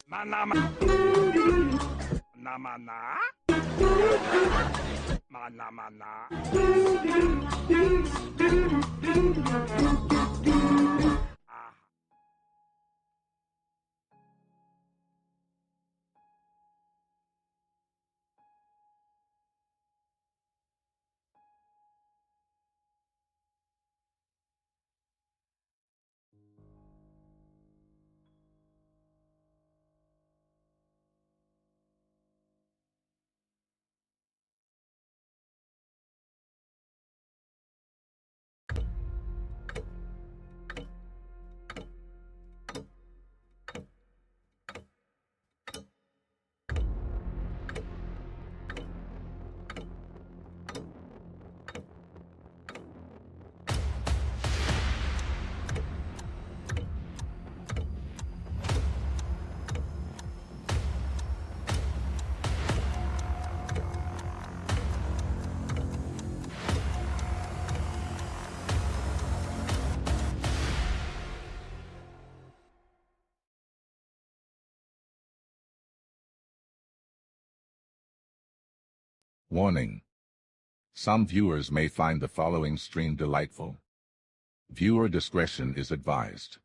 Mana mana. Mana mana. Ah. Warning. Some viewers may find the following stream delightful. Viewer discretion is advised.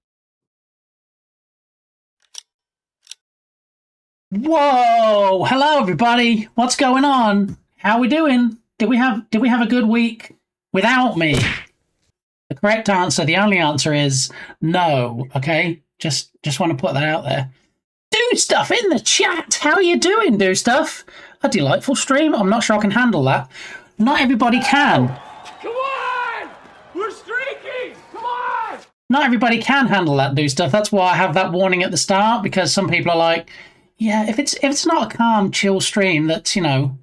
Whoa! Hello, everybody. What's going on? How we doing? Did we have a good week without me? The correct answer, the only answer is no. Okay, just want to put that out there. Do stuff in the chat. How are you doing? Do stuff. A delightful stream. I'm not sure I can handle that. Not everybody can. Come on! We're streaking! Come on! Not everybody can handle that. Do stuff. That's why I have that warning at the start, because some people are like, yeah, if it's not a calm, chill stream that's, you know,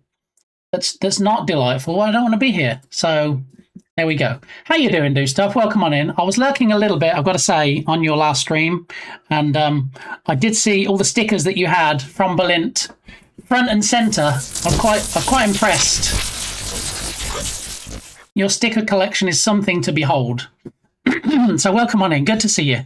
that's not delightful, I don't want to be here. So there we go. How you doing, Do Stuff? Welcome on in. I was lurking a little bit, I've got to say, on your last stream, and I did see all the stickers that you had from Balint, front and centre. I'm quite impressed. Your sticker collection is something to behold. So welcome on in. Good to see you.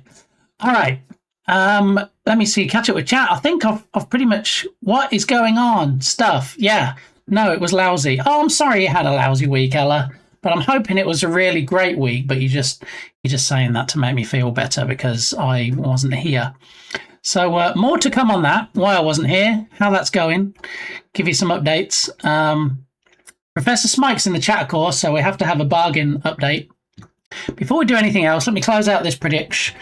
All right. Let me see. Catch up with chat. I think I've pretty much. What is going on? Stuff. Yeah. No, it was lousy. Oh, I'm sorry you had a lousy week, Ella. But I'm hoping it was a really great week. But you're just saying that to make me feel better because I wasn't here. So more to come on that. Why I wasn't here, how that's going. Give you some updates. Professor Smike's in the chat, of course. So we have to have a bargain update. Before we do anything else, let me close out this prediction.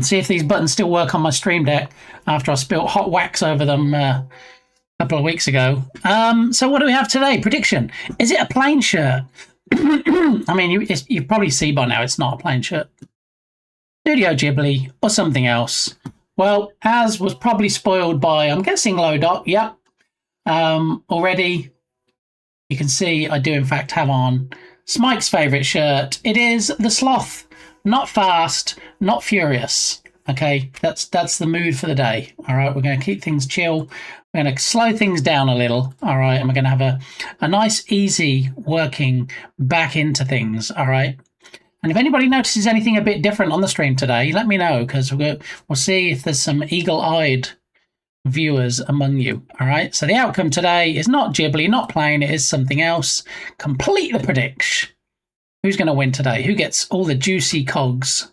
See if these buttons still work on my Stream Deck after I spilt hot wax over them a couple of weeks ago. So what do we have today? Prediction. Is it a plain shirt? I mean, you probably see by now it's not a plain shirt. Studio Ghibli or something else. Well, as was probably spoiled by, I'm guessing, Lodot. Yep. Already, you can see I do in fact have on Smike's favourite shirt. It is the Sloth. Not fast, not furious. Okay, that's the mood for the day. All right, we're going to keep things chill. We're going to slow things down a little. All right, and we're going to have a nice, easy working back into things. All right. And if anybody notices anything a bit different on the stream today, let me know, because we'll see if there's some eagle-eyed viewers among you. All right. So the outcome today is not Ghibli, not plain. It is something else. Complete the prediction. Who's going to win today? Who gets all the juicy cogs?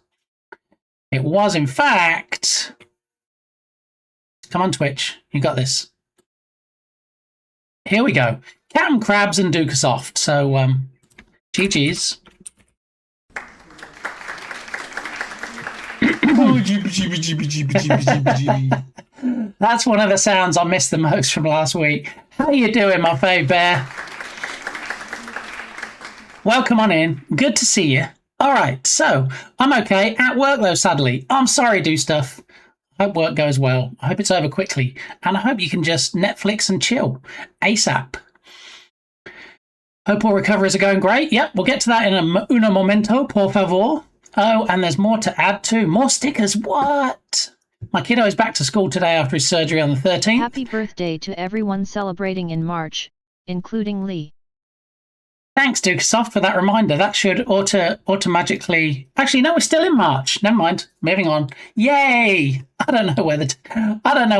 It was, in fact... Come on, Twitch. You got this. Here we go. Captain Crabs and Dukasoft. So, GG's. That's one of the sounds I missed the most from last week. How you doing, my fave bear? Welcome on in. Good to see you. All right, so I'm okay. At work, though, sadly. I'm sorry, Do Stuff. Hope work goes well. I hope it's over quickly. And I hope you can just Netflix and chill ASAP. Hope all recoveries are going great. Yep, we'll get to that in un momento, por favor. Oh, and there's more to add too. More stickers. What? My kiddo is back to school today after his surgery on the 13th. Happy birthday to everyone celebrating in March, including Lee. Thanks, Dukesoft, for that reminder. That should automatically. Actually, no, we're still in March. Never mind. Moving on. Yay! I don't know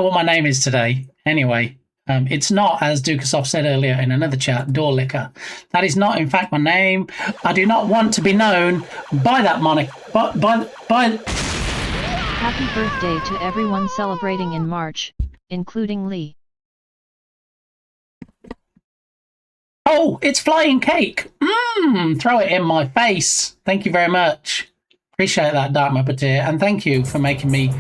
what my name is today. Anyway, it's not, as Dukesoft said earlier in another chat, Door Licker. That is not, in fact, my name. I do not want to be known by that moniker. By. Happy birthday to everyone celebrating in March, including Lee. Oh, it's flying cake. Throw it in my face. Thank you very much. Appreciate that, Dark Muppeteer, and thank you for making me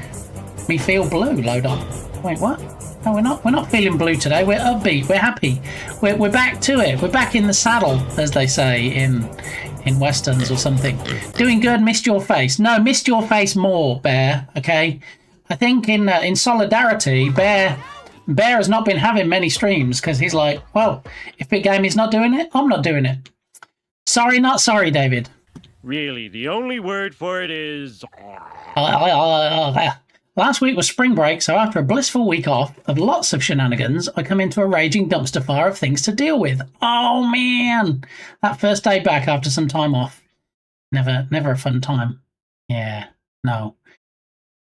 feel blue, Lodok. Wait, what? No, we're not feeling blue today. We're upbeat. We're happy. We're back to it. We're back in the saddle, as they say in westerns or something. Doing good. Missed your face. No, missed your face more, Bear. Okay. I think in solidarity, Bear has not been having many streams because he's like, well, if Big Game is not doing it, I'm not doing it. Sorry, not sorry, David. Really, the only word for it is... Last week was spring break, so after a blissful week off of lots of shenanigans, I come into a raging dumpster fire of things to deal with. Oh, man. That first day back after some time off. Never a fun time. Yeah, no.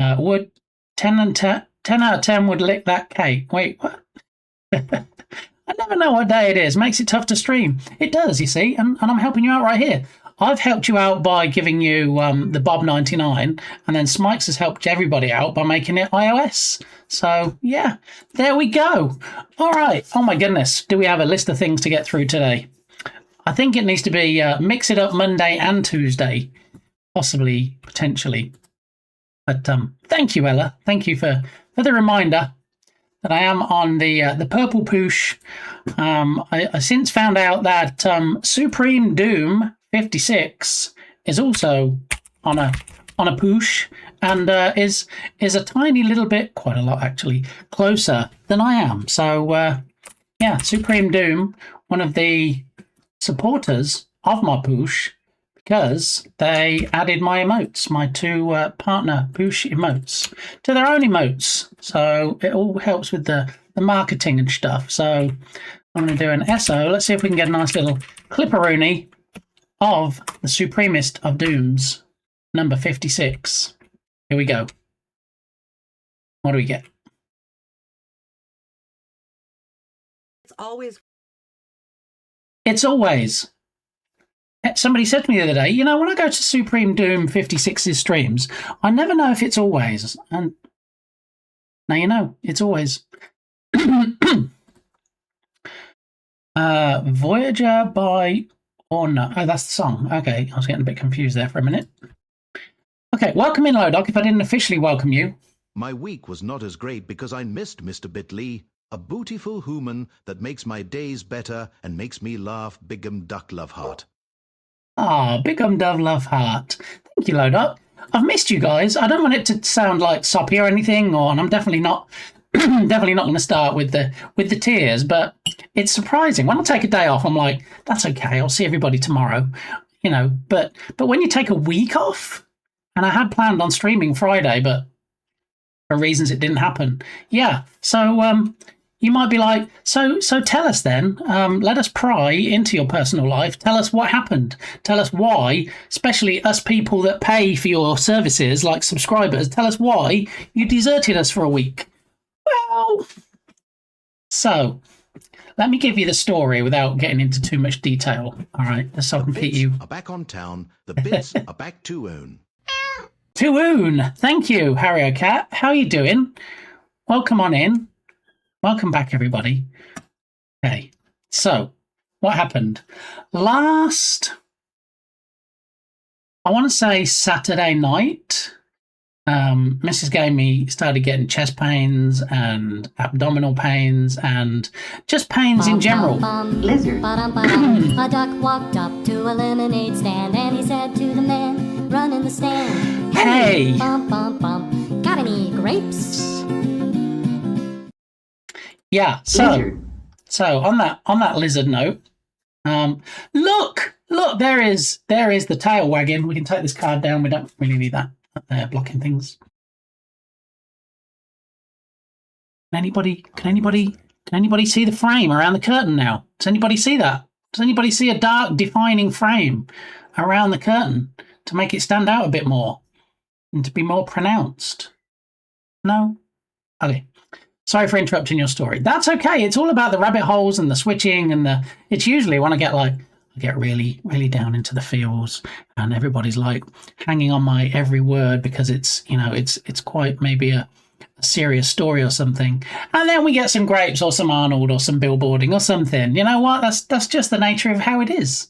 Would 10 out of 10 would lick that cake. Wait, what? I never know what day it is. Makes it tough to stream. It does, you see, and I'm helping you out right here. I've helped you out by giving you the Bob 99, and then Smikes has helped everybody out by making it iOS. So, yeah, there we go. All right. Oh, my goodness. Do we have a list of things to get through today? I think it needs to be mix it up Monday and Tuesday, possibly, potentially. But thank you, Ella. Thank you for the reminder that I am on the Purple Poosh. I since found out that Supreme Doom 56 is also on a Poosh and is a tiny little bit, quite a lot actually, closer than I am. So yeah, Supreme Doom, one of the supporters of my Poosh, because they added my emotes, my two partner Poosh emotes, to their own emotes. So it all helps with the marketing and stuff. So I'm going to do an SO. Let's see if we can get a nice little clipperoonie of the Supremest of Dooms, number 56. Here we go. What do we get? It's always. Somebody said to me the other day, you know, when I go to Supreme Doom 56's streams, I never know if it's always. And now you know, it's always. Voyager by Orna. Oh, that's the song. Okay, I was getting a bit confused there for a minute. Okay, welcome in, Lodok, if I didn't officially welcome you. My week was not as great because I missed Mr. Bitley, a bootiful human that makes my days better and makes me laugh Bigum Duck Love Heart. Ah, Bigum Dove Love Heart. Thank you, Lodok. I've missed you guys. I don't want it to sound like soppy or anything, and I'm definitely not definitely not going to start with the tears, but it's surprising. When I take a day off, I'm like, that's okay, I'll see everybody tomorrow. You know, but when you take a week off, and I had planned on streaming Friday, but for reasons it didn't happen. Yeah. So you might be like, so tell us then, let us pry into your personal life. Tell us what happened. Tell us why, especially us people that pay for your services, like subscribers. Tell us why you deserted us for a week. Well, so let me give you the story without getting into too much detail. All right, so I can keep you. Are back on town. The bits are back to own. To own. Thank you, Harry Cat. How are you doing? Welcome on in. Welcome back, everybody. Okay, so what happened? Last, I want to say Saturday night, Mrs. Gamey started getting chest pains and abdominal pains and just pains in general. Lizard. A duck walked up to a lemonade stand and he said to the man, run in the stand. Hey! Bump, bump, bump. Got any grapes? Yeah, so on that lizard note, look, there is the tail wagging. We can take this card down. We don't really need that up there blocking things. Can anybody see the frame around the curtain now? Does anybody see that? Does anybody see a dark defining frame around the curtain to make it stand out a bit more and to be more pronounced? No? Okay. Sorry for interrupting your story. That's okay. It's all about the rabbit holes and the switching and it's usually when I get really, really down into the feels and everybody's like hanging on my every word because it's quite maybe a serious story or something. And then we get some grapes or some Arnold or some billboarding or something. You know what? That's just the nature of how it is.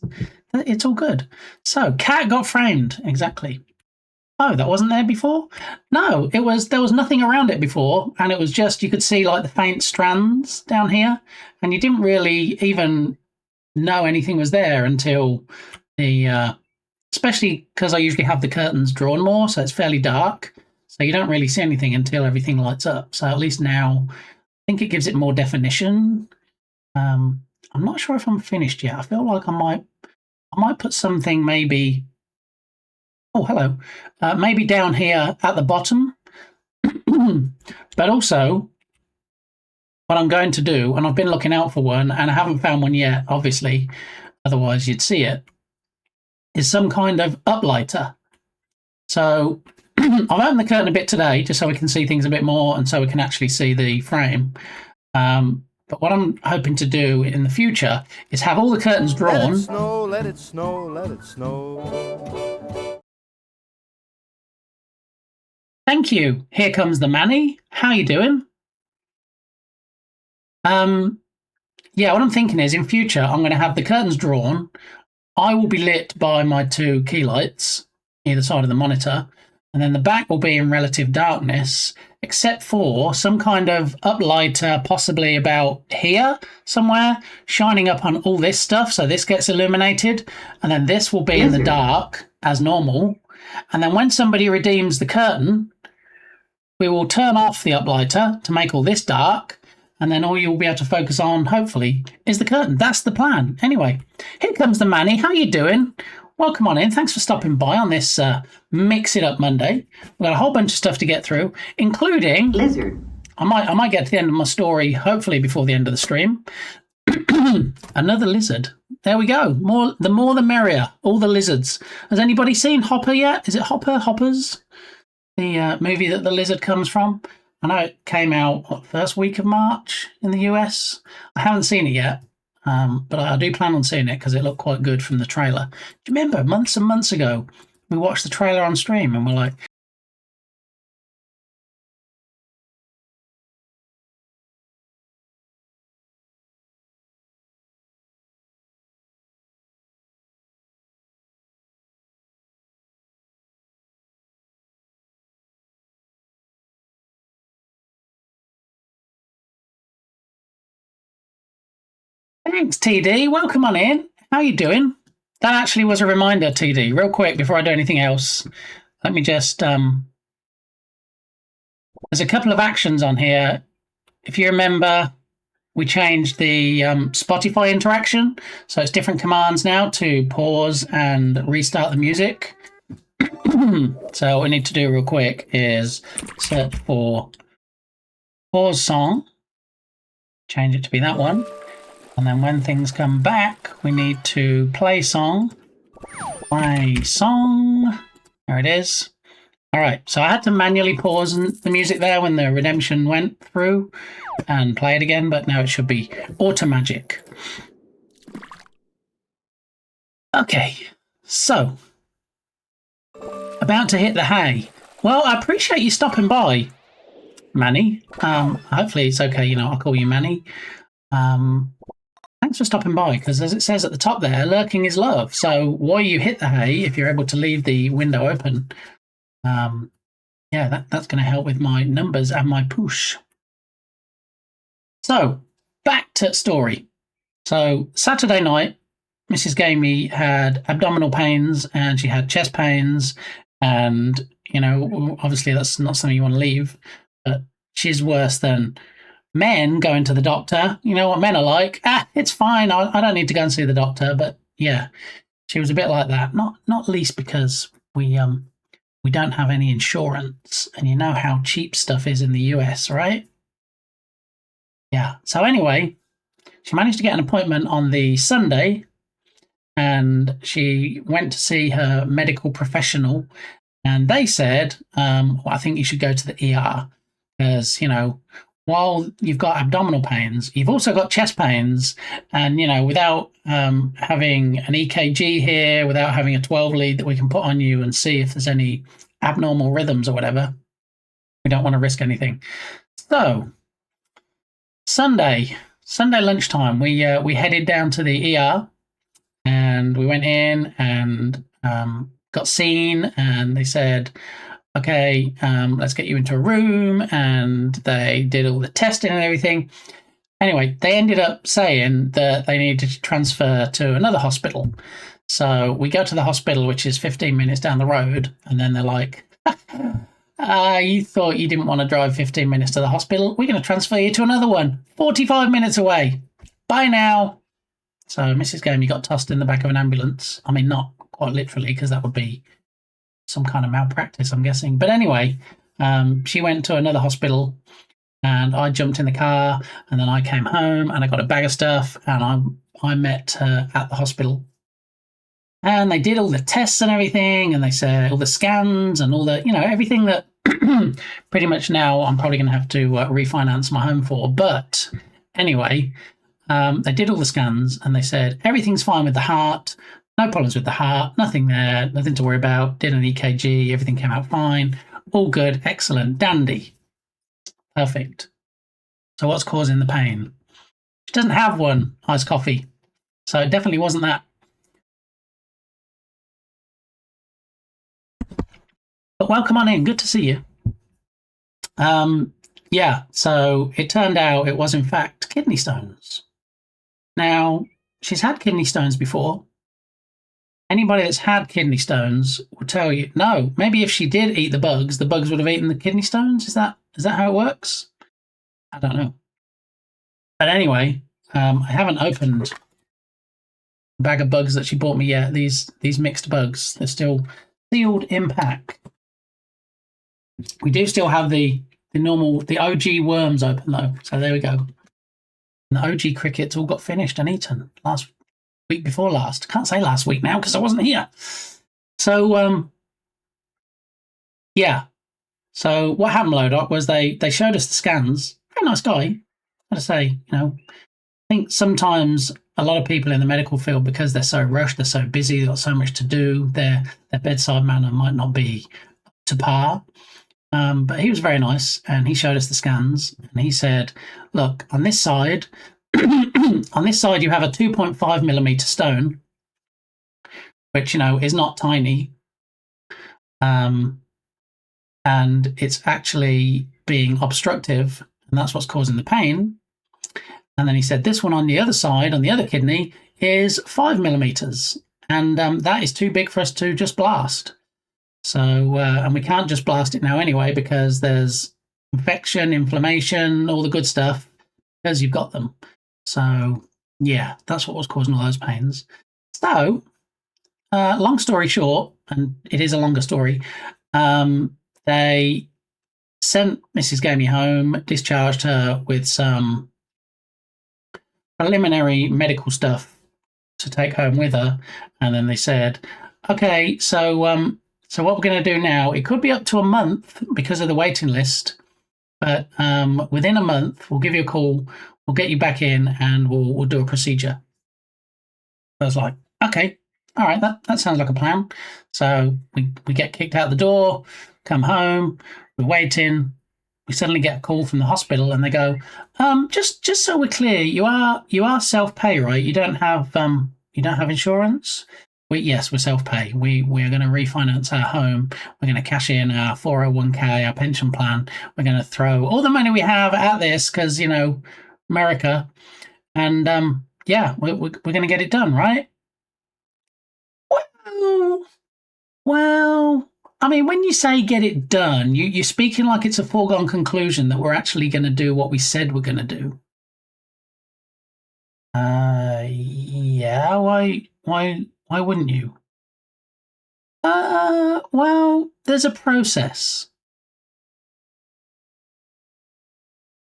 It's all good. So cat got framed. Exactly. Oh, that wasn't there before? No, there was nothing around it before, and it was just you could see like the faint strands down here, and you didn't really even know anything was there until especially because I usually have the curtains drawn more, so it's fairly dark, so you don't really see anything until everything lights up. So at least now, I think it gives it more definition. I'm not sure if I'm finished yet. I feel like I might put something maybe. Oh, hello. Maybe down here at the bottom. But also, what I'm going to do, and I've been looking out for one, and I haven't found one yet, obviously, otherwise you'd see it, is some kind of uplighter. So I've opened the curtain a bit today, just so we can see things a bit more, and so we can actually see the frame. But what I'm hoping to do in the future is have all the curtains drawn. Let it snow, let it snow, let it snow. Thank you. Here comes the Manny. How you doing? Yeah, what I'm thinking is in future, I'm going to have the curtains drawn. I will be lit by my two key lights either side of the monitor. And then the back will be in relative darkness, except for some kind of uplighter, possibly about here somewhere, shining up on all this stuff. So this gets illuminated. And then this will be in the dark as normal. And then when somebody redeems the curtain, we will turn off the uplighter to make all this dark, and then all you'll be able to focus on, hopefully, is the curtain. That's the plan. Anyway, here comes the Manny. How you doing? Welcome on in. Thanks for stopping by on this Mix It Up Monday. We've got a whole bunch of stuff to get through, including... Lizard. I might get to the end of my story, hopefully before the end of the stream. Another lizard. There we go. The more the merrier. All the lizards. Has anybody seen Hopper yet? Is it Hoppers? The movie that the lizard comes from. I know it came out first week of March in the US. I haven't seen it yet, but I do plan on seeing it because it looked quite good from the trailer. Do you remember months and months ago we watched the trailer on stream and we're like, thanks, TD. Welcome on in. How you doing? That actually was a reminder, TD. Real quick, before I do anything else, let me just... there's a couple of actions on here. If you remember, we changed the Spotify interaction. So it's different commands now to pause and restart the music. So what we need to do real quick is search for pause song. Change it to be that one. And then when things come back, we need to play song. Play song. There it is. All right. So I had to manually pause the music there when the redemption went through and play it again, but now it should be automagic. Okay. So about to hit the hay. Well, I appreciate you stopping by, Manny. Hopefully it's okay. I'll call you Manny. Thanks for stopping by, because as it says at the top there, lurking is love. So while you hit the hay, if you're able to leave the window open, that's going to help with my numbers and my push. So back to story. So Saturday night, Mrs. Gamey had abdominal pains and she had chest pains, and obviously that's not something you want to leave, but she's worse than men going to the doctor. You know what men are like. It's fine. I don't need to go and see the doctor. But yeah, she was a bit like that. Not least because we don't have any insurance, and you know how cheap stuff is in the US, right? Yeah. So anyway, she managed to get an appointment on the Sunday and she went to see her medical professional, and they said, well, I think you should go to the ER because, while you've got abdominal pains, you've also got chest pains, and, without having an EKG here, without having a 12 lead that we can put on you and see if there's any abnormal rhythms or whatever, we don't want to risk anything. So Sunday lunchtime, we headed down to the ER, and we went in and got seen, and they said, okay, let's get you into a room, and they did all the testing and everything. Anyway, they ended up saying that they needed to transfer to another hospital. So we go to the hospital, which is 15 minutes down the road, and then they're like, you thought you didn't want to drive 15 minutes to the hospital? We're going to transfer you to another one, 45 minutes away. Bye now. So Mrs. Gamey got tossed in the back of an ambulance. I mean, not quite literally, because that would be some kind of malpractice, I'm guessing. But anyway, she went to another hospital, and I jumped in the car, and then I came home, and I got a bag of stuff, and I met her at the hospital. And they did all the tests and everything, and they said all the scans and all the, everything that pretty much now I'm probably going to have to refinance my home for. But anyway, they did all the scans, and they said everything's fine with the heart. No problems with the heart, nothing there, nothing to worry about. Did an EKG, everything came out fine. All good, excellent, dandy. Perfect. So what's causing the pain? She doesn't have one, iced coffee. So it definitely wasn't that. But welcome on in, good to see you. Yeah, so it turned out it was in fact kidney stones. Now, she's had kidney stones before. Anybody that's had kidney stones will tell you, no, maybe if she did eat the bugs would have eaten the kidney stones. Is that how it works? I don't know. But anyway, I haven't opened the bag of bugs that she bought me yet. These mixed bugs, they're still sealed in pack. We do still have the OG worms open though. So there we go. And the OG crickets all got finished and eaten week before last. I can't say last week now because I wasn't here. So yeah. So what happened, Lodok, was they showed us the scans. Very nice guy. I gotta say, I think sometimes a lot of people in the medical field, because they're so rushed, they're so busy, they've got so much to do, their bedside manner might not be to par. But he was very nice, and he showed us the scans, and he said, look, on this side, you have a 2.5 millimeter stone, which, is not tiny. And it's actually being obstructive, and that's what's causing the pain. And then he said, this one on the other side, on the other kidney, is 5 millimeters. And that is too big for us to just blast. So, and we can't just blast it now anyway, because there's infection, inflammation, all the good stuff, because you've got them. So, yeah, that's what was causing all those pains. So, long story short, and it is a longer story, they sent Mrs. Gamey home, discharged her with some preliminary medical stuff to take home with her, and then they said, okay, so what we're going to do now, it could be up to a month because of the waiting list, but within a month, we'll give you a call, we'll get you back in, and we'll do a procedure. I was like, okay, all right, that sounds like a plan. So we get kicked out the door, come home, we're waiting. We suddenly get a call from the hospital, and they go, just so we're clear, you are self-pay, right? You don't have insurance? Yes, we're self-pay. We're going to refinance our home. We're going to cash in our 401k, our pension plan. We're going to throw all the money we have at this because, America. And yeah, we're going to get it done, right? Well, I mean, when you say get it done, you're speaking like it's a foregone conclusion that we're actually going to do what we said we're going to do. Yeah, why wouldn't you? Well, there's a process.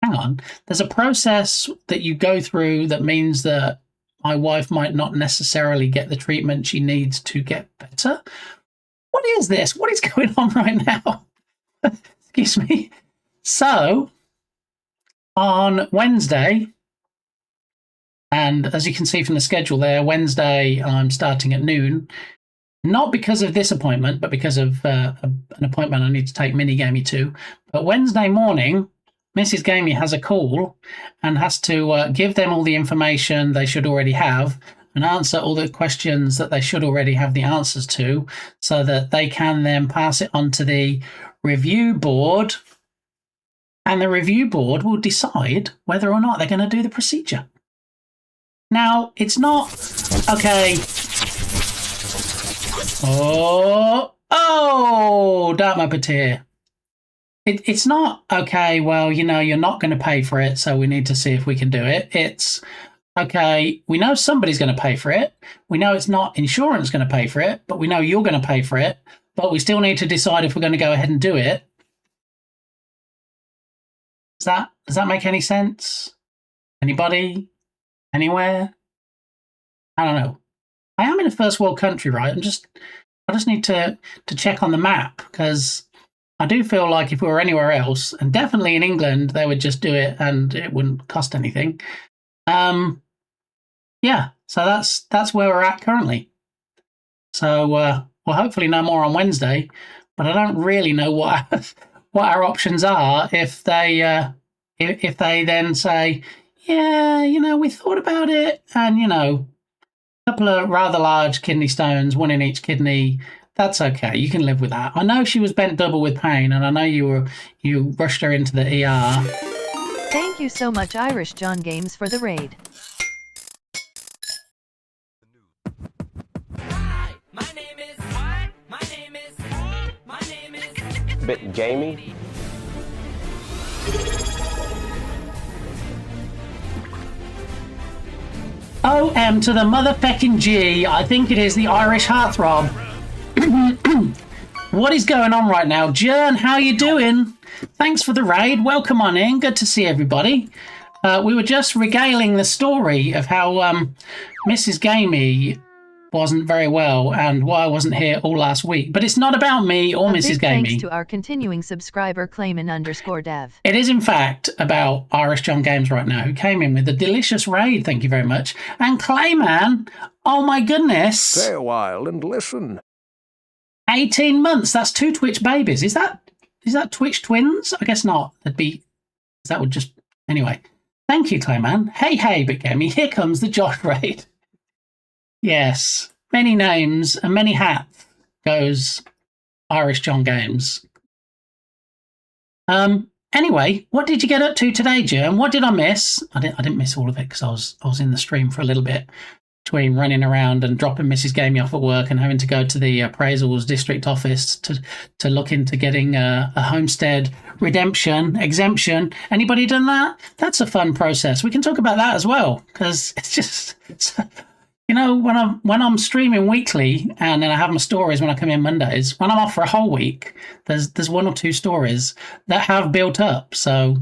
Hang on. There's a process that you go through that means that my wife might not necessarily get the treatment she needs to get better. What is this? What is going on right now? Excuse me. So, on Wednesday, and as you can see from the schedule there, Wednesday I'm starting at noon. Not because of this appointment, but because of an appointment I need to take Minigamey to. But Wednesday morning, Mrs. Gamey has a call and has to give them all the information they should already have and answer all the questions that they should already have the answers to, so that they can then pass it on to the review board. And the review board will decide whether or not they're going to do the procedure. Now, it's not, okay. Oh, Dark Muppeteer. It's not, okay, well, you know, you're not going to pay for it, so we need to see if we can do it. It's, okay, we know somebody's going to pay for it. We know it's not insurance going to pay for it, but we know you're going to pay for it. But we still need to decide if we're going to go ahead and do it. Does that make any sense? Anybody? Anywhere? I don't know. I am in a first world country, right? I just need to check on the map, because I do feel like if we were anywhere else, and definitely in England, they would just do it and it wouldn't cost anything. Yeah, so that's where we're at currently. So we'll hopefully know more on Wednesday, but I don't really know what our options are if they then say, yeah, you know, we thought about it, and you know, a couple of rather large kidney stones, one in each kidney. That's okay. You can live with that. I know she was bent double with pain, and I know you rushed her into the ER. Thank you so much, Irish John Games, for the raid. Bit gamey. OM to the motherfucking G. I think it is the Irish heartthrob. What is going on right now? Jern, how you doing? Thanks for the raid. Welcome on in. Good to see everybody. We were just regaling the story of how Mrs. Gamey wasn't very well and why I wasn't here all last week. But it's not about me or Mrs. Gamey. Thanks to our continuing subscriber Clayman_dev. It is in fact about Irish John Games right now, who came in with a delicious raid. Thank you very much. And Clayman, oh my goodness. Stay a while and listen. 18 months. That's 2 Twitch babies. Is that Twitch twins? I guess not. That would just anyway. Thank you, Clayman. Hey, Big Gamey. Here comes the Josh raid. Yes, many names and many hats goes Irish John Games. Anyway, what did you get up to today, Jim? What did I miss? I didn't miss all of it because I was in the stream for a little bit, between running around and dropping Mrs. Gamey off at work and having to go to the appraisals district office to look into getting a homestead exemption. Anybody done that? That's a fun process. We can talk about that as well, because it's you know, when I'm streaming weekly and then I have my stories when I come in Mondays, when I'm off for a whole week, there's 1 or 2 stories that have built up. So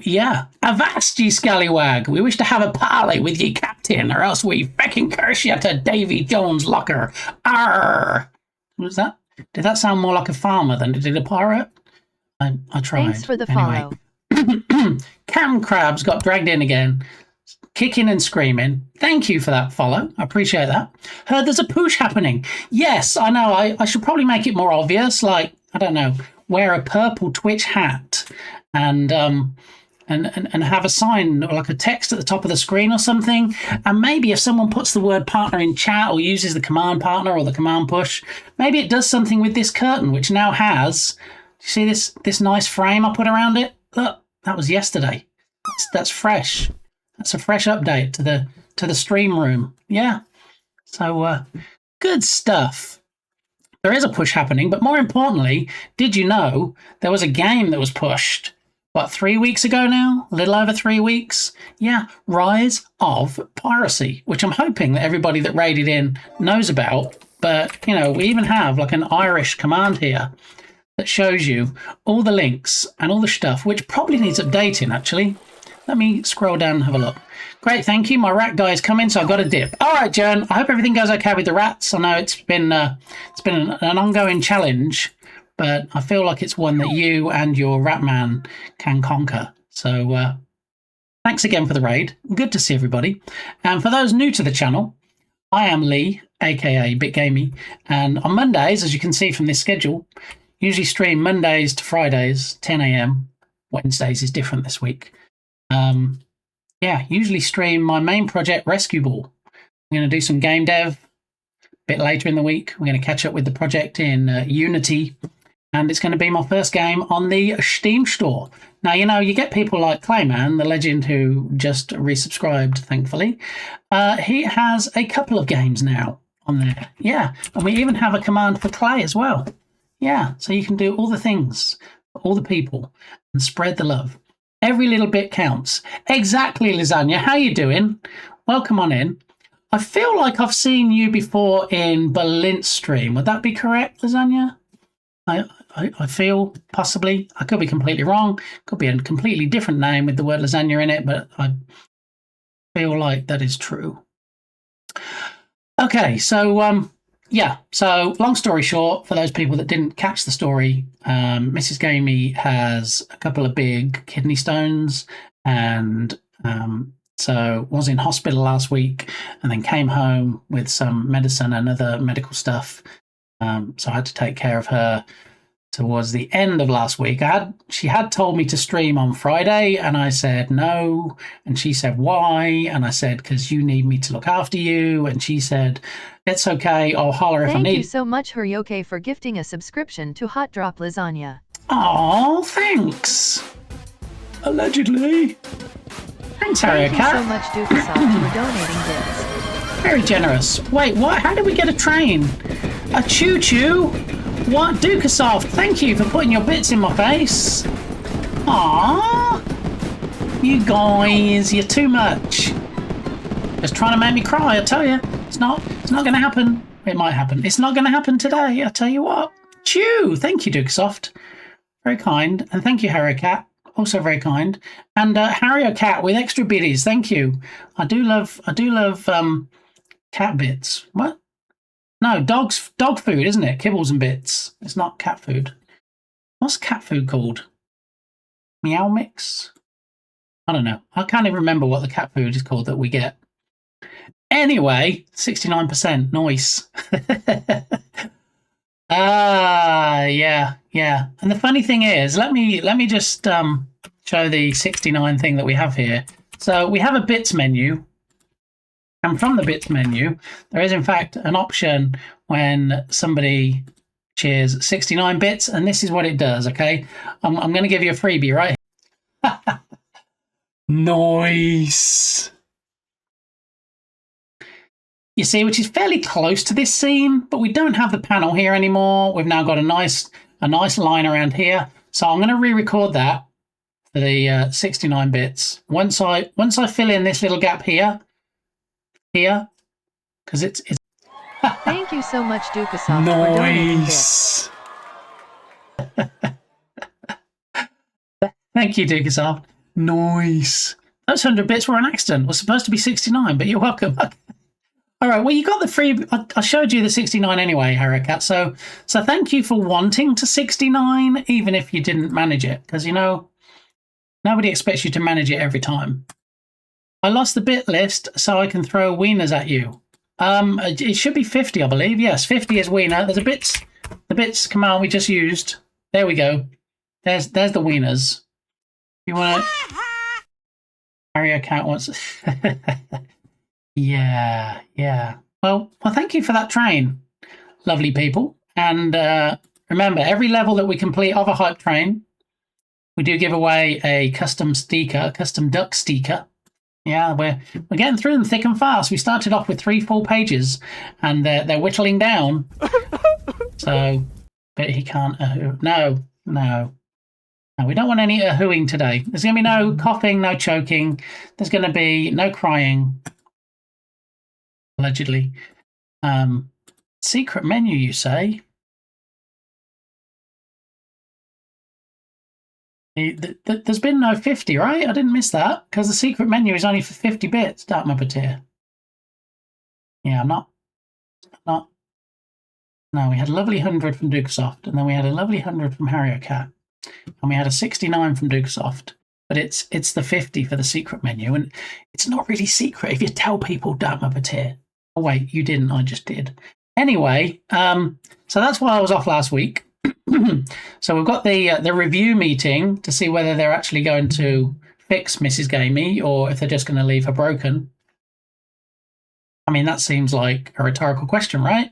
yeah. Avast, ye scallywag. We wish to have a parley with ye, captain, or else we fecking curse you to Davy Jones' locker. Arr! What was that? Did that sound more like a farmer than it did a pirate? I tried. Thanks for the follow. Cam Crabs got dragged in again, kicking and screaming. Thank you for that follow. I appreciate that. Heard there's a push happening. Yes, I know. I should probably make it more obvious. Like, I don't know, wear a purple Twitch hat and have a sign or like a text at the top of the screen or something. And maybe if someone puts the word partner in chat or uses the command partner or the command push, maybe it does something with this curtain, which now has, you see this nice frame I put around it? Look, that was yesterday. That's fresh. That's a fresh update to the stream room. Yeah. So good stuff. There is a push happening, but more importantly, did you know there was a game that was pushed? What, 3 weeks ago now? A little over 3 weeks? Yeah, Rise of Piracy, which I'm hoping that everybody that raided in knows about. But, you know, we even have like an Irish command here that shows you all the links and all the stuff, which probably needs updating, actually. Let me scroll down and have a look. Great, thank you. My rat guy is coming, so I've got a dip. All right, Joan. I hope everything goes okay with the rats. I know it's been an ongoing challenge, but I feel like it's one that you and your rat man can conquer. So thanks again for the raid. Good to see everybody. And for those new to the channel, I am Lee, aka BitGamey, and on Mondays, as you can see from this schedule, usually stream Mondays to Fridays, 10 a.m. Wednesdays is different this week. Yeah, usually stream my main project, Rescue Ball. I'm going to do some game dev a bit later in the week. We're going to catch up with the project in Unity, and it's going to be my first game on the Steam store. Now, you know, you get people like Clayman, the legend who just resubscribed, thankfully. He has a couple of games now on there. Yeah, and we even have a command for Clay as well. Yeah, so you can do all the things for all the people and spread the love. Every little bit counts. Exactly, Lasagna. How you doing? Welcome on in. I feel like I've seen you before in Berlin's stream. Would that be correct, Lasagna? I feel, possibly. I could be completely wrong. Could be a completely different name with the word lasagna in it, but I feel like that is true. Okay, so yeah, so long story short, for those people that didn't catch the story, Mrs. Gamey has a couple of big kidney stones, and so was in hospital last week and then came home with some medicine and other medical stuff. So I had to take care of her towards the end of last week. She had told me to stream on Friday, and I said no, and she said why, and I said because you need me to look after you, and she said it's okay, I'll holler if I need. Thank you so much, Huryoke, for gifting a subscription to Hot Drop Lasagna. Oh, thanks. Allegedly. Thanks, Harry. Thank you so much, Dukasoft, for donating bits. Very generous. Wait, what? How did we get a train? A choo-choo? What? Dukasoft, thank you for putting your bits in my face. Aww. You guys, you're too much. Just trying to make me cry, I tell you. It's not going to happen. It might happen. It's not going to happen today, I tell you what. Chew! Thank you, Dukasoft. Very kind. And thank you, Harry Cat. Also very kind. And Harry Cat with extra biddies. Thank you. I do love cat bits. What? No, dog food, isn't it? Kibbles and bits. It's not cat food. What's cat food called? Meow mix? I don't know. I can't even remember what the cat food is called that we get. Anyway, 69%. Nice. Yeah. And the funny thing is, let me just show the 69 thing that we have here. So we have a bits menu. And from the bits menu, there is in fact an option when somebody cheers 69 bits, and this is what it does, okay? I'm going to give you a freebie right here. Nice. You see, which is fairly close to this scene, but we don't have the panel here anymore. We've now got a nice line around here. So I'm going to re-record that for the 69 bits. Once I fill in this little gap here, because it's Thank you so much, Dukasoft, for donating bits. Thank you, Dukasoft. Nice. Those 100 bits were an accident. It was supposed to be 69, but you're welcome. All right, well, you got the free... I showed you the 69 anyway, Harakat, so thank you for wanting to 69, even if you didn't manage it, because, you know, nobody expects you to manage it every time. I lost the bit list, so I can throw wieners at you. It should be 50, I believe. Yes, 50 is wiener. There's the bits command we just used. There we go. There's the wieners. You want to... Harry Cat wants... Yeah. Well, thank you for that train, lovely people. And remember, every level that we complete of a hype train, we do give away a custom sticker, a custom duck sticker. Yeah, we're getting through them thick and fast. We started off with 3 full pages, and they're whittling down. So, but he can't. No, we don't want any hooing today. There's going to be no coughing, no choking. There's going to be no crying. Allegedly. Secret menu, you say? There's been no 50, right? I didn't miss that because the secret menu is only for 50 bits. Dark Muppeteer. Yeah, I'm not. No, we had a lovely 100 from Dukesoft, and then we had a lovely 100 from Harrier Cat, and we had a 69 from Dukesoft. But it's the 50 for the secret menu, and it's not really secret if you tell people Dark Muppeteer. Oh wait, you didn't. I just did. Anyway, so that's why I was off last week. So we've got the review meeting to see whether they're actually going to fix Mrs. Gamey or if they're just going to leave her broken. I mean, that seems like a rhetorical question, right?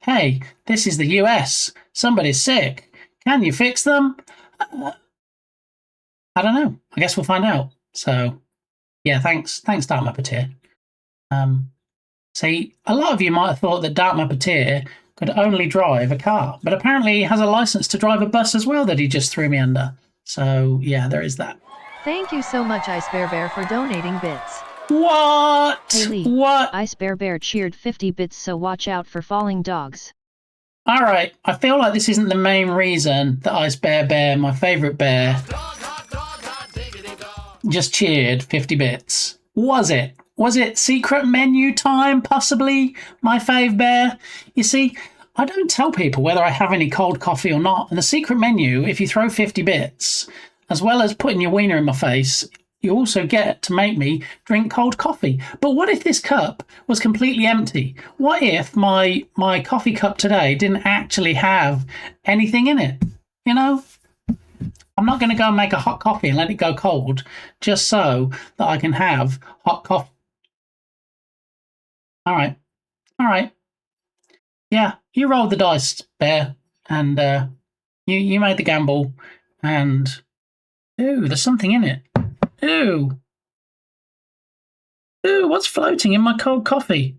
Hey, this is the US. Somebody's sick. Can you fix them? I don't know. I guess we'll find out. So, yeah, thanks, Dark Muppeteer. See, a lot of you might have thought that Dark Muppeteer could only drive a car, but apparently he has a license to drive a bus as well that he just threw me under. So, yeah, there is that. Thank you so much, Ice Bear Bear, for donating bits. What? Hey Lee, What? Ice Bear Bear cheered 50 bits, so watch out for falling dogs. All right, I feel like this isn't the main reason that Ice Bear Bear, my favourite bear, just cheered 50 bits. Was it? Was it secret menu time, possibly, my fave bear? You see, I don't tell people whether I have any cold coffee or not. And the secret menu, if you throw 50 bits, as well as putting your wiener in my face, you also get to make me drink cold coffee. But what if this cup was completely empty? What if my coffee cup today didn't actually have anything in it? You know? I'm not going to go and make a hot coffee and let it go cold just so that I can have hot coffee. All right. Yeah, you rolled the dice, Bear, and you made the gamble, and ooh, there's something in it. Ooh, what's floating in my cold coffee?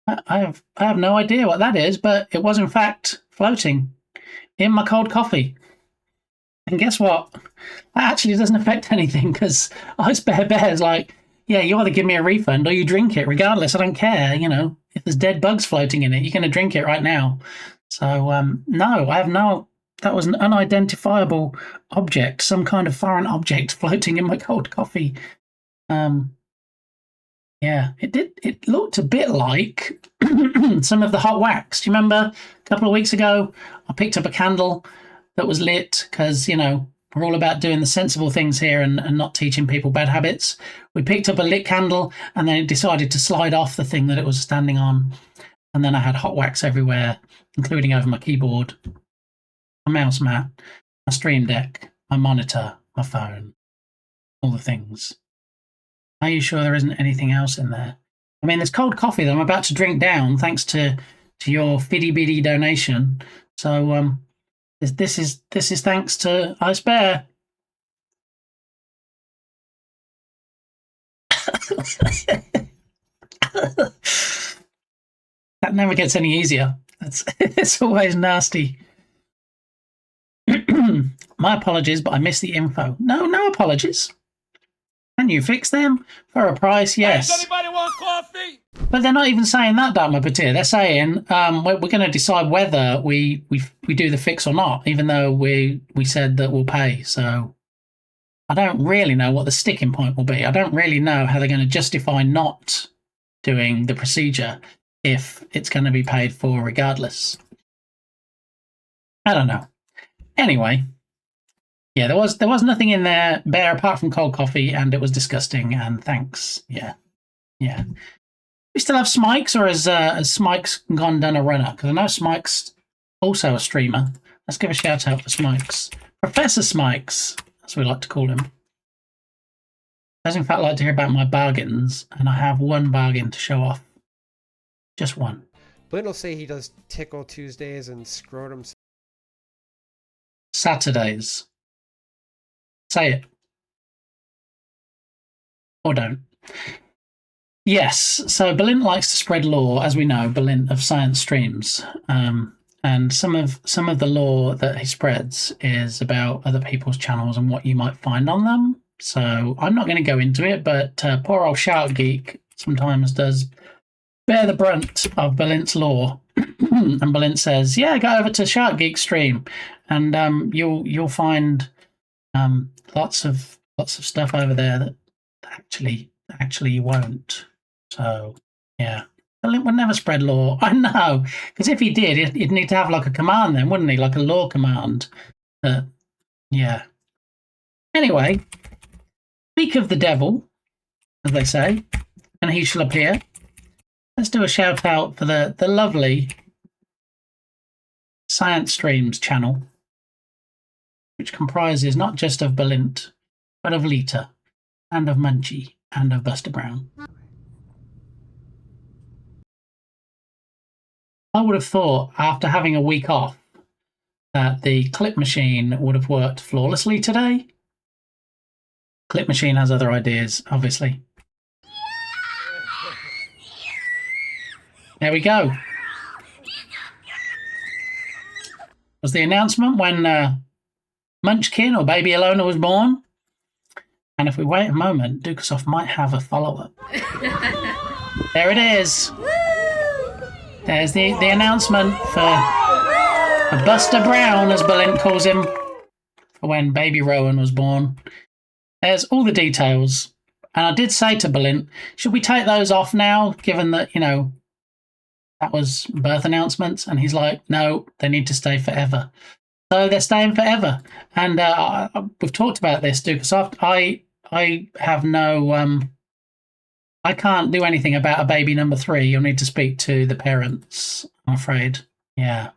I have no idea what that is, but it was in fact floating in my cold coffee. And guess what? That actually doesn't affect anything because Ice Bear Bear's like, yeah, you either give me a refund or you drink it. Regardless, I don't care. You know, if there's dead bugs floating in it, you're going to drink it right now. So, no, I have no. That was an unidentifiable object, some kind of foreign object floating in my cold coffee. Yeah, it did. It looked a bit like some of the hot wax. Do you remember a couple of weeks ago? I picked up a candle that was lit because, you know, we're all about doing the sensible things here and not teaching people bad habits. We picked up a lit candle and then it decided to slide off the thing that it was standing on. And then I had hot wax everywhere, including over my keyboard, my mouse mat, my stream deck, my monitor, my phone, all the things. Are you sure there isn't anything else in there? I mean, there's cold coffee that I'm about to drink down thanks to your fiddy-biddy donation. So, this is thanks to Ice Bear. That never gets any easier. It's always nasty. My apologies, but I missed the info. No apologies. Can you fix them for a price? Yes. Does anybody want coffee? But they're not even saying that, Dark Muppeteer. They're saying we're going to decide whether we do the fix or not, even though we said that we'll pay. So I don't really know what the sticking point will be. I don't really know how they're going to justify not doing the procedure if it's going to be paid for regardless. I don't know. Anyway, yeah, there was nothing in there, Bear, apart from cold coffee, and it was disgusting. And thanks. Yeah. We still have Smikes, or has Smikes gone down a runner? Because I know Smikes also a streamer. Let's give a shout out for Smikes. Professor Smikes, as we like to call him. Does in fact like to hear about my bargains, and I have one bargain to show off. Just one. Blint will say he does Tickle Tuesdays and Scrotum Saturdays. Say it. Or don't. Yes, so Belint likes to spread lore, as we know, Belint of Science Streams. And some of the lore that he spreads is about other people's channels and what you might find on them. So I'm not going to go into it, but poor old Shout Geek sometimes does bear the brunt of Belint's lore. And Balint says, "Yeah, go over to Shark Geek stream, and you'll find lots of stuff over there that actually you won't." So yeah, Balint would never spread lore. I know, because if he did, he'd need to have like a command then, wouldn't he? Like a lore command. Yeah. Anyway, speak of the devil, as they say, and he shall appear. Let's do a shout out for the lovely Science Streams channel, which comprises not just of Balint, but of Lita, and of Munchie, and of Buster Brown. I would have thought, after having a week off, that the clip machine would have worked flawlessly today. Clip machine has other ideas, obviously. There we go. Was the announcement when Munchkin or Baby Alona was born? And if we wait a moment, Dukasoft might have a follow-up. There it is. There's the announcement for Buster Brown, as Balint calls him, for when Baby Rowan was born. There's all the details. And I did say to Balint, should we take those off now, given that, you know, that was birth announcements? And he's like, no, they need to stay forever. So they're staying forever. And we've talked about this, Dukasoft. I have no... I can't do anything about a baby number 3. You'll need to speak to the parents, I'm afraid. Yeah.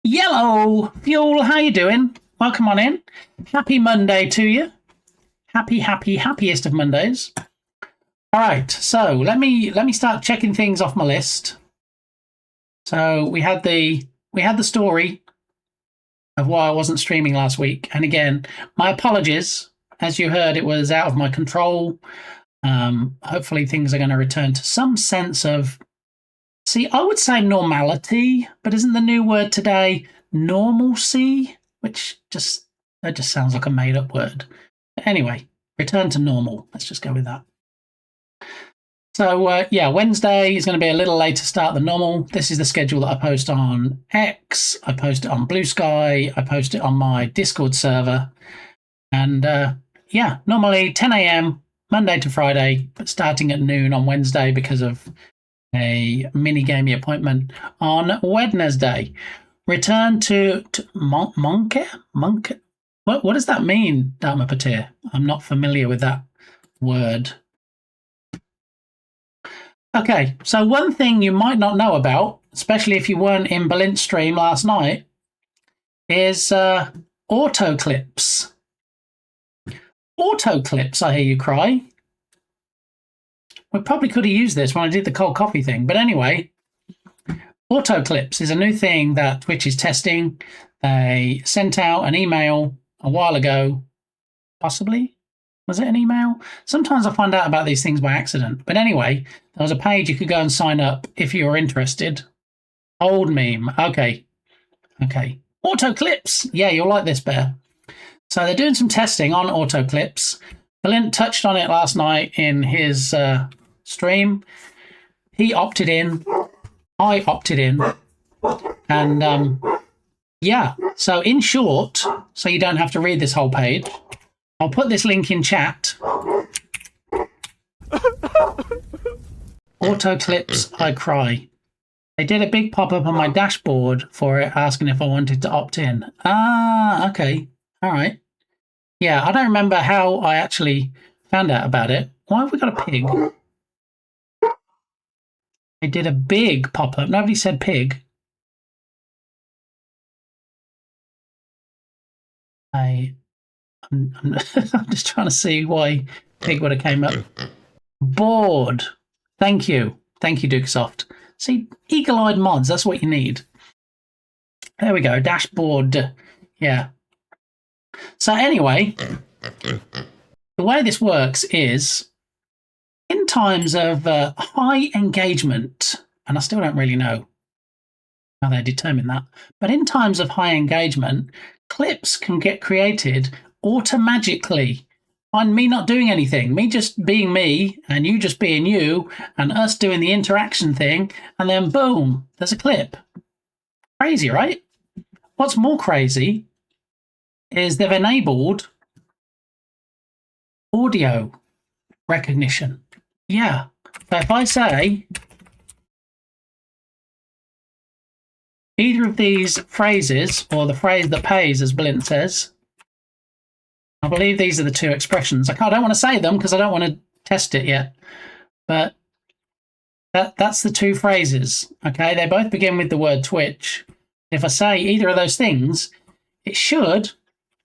Yellow Fuel, how you doing? Welcome on in. Happy Monday to you. Happiest of Mondays. All right, so let me start checking things off my list. So we had the story of why I wasn't streaming last week, and again, my apologies. As you heard, it was out of my control. Hopefully, things are going to return to some sense of. See, I would say normality, but isn't the new word today normalcy? Which just sounds like a made-up word. But anyway, return to normal. Let's just go with that. So, yeah, Wednesday is going to be a little later start than normal. This is the schedule that I post on X. I post it on Blue Sky. I post it on my Discord server. And, yeah, normally 10 a.m., Monday to Friday, but starting at noon on Wednesday because of a mini-gamey appointment on Wednesday. Return to Monk? What does that mean, Dharma Patir? I'm not familiar with that word. Okay, so one thing you might not know about, especially if you weren't in Balint's stream last night, is auto clips. Auto clips, I hear you cry. We probably could have used this when I did the cold coffee thing, but anyway, auto clips is a new thing that Twitch is testing. They sent out an email a while ago, possibly. Was it an email? Sometimes I find out about these things by accident. But anyway, there was a page you could go and sign up if you were interested. Old meme. Okay. Auto clips. Yeah, you'll like this, Bear. So they're doing some testing on auto clips. Balint touched on it last night in his stream. He opted in. I opted in. And yeah, so in short, so you don't have to read this whole page, I'll put this link in chat. Auto clips, I cry. They did a big pop-up on my dashboard for it, asking if I wanted to opt in. Ah, okay. All right. Yeah, I don't remember how I actually found out about it. Why have we got a pig? They did a big pop-up. Nobody said pig. I'm just trying to see why pig would have came up. Bored. Thank you, Dukasoft. See, eagle-eyed mods, that's what you need. There we go, dashboard. Yeah. So anyway, the way this works is in times of high engagement, and I still don't really know how they determine that, but in times of high engagement, clips can get created automagically on me not doing anything, me just being me, and you just being you, and us doing the interaction thing, and then boom, there's a clip. Crazy, right? What's more crazy is they've enabled audio recognition. Yeah. So if I say either of these phrases, or the phrase that pays, as Blint says, I believe these are the two expressions. I don't want to say them because I don't want to test it yet. But that's the two phrases. Okay, they both begin with the word Twitch. If I say either of those things, it should,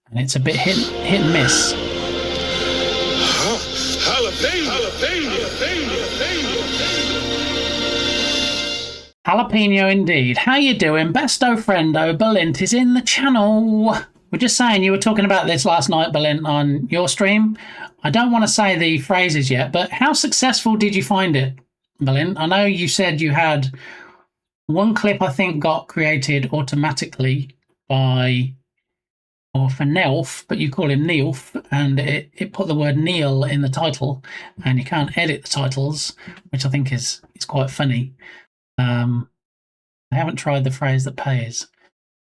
and it's a bit hit and miss. Jalapeno indeed. How you doing? Besto friendo, Balint is in the channel. We're just saying you were talking about this last night, Balint, on your stream. I don't want to say the phrases yet, but how successful did you find it, Balint? I know you said you had one clip, I think, got created automatically by, or for Nelf, but you call him Neilf, and it put the word Neil in the title, and you can't edit the titles, which I think is quite funny. I haven't tried the phrase that pays.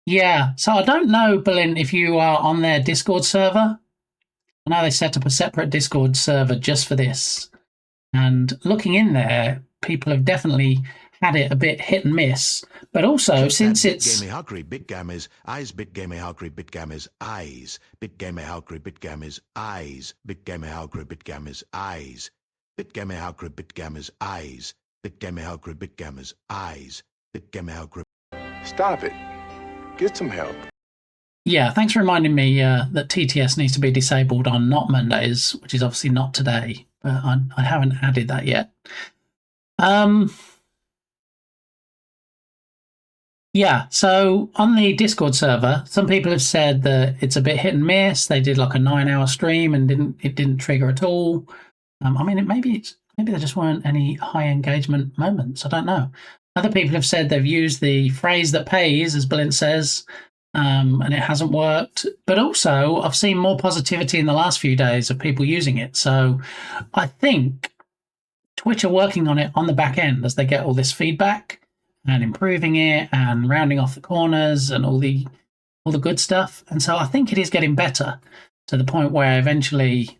Yeah, so I don't know, Balint, if you are on their Discord server. I know they set up a separate Discord server just for this. And looking in there, people have definitely had it a bit hit and miss. But also, since it's... Bitgammy Hawkery Bitgammies eyes, Bitgammy Hawkery Bitgammies eyes, Bitgammy Hawkery Bitgammies eyes, Bitgammy Hawkery Bitgammies eyes, Bitgammy Hawkery Bitgammies eyes, Bitgammy Hawkery Bitgammies eyes, Bitgammy Hawkery. Stop it. Get some help. Yeah, thanks for reminding me that TTS needs to be disabled on not Mondays, which is obviously not today, but I haven't added that yet. Yeah, so on the Discord server, some people have said that it's a bit hit and miss. They did like a 9-hour stream and it didn't trigger at all. I mean, maybe there just weren't any high engagement moments. I don't know. Other people have said they've used the phrase that pays, as Balint says, and it hasn't worked. But also, I've seen more positivity in the last few days of people using it. So I think Twitch are working on it on the back end as they get all this feedback and improving it and rounding off the corners and all the good stuff. And so I think it is getting better to the point where eventually,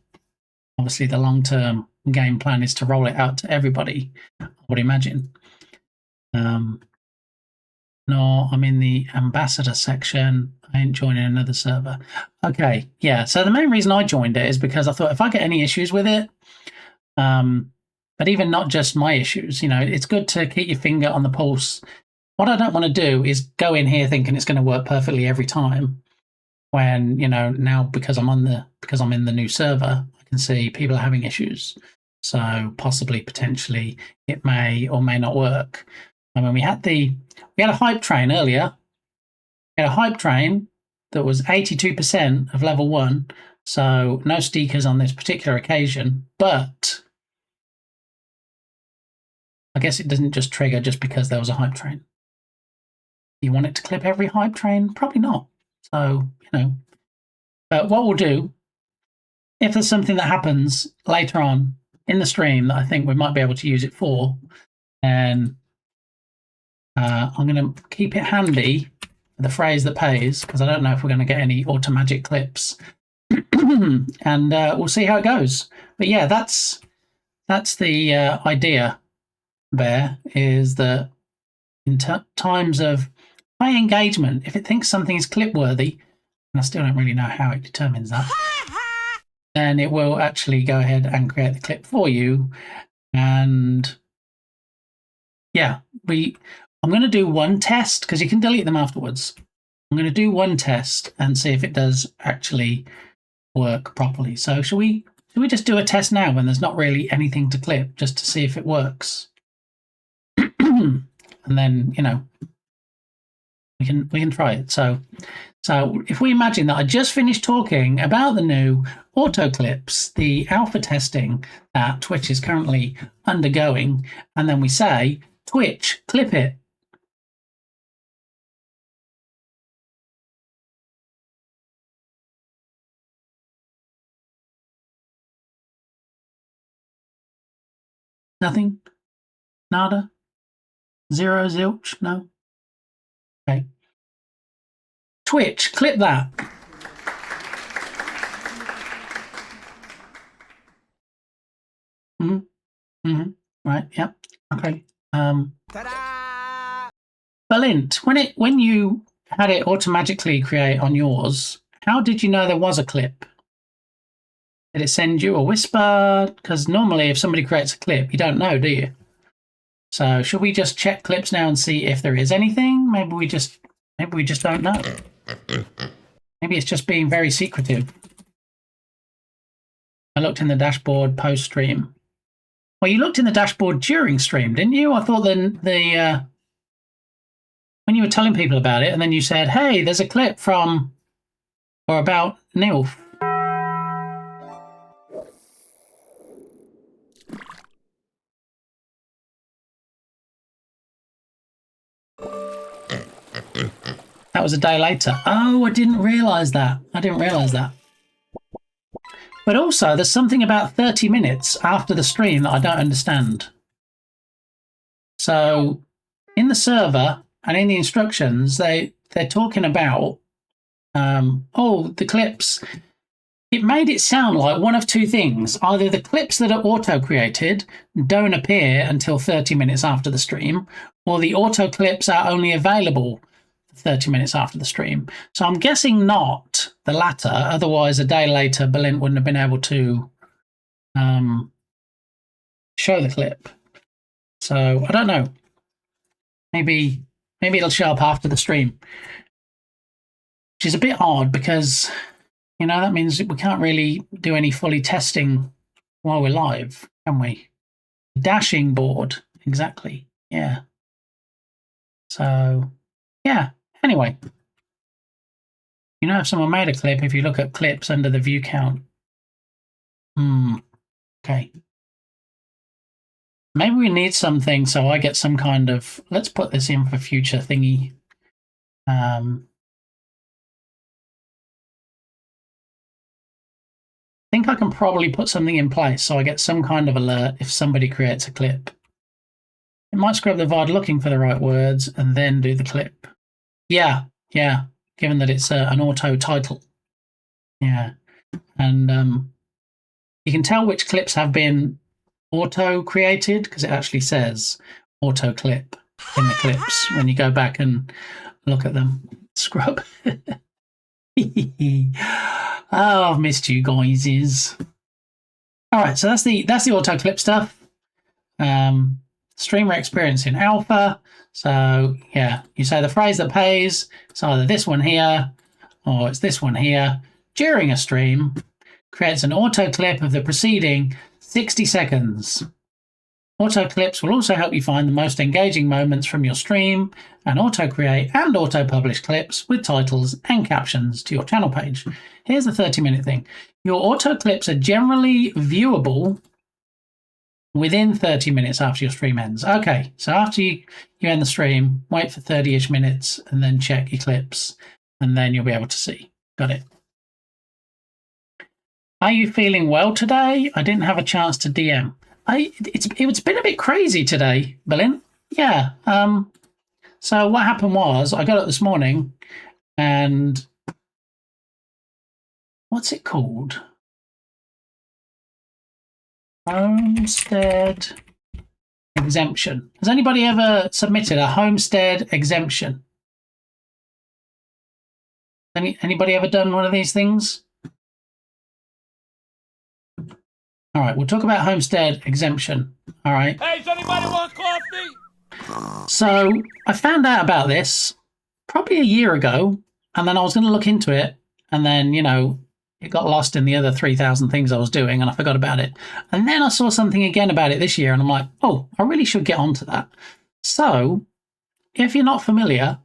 obviously, the long-term game plan is to roll it out to everybody, I would imagine. No, I'm in the ambassador section. I ain't joining another server. Okay, yeah. So the main reason I joined it is because I thought if I get any issues with it, but even not just my issues, it's good to keep your finger on the pulse. What I don't want to do is go in here thinking it's going to work perfectly every time. When now because I'm in the new server, I can see people are having issues. So possibly, potentially, it may or may not work. I mean, we had a hype train earlier. We had a hype train that was 82% of level 1, so no stickers on this particular occasion. But I guess it doesn't just trigger just because there was a hype train. You want it to clip every hype train? Probably not. So But what we'll do, if there's something that happens later on in the stream that I think we might be able to use it for, and I'm going to keep it handy for the phrase that pays, because I don't know if we're going to get any automagic clips. And we'll see how it goes. But yeah, that's the idea, Bear, is that in times of high engagement, if it thinks something is clip worthy, and I still don't really know how it determines that, then it will actually go ahead and create the clip for you. And yeah, I'm going to do one test because you can delete them afterwards. I'm going to do one test and see if it does actually work properly. So should we just do a test now when there's not really anything to clip, just to see if it works? And then, we can try it. So if we imagine that I just finished talking about the new auto clips, the alpha testing that Twitch is currently undergoing, and then we say, Twitch, clip it. Nothing? Nada? Zero, zilch? No? Okay. Twitch, clip that. Right, yep. Okay. Balint, when you had it automatically create on yours, how did you know there was a clip? Did it send you a whisper? Because normally if somebody creates a clip, you don't know, do you? So should we just check clips now and see if there is anything? Maybe we just don't know. Maybe it's just being very secretive. I looked in the dashboard post stream. Well, you looked in the dashboard during stream, didn't you? I thought when you were telling people about it, and then you said, "Hey, there's a clip from or about Nilf." That was a day later. Oh, I didn't realise that. But also, there's something about 30 minutes after the stream that I don't understand. So, in the server and in the instructions, they're talking about, the clips. It made it sound like one of two things. Either the clips that are auto-created don't appear until 30 minutes after the stream, or the auto clips are only available 30 minutes after the stream. So I'm guessing not the latter. Otherwise, a day later, Balint wouldn't have been able to show the clip. So I don't know. Maybe it'll show up after the stream, which is a bit odd because, you know, that means we can't really do any fully testing while we're live, can we? Dashing board, exactly. Yeah. So, yeah. Anyway, you know if someone made a clip if you look at clips under the view count. Okay. Maybe we need something so I get some kind of... Let's put this in for future thingy. I think I can probably put something in place so I get some kind of alert if somebody creates a clip. It might scrub the VOD looking for the right words and then do the clip. Yeah, given that it's an auto title. Yeah, and you can tell which clips have been auto created because it actually says auto clip in the clips when you go back and look at them. Scrub. Oh, I've missed you guys. All right, so that's the auto clip stuff. Streamer experience in alpha. So yeah, you say the phrase that pays. It's either this one here or it's this one here. During a stream, creates an auto clip of the preceding 60 seconds. Auto clips will also help you find the most engaging moments from your stream and auto create and auto publish clips with titles and captions to your channel page. Here's the 30-minute thing. Your auto clips are generally viewable within 30 minutes after your stream ends. Okay, so after you end the stream, wait for 30-ish minutes and then check your clips and then you'll be able to see. Got it. Are you feeling well today? I didn't have a chance to DM. It's been a bit crazy today, Balint. Yeah. So what happened was I got up this morning and what's it called? Homestead exemption. Has anybody ever submitted a homestead exemption? Anybody ever done one of these things? All right, we'll talk about homestead exemption. All right. Hey, does anybody want coffee? So I found out about this probably a year ago, and then I was going to look into it, and then, you know, it got lost in the other 3,000 things I was doing, and I forgot about it. And then I saw something again about it this year, and I'm like, oh, I really should get onto that. So if you're not familiar,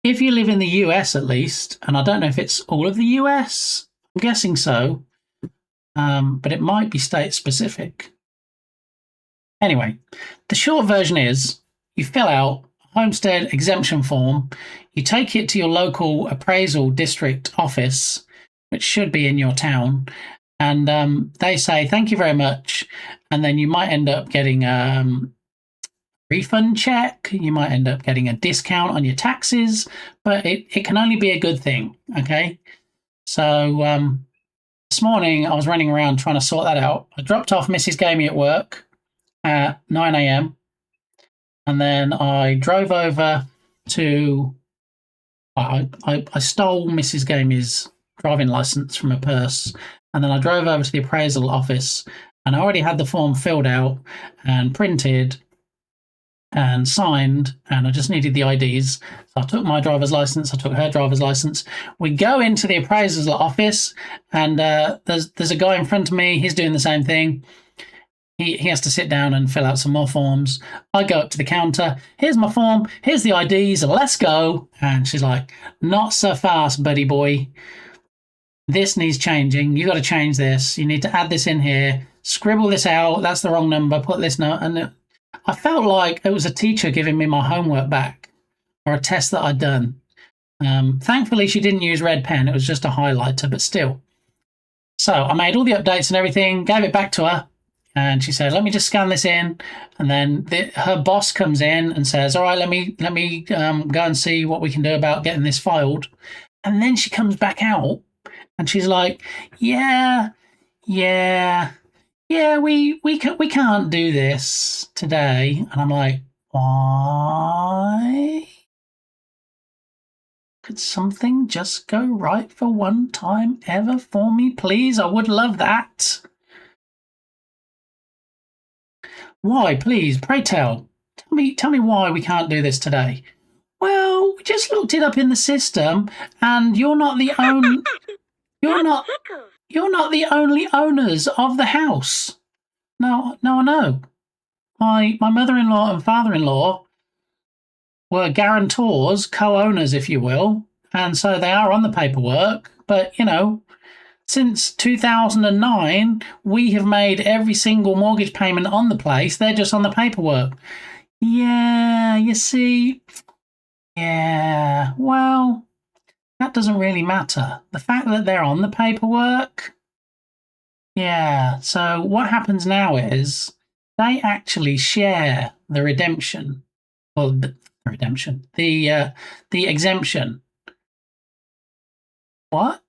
if you live in the US at least, and I don't know if it's all of the US, I'm guessing so, but it might be state specific. Anyway, the short version is you fill out a homestead exemption form, you take it to your local appraisal district office, which should be in your town, And they say, thank you very much. And then you might end up getting refund check. You might end up getting a discount on your taxes, but it can only be a good thing. Okay. So this morning I was running around trying to sort that out. I dropped off Mrs. Gamey at work at 9 a.m. and then I drove over to, I stole Mrs. Gamey's driving license from her purse, and then I drove over to the appraisal office, and I already had the form filled out and printed and signed, and I just needed the IDs. So I took my driver's license, I took her driver's license. We go into the appraiser's office, and there's a guy in front of me. He's doing the same thing. He has to sit down and fill out some more forms. I go up to the counter. Here's my form. Here's the IDs. Let's go. And she's like, not so fast, buddy boy. This needs changing. You got to change this. You need to add this in here. Scribble this out. That's the wrong number. Put this note. And I felt like it was a teacher giving me my homework back, or a test that I'd done. Thankfully, she didn't use red pen. It was just a highlighter, but still. So I made all the updates and everything, gave it back to her, and she said, let me just scan this in. And then her boss comes in and says, all right, let me go and see what we can do about getting this filed. And then she comes back out and she's like, yeah, we can't do this today. And I'm like, why? Could something just go right for one time ever for me, please? I would love that. Why, please? Pray tell. Tell me why we can't do this today. Well, we just looked it up in the system, and you're not the only owners of the house. No, I know. My mother-in-law and father-in-law were guarantors, co-owners, if you will, and so they are on the paperwork. But, you know, since 2009, we have made every single mortgage payment on the place. They're just on the paperwork. Yeah, you see. Yeah, well, that doesn't really matter. The fact that they're on the paperwork. Yeah, so what happens now is they actually share the redemption. Well, the exemption. What?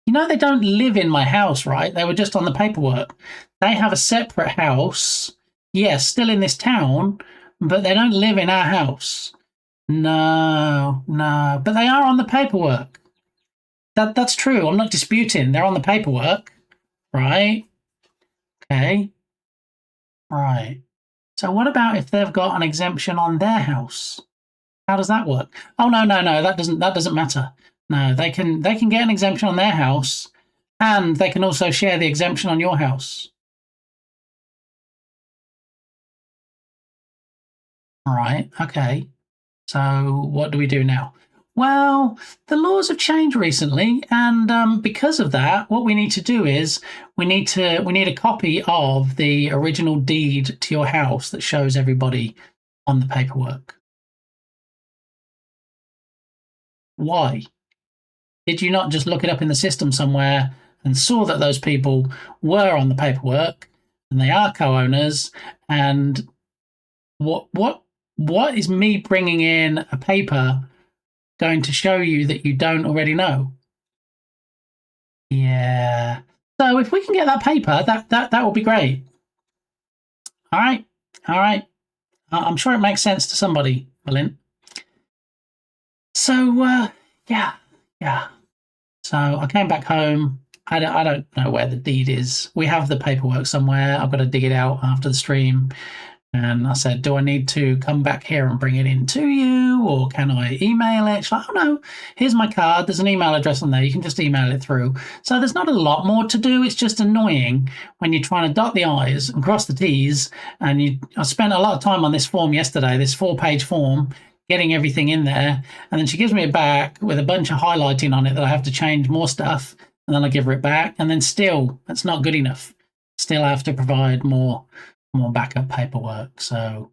You know, they don't live in my house, right? They were just on the paperwork. They have a separate house. Yes, still in this town, but they don't live in our house. No, but they are on the paperwork. That's true. I'm not disputing. They're on the paperwork, right? Okay. Right. So what about if they've got an exemption on their house? How does that work? Oh, no. That doesn't matter. No, they can get an exemption on their house, and they can also share the exemption on your house. All right. Okay. So what do we do now? Well, the laws have changed recently, and because of that, what we need to do is we need a copy of the original deed to your house that shows everybody on the paperwork. Why? Did you not just look it up in the system somewhere and saw that those people were on the paperwork and they are co-owners? And what is me bringing in a paper going to show you that you don't already know? Yeah. So if we can get that paper, that will be great. All right. I'm sure it makes sense to somebody, Berlin. So yeah. So I came back home. I don't know where the deed is. We have the paperwork somewhere. I've got to dig it out after the stream. And I said, do I need to come back here and bring it in to you, or can I email it? She's like, oh no, here's my card. There's an email address on there. You can just email it through. So there's not a lot more to do. It's just annoying when you're trying to dot the I's and cross the T's. And I spent a lot of time on this form yesterday, this 4-page form, getting everything in there. And then she gives me it back with a bunch of highlighting on it that I have to change more stuff. And then I give her it back. And then still, that's not good enough. Still have to provide more backup paperwork. So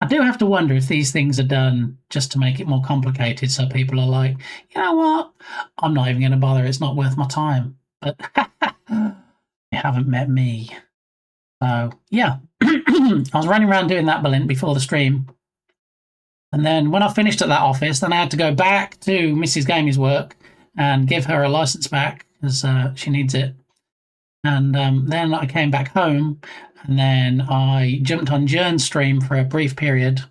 I do have to wonder if these things are done just to make it more complicated, so people are like, you know what? I'm not even going to bother. It's not worth my time. But you haven't met me. So, yeah. I was running around doing that, Belinda, before the stream. And then when I finished at that office, then I had to go back to Mrs. Gamey's work and give her a license back because she needs it. And then I came back home, and then I jumped on Jern's stream for a brief period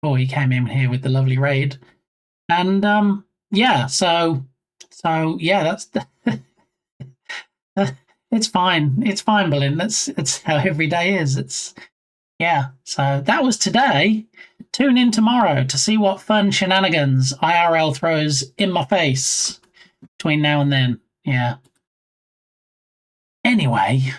before he came in here with the lovely raid. And yeah, so yeah, that's it's fine. It's fine, Belinda. That's how every day is. Yeah. So that was today. Tune in tomorrow to see what fun shenanigans IRL throws in my face between now and then. Yeah. Anyway,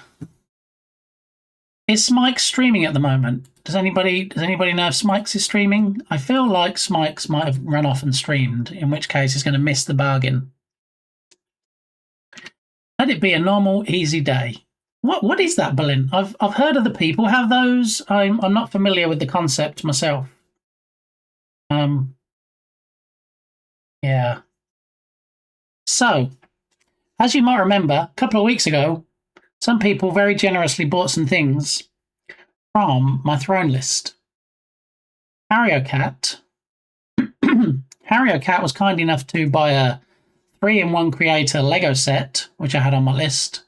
is Smikes streaming at the moment? Does anybody know if Smikes is streaming? I feel like Smikes might have run off and streamed, in which case he's going to miss the bargain. Let it be a normal, easy day. What is that, Berlin? I've heard other people have those. I'm not familiar with the concept myself. Yeah. So, as you might remember, a couple of weeks ago, some people very generously bought some things from my throne list. HarrioCat was kind enough to buy a 3-in-1 Creator Lego set, which I had on my list.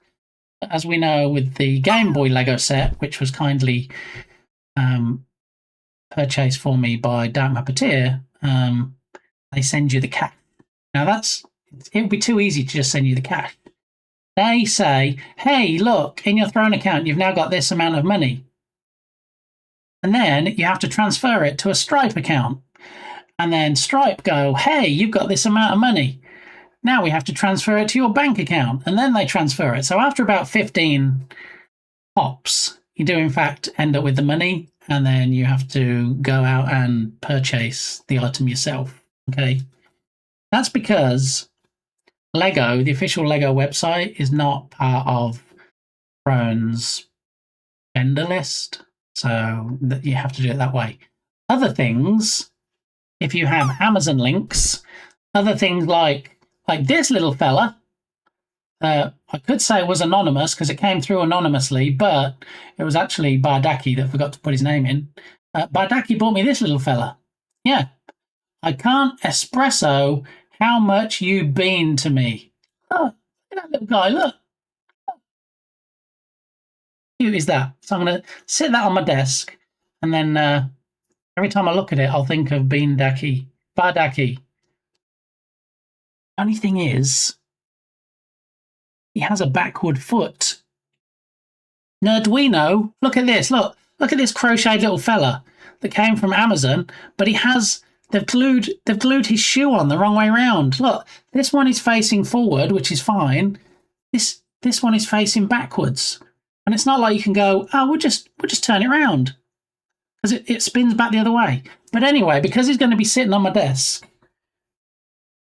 As we know, with the Game Boy Lego set, which was kindly purchased for me by Dark Mappeteer, they send you the cash. Now it would be too easy to just send you the cash. They say, hey, look, in your Throne account, you've now got this amount of money. And then you have to transfer it to a Stripe account. And then Stripe go, hey, you've got this amount of money. Now we have to transfer it to your bank account. And then they transfer it. So after about 15 hops, you do in fact end up with the money. And then you have to go out and purchase the item yourself. Okay. That's because Lego, the official Lego website, is not part of Throne's vendor list. So you have to do it that way. Other things, if you have Amazon links, other things like this little fella, I could say it was anonymous because it came through anonymously, but it was actually Bardaki that forgot to put his name in. Bardaki bought me this little fella. Yeah. I can't espresso how much you been to me. Oh, look at that little guy, look. How cute is that? So I'm going to sit that on my desk, and then every time I look at it, I'll think of Bardaki. Only thing is, he has a backward foot. Nerduino, look at this. Look at this crocheted little fella that came from Amazon, but he has... They've glued his shoe on the wrong way around. Look, this one is facing forward, which is fine. This one is facing backwards, and it's not like you can go, oh, we'll just turn it around because it spins back the other way. But anyway, because he's going to be sitting on my desk,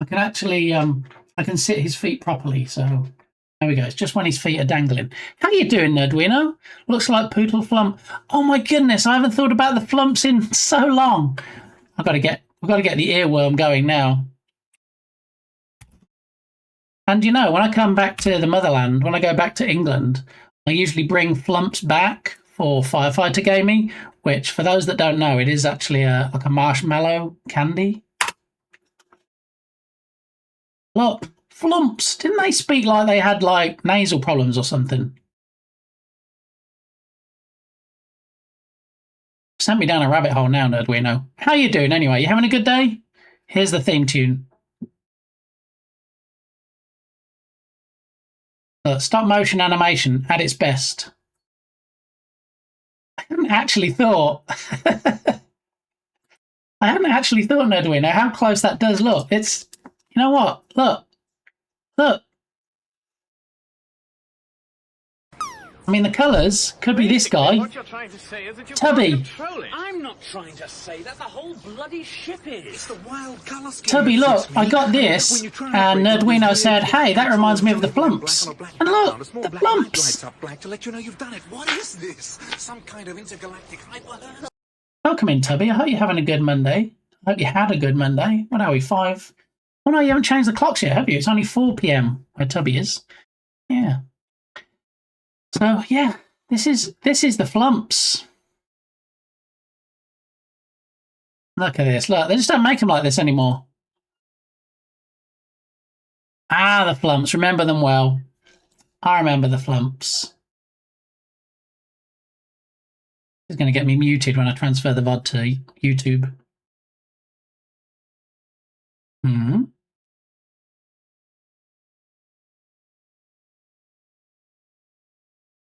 I can actually I can sit his feet properly. So there we go. It's just when his feet are dangling. How you doing, Nerduino? Looks like Poodle Flump. Oh my goodness, I haven't thought about the flumps in so long. We've got to get the earworm going now. And you know, when I come back to the motherland, when I go back to England, I usually bring flumps back for Firefighter Gaming, which, for those that don't know, it is actually like a marshmallow candy. Look, flumps. Didn't they speak like they had like nasal problems or something? Sent me down a rabbit hole now, Nerduino. How you doing anyway? You having a good day? Here's the theme tune. Stop motion animation at its best. I hadn't actually thought, Nerduino, how close that does look. It's, you know what? Look. I mean, the colours could be this guy. What you're trying to say is that you're Tubby. I'm not trying to say that. The whole bloody ship is. It's the wild colour scheme. Tubby, look, I got this, and Nerduino said, hey, that reminds me of the flumps. And look, the flumps. Black to let you know you've done it. What is this? Some kind of intergalactic hyper... Welcome in, Tubby. I hope you're having a good Monday. I hope you had a good Monday. What are we, 5? Oh, no, you haven't changed the clocks yet, have you? It's only 4 p.m. where Tubby is. Yeah. So, yeah, this is the flumps. Look at this. Look, they just don't make them like this anymore. Ah, the flumps. Remember them well. I remember the flumps. It's going to get me muted when I transfer the VOD to YouTube.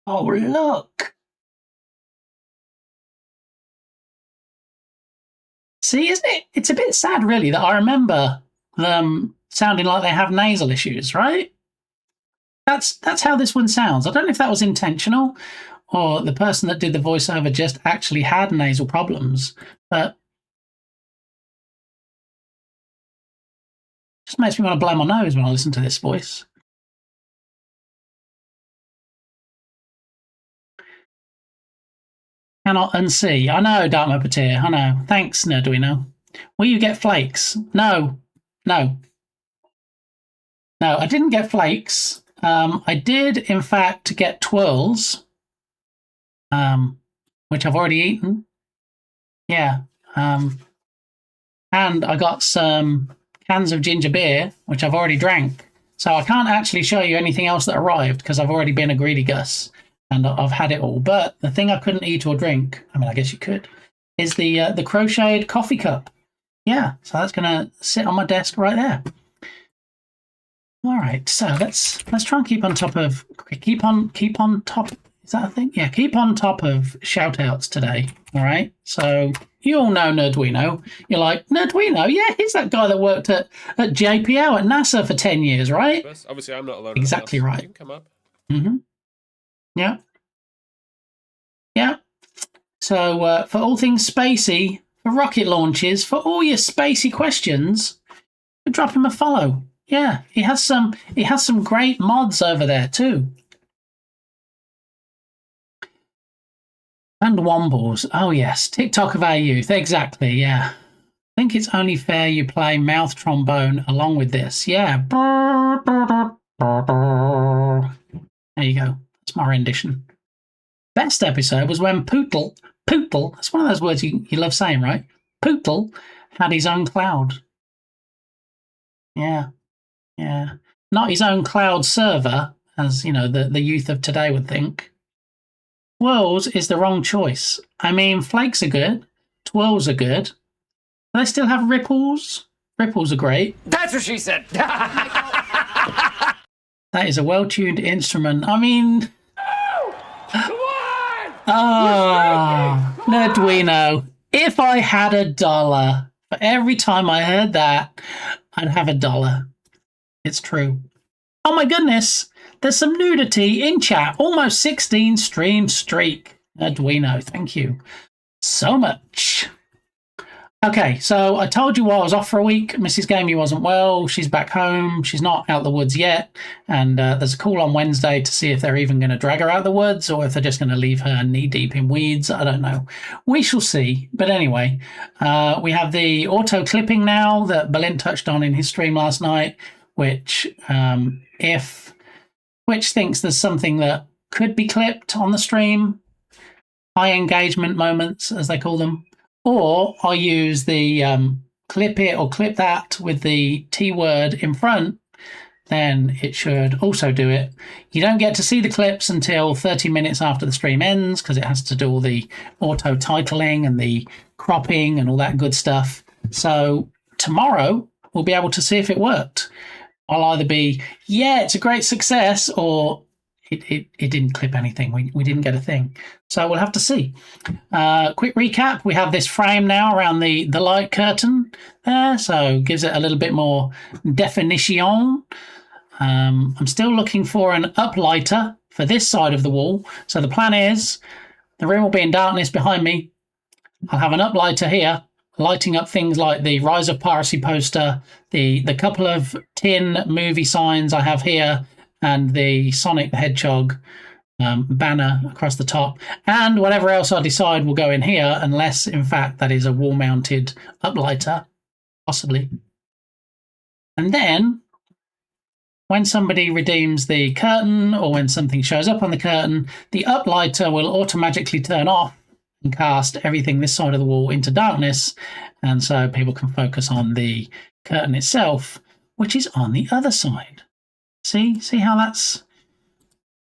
Oh, look. See, isn't it? It's a bit sad, really, that I remember them sounding like they have nasal issues, right? That's how this one sounds. I don't know if that was intentional or the person that did the voiceover just actually had nasal problems, but it just makes me want to blow my nose when I listen to this voice. Cannot unsee. I know, Dark Muppeteer. I know. Thanks, Nerduino. Will you get flakes? No. No. No, I didn't get flakes. I did, in fact, get twirls, which I've already eaten. Yeah. And I got some cans of ginger beer, which I've already drank. So I can't actually show you anything else that arrived because I've already been a greedy Gus and I've had it all. But the thing I couldn't eat or drink, I mean, I guess you could, is the crocheted coffee cup. Yeah, so that's going to sit on my desk right there. All right, so let's try and keep on top of top. Is that a thing? Yeah, keep on top of shout outs today. All right, so you all know Nerduino. You're like, Nerduino? Yeah, he's that guy that worked at JPL at NASA for 10 years, right? Obviously, I'm not alone. Exactly right. You can come up. Yeah. Yeah. So for all things spacey, for rocket launches, for all your spacey questions, drop him a follow. Yeah, he has some great mods over there too. And Wombles. Oh yes, TikTok of our youth. Exactly, yeah. I think it's only fair you play mouth trombone along with this. Yeah. There you go. That's my rendition. Best episode was when Pootle, that's one of those words you love saying, right? Pootle had his own cloud. Yeah. Yeah. Not his own cloud server, as, you know, the youth of today would think. Twirls is the wrong choice. I mean, flakes are good. Twirls are good. Do they still have ripples? Ripples are great. That's what she said. That is a well-tuned instrument. I mean... Oh, Nerduino. If I had $1 for every time I heard that, I'd have $1. It's true. Oh my goodness. There's some nudity in chat. Almost 16 stream streak. Nerduino, thank you so much. Okay, so I told you while I was off for a week, Mrs. Gamey wasn't well. She's back home. She's not out the woods yet. And there's a call on Wednesday to see if they're even going to drag her out the woods or if they're just going to leave her knee-deep in weeds. I don't know. We shall see. But anyway, we have the auto-clipping now that Balint touched on in his stream last night, which if Twitch thinks there's something that could be clipped on the stream, high engagement moments, as they call them, or I use the clip it or clip that with the T word in front, then it should also do it. You don't get to see the clips until 30 minutes after the stream ends because it has to do all the auto titling and the cropping and all that good stuff. So tomorrow we'll be able to see if it worked. I'll either be, yeah, it's a great success, or it didn't clip anything. We didn't get a thing. So we'll have to see. Quick recap. We have this frame now around the light curtain there, so gives it a little bit more definition. I'm still looking for an uplighter for this side of the wall. So the plan is the room will be in darkness behind me. I'll have an uplighter here, lighting up things like the Rise of Piracy poster, the couple of tin movie signs I have here, and the Sonic the Hedgehog banner across the top, and whatever else I decide will go in here, unless in fact that is a wall-mounted uplighter, possibly. And then when somebody redeems the curtain, or when something shows up on the curtain, the uplighter will automatically turn off and cast everything this side of the wall into darkness, and so people can focus on the curtain itself, which is on the other side. See how that's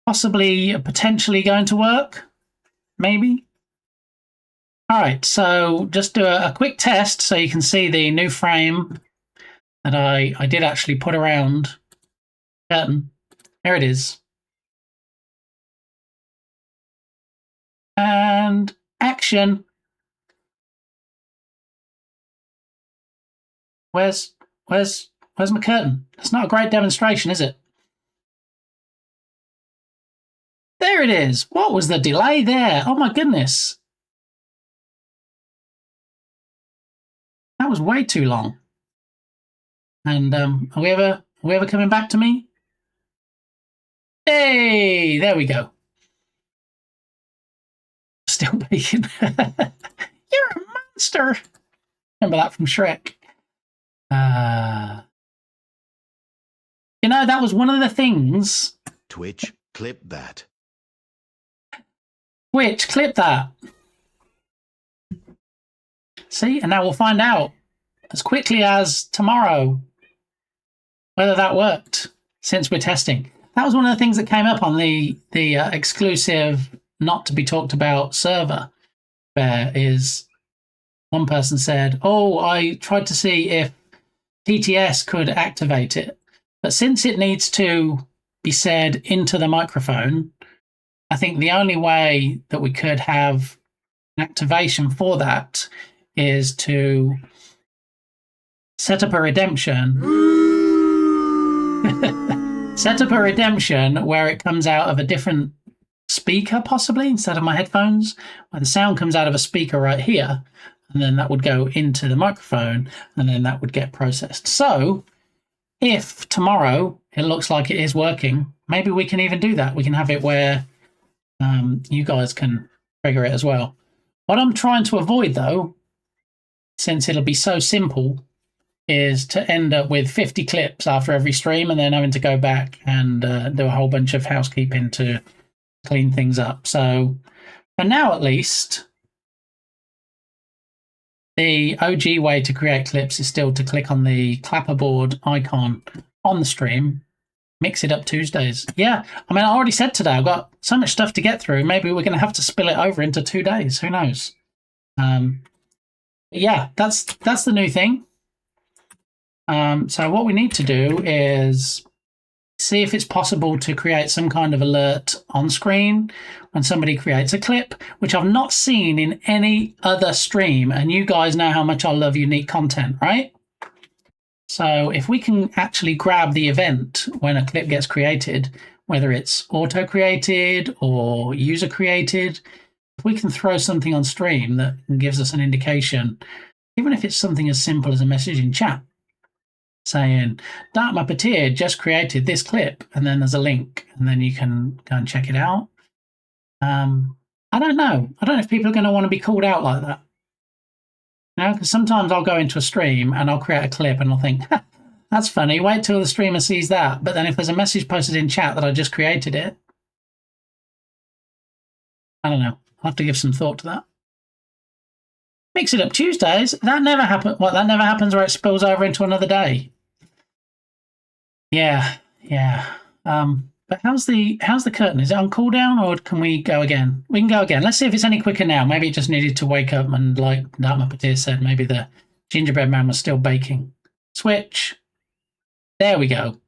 possibly, potentially going to work? Maybe? All right, so just do a quick test so you can see the new frame that I did actually put around the curtain. There it is. And action. Where's my curtain? It's not a great demonstration, is it? There it is. What was the delay there? Oh my goodness. That was way too long. And are we ever coming back to me? Hey, there we go. Still baking. You're a monster. Remember that from Shrek. You know, that was one of the things. Twitch, clip that. Twitch, clip that. See, and now we'll find out as quickly as tomorrow whether that worked, since we're testing. That was one of the things that came up on the exclusive, not to be talked about server. There is one person said, "Oh, I tried to see if TTS could activate it, but since it needs to be said into the microphone, I think the only way that we could have an activation for that is to set up a redemption." Set up a redemption where it comes out of a different speaker, possibly, instead of my headphones, where the sound comes out of a speaker right here, and then that would go into the microphone, and then that would get processed. So if tomorrow it looks like it is working, maybe we can even do that. We can have it where you guys can trigger it as well. What I'm trying to avoid, though, since it'll be so simple, is to end up with 50 clips after every stream and then having to go back and do a whole bunch of housekeeping to clean things up. So for now, at least, the OG way to create clips is still to click on the clapperboard icon on the stream, Mix It Up Tuesdays. Yeah, I mean, I already said today, I've got so much stuff to get through. Maybe we're going to have to spill it over into 2 days. Who knows? Yeah, that's the new thing. So what we need to do is see if it's possible to create some kind of alert on screen when somebody creates a clip, which I've not seen in any other stream. And you guys know how much I love unique content, right? So if we can actually grab the event when a clip gets created, whether it's auto-created or user-created, if we can throw something on stream that gives us an indication, even if it's something as simple as a message in chat, saying, Dark Muppeteer just created this clip, and then there's a link, and then you can go and check it out. I don't know. I don't know if people are going to want to be called out like that. You know, because sometimes I'll go into a stream and I'll create a clip and I'll think, that's funny, wait till the streamer sees that. But then if there's a message posted in chat that I just created it, I don't know. I'll have to give some thought to that. Mix It Up Tuesdays. That never happens. Well, that never happens where it spills over into another day. Yeah. But how's the curtain? Is it on cooldown, or can we go again? We can go again. Let's see if it's any quicker now. Maybe it just needed to wake up, and like Dark Muppeteer said, maybe the gingerbread man was still baking. Switch. There we go.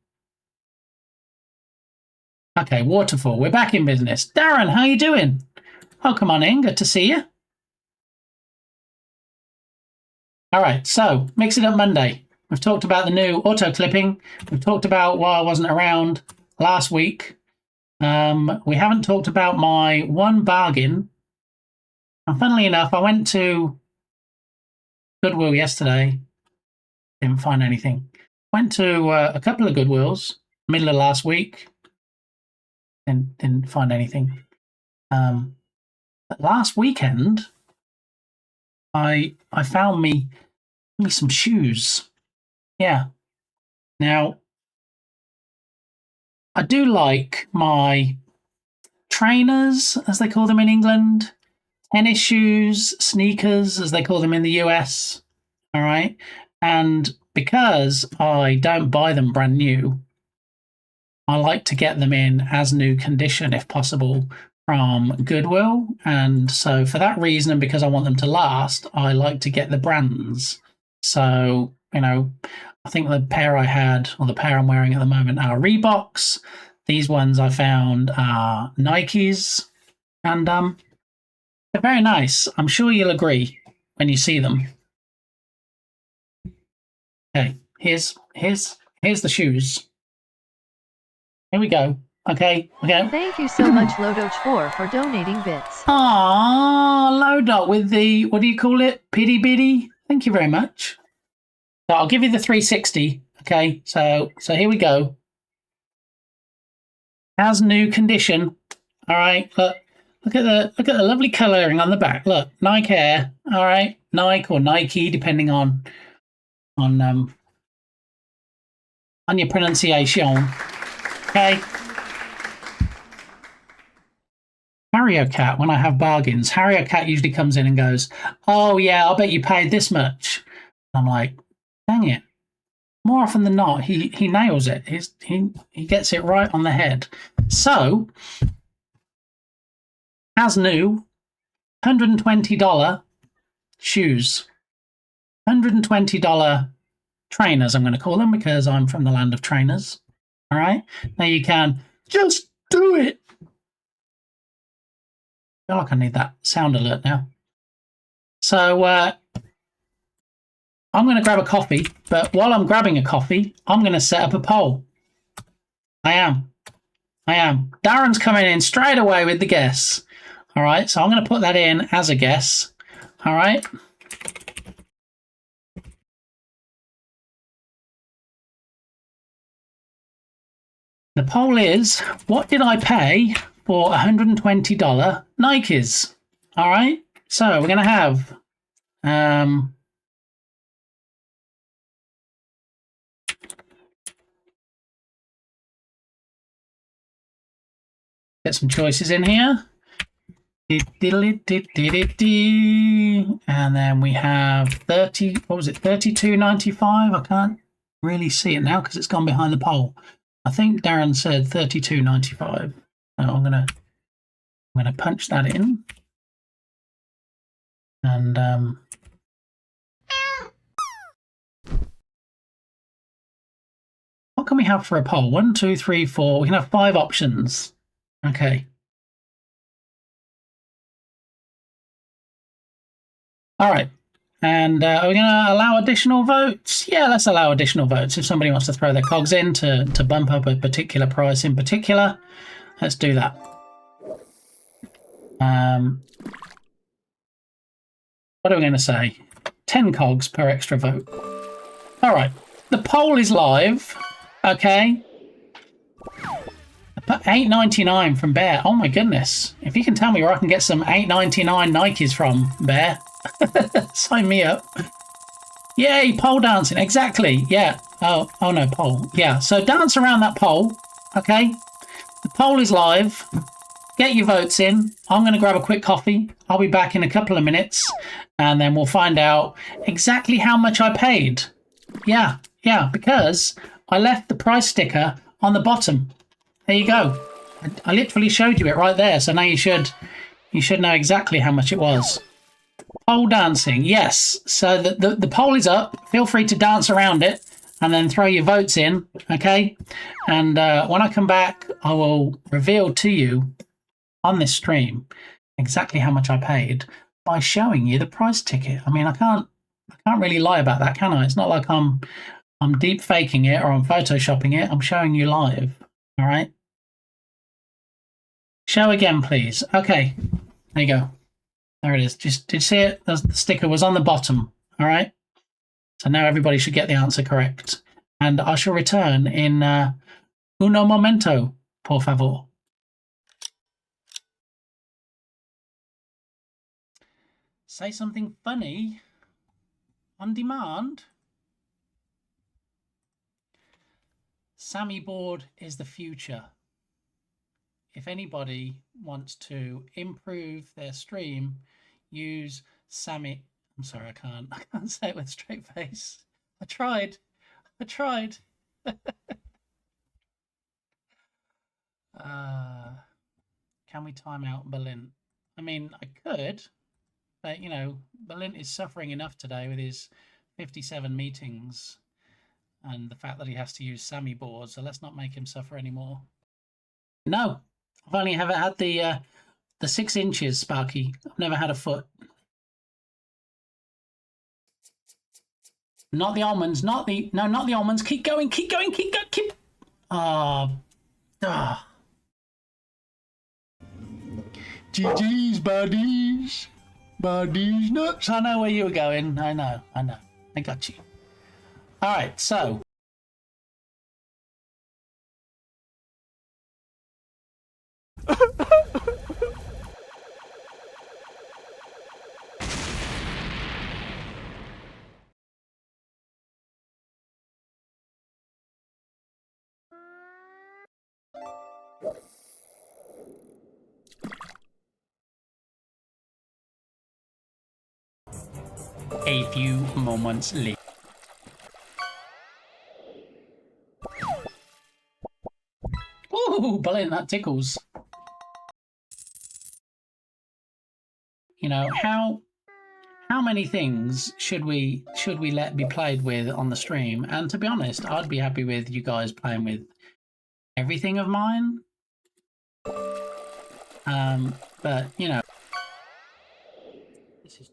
Okay, waterfall. We're back in business. Darren, how you doing? Oh, come on in. Good to see you. All right, so Mix It Up Monday. We've talked about the new auto clipping. We've talked about why I wasn't around last week. We haven't talked about my one bargain. And funnily enough, I went to Goodwill yesterday. Didn't find anything. Went to a couple of Goodwills middle of last week. Didn't find anything. But last weekend, I found me some shoes. Yeah. Now, I do like my trainers, as they call them in England, tennis shoes, sneakers, as they call them in the US. All right. And because I don't buy them brand new, I like to get them in as new condition if possible from Goodwill. And so for that reason, and because I want them to last, I like to get the brands. So, I think the pair I had, or the pair I'm wearing at the moment, are Reeboks. These ones I found are Nikes. And they're very nice. I'm sure you'll agree when you see them. Okay, here's the shoes. Here we go. Okay. Thank you so much, Lodoch4, for donating bits. Ah, Lodot with the, what do you call it? Pity bitty. Thank you very much. So I'll give you the 360. Okay, so here we go. As new condition. All right, look at the lovely colouring on the back. Look, Nike Air. All right, Nike or Nike, depending on your pronunciation. Okay. Harrier Cat, when I have bargains, Harrier Cat usually comes in and goes, "Oh yeah, I'll bet you paid this much." I'm like, dang it. More often than not, he nails it. He gets it right on the head. So, as new, $120 shoes. $120 trainers, I'm going to call them, because I'm from the land of trainers. All right? Now you can just do it. I feel like I need that sound alert now. So, I'm going to grab a coffee, but while I'm grabbing a coffee, I'm going to set up a poll. I am. Darren's coming in straight away with the guess. All right, so I'm going to put that in as a guess. All right. The poll is, what did I pay for $120 Nikes? All right, so we're going to have... get some choices in here. And then we have 30, what was it, $32.95? I can't really see it now because it's gone behind the poll. I think Darren said $32.95. So I'm gonna punch that in. And what can we have for a poll? 1, 2, 3, 4. We can have 5 options. Okay. All right. And are we going to allow additional votes? Yeah, let's allow additional votes. If somebody wants to throw their cogs in to bump up a particular price in particular, let's do that. What are we going to say? 10 cogs per extra vote. All right. The poll is live. Okay. $8.99 from Bear. Oh my goodness. If you can tell me where I can get some $8.99 Nikes from, Bear, sign me up. Yay, pole dancing. Exactly. Yeah. Oh no, pole. Yeah. So dance around that pole. Okay. The poll is live. Get your votes in. I'm going to grab a quick coffee. I'll be back in a couple of minutes and then we'll find out exactly how much I paid. Yeah, because I left the price sticker on the bottom. There you go. I literally showed you it right there. So now you should know exactly how much it was. Pole dancing. Yes. So the poll is up. Feel free to dance around it and then throw your votes in. Okay. And when I come back, I will reveal to you on this stream exactly how much I paid by showing you the price ticket. I mean, I can't really lie about that, can I? It's not like I'm deep faking it or I'm photoshopping it. I'm showing you live. All right. Show again, please. Okay. There you go. There it is. Did you see it? The sticker was on the bottom. All right. So now everybody should get the answer correct. And I shall return in uno momento, por favor. Say something funny on demand. Sammy board is the future. If anybody wants to improve their stream, use Sammy. I'm sorry, I can't say it with a straight face. I tried. Can we time out Berlin? I mean, I could, but you know, Berlin is suffering enough today with his 57 meetings and the fact that he has to use Sammy board, so let's not make him suffer anymore. No, I've only ever had the 6 inches, Sparky. I've never had a foot. Not the almonds, not the almonds. Keep going. GG's, buddies. Buddies nuts. I know where you were going. I know. I got you. All right, so. A few moments later. Ooh, Berlin, that tickles. You know, how many things should we let be played with on the stream? And to be honest, I'd be happy with you guys playing with everything of mine. But you know, this is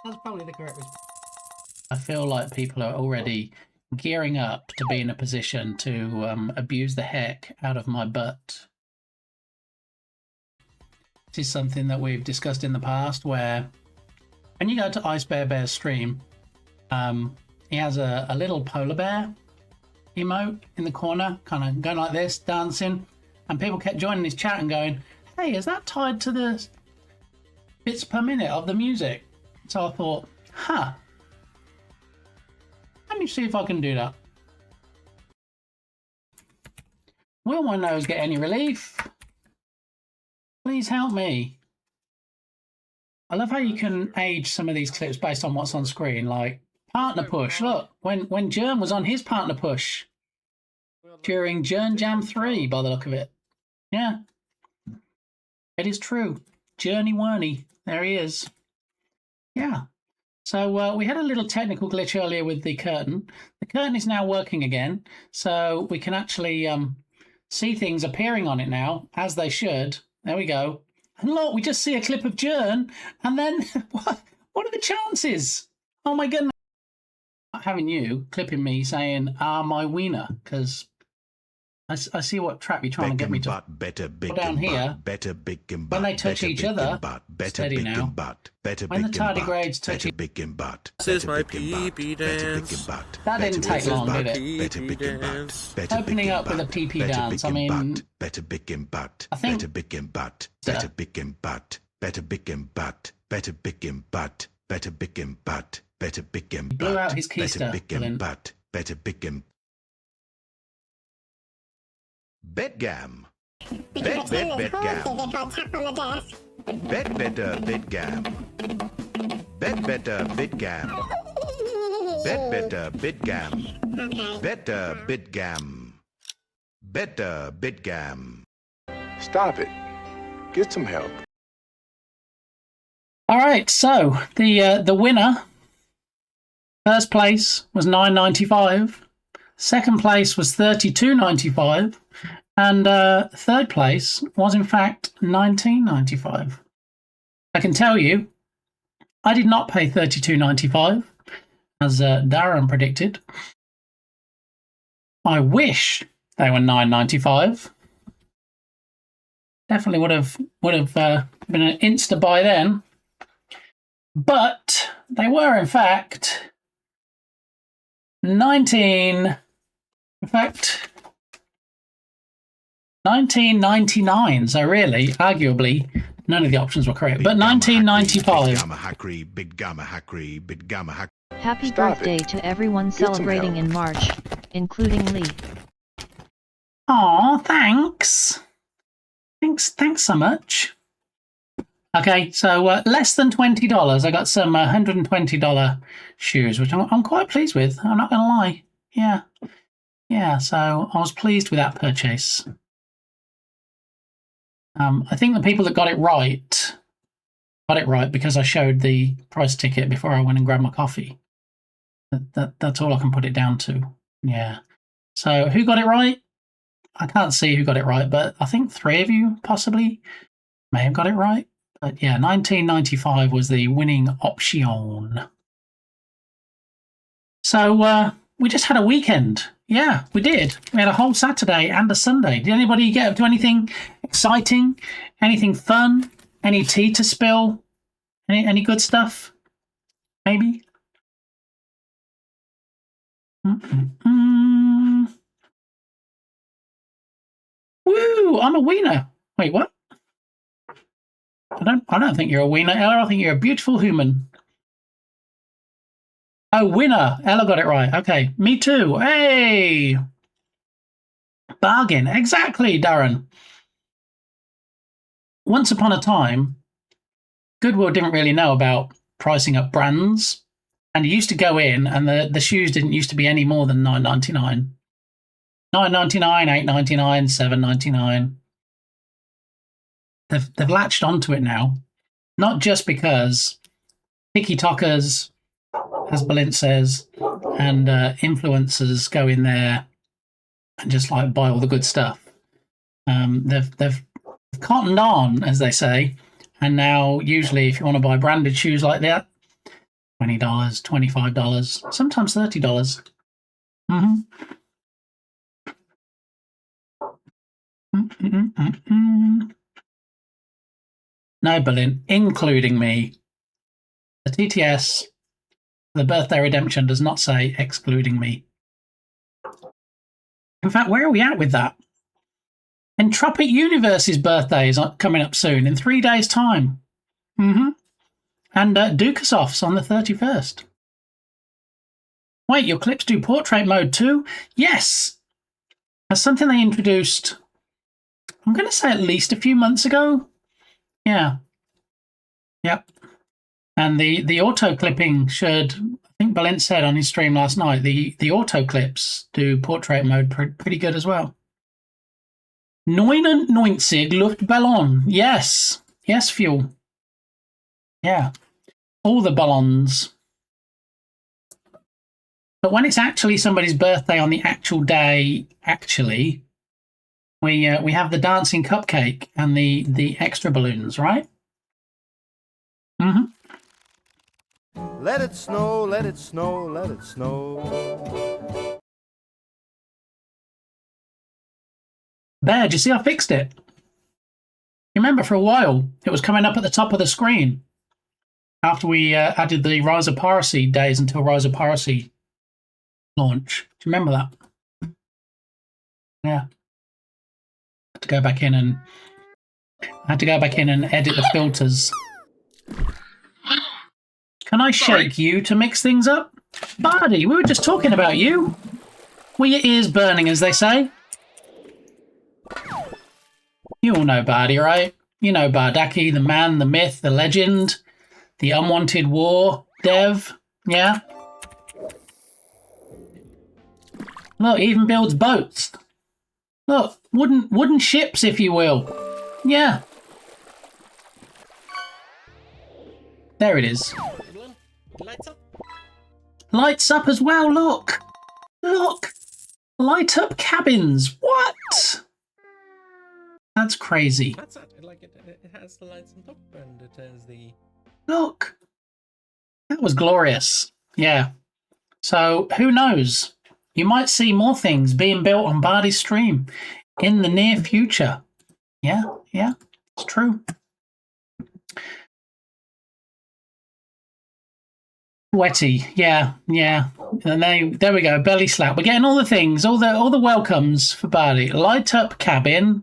that's probably the correct response. I feel like people are already gearing up to be in a position to abuse the heck out of my butt. This is something that we've discussed in the past, where when you go to Ice Bear Bear's stream, he has a little polar bear emote in the corner, kind of going like this, dancing, and people kept joining his chat and going, hey, is that tied to the bits per minute of the music? So I thought, let me see if I can do that. Will my nose get any relief? Please help me. I love how you can age some of these clips based on what's on screen, like partner push. Look, when Jern was on his partner push during Jern Jam 3, by the look of it. Yeah, it is true. Journey Werney, there he is. Yeah. So we had a little technical glitch earlier with the curtain. The curtain is now working again, so we can actually see things appearing on it now, as they should. There we go. And look, we just see a clip of Jern, and then what are the chances? Oh my goodness. Having you clipping me saying, my wiener, because I see what trap you're trying to get me to put down here. When they touch each other, steady now. When the tardigrades touch each other. This is my pee-pee dance. That didn't take long, did it? Opening up with a pee-pee dance, I mean, I think... Blew out his keister. Bedgam. Bedgam. Better Bedgam. Better Bedgam. Better Bedgam. Better Bedgam. Better Bedgam. Stop it. Get some help. All right, so the winner, first place was $9.95, second place was $32.95, and third place was in fact $19.95. I can tell you, I did not pay $32.95 as Darren predicted. I wish they were $9.95. Definitely would have been an insta buy then. But they were, in fact, $19.95. 1999. So really, arguably, none of the options were correct. But 1995. Big Gamma Hackry, Big Gamma Hack. Happy Stop birthday it. to everyone some celebrating help. in March, including Lee. Aw, thanks. Thanks so much. Okay, so less than $20. I got some $120 shoes, which I'm quite pleased with. I'm not going to lie. Yeah, so I was pleased with that purchase. I think the people that got it right because I showed the price ticket before I went and grabbed my coffee. That's all I can put it down to. Yeah. So who got it right? I can't see who got it right, but I think 3 of you possibly may have got it right. But yeah, 1995 was the winning option. So we just had a weekend. Yeah, we did. We had a whole Saturday and a Sunday. Did anybody get up to anything exciting? Anything fun? Any tea to spill? Any good stuff? Maybe? Woo! I'm a wiener. Wait, what? I don't think you're a wiener, Ella. I think you're a beautiful human. Oh, winner. Ella got it right. Okay, me too. Hey! Bargain. Exactly, Darren. Once upon a time, Goodwill didn't really know about pricing up brands. And you used to go in and the shoes didn't used to be any more than $9.99. $9.99, $8.99, $7.99. They've latched onto it now, not just because TikTokers, as Balint says, and influencers go in there and just like buy all the good stuff. They've cottoned on, as they say, and now usually if you want to buy branded shoes like that, $20, $25, sometimes $30. No, Berlin, including me. The TTS, the birthday redemption, does not say excluding me. In fact, where are we at with that? Entropic Universe's birthday is coming up soon, in 3 days' time. And Dukasoff's on the 31st. Wait, your clips do portrait mode too? Yes! That's something they introduced, I'm going to say at least a few months ago. Yeah. Yep. And the auto clipping should, I think Balint said on his stream last night, the auto clips do portrait mode pretty good as well. 99 Luftballon. Yes. Yes, Fuel. Yeah. All the ballons. But when it's actually somebody's birthday on the actual day, we have the dancing cupcake and the extra balloons, right? Let it snow, let it snow, let it snow. There, do you see I fixed it? You remember for a while it was coming up at the top of the screen after we added the Rise of Piracy days until Rise of Piracy launch. Do you remember that? Yeah. I had to go back in and edit the filters. Can I shake you to mix things up? Bardi, we were just talking about you. Were your ears burning, as they say? You all know Bardi, right? You know Bardaki, the man, the myth, the legend, the unwanted war dev, yeah? Look, he even builds boats. Look, wooden ships, if you will. Yeah. There it is. Lights up. Lights up as well, look. Look. Light up cabins. What? That's crazy. That's it. Like it has the lights on top and it has the... Look. That was glorious. Yeah. So, who knows? You might see more things being built on Bardi's stream in the near future. Yeah, it's true. Wetty, yeah. And there we go, belly slap. We're getting all the things, all the welcomes for Bardi. Light up cabin,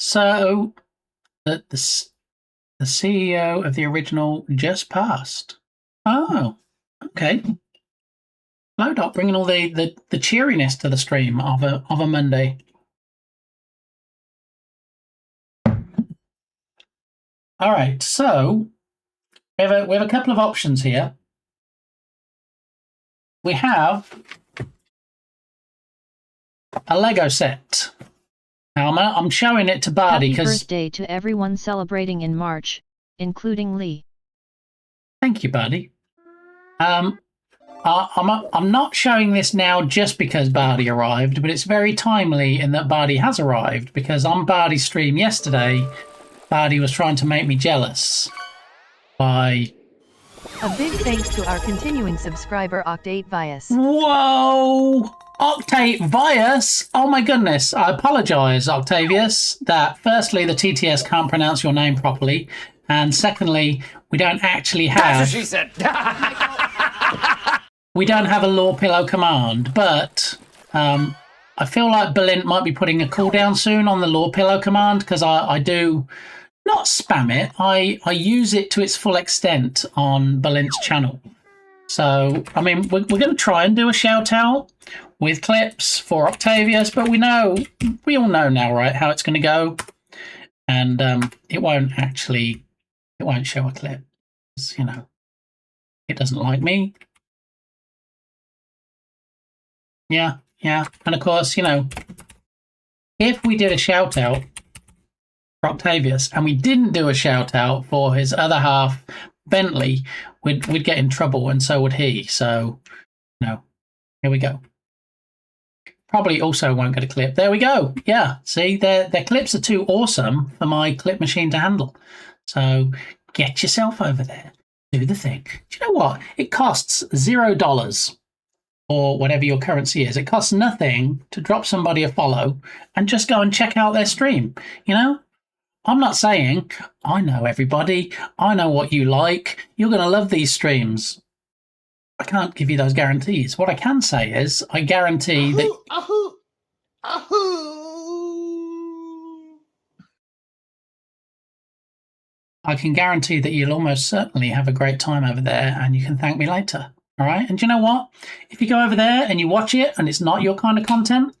So the CEO of the original just passed. Oh, okay. Lodot bringing all the cheeriness to the stream of a Monday. All right, so we have a couple of options here. We have a Lego set. Now I'm showing it to Bardi Happy because. birthday to everyone celebrating in March, including Lee. Thank you, Bardi. I'm not showing this now just because Bardi arrived, but it's very timely in that Bardi has arrived, because on Bardi's stream yesterday, Bardi was trying to make me jealous by... A big thanks to our continuing subscriber Octate Vias. Whoa! Octate Vias? Oh my goodness. I apologise, Octavius, that firstly, the TTS can't pronounce your name properly, and secondly, we don't actually have... That's what she said! We don't have a Lore Pillow command, but I feel like Balint might be putting a cooldown soon on the Lore Pillow command, because I do not spam it. I use it to its full extent on Balint's channel. So, I mean, we're going to try and do a shout out with clips for Octavius, but we all know now, right, how it's going to go. And it won't show a clip. You know, it doesn't like me. Yeah. And of course, you know, if we did a shout out for Octavius and we didn't do a shout out for his other half, Bentley, we'd get in trouble, and so would he. So, you know, here we go. Probably also won't get a clip. There we go. Yeah, see, their clips are too awesome for my clip machine to handle. So get yourself over there. Do the thing. Do you know what? It costs $0. Or whatever your currency is. It costs nothing to drop somebody a follow and just go and check out their stream. You know, I'm not saying I know everybody. I know what you like. You're going to love these streams. I can't give you those guarantees. What I can say is I guarantee that. I can guarantee that you'll almost certainly have a great time over there, and you can thank me later. All right. And do you know what? If you go over there and you watch it and it's not your kind of content,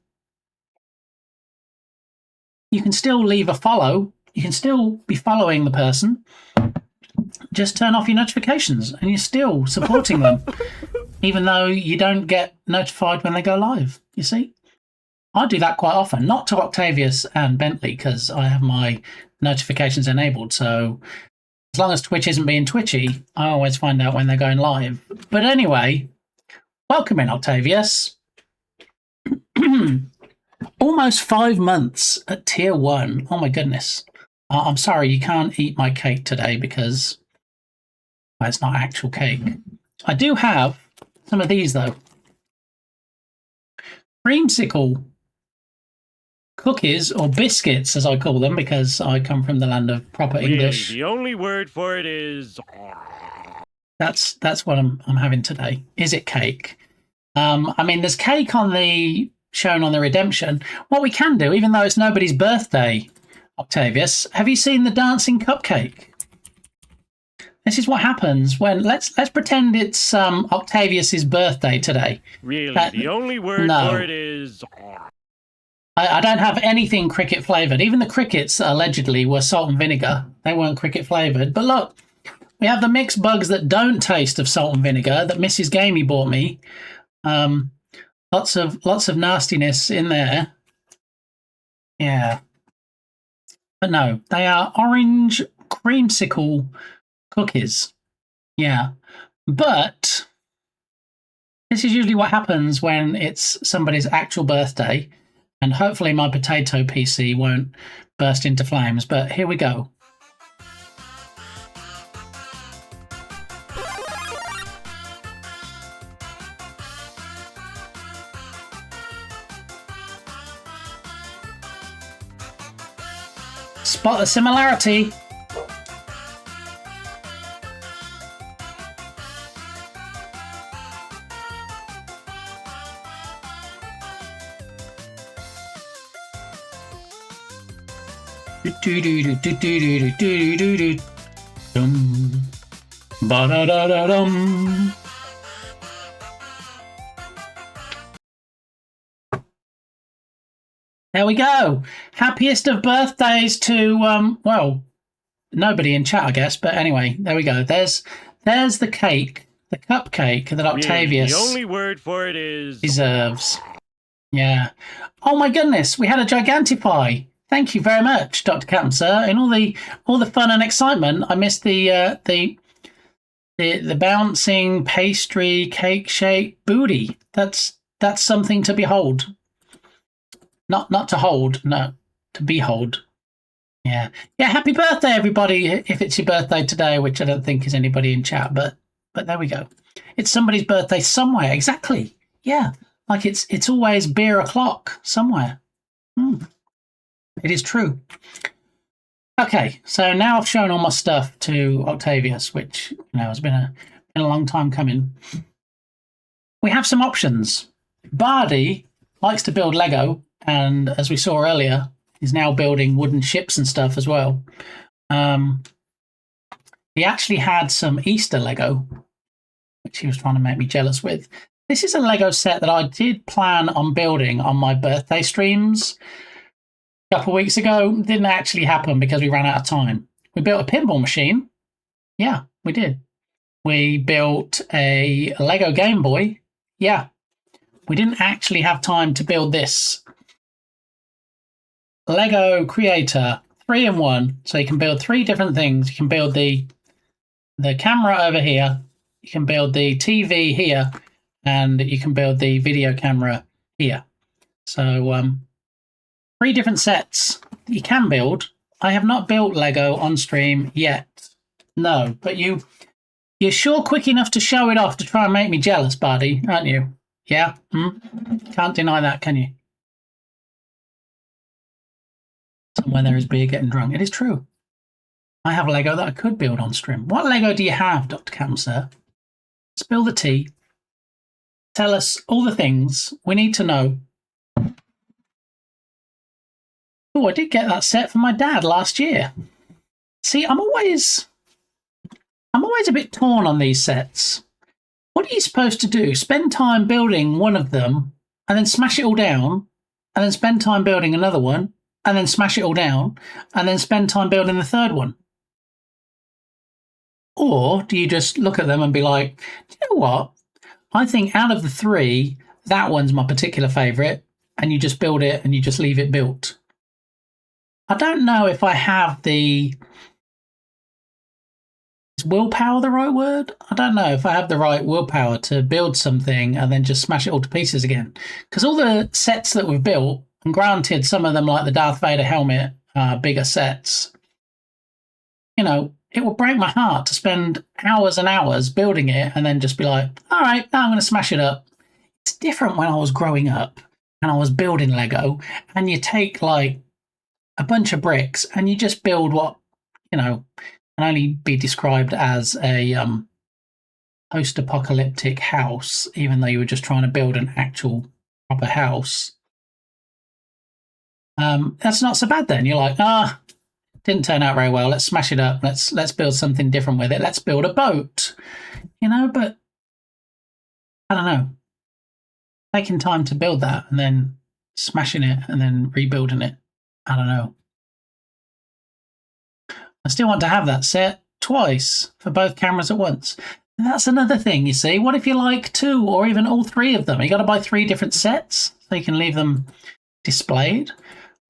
you can still leave a follow. You can still be following the person. Just turn off your notifications and you're still supporting them, even though you don't get notified when they go live. You see? I do that quite often, not to Octavius and Bentley, because I have my notifications enabled. So as long as Twitch isn't being twitchy, I always find out when they're going live. But anyway, welcome in, Octavius. Almost 5 months at tier 1. Oh my goodness. I'm sorry, you can't eat my cake today because it's not actual cake. I do have some of these though. Creamsicle cookies, or biscuits as I call them, because I come from the land of proper English. The only word for it is... That's what I'm having today. Is it cake? I mean, there's cake on the shown on the redemption. What we can do, even though it's nobody's birthday, Octavius, have you seen the dancing cupcake? This is what happens when let's pretend it's Octavius's birthday today. Really, the only word for it is... I don't have anything cricket flavoured. Even the crickets allegedly were salt and vinegar. They weren't cricket flavoured. But look, we have the mixed bugs that don't taste of salt and vinegar that Mrs. Gamey bought me. Lots of nastiness in there. Yeah. But no, they are orange creamsicle cookies. Yeah. But this is usually what happens when it's somebody's actual birthday. And hopefully my potato PC won't burst into flames. But here we go. Spot the similarity. do do do do do do do do do dum ba da da da dum. There we go. Happiest of birthdays to well, nobody in chat, I guess. But anyway, there we go. There's the cake, the cupcake that Octavius. The only word for it is deserves. Yeah. Oh my goodness, we had a Gigantify. Thank you very much, Dr. Captain Sir. In all the fun and excitement, I missed the bouncing pastry cake shake booty. That's something to behold. Not to hold, no, to behold. Yeah. Happy birthday, everybody! If it's your birthday today, which I don't think is anybody in chat, but there we go. It's somebody's birthday somewhere. Exactly. Yeah. Like it's always beer o'clock somewhere. It is true. Okay, so now I've shown all my stuff to Octavius, which has been a long time coming. We have some options. Bardi likes to build Lego, and as we saw earlier, he's now building wooden ships and stuff as well. He actually had some Easter Lego, which he was trying to make me jealous with. This is a Lego set that I did plan on building on my birthday streams a couple of weeks ago. Didn't actually happen because we ran out of time. We built a pinball machine. Yeah, we did. We built a Lego Game Boy. Yeah. We didn't actually have time to build this. Lego Creator 3-in-1. So you can build 3 different things. You can build the camera over here. You can build the TV here. And you can build the video camera here. So 3 different sets that you can build. I have not built Lego on stream yet. No, but you're sure quick enough to show it off to try and make me jealous, buddy, aren't you? Yeah? Can't deny that, can you? Somewhere there is beer getting drunk. It is true. I have Lego that I could build on stream. What Lego do you have, Dr. Cam, sir? Spill the tea. Tell us all the things we need to know. Oh, I did get that set for my dad last year. See, I'm always a bit torn on these sets. What are you supposed to do? Spend time building one of them and then smash it all down, and then spend time building another one and then smash it all down, and then spend time building the third one? Or do you just look at them and be like, do you know what? I think out of the 3, that one's my particular favourite, and you just build it and you just leave it built. I don't know if I have the... Is willpower the right word? I don't know if I have the right willpower to build something and then just smash it all to pieces again. Because all the sets that we've built, and granted some of them like the Darth Vader helmet are bigger sets, it will break my heart to spend hours and hours building it and then just be like, all right, now I'm going to smash it up. It's different when I was growing up and I was building Lego, and you take like a bunch of bricks and you just build what, can only be described as a post-apocalyptic house, even though you were just trying to build an actual proper house. That's not so bad then. You're like, didn't turn out very well. Let's smash it up. Let's build something different with it. Let's build a boat. But I don't know. Taking time to build that and then smashing it and then rebuilding it. I don't know. I still want to have that set twice for both cameras at once. And that's another thing, you see. What if you like 2 or even all 3 of them? You got to buy 3 different sets so you can leave them displayed.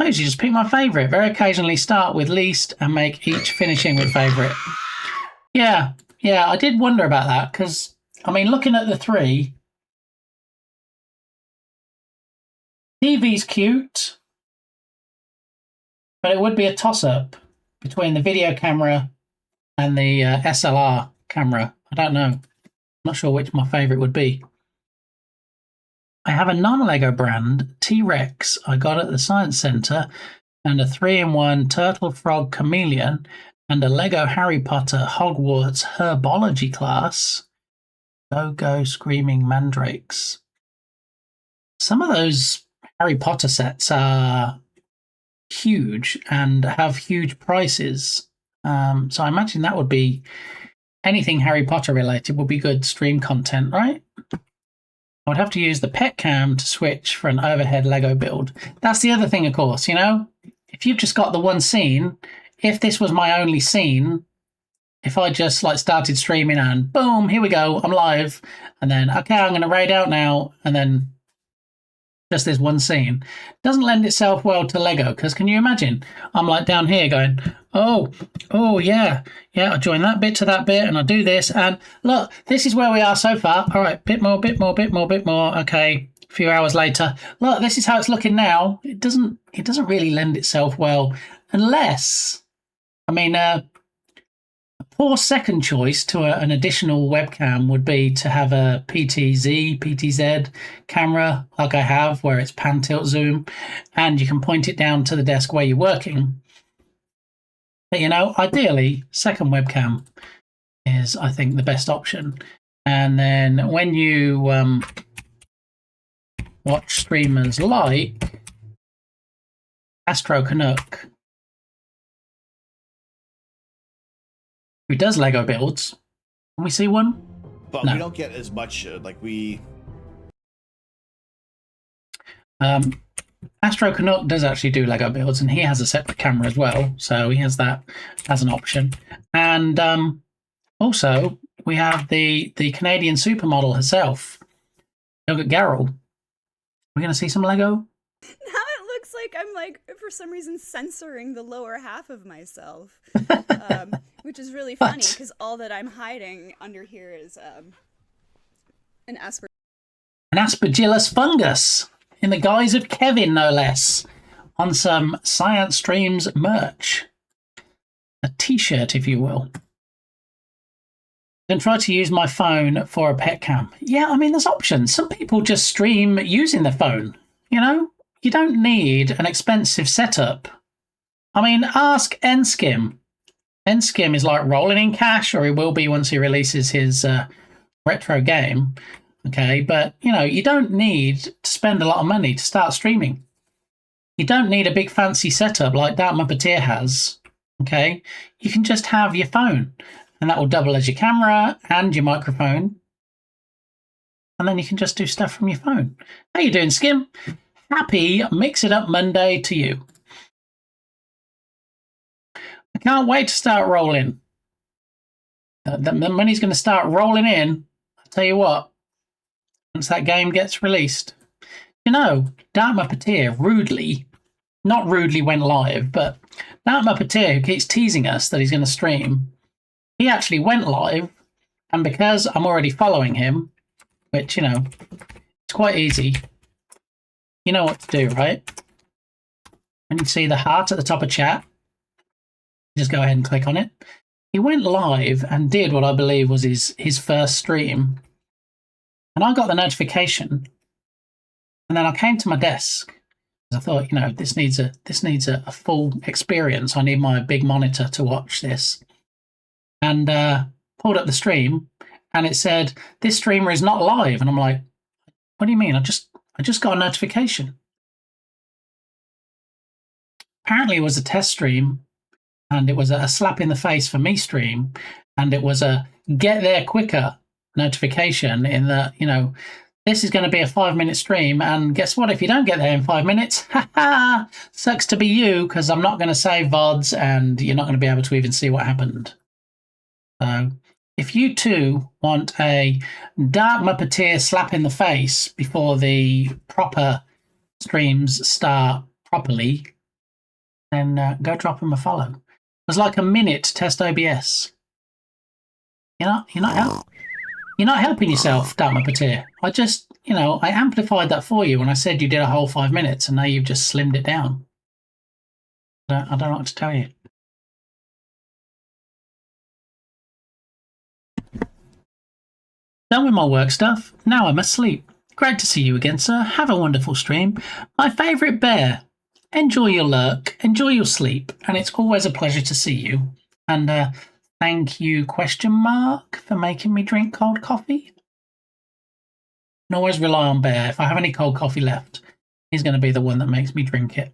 I usually just pick my favourite. Very occasionally start with least and make each finishing with favourite. Yeah, I did wonder about that because, looking at the 3, TV's cute, but it would be a toss-up between the video camera and the SLR camera. I don't know. I'm not sure which my favourite would be. I have a non-Lego brand, T-Rex, I got at the Science Centre, and a 3-in-1 Turtle Frog Chameleon, and a Lego Harry Potter Hogwarts Herbology class. Go Screaming Mandrakes. Some of those Harry Potter sets are huge and have huge prices. So I imagine that would be anything Harry Potter related would be good stream content, right? I would have to use the pet cam to switch for an overhead Lego build. That's the other thing, of course, you know? If you've just got the one scene, if this was my only scene, if I just like started streaming and boom, here we go, I'm live, and then, okay, I'm going to raid out now, and then just this one scene, doesn't lend itself well to Lego, because can you imagine? I'm like down here going, oh, yeah, I join that bit to that bit, and I do this, and look, this is where we are so far. All right, bit more. Okay, a few hours later, look, this is how it's looking now. It doesn't really lend itself well, unless, I mean, a poor second choice to an additional webcam would be to have a PTZ camera like I have, where it's pan, tilt, zoom, and you can point it down to the desk where you're working. But, you know, ideally, second webcam is, I think, the best option. And then when you watch streamers like Astro Canuck, who does Lego builds. Can we see one? But no. We don't get as much, Astro Canuck does actually do Lego builds, and he has a separate camera as well, so he has that as an option. And also, we have the Canadian supermodel herself, Yogurt Garrel. We're going to see some Lego? Now it looks like I'm like, for some reason, censoring the lower half of myself. Which is really funny, because all that I'm hiding under here is an aspergillus fungus, in the guise of Kevin, no less, on some Science Streams merch. A t-shirt, if you will. Then try to use my phone for a pet cam. Yeah, I mean, there's options. Some people just stream using their phone, you know? You don't need an expensive setup. I mean, ask Enskim. Enskim is like rolling in cash, or he will be once he releases his retro game. Okay, but, you know, you don't need to spend a lot of money to start streaming. You don't need a big fancy setup like Dark Muppeteer has. Okay, you can just have your phone, and that will double as your camera and your microphone. And then you can just do stuff from your phone. How you doing, Skim? Happy Mix It Up Monday to you. I can't wait to start rolling. The money's going to start rolling in. I'll tell you what, once that game gets released. You know, Dark Muppeteer not rudely went live, but Dark Muppeteer, who keeps teasing us that he's going to stream, he actually went live, and because I'm already following him, which, you know, it's quite easy. You know what to do, right? When you see the heart at the top of chat, just go ahead and click on it. He went live and did what I believe was his first stream. And I got the notification. And then I came to my desk. I thought, you know, this needs a full experience. I need my big monitor to watch this. And pulled up the stream, and it said, this streamer is not live. And I'm like, what do you mean? I just got a notification. Apparently it was a test stream, and it was a slap in the face for me stream, and it was a get there quicker notification in that, you know, this is going to be a 5-minute stream, and guess what? If you don't get there in 5 minutes, sucks to be you, because I'm not going to save VODs, and you're not going to be able to even see what happened. So if you too want a Dark Muppeteer slap in the face before the proper streams start properly, then go drop him a follow. It was like a minute to test OBS. You're not helping yourself, Dark Muppeteer. I amplified that for you when I said you did a whole 5 minutes, and now you've just slimmed it down. I don't know what to tell you. Done with my work stuff. Now I'm asleep. Great to see you again, sir. Have a wonderful stream. My favourite bear. Enjoy your lurk. Enjoy your sleep. And it's always a pleasure to see you. And thank you, ? For making me drink cold coffee. I can always rely on Bear. If I have any cold coffee left, he's going to be the one that makes me drink it.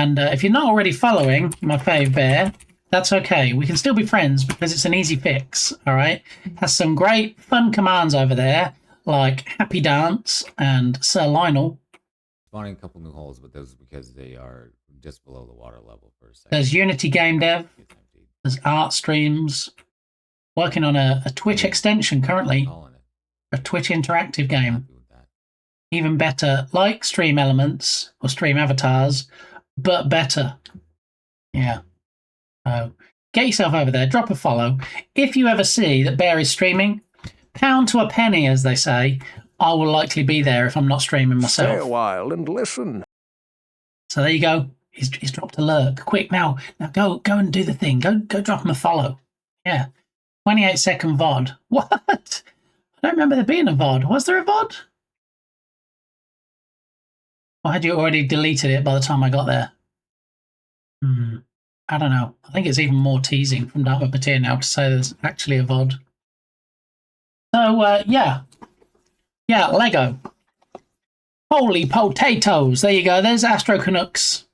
And if you're not already following my fave bear, that's okay. We can still be friends because it's an easy fix, all right? Has some great fun commands over there, like Happy Dance and Sir Lionel. Spawning a couple new holes, but those is because they are just below the water level for a second. There's Unity Game Dev. There's Art Streams. Working on a Twitch extension currently. A Twitch interactive game. Even better, like Stream Elements or Stream Avatars, but better. Yeah. So get yourself over there, drop a follow. If you ever see that Bear is streaming, pound to a penny, as they say, I will likely be there if I'm not streaming myself. Stay a while and listen. So there you go. He's dropped a lurk. Quick, now go and do the thing. Go drop him a follow. Yeah. 28-second VOD. What? I don't remember there being a VOD. Was there a VOD? Or had you already deleted it by the time I got there? I don't know. I think it's even more teasing from Dark Puppeteer now to say there's actually a VOD. So, yeah. Yeah, Lego. Holy potatoes. There you go. There's Astro Canucks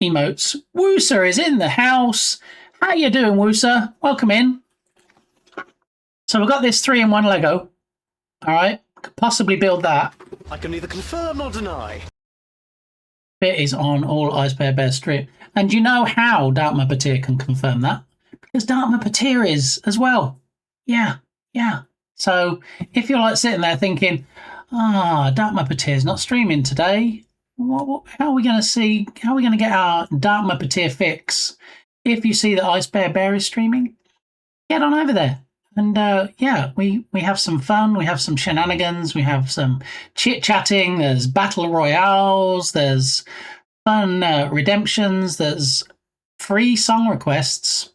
emotes. Wooser is in the house. How you doing, Wooser? Welcome in. So we've got this 3-in-1 Lego. All right. Could possibly build that. I can neither confirm nor deny. Bit is on all Ice Bear Bear Strip. And you know how Dark Puppeteer can confirm that? Because Dark Puppeteer is as well. Yeah. So if you're like sitting there thinking, Dark Puppeteer's not streaming today, how are we going to get our Dark Puppeteer fix? If you see that Ice Bear Bear is streaming, get on over there. And yeah, we have some fun, we have some shenanigans, we have some chit-chatting, there's battle royales, there's fun redemptions, there's free song requests.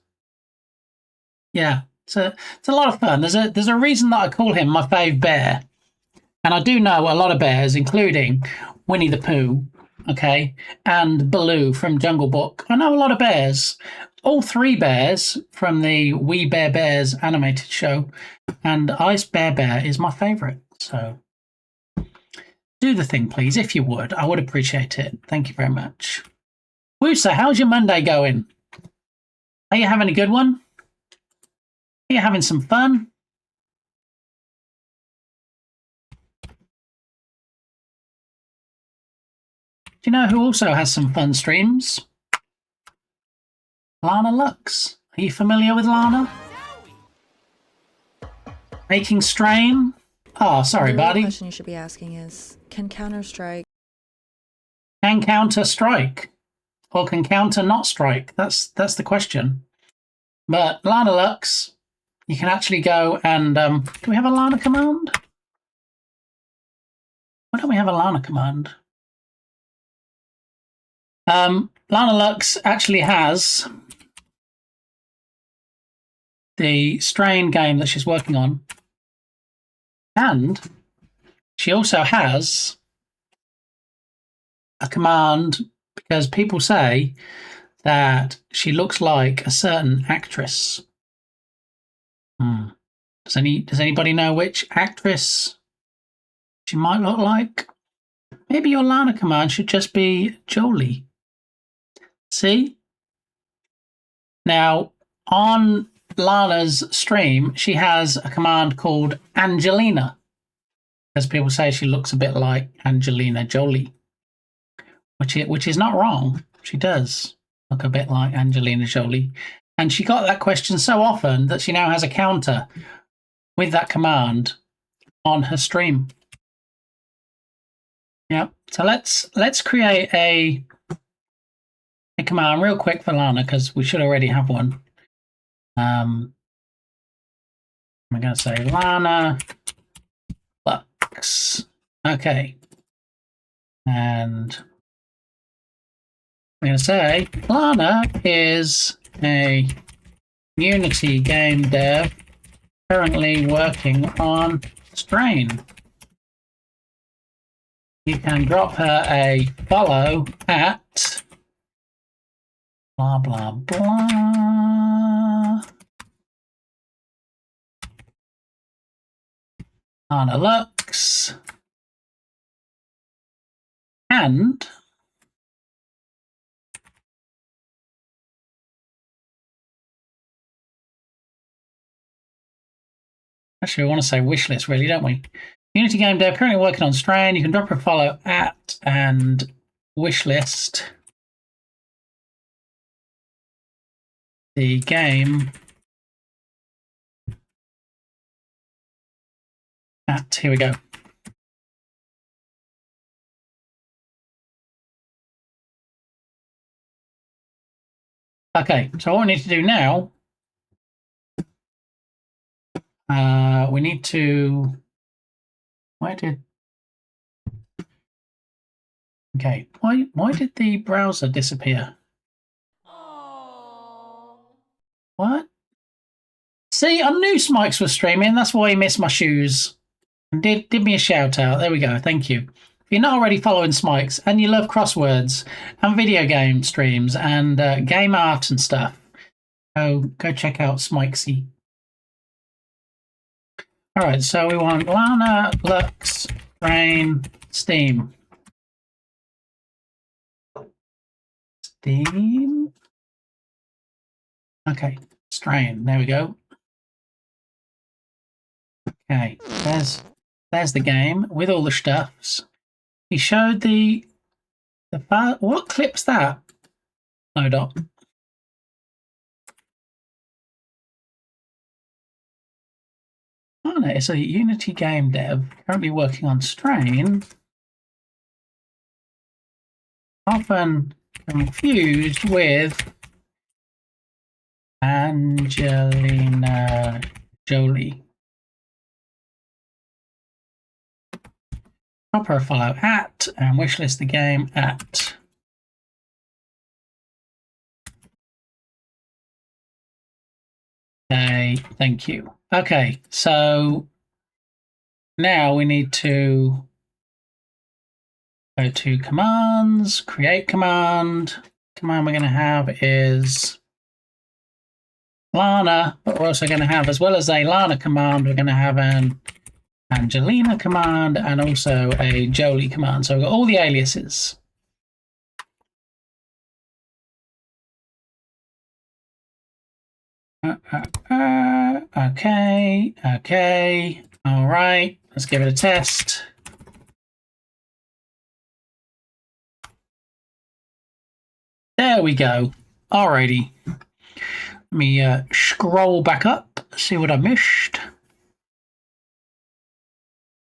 Yeah, it's a lot of fun. There's a reason that I call him my fave bear. And I do know a lot of bears, including Winnie the Pooh, okay, and Baloo from Jungle Book. I know a lot of bears. All 3 bears from the We Bare Bears animated show, and Ice Bear Bear is my favourite. So do the thing, please, if you would. I would appreciate it. Thank you very much. Woosa, how's your Monday going? Are you having a good one? Are you having some fun? Do you know who also has some fun streams? Lana Lux. Are you familiar with Lana? Making Strain? Oh, sorry, the buddy. The question you should be asking is, can Counter-Strike... Can Counter strike? Or can Counter not strike? That's the question. But Lana Lux, you can actually go and... do we have a Lana command? Why don't we have a Lana command? Lana Lux actually has the Strain game that she's working on, and she also has a command because people say that she looks like a certain actress. Does anybody know which actress she might look like? Maybe your Lana command should just be Jolie. See? Now, on Lana's stream, she has a command called Angelina, because people say she looks a bit like Angelina Jolie, which is not wrong. She does look a bit like Angelina Jolie. And she got that question so often that she now has a counter with that command on her stream. Yeah, so let's create a command real quick for Lana, because we should already have one. I'm going to say Lana Lux. Okay. And I'm going to say Lana is a Unity game dev currently working on Strain. You can drop her a follow at blah, blah, blah. Lana Lux. And Actually, we want to say wish list, really, don't we? Unity Game Dev currently working on Strain. You can drop a follow at and wish list the game at, here we go. Okay, so what we need to do now, we need to, okay, why did the browser disappear? What? See, I knew Smikes was streaming, that's why he missed my shoes. And did me a shout out. There we go, thank you. If you're not already following Smikes and you love crosswords and video game streams and game art and stuff, go check out Smikesy. All right, so we want Lana, Lux, Strain, Steam. Steam. Okay, Strain. There we go. Okay, there's the game with all the stuffs. He showed the what clip's that? No dot. Oh no, it's a Unity Game Dev currently working on Strain. Often confused with Angelina Jolie. Drop her a follow at and wishlist the game at. Okay, thank you. Okay, so now we need to go to commands, create command. Command we're going to have is Lana, but we're also going to have, as well as a Lana command, we're going to have an Angelina command and also a Jolie command. So we've got all the aliases. Okay. All right, let's give it a test. There we go. Alrighty. Let me scroll back up, see what I missed.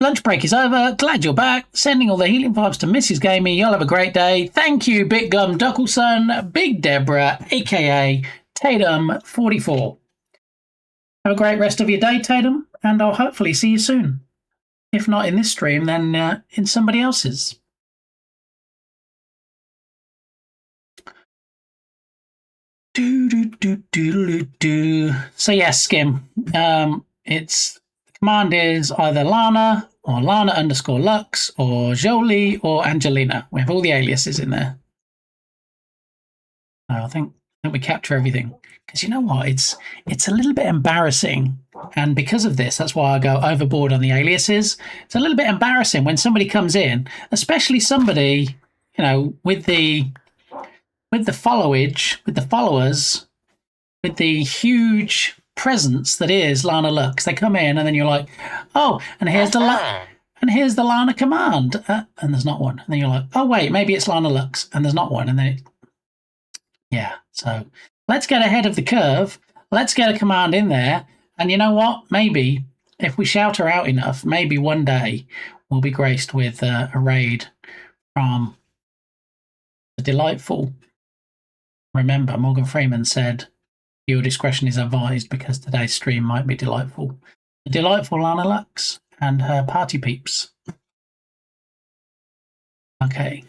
Lunch break is over. Glad you're back. Sending all the healing vibes to Mrs. Gamey. Y'all have a great day. Thank you, Big Gum Duckleson, Big Deborah, aka Tatum44. Have a great rest of your day, Tatum, and I'll hopefully see you soon. If not in this stream, then in somebody else's. So yes, Skim. It's the command is either Lana or Lana_Lux or Jolie or Angelina. We have all the aliases in there. I think we capture everything. Because you know what? It's a little bit embarrassing. And because of this, that's why I go overboard on the aliases. It's a little bit embarrassing when somebody comes in, especially somebody, with the followage, with the followers, with the huge presence that is Lana Lux. They come in and then you're like, oh, and here's the Lana command, and there's not one. And then you're like, oh wait, maybe it's Lana Lux, and there's not one. And then yeah. So let's get ahead of the curve. Let's get a command in there. And you know what? Maybe if we shout her out enough, maybe one day we'll be graced with a raid from the delightful. Remember, Morgan Freeman said, your discretion is advised because today's stream might be delightful. The delightful Lana Lux and her party peeps. Okay.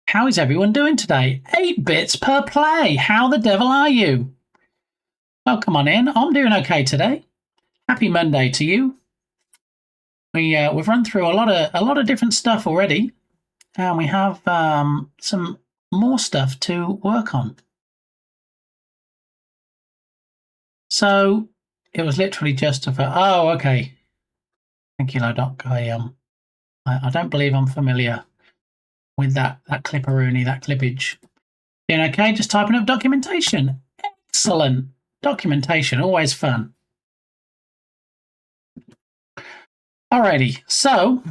How is everyone doing today? 8 bits per play. How the devil are you? Well, come on in. I'm doing okay today. Happy Monday to you. We've run through a lot of different stuff already, and we have some more stuff to work on. So it was literally just oh, okay. Thank you, Lodoc. I don't believe I'm familiar with that clipperoonie, that clippage. Doing okay, just typing up documentation. Excellent. Documentation, always fun. Alrighty, so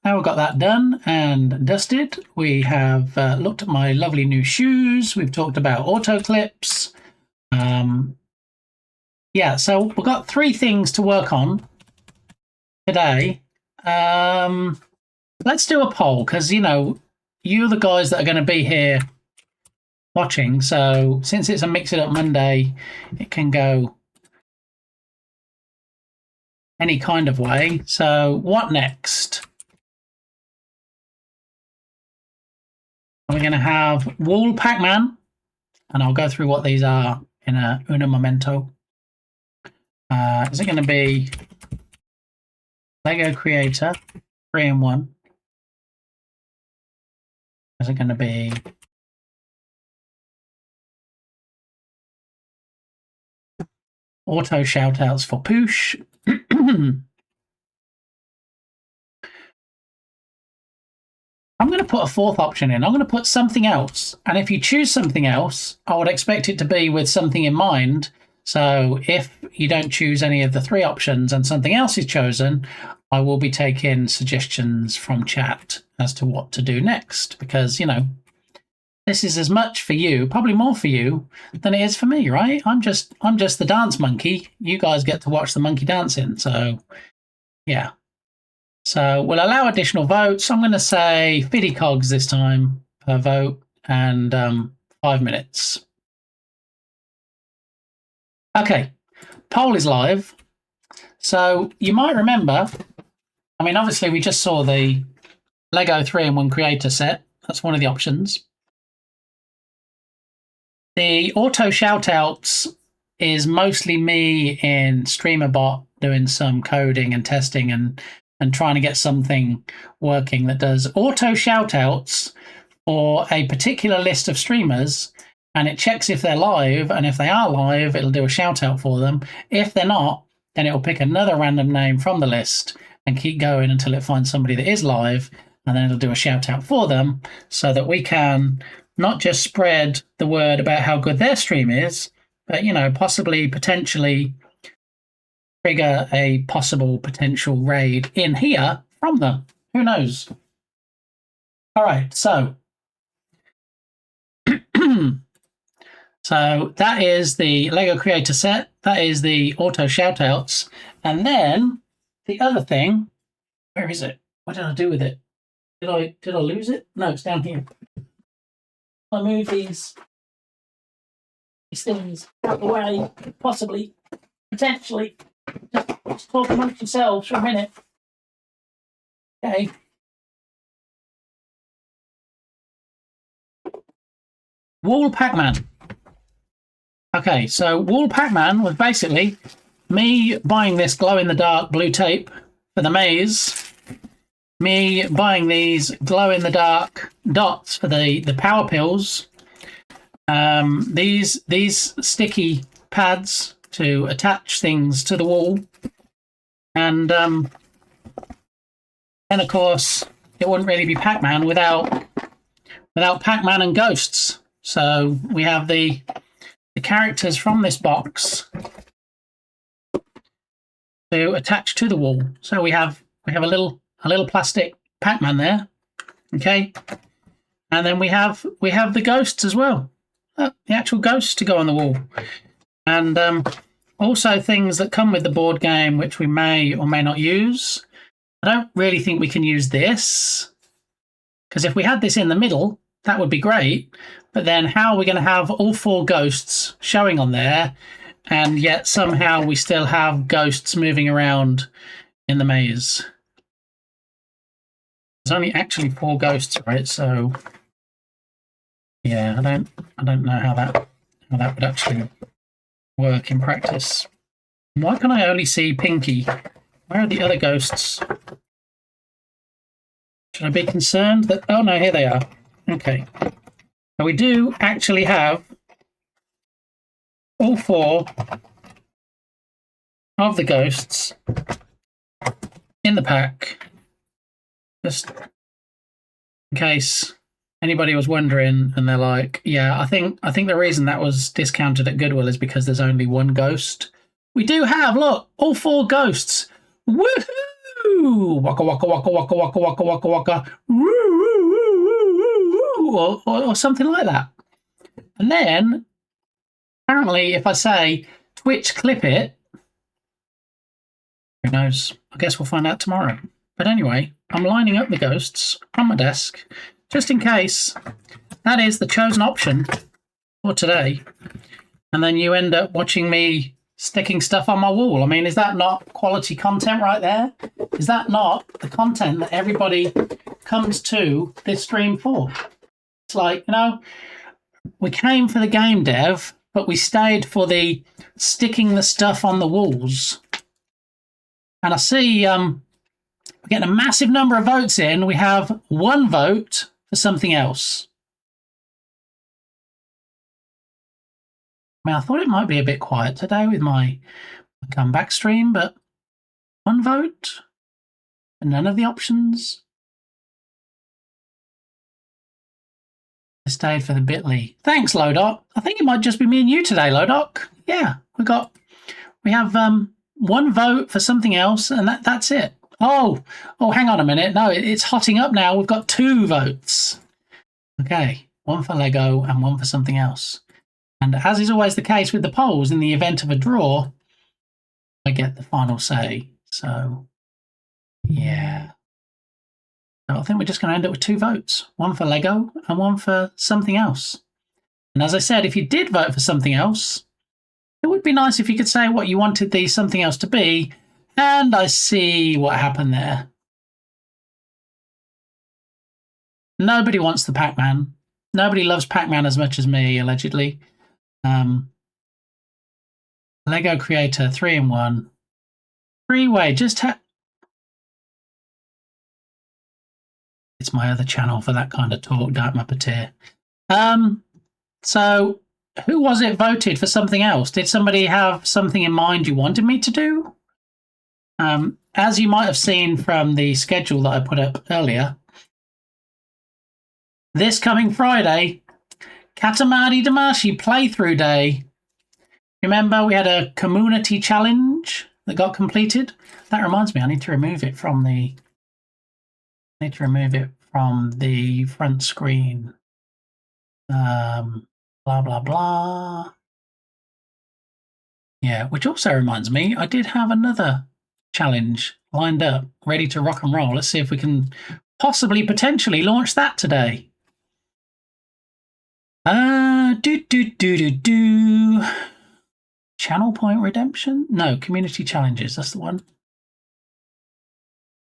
now we've got that done and dusted. We have looked at my lovely new shoes. We've talked about auto clips. Yeah, so we've got 3 things to work on today. Let's do a poll because, you know, you're the guys that are going to be here watching. So since it's a Mix It Up Monday, it can go any kind of way. So what next? We're going to have Wall Pac-Man, and I'll go through what these are in a momento. Is it going to be Lego Creator 3-in-1? Is it going to be auto shoutouts for Poosh? I'm going to put a 4th option in. I'm going to put something else. And if you choose something else, I would expect it to be with something in mind. So if you don't choose any of the 3 options and something else is chosen, I will be taking suggestions from chat as to what to do next. Because, you know, this is as much for you, probably more for you, than it is for me, right? I'm just the dance monkey. You guys get to watch the monkey dancing. So, yeah. So we'll allow additional votes. I'm going to say 50 cogs this time per vote and 5 minutes. Okay, poll is live. So you might remember, I mean, obviously we just saw the Lego 3-in-1 creator set. That's one of the options. The auto shoutouts is mostly me in StreamerBot doing some coding and testing and trying to get something working that does auto shoutouts for a particular list of streamers, and it checks if they're live, and if they are live, it'll do a shout out for them. If they're not, then it'll pick another random name from the list and keep going until it finds somebody that is live, and then it'll do a shout out for them so that we can not just spread the word about how good their stream is, but, you know, possibly, potentially trigger a possible potential raid in here from them. Who knows? All right, so so that is the Lego Creator set. That is the auto shoutouts. And then the other thing, where is it? What did I do with it? Did I lose it? No, it's down here. I move these things out the way, possibly, potentially. Just talk amongst yourselves for a minute. Okay. Wall Pac-Man. Okay, so Wall Pac-Man was basically me buying this glow-in-the-dark blue tape for the maze, me buying these glow-in-the-dark dots for the power pills, these sticky pads to attach things to the wall, and then of course it wouldn't really be Pac-Man without Pac-Man and ghosts. So we have the characters from this box to attach to the wall. So we have a little plastic Pac-Man there, okay, and then we have the ghosts as well, the actual ghosts to go on the wall, and also things that come with the board game which we may or may not use. I don't really think we can use this, because if we had this in the middle, that would be great. But then how are we going to have all 4 ghosts showing on there, and yet somehow we still have ghosts moving around in the maze? There's only actually 4 ghosts, right? So yeah, I don't know how that would actually work in practice. Why can I only see Pinky? Where are the other ghosts? Should I be concerned that... Oh no, here they are. Okay. So we do actually have all 4 of the ghosts in the pack, just in case anybody was wondering and they're like, yeah, I think the reason that was discounted at Goodwill is because there's only 1 ghost. We do have, look, all 4 ghosts. Woohoo! woo, waka waka waka waka waka waka waka waka, woo, woo, woo, woo, woo, or something like that. And then, apparently, if I say Twitch clip it, who knows? I guess we'll find out tomorrow. But anyway, I'm lining up the ghosts on my desk, just in case that is the chosen option for today. And then you end up watching me sticking stuff on my wall. I mean, is that not quality content right there? Is that not the content that everybody comes to this stream for? It's like, you know, we came for the game dev, but we stayed for the sticking the stuff on the walls. And I see we're getting a massive number of votes in. We have one vote for something else. I mean, I thought it might be a bit quiet today with my comeback stream, but one vote and none of the options. I stayed for the Bitly. Thanks, Lodok. I think it might just be me and you today, Lodok. Yeah, we have one vote for something else, and that's it. Oh, hang on a minute. No, it's hotting up now. We've got 2 votes. Okay, one for Lego and one for something else. And as is always the case with the polls, in the event of a draw, I get the final say. So, yeah. So I think we're just going to end up with 2 votes. One for Lego and one for something else. And as I said, if you did vote for something else, it would be nice if you could say what you wanted the something else to be. And I see what happened there. Nobody wants the Pac-Man. Nobody loves Pac-Man as much as me, allegedly. Lego Creator 3-in-1. Freeway, it's my other channel for that kind of talk, Dark Muppeteer. So who was it voted for something else? Did somebody have something in mind you wanted me to do? As you might have seen from the schedule that I put up earlier, this coming Friday, Katamari Damacy playthrough day. Remember, we had a community challenge that got completed. That reminds me, I need to remove it from the front screen. Blah blah blah. Yeah, which also reminds me, I did have another challenge lined up, ready to rock and roll. Let's see if we can potentially launch that today. Channel point redemption? No, community challenges. That's the one.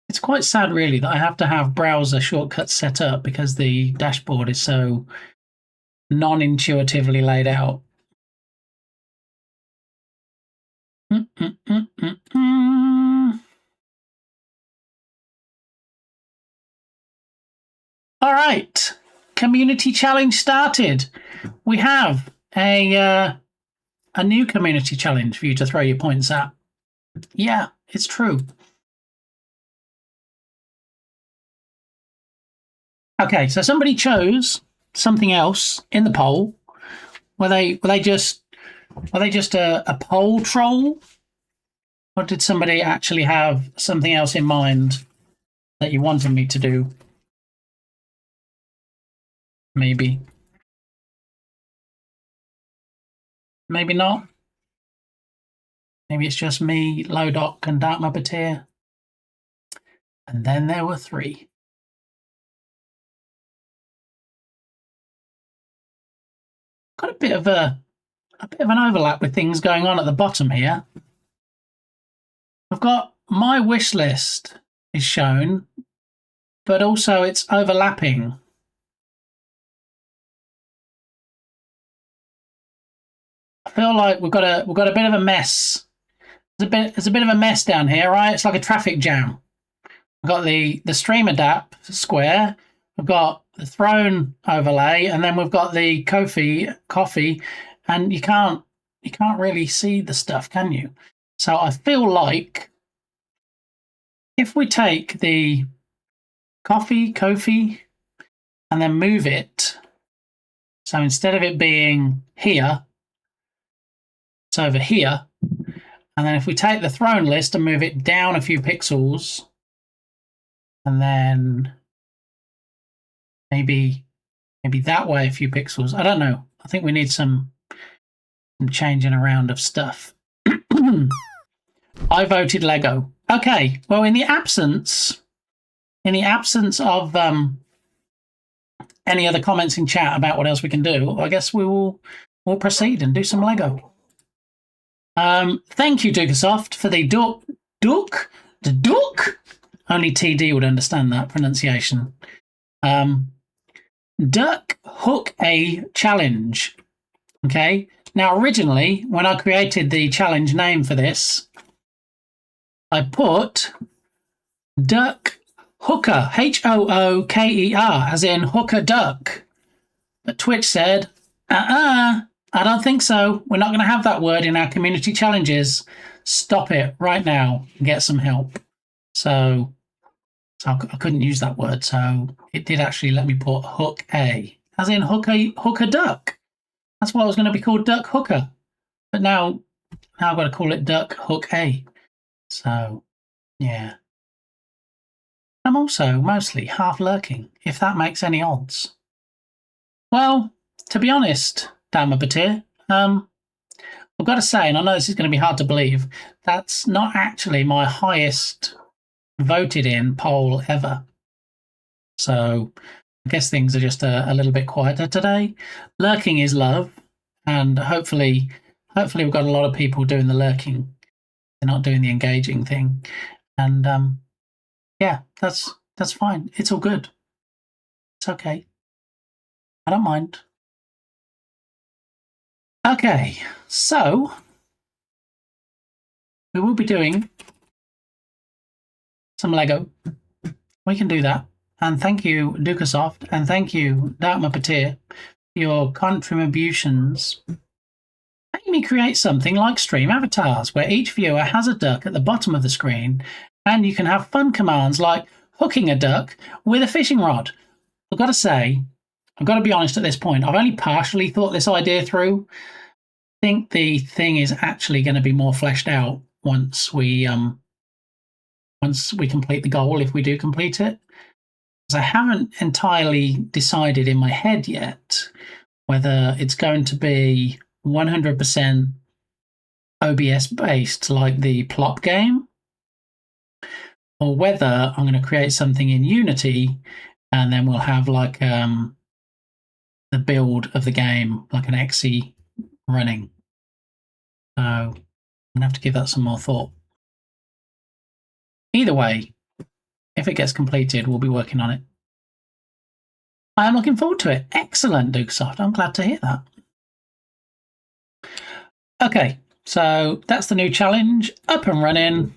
It's quite sad, really, that I have to have browser shortcuts set up because the dashboard is so non-intuitively laid out. All right. Community challenge started. We have a new community challenge for you to throw your points at. Yeah, it's true. Okay, so somebody chose something else in the poll. Were they just a poll troll, or did somebody actually have something else in mind that you wanted me to do? Maybe. Maybe not. Maybe it's just me, Lodok, and Dark Muppeteer. And then there were 3. Got a bit of an overlap with things going on at the bottom here. I've got my wish list is shown, but also it's overlapping. I feel like we've got a bit of a mess. There's a bit of a mess down here, right? It's like a traffic jam. We've got the stream adapt square. We've got the throne overlay, and then we've got the coffee, and you can't really see the stuff, can you? So I feel like if we take the coffee, and then move it, so instead of it being here, it's over here. And then if we take the throne list and move it down a few pixels, and then maybe that way a few pixels. I don't know. I think we need some changing around of stuff. I voted Lego. Okay, well, in the absence of any other comments in chat about what else we can do, I guess we'll proceed and do some Lego. Thank you, Dukasoft, for the duck. Only TD would understand that pronunciation. Duck Hook A challenge. Okay. Now, originally, when I created the challenge name for this, I put Duck Hooker, Hooker, as in hooker duck. But Twitch said, I don't think so. We're not going to have that word in our community challenges. Stop it right now and get some help. So I couldn't use that word. So it did actually let me put hook A, as in hooker duck. That's why it was going to be called Duck Hooker. But now I've got to call it Duck Hook A. So, yeah. I'm also mostly half lurking, if that makes any odds. Well, to be honest, Dama Batir, I've got to say, and I know this is going to be hard to believe, that's not actually my highest voted in poll ever. So I guess things are just a little bit quieter today. Lurking is love, and hopefully we've got a lot of people doing the lurking. They're not doing the engaging thing. And yeah, that's fine. It's all good. It's okay. I don't mind. Okay, so we will be doing some Lego. We can do that. And thank you, Dukasoft, and thank you, Darkma Patir, for your contributions. Make me create something like Stream Avatars, where each viewer has a duck at the bottom of the screen, and you can have fun commands like hooking a duck with a fishing rod. I've got to say, I've got to be honest at this point, I've only partially thought this idea through. I think the thing is actually going to be more fleshed out once we complete the goal, if we do complete it. I haven't entirely decided in my head yet whether it's going to be 100% OBS based like the Plop game, or whether I'm going to create something in Unity and then we'll have like the build of the game, like an exe running. So I'm going to have to give that some more thought. Either way, if it gets completed, we'll be working on it. I am looking forward to it. Excellent, Dukesoft. I'm glad to hear that. Okay, so that's the new challenge. Up and running.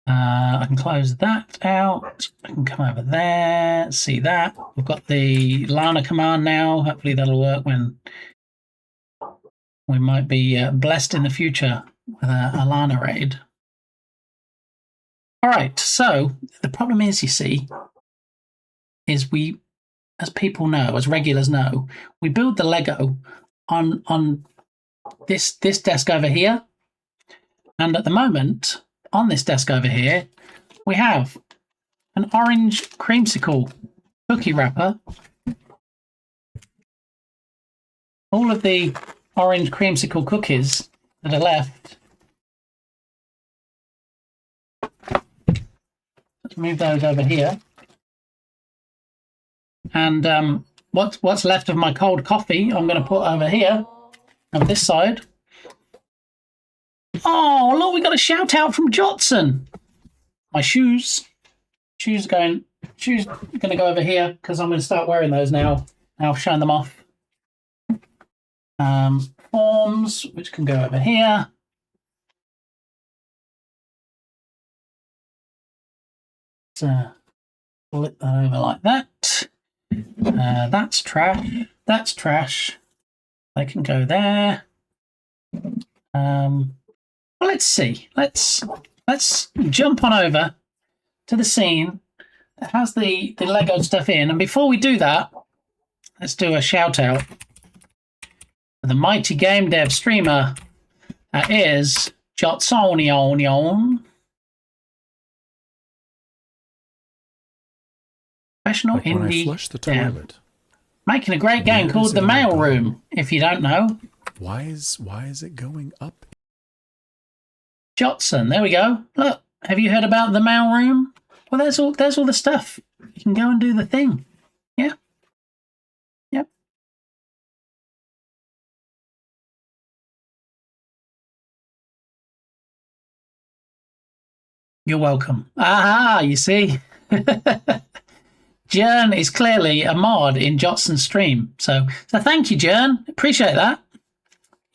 I can close that out. I can come over there, see that. We've got the Lana command now. Hopefully that'll work when we might be blessed in the future with a Lana raid. All right, so the problem is, you see, is we, as people know, as regulars know, we build the Lego on this desk over here. And at the moment, on this desk over here, we have an orange creamsicle cookie wrapper. All of the orange creamsicle cookies that are left. Let's move those over here. And what's left of my cold coffee, I'm going to put over here on this side. Oh, look, we got a shout out from Jotson. My shoes. Shoes are going to go over here because I'm going to start wearing those now. Now I've shown them off. Forms, which can go over here. So flip that over like that. That's trash. That's trash. They can go there. Well, let's see. Let's jump on over to the scene that has the Lego stuff in. And before we do that, let's do a shout out for the mighty game dev streamer that is Jotsonion. Professional Like when I indie flush the dev. toilet. Making a great game Where called is The it in the Mail bottom? Room, if you don't know. Why is it going up? Jotson, there we go. Look, have you heard about The Mail Room? Well, there's all the stuff. You can go and do the thing. Yeah. Yep. You're welcome. Aha, you see. Jern is clearly a mod in Jotson's stream. So thank you, Jern. Appreciate that.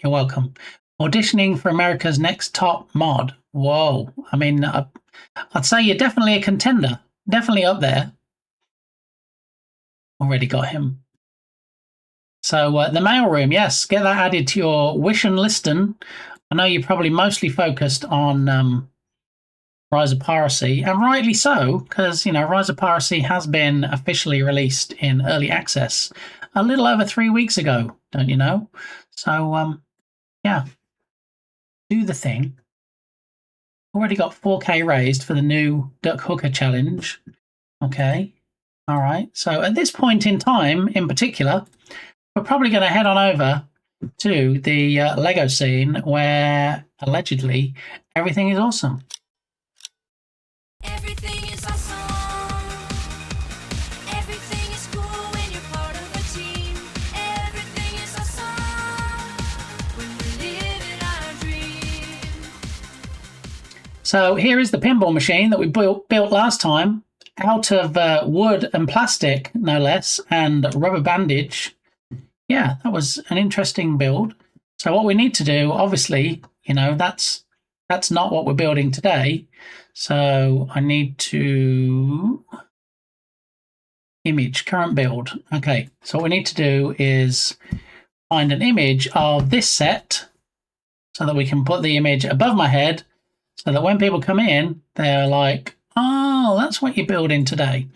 You're welcome. Auditioning for America's Next Top Mod. Whoa. I mean, I'd say you're definitely a contender. Definitely up there. Already got him. So the mailroom, yes, get that added to your wish and listen. I know you're probably mostly focused on Rise of Piracy, and rightly so, because, you know, Rise of Piracy has been officially released in early access a little over 3 weeks ago, don't you know? So, yeah, do the thing. Already got 4K raised for the new Duck Hooker challenge. Okay, all right. So at this point in time, in particular, we're probably going to head on over to the Lego scene where allegedly everything is awesome. Everything is awesome. Everything is cool when you're part of a team. Everything is awesome when we live in our dream. So here is the pinball machine that we built last time out of wood and plastic, no less, and rubber bandage. Yeah, that was an interesting build. So what we need to do, obviously, you know, that's not what we're building today. So I need to image current build. Okay, so what we need to do is find an image of this set so that we can put the image above my head so that when people come in, they're like, oh, that's what you're building today.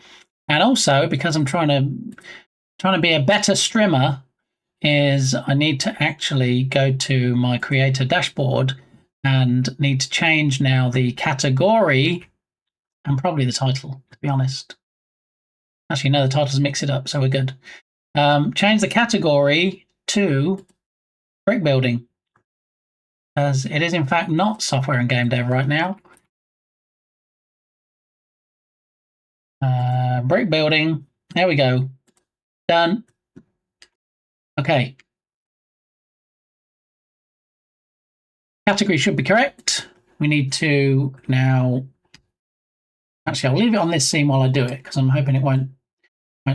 And also, because I'm trying to be a better streamer, is I need to actually go to my creator dashboard and need to change now the category and probably the title, to be honest. Actually, no, the titles mix it up, so we're good. Change the category to brick building, as it is in fact not software and game dev right now. Brick building, there we go. Done. Okay. Category should be correct. We need to now... Actually, I'll leave it on this scene while I do it, because I'm hoping it won't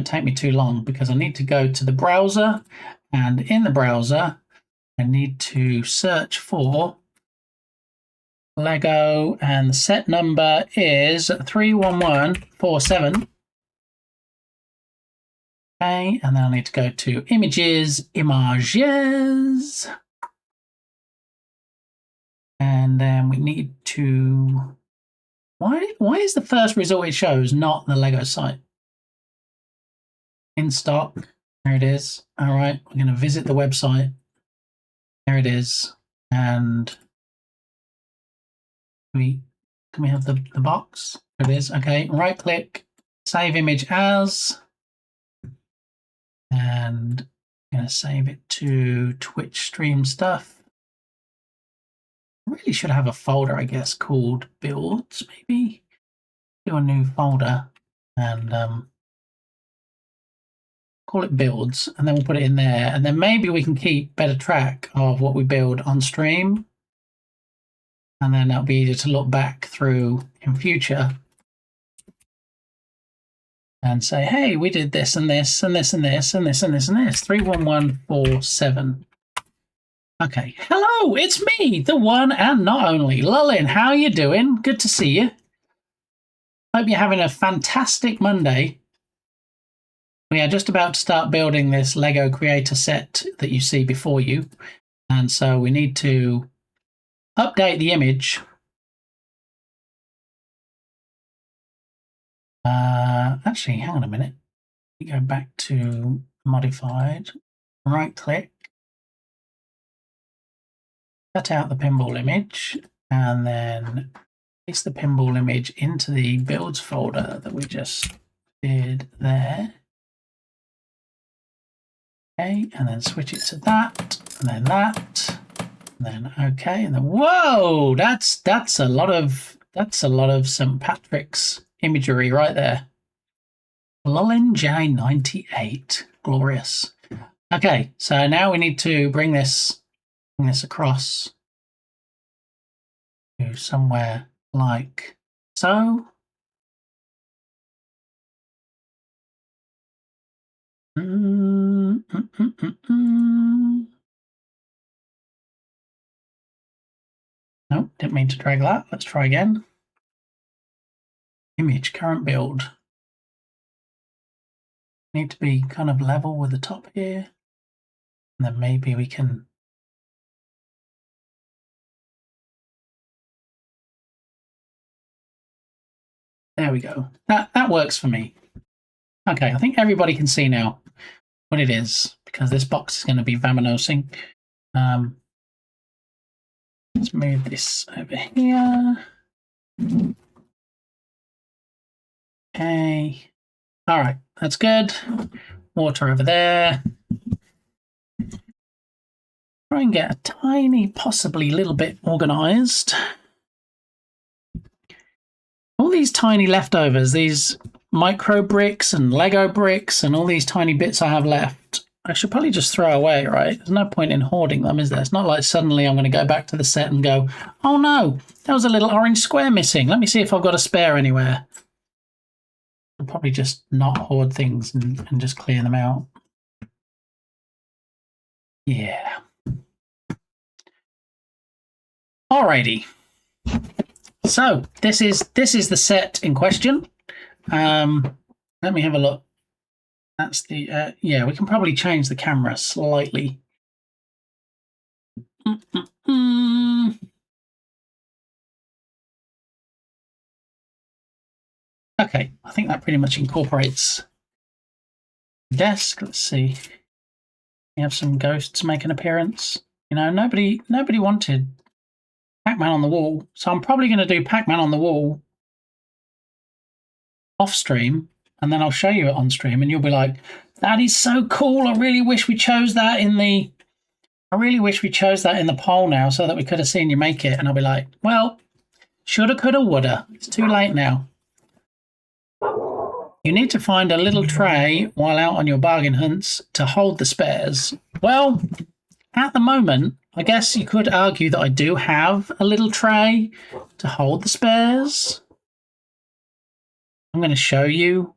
take me too long, because I need to go to the browser, and in the browser, I need to search for Lego, and the set number is 31147. Okay, and then I need to go to images, images. And then we need to... Why is the first result it shows not the Lego site? In stock. There it is. All right, we're going to visit the website. There it is. And can we have the box? There it is. Okay, right click, save image as. And I'm going to save it to Twitch stream stuff. I really should have a folder, I guess, called builds, maybe. Do a new folder and call it builds, and then we'll put it in there. And then maybe we can keep better track of what we build on stream. And then that'll be easier to look back through in future and say, hey, we did this and this and this and this and this and this and this. 31147. Okay, hello, it's me, the one and not only, Lullin. How are you doing? Good to see you. Hope you're having a fantastic Monday. We are just about to start building this Lego creator set that you see before you. And so we need to update the image. Actually, hang on a minute. We go back to modified, right click. Cut out the pinball image and then paste the pinball image into the builds folder that we just selected there. Okay, and then switch it to that, and then that, and then okay, and then whoa, that's a lot of St. Patrick's imagery right there. Lullin J98, glorious. Okay, so now we need to bring this across to somewhere like so. Nope, didn't mean to drag that. Let's try again. Image, current build. Need to be kind of level with the top here. And then maybe we can... There we go. That works for me. Okay, I think everybody can see now what it is, because this box is going to be vamanosing. Let's move this over here. Okay. All right, that's good. Water over there. Try and get a tiny, possibly little bit organized. All these tiny leftovers, these micro bricks and Lego bricks and all these tiny bits I have left, I should probably just throw away, right? There's no point in hoarding them, is there? It's not like suddenly I'm going to go back to the set and go, oh no, there was a little orange square missing. Let me see if I've got a spare anywhere. I'll probably just not hoard things and just clear them out. Yeah. Alrighty. So this is the set in question. Let me have a look. That's the yeah. We can probably change the camera slightly. Okay, I think that pretty much incorporates the desk. Let's see. We have some ghosts make an appearance. You know, nobody wanted Pac-Man on the wall, so I'm probably going to do Pac-Man on the wall off stream, and then I'll show you it on stream, and you'll be like, "That is so cool! I really wish we chose that in the poll now, so that we could have seen you make it." And I'll be like, "Well, shoulda, coulda, woulda. It's too late now." You need to find a little tray while out on your bargain hunts to hold the spares. Well, at the moment, I guess you could argue that I do have a little tray to hold the spares. I'm going to show you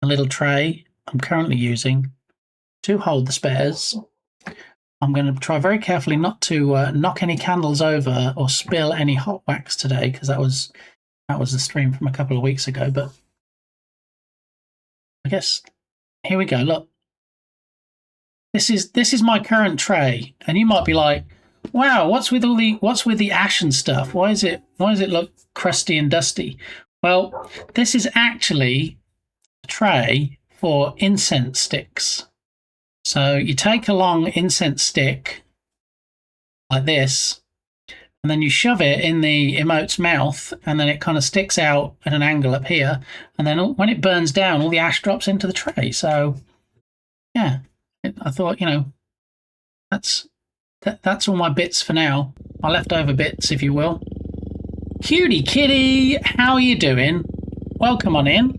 a little tray I'm currently using to hold the spares. I'm going to try very carefully not to knock any candles over or spill any hot wax today, because that was the stream from a couple of weeks ago. But I guess here we go. Look, this is my current tray, and you might be like, "Wow, what's with the ash and stuff? Why does it look crusty and dusty?" Well, this is actually a tray for incense sticks. So you take a long incense stick like this, and then you shove it in the emote's mouth, and then it kind of sticks out at an angle up here, and then when it burns down, all the ash drops into the tray. So yeah, I thought, you know, that's all my bits for now, my leftover bits, if you will. Cutie Kitty, how are you doing? Welcome on in.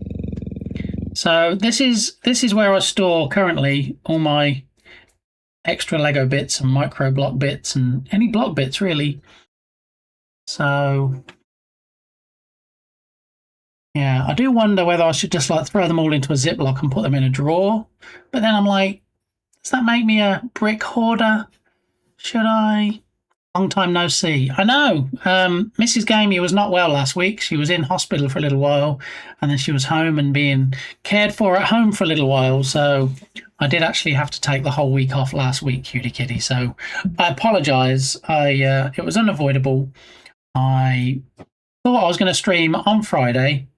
So this is where I store currently all my extra Lego bits and micro block bits and any block bits really. So yeah, I do wonder whether I should just like throw them all into a Ziploc and put them in a drawer. But then I'm like, does that make me a brick hoarder? Should I? Long time no see. I know. Mrs. Gamey was not well last week. She was in hospital for a little while, and then she was home and being cared for at home for a little while. So I did actually have to take the whole week off last week, Cutie Kitty. So I apologise. It was unavoidable. I thought I was going to stream on Friday,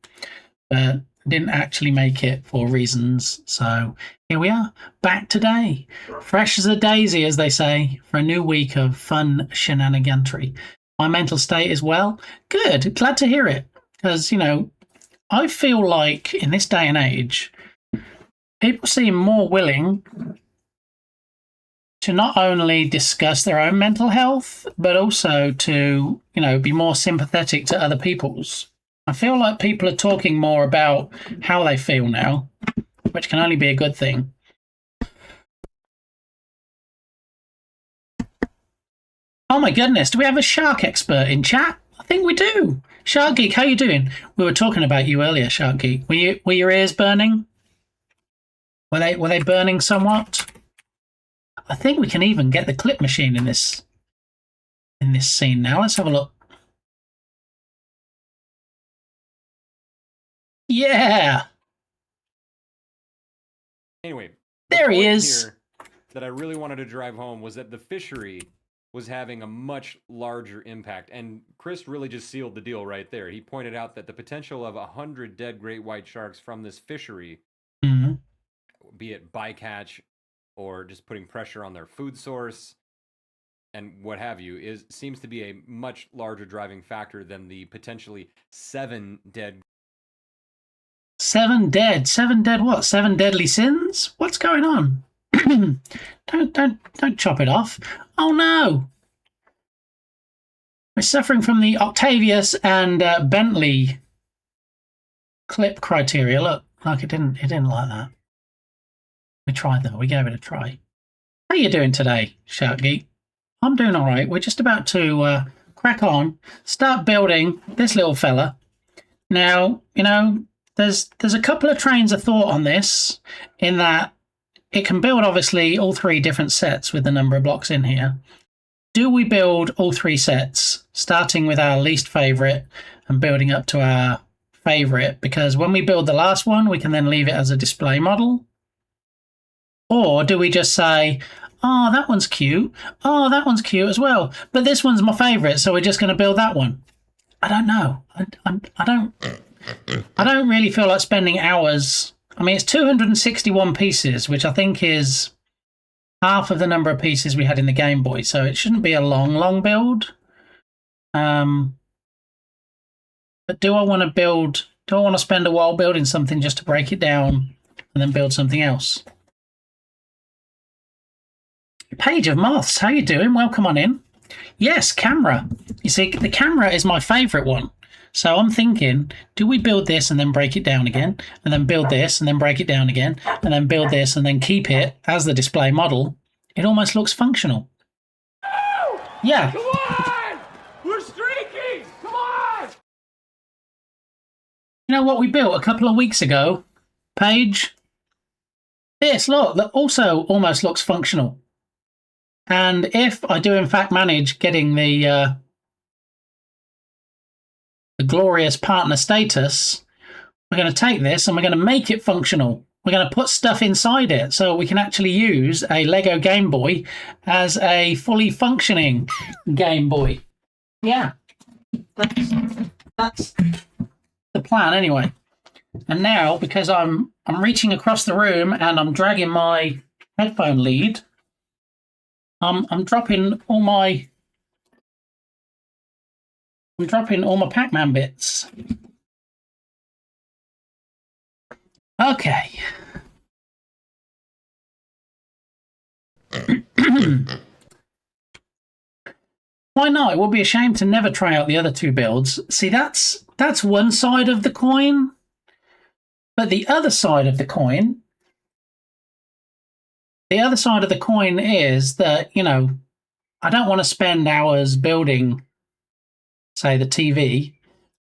but didn't actually make it for reasons. So here we are, back today. Fresh as a daisy, as they say, for a new week of fun shenanigantry. My mental state is well. Good, glad to hear it. Because, you know, I feel like in this day and age, people seem more willing to not only discuss their own mental health, but also to, be more sympathetic to other people's. I feel like people are talking more about how they feel now, which can only be a good thing. Oh my goodness, do we have a shark expert in chat? I think we do. Shark Geek, how you doing? We were talking about you earlier, Shark Geek. Were your ears burning? Were they burning somewhat? I think we can even get the clip machine in this scene now. Let's have a look. Yeah. Anyway, there he point is. Here that I really wanted to drive home was that the fishery was having a much larger impact, and Chris really just sealed the deal right there. He pointed out that the potential of 100 dead great white sharks from this fishery, be it bycatch or just putting pressure on their food source and what have you, seems to be a much larger driving factor than the potentially 7 dead. 7 dead. 7 dead what? 7 deadly sins? What's going on? Don't chop it off. Oh no. We're suffering from the Octavius and Bentley clip criteria. Look, like it didn't like that. We tried though. We gave it a try. How you doing today, Shark Geek? I'm doing all right. We're just about to crack on, start building this little fella. Now, there's a couple of trains of thought on this, in that it can build obviously all 3 different sets with the number of blocks in here. Do we build all 3 sets, starting with our least favourite and building up to our favourite? Because when we build the last one, we can then leave it as a display model. Or do we just say, oh, that one's cute. Oh, that one's cute as well. But this one's my favourite, so we're just going to build that one. I don't know. I don't really feel like spending hours. I mean, it's 261 pieces, which I think is half of the number of pieces we had in the Game Boy. So it shouldn't be a long build. But do I want to spend a while building something just to break it down and then build something else? Page of Moths, how you doing? Welcome on in. Yes, camera. You see, the camera is my favourite one. So I'm thinking, do we build this and then break it down again, and then build this and then break it down again, and then build this and then keep it as the display model? It almost looks functional. Yeah. Come on! We're streaking! Come on! You know what we built a couple of weeks ago, Paige? This, look, that also almost looks functional. And if I do in fact manage getting the glorious partner status, we're going to take this and we're going to make it functional. We're going to put stuff inside it so we can actually use a Lego Game Boy as a fully functioning Game Boy. Yeah, that's the plan anyway. And now, because I'm reaching across the room and I'm dragging my headphone lead, I'm dropping all my Pac-Man bits. Okay. Why not? It would be a shame to never try out the other 2 builds. See, that's one side of the coin. But the other side of the coin is that, I don't want to spend hours building, say, the TV,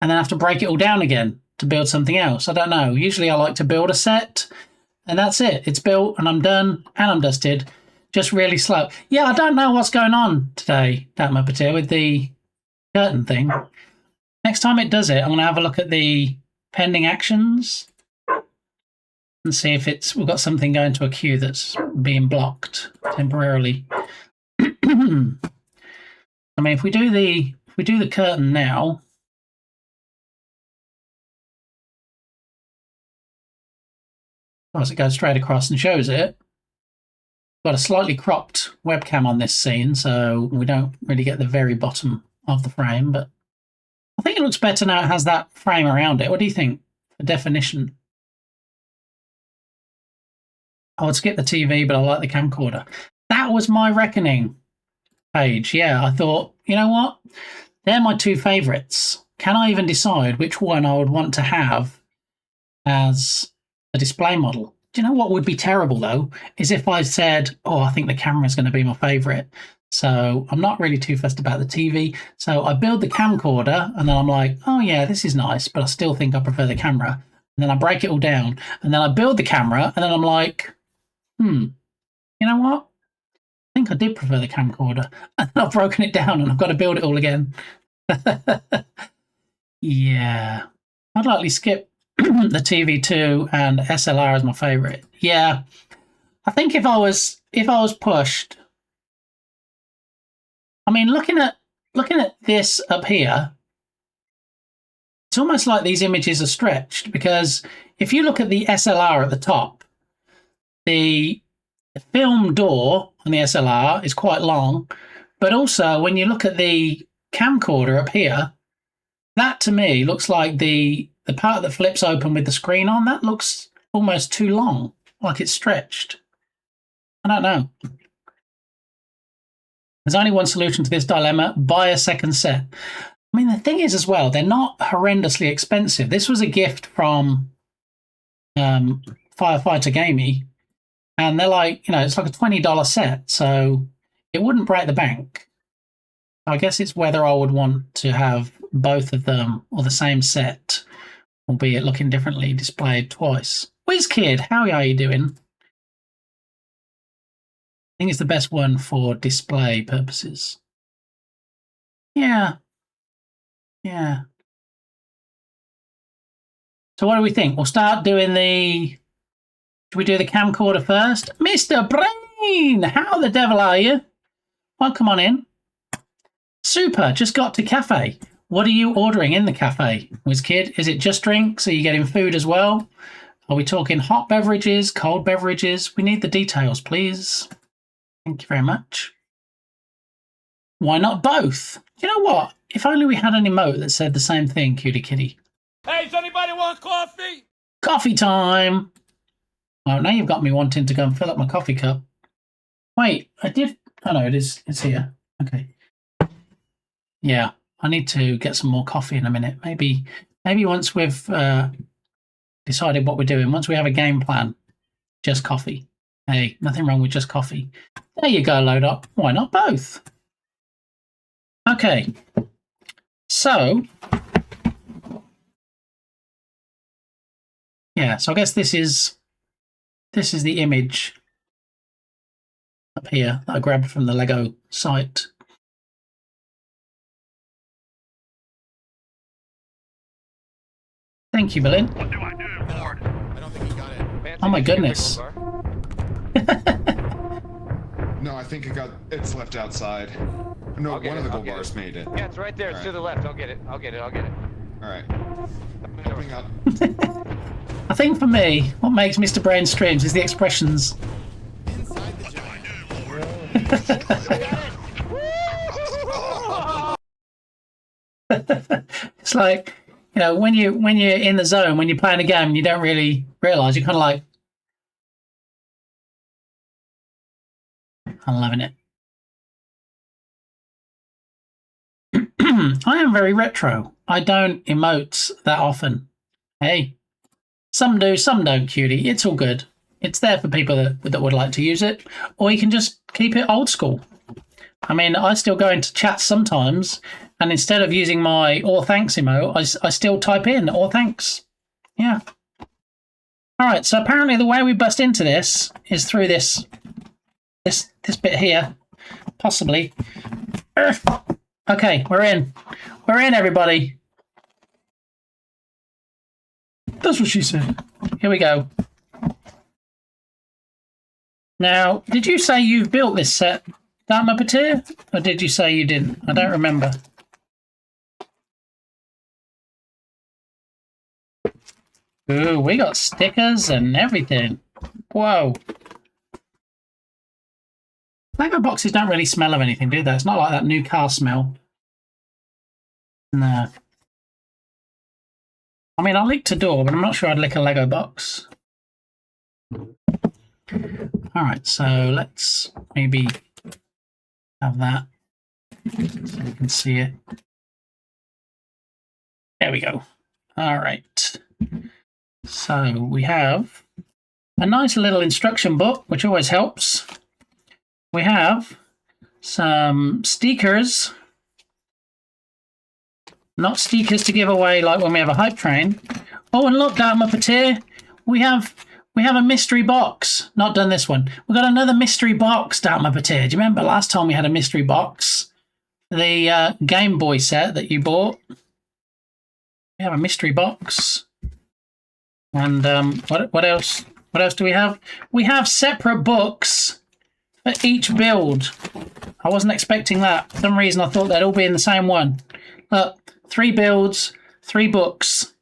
and then have to break it all down again to build something else. I don't know. Usually I like to build a set, and that's it. It's built, and I'm done, and I'm dusted. Just really slow. Yeah, I don't know what's going on today, that Muppeteer, with the curtain thing. Next time it does it, I'm going to have a look at the pending actions and see if we've got something going to a queue that's being blocked temporarily. I mean, if we do the curtain now, as it goes straight across and shows it, got a slightly cropped webcam on this scene, so we don't really get the very bottom of the frame, but I think it looks better now it has that frame around it. What do you think, definition. I would skip the TV, but I like the camcorder. That was my reckoning page. Yeah, I thought, you know what? They're my two favourites. Can I even decide which one I would want to have as a display model? Do you know what would be terrible, though? Is if I said, oh, I think the camera is going to be my favourite. So I'm not really too fussed about the TV. So I build the camcorder, and then I'm like, oh, yeah, this is nice, but I still think I prefer the camera. And then I break it all down, and then I build the camera, and then I'm like, you know what? I think I did prefer the camcorder. And then I've broken it down, and I've got to build it all again. Yeah. I'd likely skip the TV2 and SLR as my favourite. Yeah. I think if I was pushed, I mean, looking at this up here, it's almost like these images are stretched, because if you look at the SLR at the top, the film door on the SLR is quite long, but also when you look at the camcorder up here, that to me looks like the part that flips open with the screen on, that looks almost too long, like it's stretched. I don't know. There's only one solution to this dilemma: buy a second set. I mean, the thing is as well, they're not horrendously expensive. This was a gift from Firefighter Gamey, and they're like, it's like a $20 set, so it wouldn't break the bank. I guess it's whether I would want to have both of them or the same set, albeit looking differently, displayed twice. WizKid, how are you doing? I think it's the best one for display purposes. Yeah. Yeah. So what do we think? We'll start doing the... Should we do the camcorder first? Mr. Brain! How the devil are you? Welcome on in. Super, just got to cafe. What are you ordering in the cafe, WizKid? Is it just drinks? Are you getting food as well? Are we talking hot beverages, cold beverages? We need the details, please. Thank you very much. Why not both? You know what? If only we had an emote that said the same thing, Cutie Kitty. Hey, does anybody want coffee? Coffee time! Well, now you've got me wanting to go and fill up my coffee cup. Wait, I did... Oh, no, it's here. Okay. Yeah, I need to get some more coffee in a minute. Maybe once we've decided what we're doing, once we have a game plan, just coffee. Hey, nothing wrong with just coffee. There you go, load up. Why not both? Okay. So, yeah, so I guess this is the image up here that I grabbed from the Lego site. Thank you, Berlin. What do I do, Lord? I don't think he got it. Oh my goodness. No, I think it's left outside. No, one of the gold bars made it. Yeah, it's right there. It's to the left. I'll get it. I'll get it. All right. Helping up. I think for me, what makes Mr. Brain streams is the expressions. Inside the giant. It's like, when you're in the zone, when you're playing a game, you don't really realise. You're kind of like, I'm loving it. I am very retro. I don't emote that often. Hey, some do, some don't, Cutie. It's all good. It's there for people that would like to use it, or you can just keep it old school. I mean, I still go into chats sometimes, and instead of using my "or thanks" emote, I still type in "or thanks." Yeah. All right. So apparently, the way we bust into this is through this bit here, possibly. Okay, we're in. We're in, everybody. That's what she said. Here we go. Now, did you say you've built this set, Dark Muppeteer? Or did you say you didn't? I don't remember. Ooh, we got stickers and everything. Whoa. Lego boxes don't really smell of anything, do they? It's not like that new car smell. No. I mean, I licked a door, but I'm not sure I'd lick a Lego box. Alright, so let's maybe have that so you can see it. There we go. Alright. So we have a nice little instruction book, which always helps. We have some stickers. Not stickers to give away like when we have a hype train. Oh, and look, Dark Muppeteer, we have a mystery box. Not done this one. We've got another mystery box, Dark Muppeteer. Do you remember last time we had a mystery box? The Game Boy set that you bought. We have a mystery box. And what else? What else do we have? We have separate books for each build. I wasn't expecting that. For some reason I thought they'd all be in the same one. Look, 3 builds, 3 books.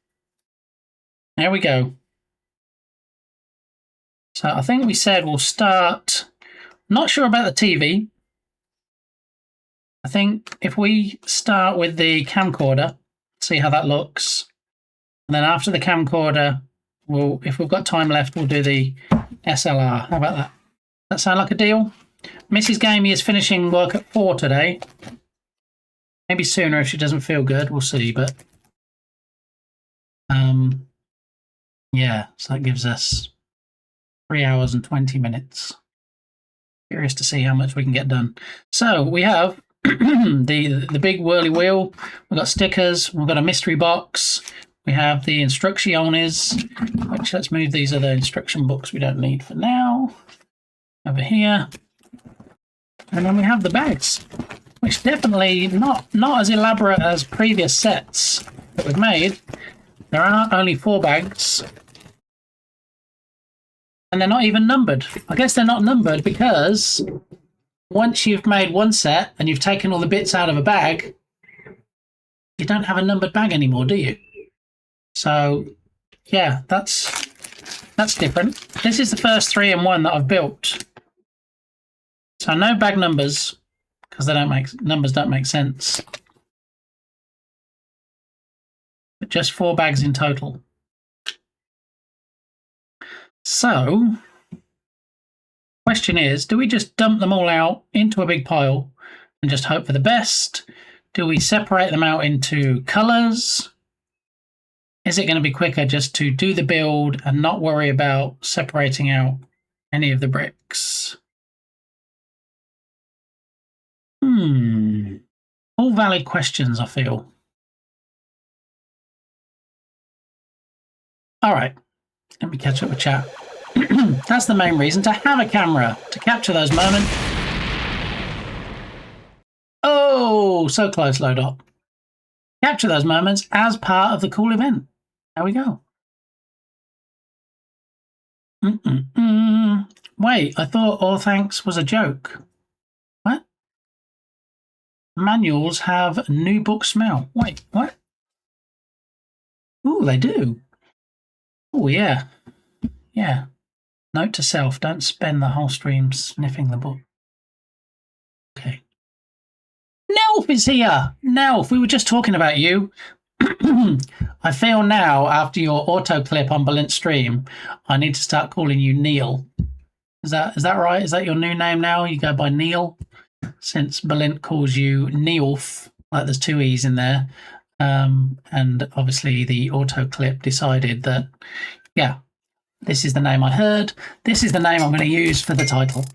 There we go. So I think we said we'll start. Not sure about the TV. I think if we start with the camcorder, see how that looks. And then after the camcorder, if we've got time left, we'll do the SLR. How about that? That sound like a deal? Mrs. Gamey is finishing work at 4 today. Maybe sooner if she doesn't feel good. We'll see, but yeah, so that gives us 3 hours and 20 minutes. Curious to see how much we can get done. So we have the big whirly wheel. We've got stickers. We've got a mystery box. We have the instrucciones, which let's move these other instruction books we don't need for now. Over here. And then we have the bags, which definitely not as elaborate as previous sets that we've made. There are only 4 bags. And they're not even numbered. I guess they're not numbered because once you've made one set and you've taken all the bits out of a bag, you don't have a numbered bag anymore, do you? So, yeah, that's different. This is the first 3-in-1 that I've built. So no bag numbers, because numbers don't make sense. But just 4 bags in total. So, question is, do we just dump them all out into a big pile and just hope for the best? Do we separate them out into colours? Is it going to be quicker just to do the build and not worry about separating out any of the bricks? All valid questions, I feel. All right. Let me catch up with chat. That's the main reason, to have a camera, to capture those moments. Oh, so close, Lodot. Capture those moments as part of the cool event. There we go. Wait, I thought all thanks was a joke. What? Manuals have new book smell. Wait, what? Ooh, they do. Oh, yeah. Yeah. Note to self, don't spend the whole stream sniffing the book. Okay. Nelf is here! Nelf, we were just talking about you. I feel now, after your auto clip on Balint's stream, I need to start calling you Neil. Is that right? Is that your new name now? You go by Neil? Since Balint calls you Neilf, like there's 2 E's in there. And obviously the auto clip decided that, yeah, this is the name I heard. This is the name I'm going to use for the title.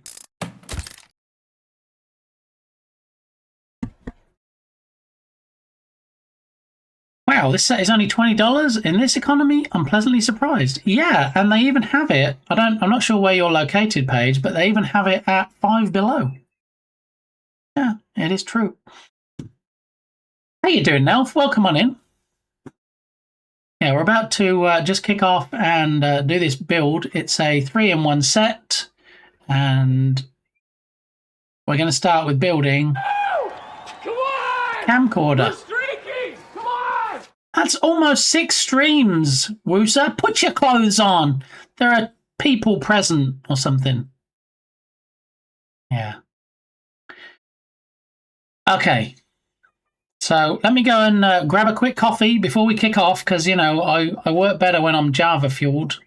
Wow, this set is only $20 in this economy. I'm pleasantly surprised. Yeah, and they even have it. I'm not sure where you're located, Paige, but they even have it at Five Below. Yeah, it is true. How you doing, Nelf? Welcome on in. Yeah, we're about to just kick off and do this build. It's a 3-in-1 set, and we're going to start with building camcorder. Come on! That's almost 6 streams, Woosa. Put your clothes on. There are people present or something. Yeah. Okay. So let me go and grab a quick coffee before we kick off, because, you know, I work better when I'm Java fueled.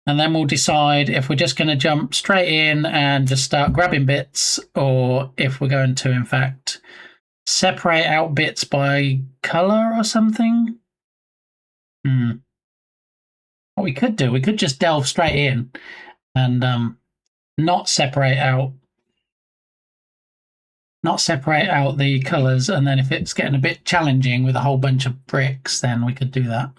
And then we'll decide if we're just going to jump straight in and just start grabbing bits, or if we're going to, in fact, separate out bits by color or something. What we could do, we could just delve straight in and not separate out the colors, and then if it's getting a bit challenging with a whole bunch of bricks, then we could do that.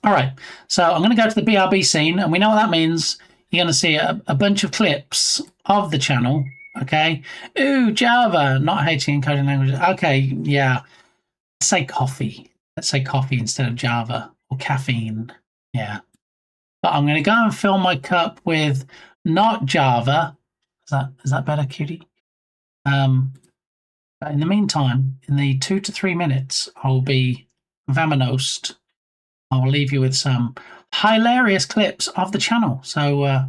All right, so I'm going to go to the BRB scene, and we know what that means. You're going to see a bunch of clips of the channel, okay? Ooh, Java, not hating encoding languages. Okay, yeah. Let's say coffee. Let's say coffee instead of Java, or caffeine, yeah. But I'm going to go and fill my cup with not Java. Is that better, cutie? But in the meantime, in the 2 to 3 minutes, I'll be Vamanosed. I will leave you with some hilarious clips of the channel. So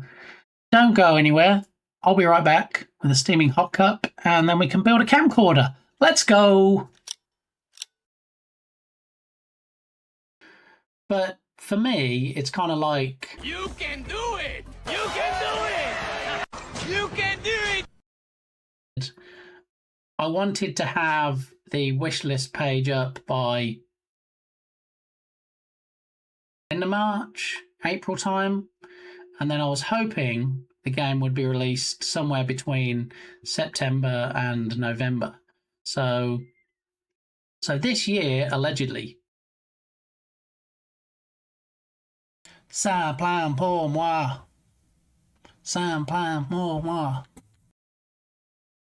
don't go anywhere. I'll be right back with a steaming hot cup, and then we can build a camcorder. Let's go. But for me, it's kind of like... You can do it! You can do it! You can do it! I wanted to have the wishlist page up by end of March, April time, and then I was hoping the game would be released somewhere between September and November. So this year, allegedly. Ça plan pour moi. Ça plan pour moi.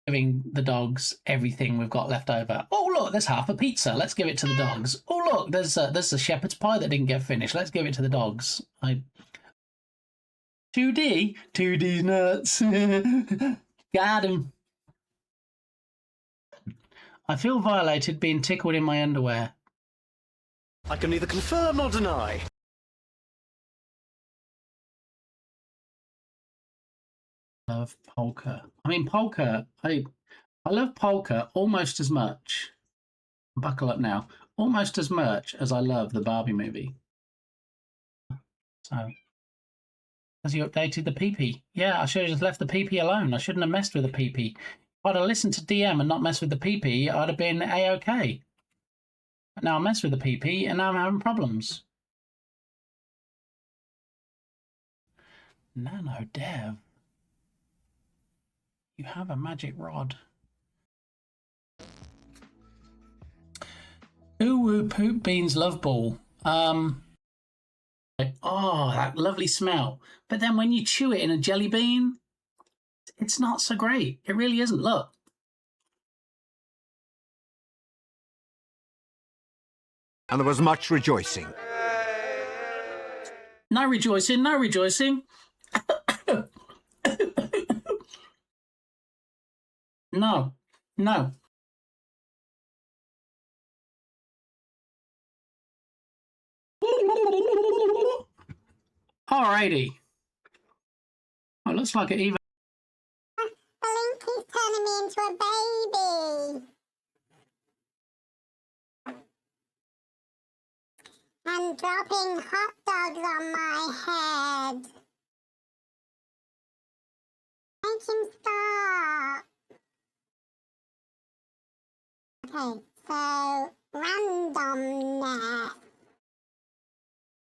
Giving the dogs everything we've got left over. Oh look, there's half a pizza. Let's give it to the dogs. Oh look, there's a shepherd's pie that didn't get finished. Let's give it to the dogs. 2D's nuts. Got him. I feel violated being tickled in my underwear. I can neither confirm nor deny. Love polka. I mean, polka. I love polka almost as much. Buckle up now. Almost as much as I love the Barbie movie. So, has you updated the PP? Yeah, I should have just left the PP alone. I shouldn't have messed with the PP. If I'd have listened to DM and not messed with the PP, I'd have been A-OK. But now I mess with the PP, and now I'm having problems. Nano Dev. You have a magic rod. Ooh, poop beans love ball. Oh, that lovely smell. But then when you chew it in a jelly bean, it's not so great. It really isn't. Look. And there was much rejoicing. No rejoicing, no rejoicing. No, no. Alrighty. Oh, it looks like it even... Blinky's turning me into a baby. And dropping hot dogs on my head. Make him stop. Okay, so randomness.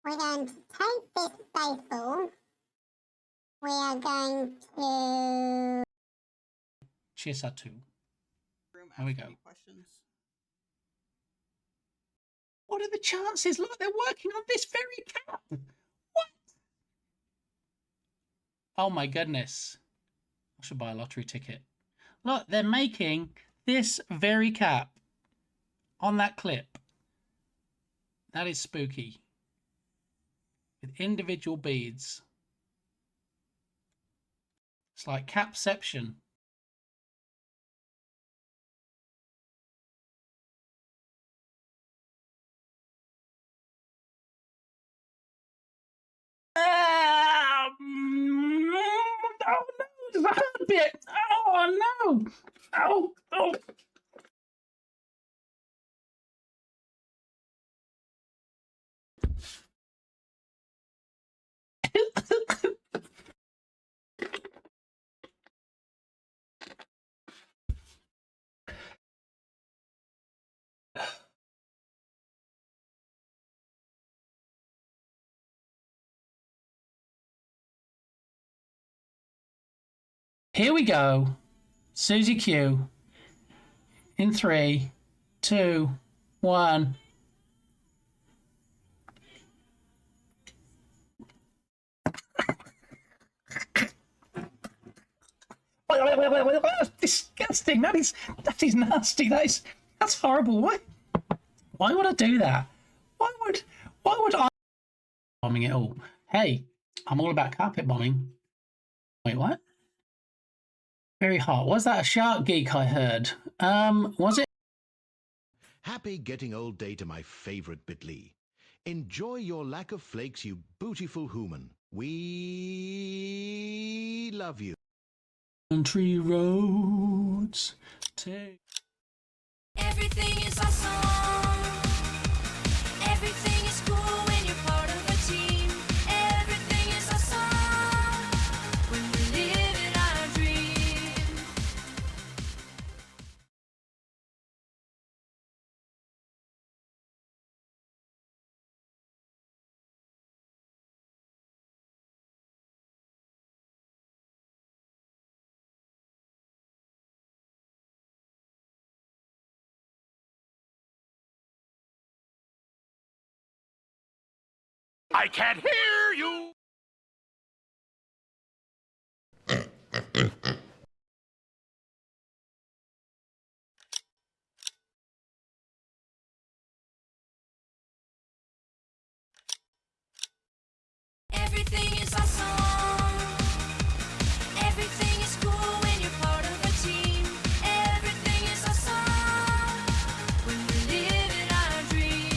We're going to take this baseball. We are going to... Chisatu. There we go. What are the chances? Look, they're working on this very cap. What? Oh my goodness. I should buy a lottery ticket. Look, they're making this very cap on that clip. That is spooky. With individual beads. It's like capception. Oh no, the hard bit. Oh no. Oh. Here we go. Susie Q. In 3, 2, 1. Disgusting. That is nasty. That's horrible. Why would I do that? Why would I bombing it all? Hey, I'm all about carpet bombing. Wait, what? Very hot. Was that a shark geek I heard? Was it? Happy getting old day to my favorite Bitly. Enjoy your lack of flakes, you beautiful human. We love you. Country roads take. Everything is awesome. Everything is cool when you're part of a team. Everything is awesome when we live in our dream. I can't hear you! Everything is awesome. Everything is cool when you're part of a team. Everything is awesome when we live in our dream.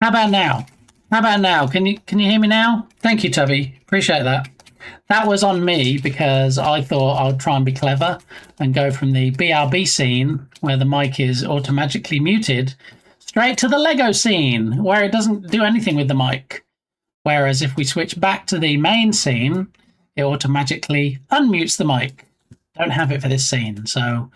How about now? How about now? Can you hear me now? Thank you, Tubby. Appreciate that. That was on me because I thought I'd try and be clever and go from the BRB scene where the mic is automatically muted straight to the Lego scene where it doesn't do anything with the mic. Whereas if we switch back to the main scene, it automatically unmutes the mic. Don't have it for this scene. So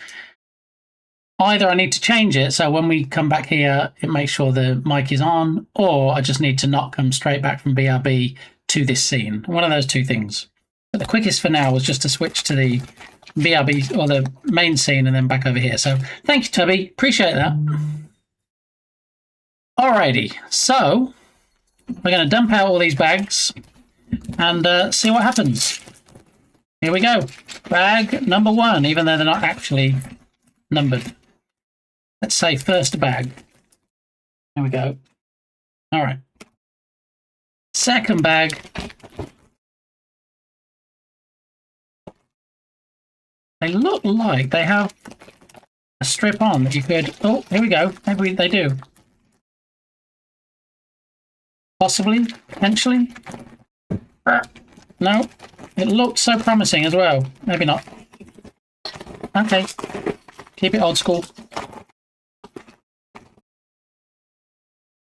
either I need to change it so when we come back here, it makes sure the mic is on, or I just need to not come straight back from BRB to this scene. One of those two things. But the quickest for now was just to switch to the BRB or the main scene and then back over here. So thank you, Tubby. Appreciate that. Alrighty, so we're going to dump out all these bags and see what happens. Here we go. Bag number 1, even though they're not actually numbered. Let's say first bag. There we go. All right. Second bag. They look like they have a strip on that you could... Oh, here we go. Maybe they do. Possibly. Potentially. No. It looks so promising as well. Maybe not. Okay. Keep it old school.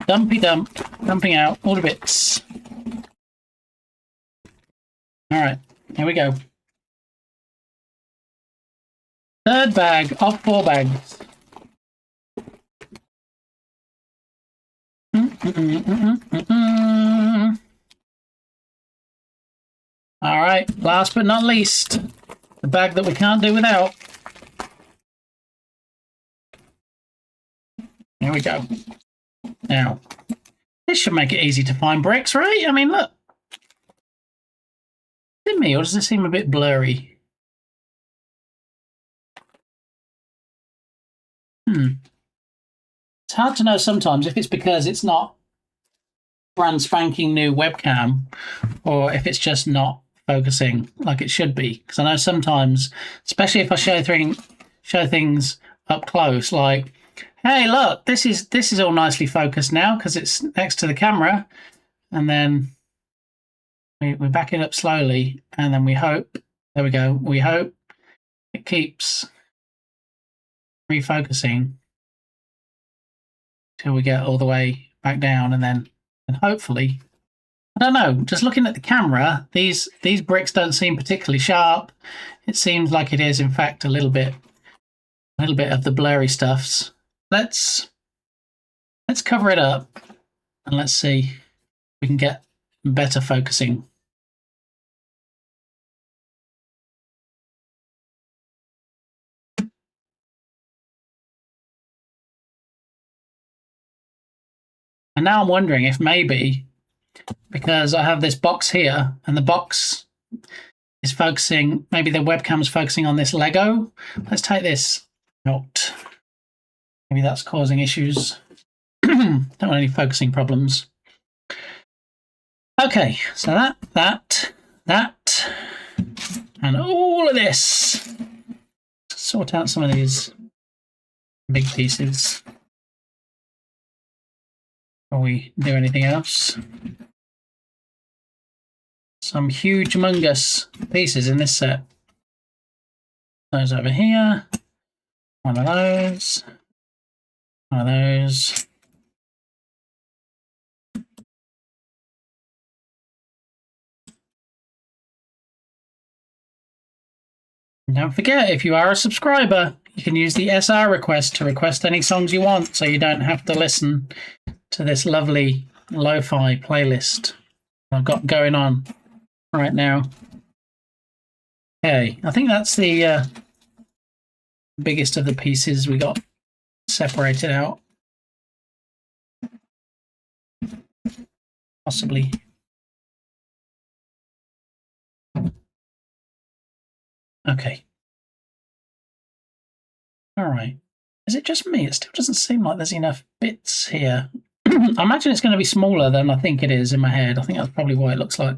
Dumpy dump. Dumping out all the bits. Alright. Here we go. Third bag of 4 bags. Alright, last but not least, the bag that we can't do without. Here we go. Now, this should make it easy to find bricks, right? I mean, look. Is it me, or does it seem a bit blurry? It's hard to know sometimes if it's because it's not brand spanking new webcam or if it's just not focusing like it should be. Because I know sometimes, especially if I show things up close, like, hey, look, this is all nicely focused now because it's next to the camera, and then we back it up slowly, and then we hope, there we go, we hope it keeps refocusing till we get all the way back down, and then hopefully I don't know. Just looking at the camera, these bricks don't seem particularly sharp. It seems like it is, in fact, a little bit of the blurry stuffs. Let's cover it up and let's see if we can get better focusing. And now I'm wondering if maybe, because I have this box here and the box is focusing, maybe the webcam's focusing on this Lego. Let's take this out. Maybe that's causing issues. Don't want any focusing problems. Okay, so that, and all of this. Sort out some of these big pieces before we do anything else. Some huge humongous pieces in this set. Those over here. One of those. One of those. And don't forget, if you are a subscriber, you can use the SR request to request any songs you want, so you don't have to listen to this lovely lo-fi playlist I've got going on right now. Okay, I think that's the biggest of the pieces we got separated out. Possibly. Okay. All right. Is it just me? It still doesn't seem like there's enough bits here. I imagine it's going to be smaller than I think it is in my head. I think that's probably why it looks like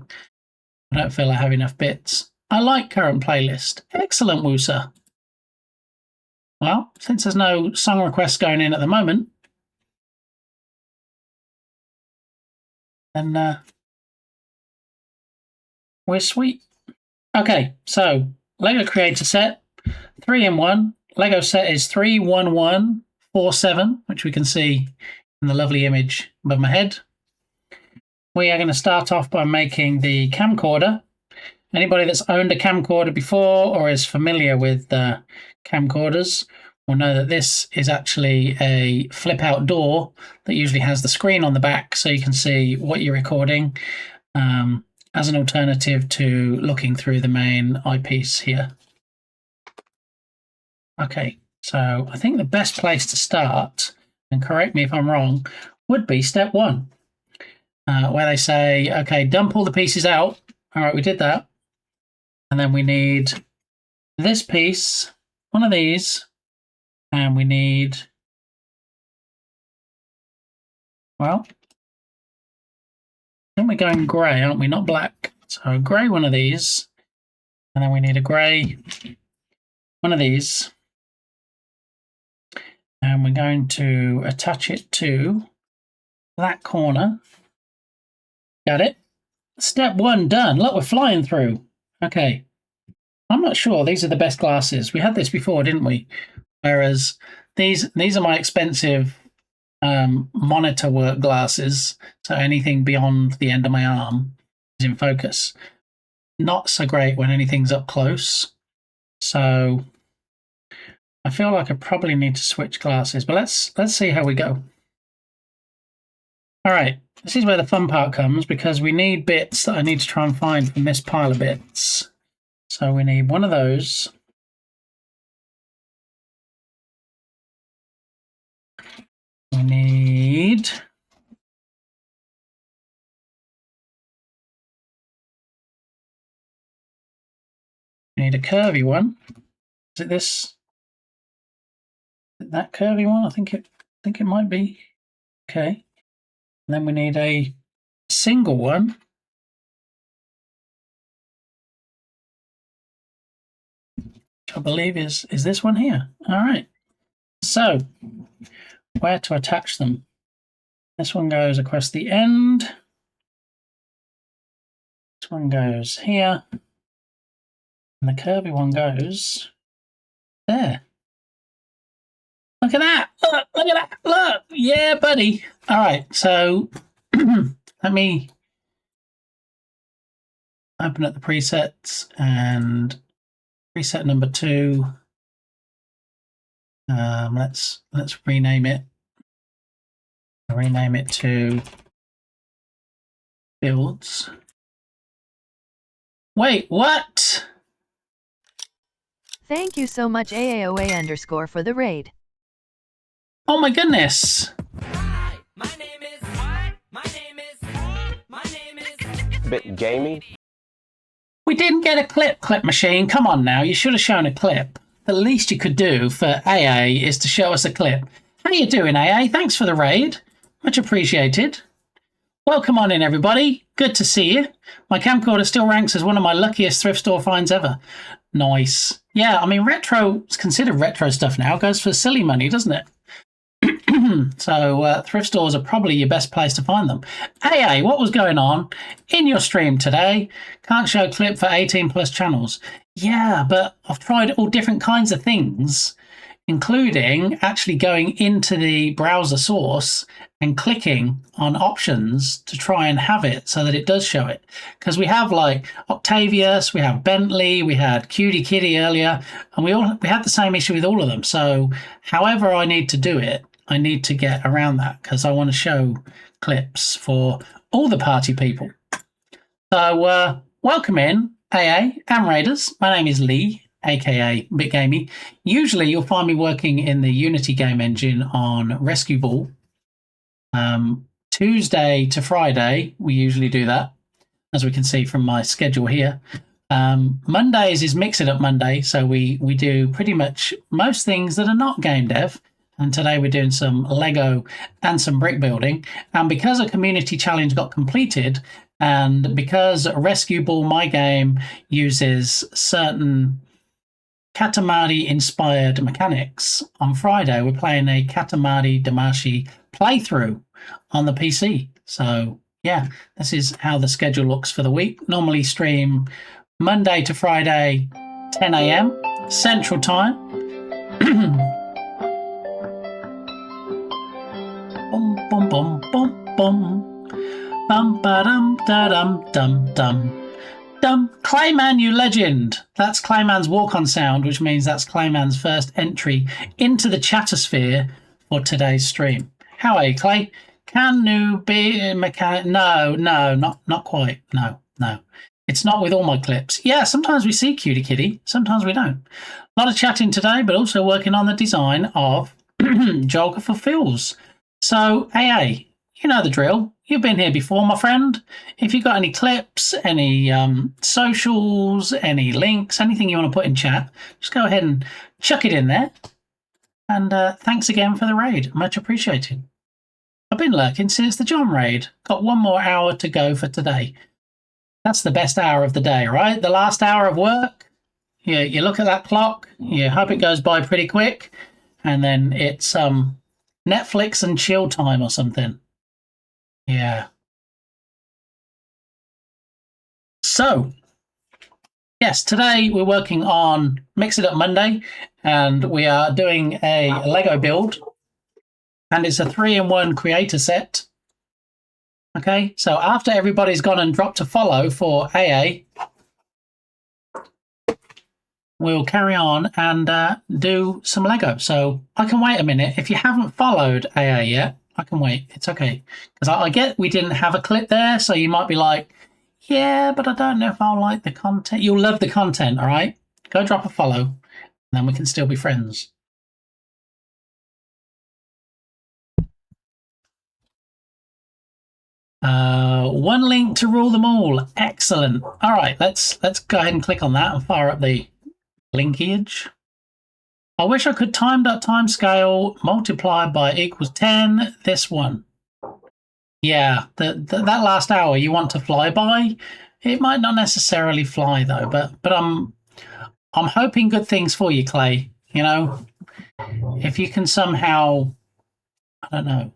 I don't feel I have enough bits. I like current playlist. Excellent, Woosa. Well, since there's no song requests going in at the moment, then we're sweet. Okay, so Lego Creator Set, 3-in-1. Lego set is 31147, which we can see in the lovely image above my head. We are going to start off by making the camcorder. Anybody that's owned a camcorder before or is familiar with camcorders will know that this is actually a flip-out door that usually has the screen on the back so you can see what you're recording as an alternative to looking through the main eyepiece here. Okay, so I think the best place to start, and correct me if I'm wrong, would be step 1, where they say, okay, dump all the pieces out. All right, we did that. And then we need this piece, one of these, and we need, well, I think we're going grey, aren't we? Not black. So a grey one of these, and then we need a grey one of these. And we're going to attach it to that corner. Got it? Step 1 done. Look, we're flying through. Okay. I'm not sure these are the best glasses. We had this before, didn't we? Whereas these are my expensive monitor work glasses. So anything beyond the end of my arm is in focus. Not so great when anything's up close. So I feel like I probably need to switch glasses, but let's see how we go. All right, this is where the fun part comes because we need bits that I need to try and find from this pile of bits. So we need one of those. We need a curvy one. Is it this? That curvy one? I think it might be. Okay. And then we need a single one. Which I believe is this one here. All right. So where to attach them? This one goes across the end. This one goes here. And the curvy one goes there. Look at that! Look at that! Look! Yeah, buddy! All right, so let me open up the presets and preset number 2. Let's rename it. I'll rename it to builds. Wait, what? Thank you so much AAOA_ for the raid. Oh my goodness. Bit gamey. We didn't get a clip machine. Come on now, you should have shown a clip. The least you could do for AA is to show us a clip. How you doing, AA? Thanks for the raid. Much appreciated. Welcome on in, everybody. Good to see you. My camcorder still ranks as one of my luckiest thrift store finds ever. Nice. Yeah, I mean, retro is considered retro stuff now. It goes for silly money, doesn't it? So thrift stores are probably your best place to find them. AA, what was going on in your stream today? Can't show clip for 18 plus channels. Yeah, but I've tried all different kinds of things, including actually going into the browser source and clicking on options to try and have it so that it does show it. Because we have like Octavius, we have Bentley, we had Cutie Kitty earlier, and we had the same issue with all of them. So however I need to do it, I need to get around that because I want to show clips for all the party people. So welcome in, AA and Raiders. My name is Lee, aka BitGamey. Usually you'll find me working in the Unity game engine on Rescue Ball. Tuesday to Friday, we usually do that, as we can see from my schedule here. Mondays is Mix It Up Monday, so we do pretty much most things that are not game dev. And today we're doing some Lego and some brick building. And because a community challenge got completed, and because Rescue Ball, my game, uses certain Katamari inspired mechanics, on Friday we're playing a Katamari Damacy playthrough on the PC. So yeah, this is how the schedule looks for the week. Normally stream Monday to Friday, 10 a.m. Central Time. Bum bum bum bum bum bum ba dum da dum dum dum dum. Clayman, you legend. That's Clayman's walk-on sound, which means that's Clayman's first entry into the chatosphere for today's stream. How are you, Clay? Can you be a mechanic? No, not quite. No. It's not with all my clips. Yeah, sometimes we see Cutie Kitty, sometimes we don't. A lot of chatting today, but also working on the design of Geographer Fills. So, AA, you know the drill. You've been here before, my friend. If you've got any clips, any socials, any links, anything you want to put in chat, just go ahead and chuck it in there. And thanks again for the raid. Much appreciated. I've been lurking since the John raid. Got one more hour to go for today. That's the best hour of the day, right? The last hour of work. You look at that clock. You hope it goes by pretty quick. And then it's Netflix and chill time or something. Yeah. So, yes, today we're working on Mix It Up Monday, and we are doing a Lego build, and it's a 3-in-1 creator set. Okay, so after everybody's gone and dropped a follow for AA, we'll carry on and do some Lego. So I can wait a minute. If you haven't followed AA yet, I can wait. It's okay. Because I get we didn't have a clip there, so you might be like, yeah, but I don't know if I'll like the content. You'll love the content, all right? Go drop a follow, and then we can still be friends. One link to rule them all. Excellent. All right, let's go ahead and click on that and fire up the linkage. I wish I could time.timescale multiply by equals 10. This one. Yeah, that last hour you want to fly by. It might not necessarily fly though, but I'm hoping good things for you, Clay. You know, if you can somehow, I don't know.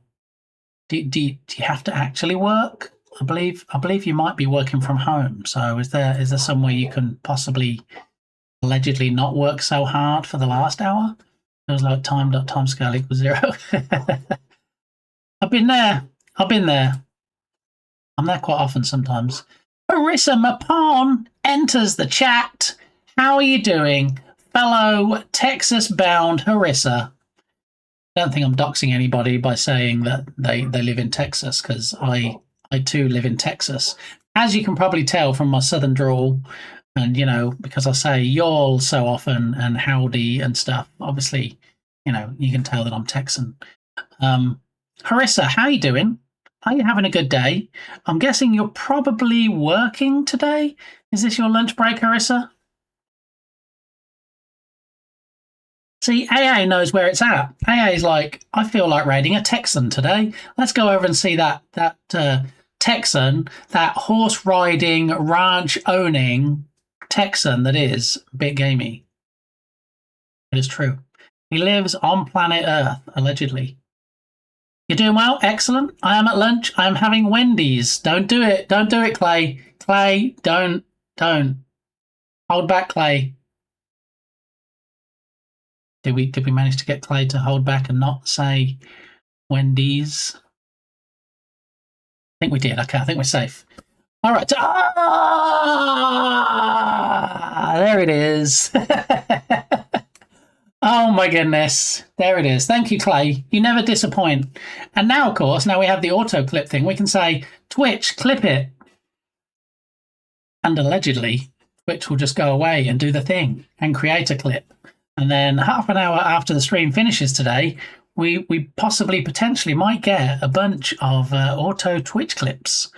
Do you have to actually work? I believe you might be working from home. So is there some way you can possibly allegedly not work so hard for the last hour? It was like time.timescale equals 0. I've been there. I'm there quite often sometimes. Harissa Mapon enters the chat. How are you doing, fellow Texas-bound Harissa? Don't think I'm doxing anybody by saying that they live in Texas, because I too live in Texas. As you can probably tell from my southern drawl, and, you know, because I say y'all so often and howdy and stuff, obviously, you know, you can tell that I'm Texan. Harissa, how you doing? Are you having a good day? I'm guessing you're probably working today. Is this your lunch break, Harissa? See, AA knows where it's at. AA is like, I feel like raiding a Texan today. Let's go over and see that Texan, that horse riding, ranch owning Texan that is Bit Gamey. It is true. He lives on planet Earth, allegedly. You're doing well? Excellent. I am at lunch. I am having Wendy's. Don't do it. Don't do it, Clay. Clay, don't. Hold back, Clay. Did we manage to get Clay to hold back and not say Wendy's? I think we did. Okay, I think we're safe. All right. There it is. Oh my goodness. There it is. Thank you, Clay. You never disappoint. And now, of course, now we have the auto clip thing. We can say, Twitch, clip it. And allegedly, Twitch will just go away and do the thing and create a clip. And then half an hour after the stream finishes today, we possibly, potentially might get a bunch of auto Twitch clips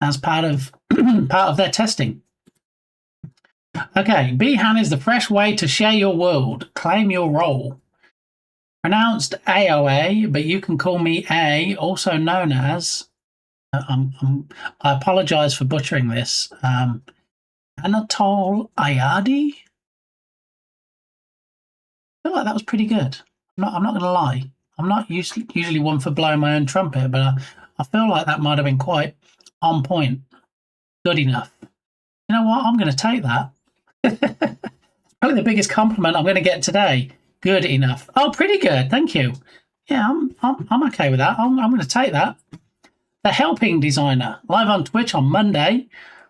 as part of their testing. Okay, Behan is the fresh way to share your world. Claim your role. Pronounced AOA, but you can call me A, also known as... I apologize for butchering this. Anatol Ayadi? I feel like that was pretty good. I'm not going to lie. I'm not usually one for blowing my own trumpet, but I feel like that might have been quite on point. Good enough. You know what? I'm going to take that. Probably the biggest compliment I'm going to get today. Good enough. Oh, pretty good. Thank you. Yeah, I'm okay with that. I'm going to take that. The Helping Designer, live on Twitch on Monday,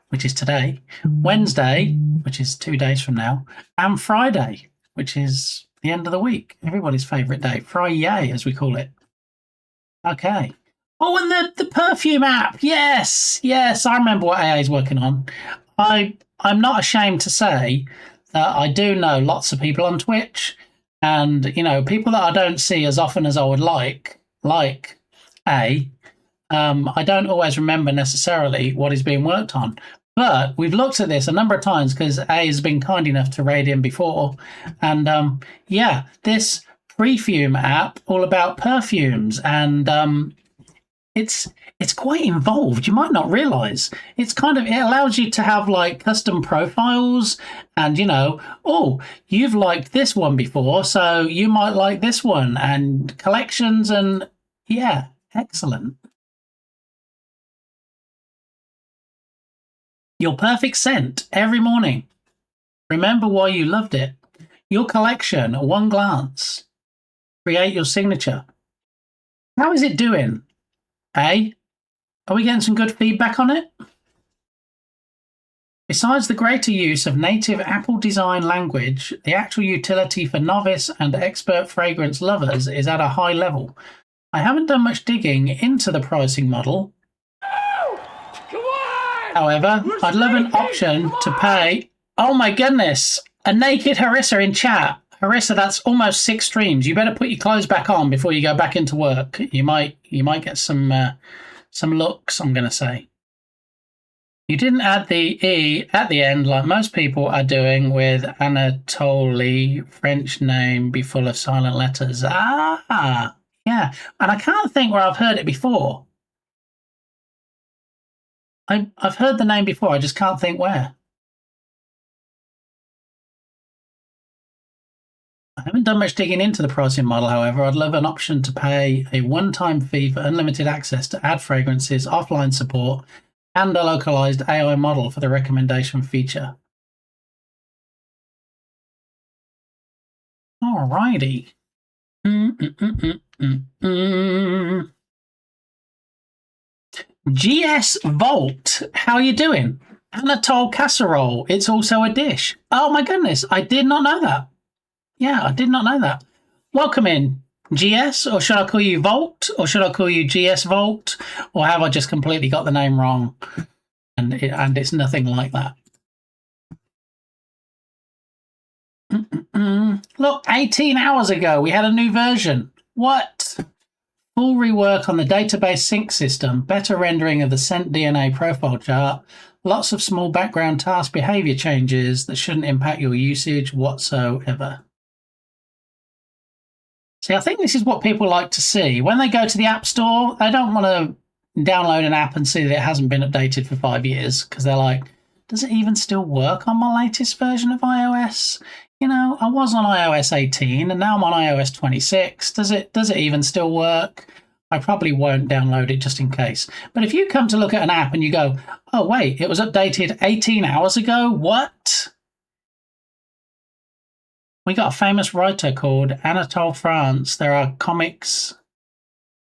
which is today, Wednesday, which is 2 days from now, and Friday, which is the end of the week. Everybody's favourite day. Friday, as we call it. Okay. Oh, and the perfume app. Yes, I remember what AA is working on. I'm not ashamed to say that I do know lots of people on Twitch, and, you know, people that I don't see as often as I would like A. I don't always remember necessarily what is being worked on. But we've looked at this a number of times because A has been kind enough to raid in before. And yeah, this Perfume app, all about perfumes. And it's quite involved. You might not realize. It allows you to have like custom profiles and, you know, oh, you've liked this one before, so you might like this one, and collections, and yeah, excellent. Your perfect scent every morning. Remember why you loved it. Your collection at one glance. Create your signature. How is it doing? Are we getting some good feedback on it? Besides the greater use of native Apple design language, the actual utility for novice and expert fragrance lovers is at a high level. I haven't done much digging into the pricing model. However, I'd love an option to pay... Oh my goodness! A naked Harissa in chat. Harissa, that's almost 6 streams. You better put your clothes back on before you go back into work. You might get some looks, I'm going to say. You didn't add the E at the end like most people are doing with Anatoly. French name be full of silent letters. Ah, yeah. And I can't think where I've heard it before. I've heard the name before, I just can't think where. I haven't done much digging into the pricing model, however. I'd love an option to pay a one-time fee for unlimited access to add fragrances, offline support, and a localized AI model for the recommendation feature. Alrighty. GS Vault, how are you doing? Anatole casserole. It's also a dish. Oh my goodness, I did not know that. Yeah, I did not know that. Welcome in, GS, or should I call you Volt, or should I call you GS Volt, or have I just completely got the name wrong? And it's nothing like that. Look, 18 hours ago, we had a new version. What? Full rework on the database sync system, better rendering of the sent DNA profile chart, lots of small background task behavior changes that shouldn't impact your usage whatsoever. See, I think this is what people like to see. When they go to the App Store, they don't want to download an app and see that it hasn't been updated for 5 years, because they're like, does it even still work on my latest version of iOS? You know, I was on iOS 18 and now I'm on iOS 26. Does it even still work? I probably won't download it just in case. But if you come to look at an app and you go, oh wait, it was updated 18 hours ago? What? We got a famous writer called Anatole France. There are comics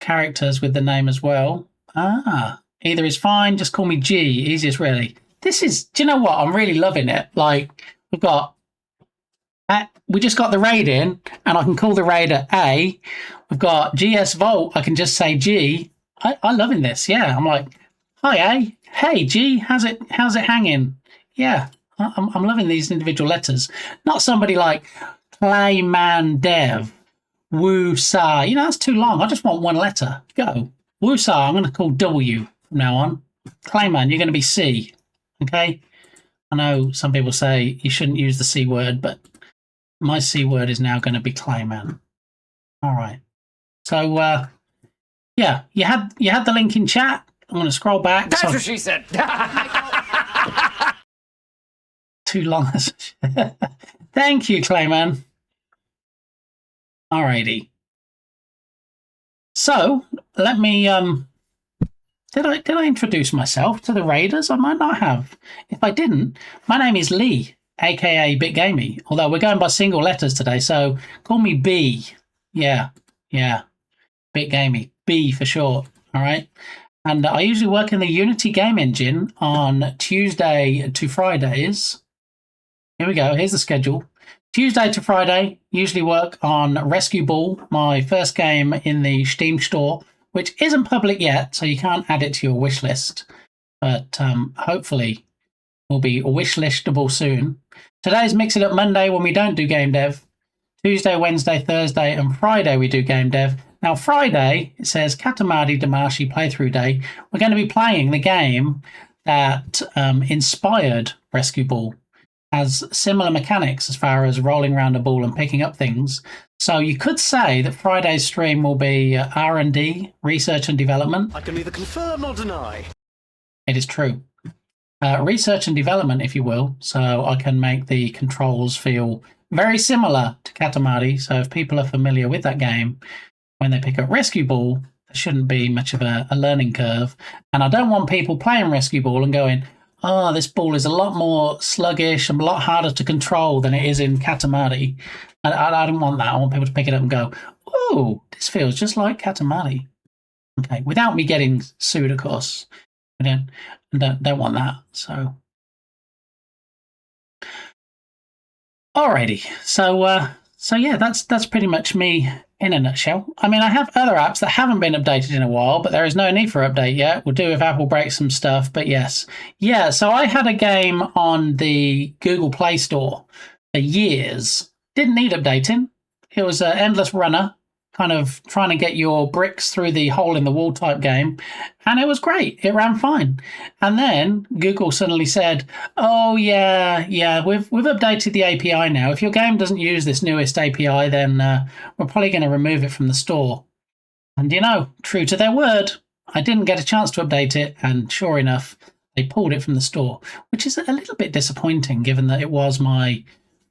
characters with the name as well. Ah, either is fine, just call me G, easiest really. This is, do you know what? I'm really loving it. Like, we just got the raid in, and I can call the raider A. We've got GS Volt, I can just say G. I'm loving this, yeah. I'm like, hi A, hey G, how's it hanging? Yeah, I'm loving these individual letters. Not somebody like Clayman Dev, Woo Sa. You know, that's too long. I just want one letter. Go. Woo Sa, I'm going to call W from now on. Clayman, you're going to be C. Okay? I know some people say you shouldn't use the C word, but my C word is now going to be Clayman. All right. So, yeah, you had the link in chat. I'm going to scroll back. That's what she said. Too long. Thank you, Clayman. Alrighty. So, let me, did I introduce myself to the raiders? I might not have. If I didn't, my name is Lee, aka BitGamey. Although we're going by single letters today, so call me B. Yeah, BitGamey. B for short, all right? And I usually work in the Unity game engine on Tuesday to Fridays. Here we go, here's the schedule. Tuesday to Friday, usually work on Rescue Ball, my first game in the Steam store, which isn't public yet, so you can't add it to your wish list. But hopefully will be wishlistable soon. Today's Mix It Up Monday when we don't do game dev. Tuesday, Wednesday, Thursday, and Friday we do game dev. Now Friday, it says Katamari Damacy playthrough day. We're going to be playing the game that inspired Rescue Ball. Has similar mechanics as far as rolling around a ball and picking up things. So you could say that Friday's stream will be R&D, research and development. I can neither confirm nor deny. It is true. Research and development, if you will. So I can make the controls feel very similar to Katamari. So if people are familiar with that game, when they pick up Rescue Ball, there shouldn't be much of a learning curve. And I don't want people playing Rescue Ball and going, oh, this ball is a lot more sluggish and a lot harder to control than it is in Katamari. I don't want that. I want people to pick it up and go, oh, this feels just like Katamari. Okay, without me getting sued, of course. We don't want that. So, alrighty. So yeah, that's pretty much me in a nutshell. I mean, I have other apps that haven't been updated in a while, but there is no need for update yet. We'll do if Apple breaks some stuff, but yes. Yeah, so I had a game on the Google Play Store for years. Didn't need updating. It was an endless runner, kind of trying to get your bricks through the hole in the wall type game, and it was great. It ran fine. And then Google suddenly said, oh yeah, we've updated the API now. If your game doesn't use this newest API, then we're probably going to remove it from the store. And you know, true to their word, I didn't get a chance to update it, and sure enough, they pulled it from the store, which is a little bit disappointing given that it was my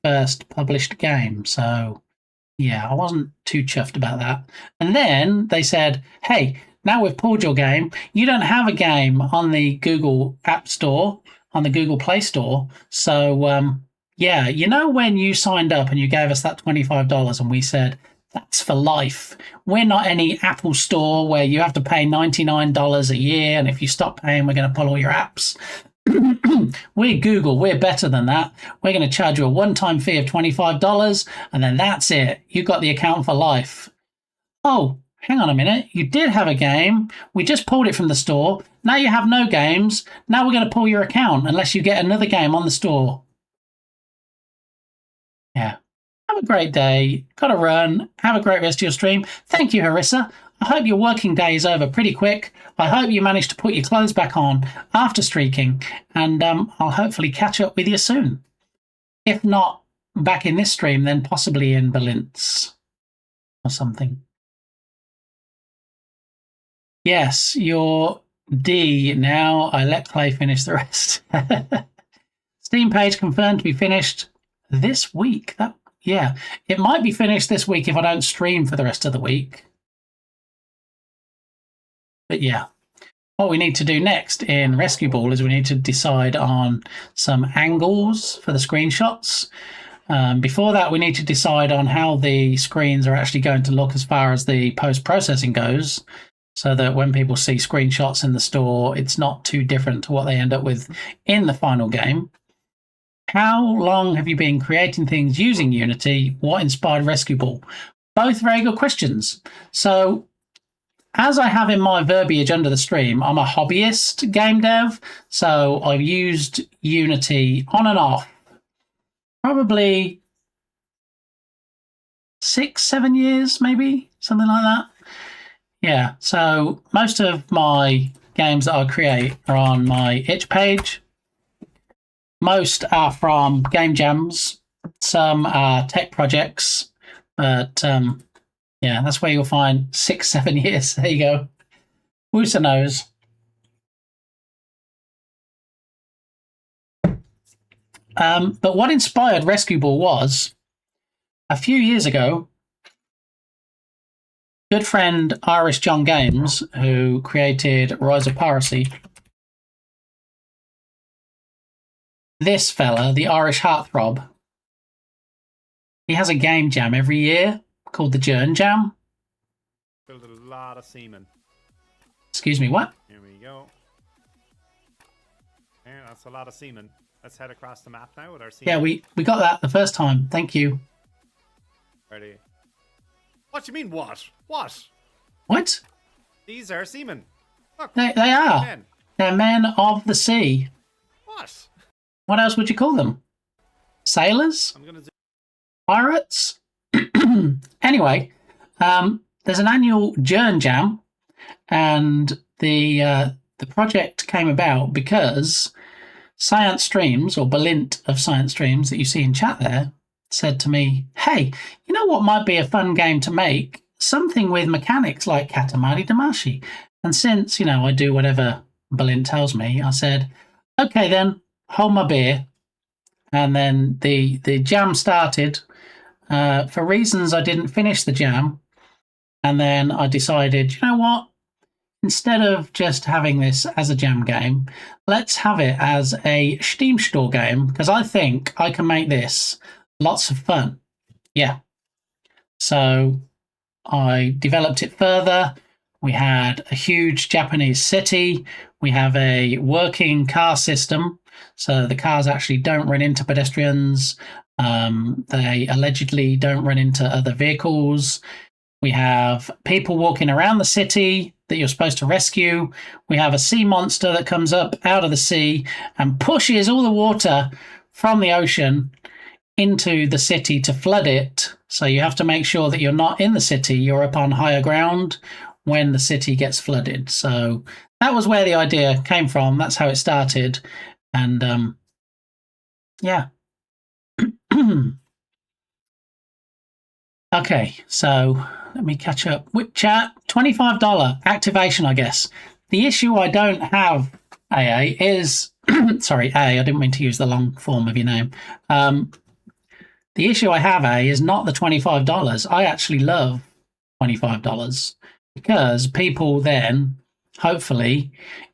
first published game. So yeah, I wasn't too chuffed about that. And then they said, hey, now we've pulled your game. You don't have a game on the Google App Store, on the Google Play Store. So, yeah, you know when you signed up and you gave us that $25 and we said, that's for life. We're not any Apple store where you have to pay $99 a year, and if you stop paying, we're going to pull all your apps. We're Google. We're better than that. We're going to charge you a one-time fee of $25, and then that's it. You've got the account for life. Oh, hang on a minute. You did have a game. We just pulled it from the store. Now you have no games. Now we're going to pull your account unless you get another game on the store. Yeah. Have a great day. Got to run. Have a great rest of your stream. Thank you, Harissa. I hope your working day is over pretty quick. I hope you managed to put your clothes back on after streaking, and I'll hopefully catch up with you soon. If not back in this stream, then possibly in Berlin's or something. Yes, you're D now. I let Clay finish the rest. Steam page confirmed to be finished this week. Yeah, it might be finished this week if I don't stream for the rest of the week. But yeah, what we need to do next in Rescue Ball is we need to decide on some angles for the screenshots. Before that, we need to decide on how the screens are actually going to look as far as the post-processing goes, so that when people see screenshots in the store, it's not too different to what they end up with in the final game. How long have you been creating things using Unity? What inspired Rescue Ball? Both very good questions. So, as I have in my verbiage under the stream, I'm a hobbyist game dev, so I've used Unity on and off probably 6-7 years, maybe, something like that. Yeah, so most of my games that I create are on my itch page. Most are from game jams, some are tech projects, but yeah, that's where you'll find 6-7 years. There you go. Woosa knows. But what inspired Rescue Ball was, a few years ago, good friend Irish John Games, who created Rise of Piracy, this fella, the Irish Heartthrob, he has a game jam every year called the Jern Jam. Build a lot of semen. Excuse me, what? Here we go. Yeah, that's a lot of semen. Let's head across the map now with our semen. Yeah, we got that the first time. Thank you. Ready? What do you mean, what? What? What? These are seamen. Look, They are. men. They're men of the sea. What? What else would you call them? Sailors? I'm gonna do. Pirates? Anyway, there's an annual Jern Jam, and the project came about because Science Streams, or Balint of Science Streams that you see in chat there, said to me, hey, you know what might be a fun game to make? Something with mechanics like Katamari Damacy. And since, I do whatever Balint tells me, I said, okay then, hold my beer. And then the jam started. For reasons I didn't finish the jam. And then I decided, you know what? Instead of just having this as a jam game, let's have it as a Steam Store game, because I think I can make this lots of fun. Yeah. So I developed it further. We had a huge Japanese city. We have a working car system. So the cars actually don't run into pedestrians. They allegedly don't run into other vehicles. We have people walking around the city that you're supposed to rescue. We have a sea monster that comes up out of the sea and pushes all the water from the ocean into the city to flood it. So you have to make sure that you're not in the city, you're up on higher ground when the city gets flooded. So that was where the idea came from. That's how it started. And yeah. Okay, so let me catch up with chat. $25 activation, I guess. The issue I don't have, AA, is... sorry, A, I didn't mean to use the long form of your name. The issue I have, A, is not the $25. I actually love $25 because people then, hopefully,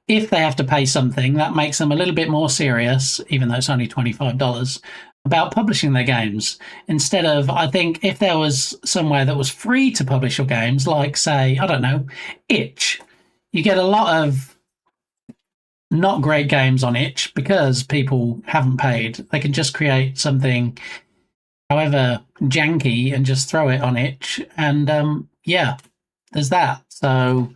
if they have to pay something, that makes them a little bit more serious, even though it's only $25, about publishing their games. Instead of, I think, if there was somewhere that was free to publish your games, like, say, I don't know, Itch, you get a lot of not great games on itch because people haven't paid. They can just create something however janky and just throw it on itch. And yeah, there's that. So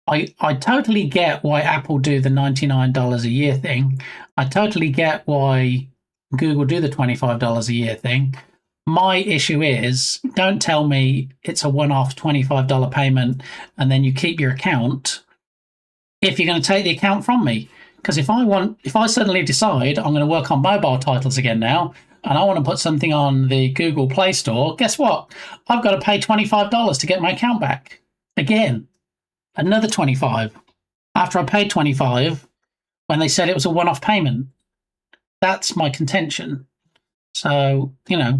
I totally get why Apple do the $99 a year thing. I totally get why Google do the $25 a year thing. My issue is, don't tell me it's a one-off $25 payment and then you keep your account if you're going to take the account from me. Because if I suddenly decide I'm going to work on mobile titles again now, and I want to put something on the Google Play Store, guess what? I've got to pay $25 to get my account back. Again, another $25. After I paid $25 when they said it was a one-off payment. That's my contention. So, you know,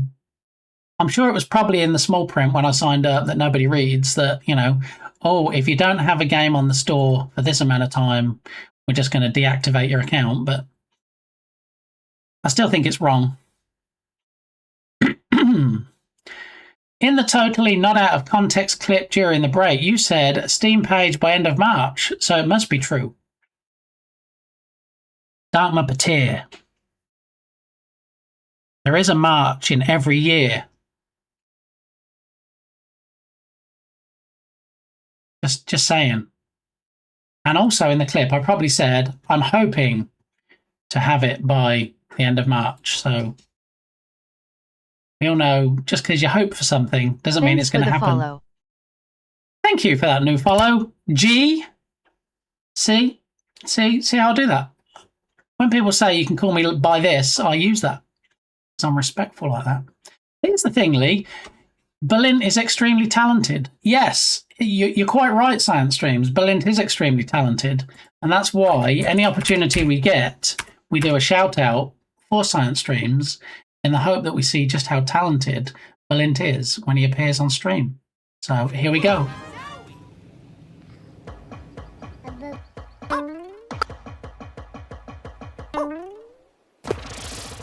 I'm sure it was probably in the small print when I signed up that nobody reads that, you know, oh, if you don't have a game on the store for this amount of time, we're just going to deactivate your account. But I still think it's wrong. In the totally not out of context clip during the break, you said Steam page by end of March, so it must be true. Dark Muppeteer. There is a March in every year. Just saying. And also in the clip, I probably said, I'm hoping to have it by the end of March. So we all know, just because you hope for something doesn't mean it's going to happen. Follow. Thank you for that new follow. G. See how I do that? When people say you can call me by this, I use that. Because I'm respectful like that. Here's the thing, Lee. Berlin is extremely talented. Yes, you're quite right, Science Streams. Berlin is extremely talented. And that's why any opportunity we get, we do a shout out for Science Streams in the hope that we see just how talented Berlin is when he appears on stream. So here we go.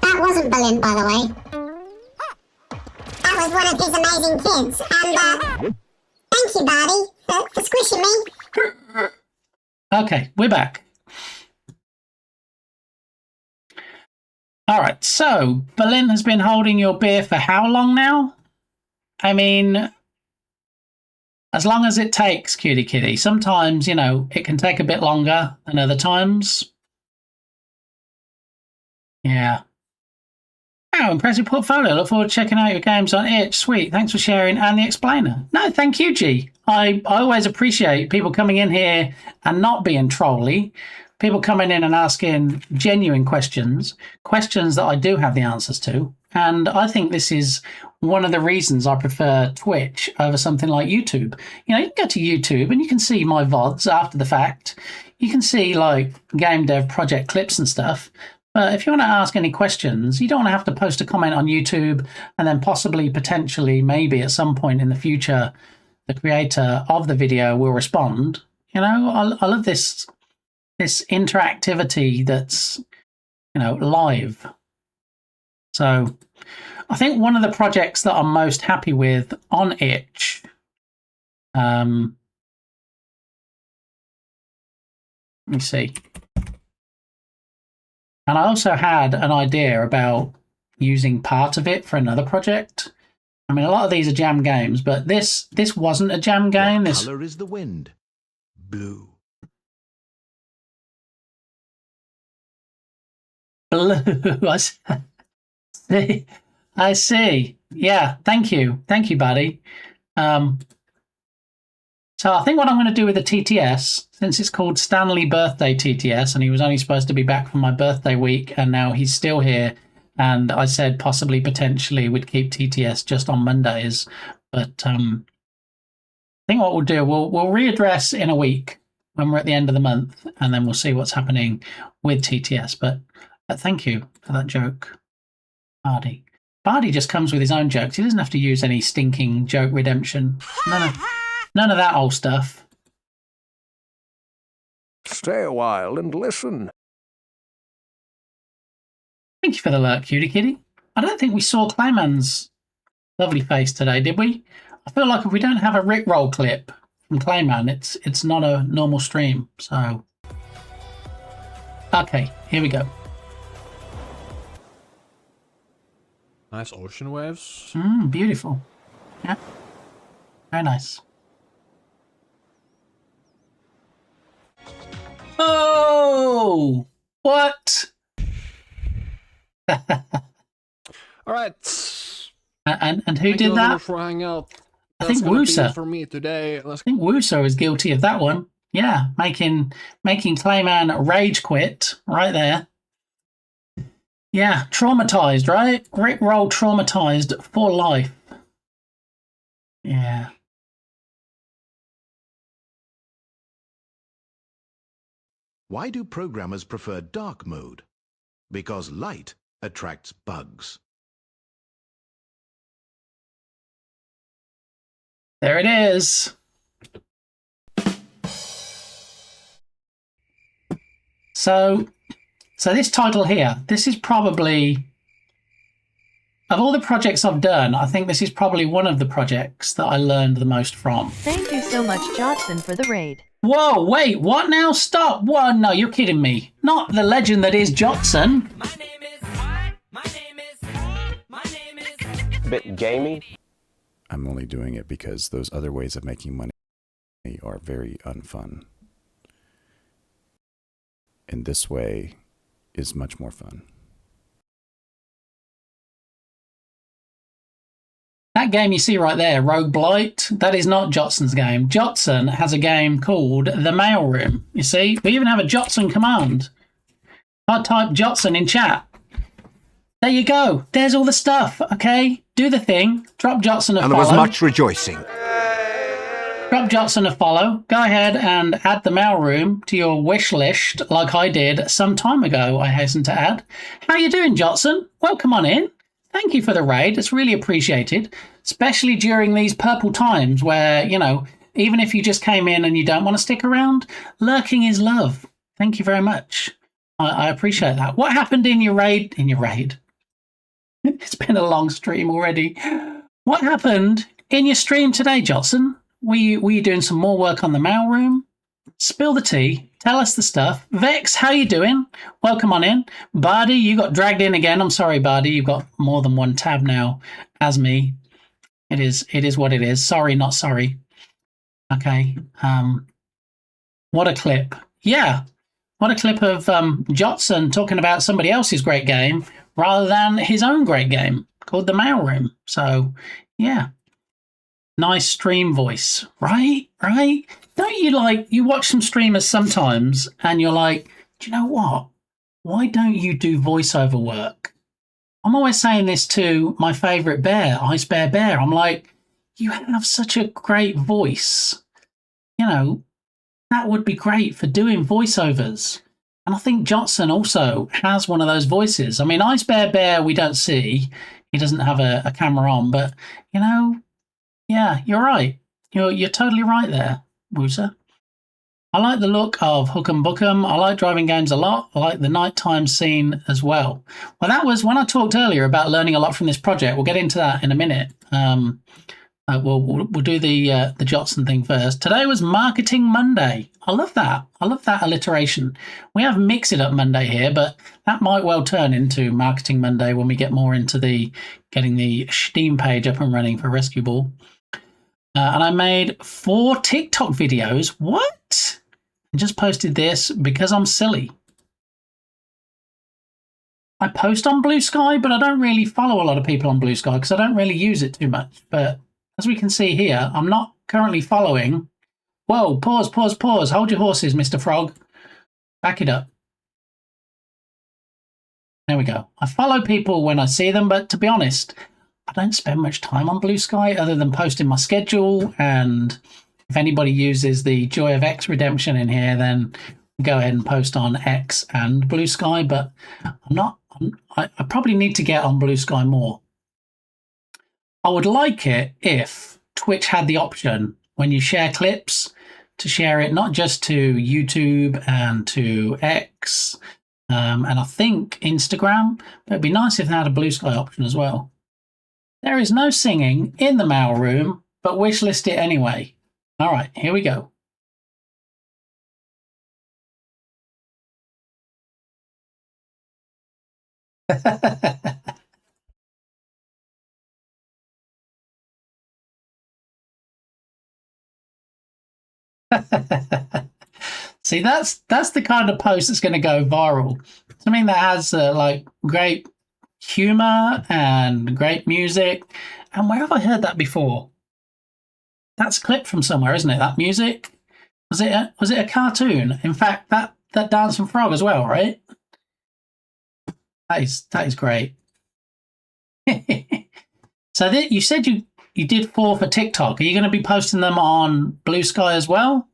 That wasn't Berlin, by the way. That was one of his amazing kids. And thank you, Barty, for squishing me. Okay, we're back. All right, so Berlin has been holding your beer for how long now? I mean, as long as it takes, cutie kitty. Sometimes, you know, it can take a bit longer than other times. Yeah. Oh, impressive portfolio. Look forward to checking out your games on itch. Sweet. Thanks for sharing and the explainer. No, thank you, G. I always appreciate people coming in here and not being trolly. People coming in and asking genuine questions that I do have the answers to. And I think this is one of the reasons I prefer Twitch over something like YouTube. You know, you can go to YouTube and you can see my VODs after the fact. You can see like game dev project clips and stuff. But if you want to ask any questions, you don't want to have to post a comment on YouTube and then possibly, potentially, maybe at some point in the future, the creator of the video will respond. You know, I love this interactivity that's, you know, live. So I think one of the projects that I'm most happy with on itch, let me see. And I also had an idea about using part of it for another project. I mean, a lot of these are jam games, but this wasn't a jam game. What color is the wind? Blue. Blue. I see. Yeah, thank you. Thank you, buddy. So I think what I'm going to do with the TTS, since it's called Stanley Birthday TTS, and he was only supposed to be back for my birthday week, and now he's still here, and I said possibly, potentially, we'd keep TTS just on Mondays. But I think what we'll do, we'll readdress in a week when we're at the end of the month, and then we'll see what's happening with TTS. But thank you for that joke, Bardi. Bardi just comes with his own jokes. He doesn't have to use any stinking joke redemption. None of that old stuff. Stay a while and listen. Thank you for the alert, cutie kitty. I don't think we saw Clayman's lovely face today, did we? I feel like if we don't have a Rickroll clip from Clayman, it's not a normal stream. So Okay, here we go. Nice ocean waves. Beautiful. Yeah. Very nice. Oh! What? All right. And who Thank did you that? for hanging out. I think gonna be Woosa. it for me today. I think Wuso is guilty of that one. Yeah, making Clayman rage quit right there. Yeah, traumatized, right? Rick Roll traumatized for life. Yeah. Why do programmers prefer dark mode? Because light attracts bugs. There it is. So this title here, this is probably, of all the projects I've done, I think this is probably one of the projects that I learned the most from. Thank you so much, Jotson, for the raid. Whoa, wait, what now? Stop. Whoa, no, you're kidding me. Not the legend that is Jotson. Bit gaming. I'm only doing it because those other ways of making money are very unfun. And this way is much more fun. That game you see right there, Rogue Blight, that is not Jotson's game. Jotson has a game called The Mailroom. You see, we even have a Jotson command. I type Jotson in chat. There you go. There's all the stuff, okay? Do the thing. Drop Jotson a follow. And there was much rejoicing. Drop Jotson a follow. Go ahead and add the Mailroom to your wish list like I did some time ago, I hasten to add. How you doing, Jotson? Welcome on in. Thank you for the raid. It's really appreciated, especially during these purple times where, you know, even if you just came in and you don't want to stick around, lurking is love. Thank you very much. I appreciate that. What happened in your raid? In your raid? It's been a long stream already. What happened in your stream today, Jotson? Were you doing some more work on the Mailroom? Spill the tea. Tell us the stuff. Vex, how you doing? Welcome on in. Bardi, you got dragged in again. I'm sorry, Bardi. You've got more than one tab now as me. It is what it is. Sorry, not sorry. Okay. What a clip. Yeah. What a clip of Jotson talking about somebody else's great game rather than his own great game called The Mailroom. So, yeah. Nice stream voice. Right? Don't you watch some streamers sometimes and you're like, do you know what? Why don't you do voiceover work? I'm always saying this to my favourite bear, Ice Bear Bear. I'm like, you have such a great voice. You know, that would be great for doing voiceovers. And I think Jotson also has one of those voices. I mean, Ice Bear Bear, we don't see. He doesn't have a camera on, but, you know, yeah, you're right. You're totally right there, Woosa. I like the look of Hook 'em Book 'em. I like driving games a lot. I like the nighttime scene as well. Well, that was when I talked earlier about learning a lot from this project. We'll get into that in a minute. We'll do the Jotson thing first. Today was Marketing Monday. I love that. I love that alliteration. We have Mix It Up Monday here, but that might well turn into Marketing Monday when we get more into the getting the Steam page up and running for Rescue Ball. And I made 4 TikTok videos. What? I just posted this because I'm silly. I post on Blue Sky, but I don't really follow a lot of people on Blue Sky because I don't really use it too much. But as we can see here, I'm not currently following. Whoa, pause. Hold your horses, Mr. Frog. Back it up. There we go. I follow people when I see them, but to be honest, I don't spend much time on Blue Sky other than posting my schedule. And if anybody uses the Joy of X redemption in here, then go ahead and post on X and Blue Sky. But I probably need to get on Blue Sky more. I would like it if Twitch had the option when you share clips to share it not just to YouTube and to X and I think Instagram, but it'd be nice if they had a Blue Sky option as well. There is no singing in the Mailroom, but wishlist it anyway. All right, here we go. See, that's the kind of post that's going to go viral. Something that has like great humor and great music. And where have I heard that before? That's a clip from somewhere, isn't it? That music. Was it a cartoon? In fact, that dancing frog as well, right? That is great. So you said you did 4 for TikTok. Are you going to be posting them on Blue Sky as well?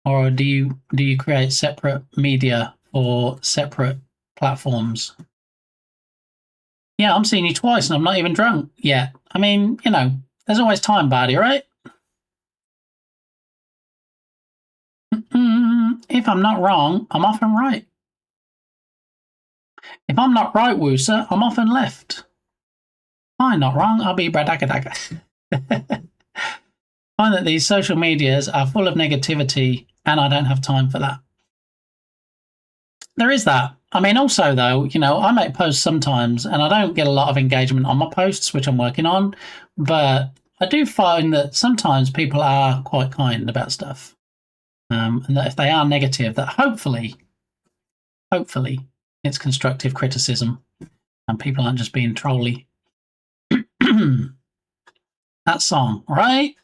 Or do you create separate media for separate platforms? Yeah, I'm seeing you twice and I'm not even drunk yet. I mean, you know, there's always time, Bardi, right? If I'm not wrong, I'm often right. If I'm not right, Wooser, I'm often left. I'm not wrong, I'll be Bradakadaka. Find that these social medias are full of negativity and I don't have time for that. There is that. I mean, also, though, you know, I make posts sometimes and I don't get a lot of engagement on my posts, which I'm working on, but I do find that sometimes people are quite kind about stuff. And that if they are negative, that hopefully it's constructive criticism and people aren't just being trolly. That song, right?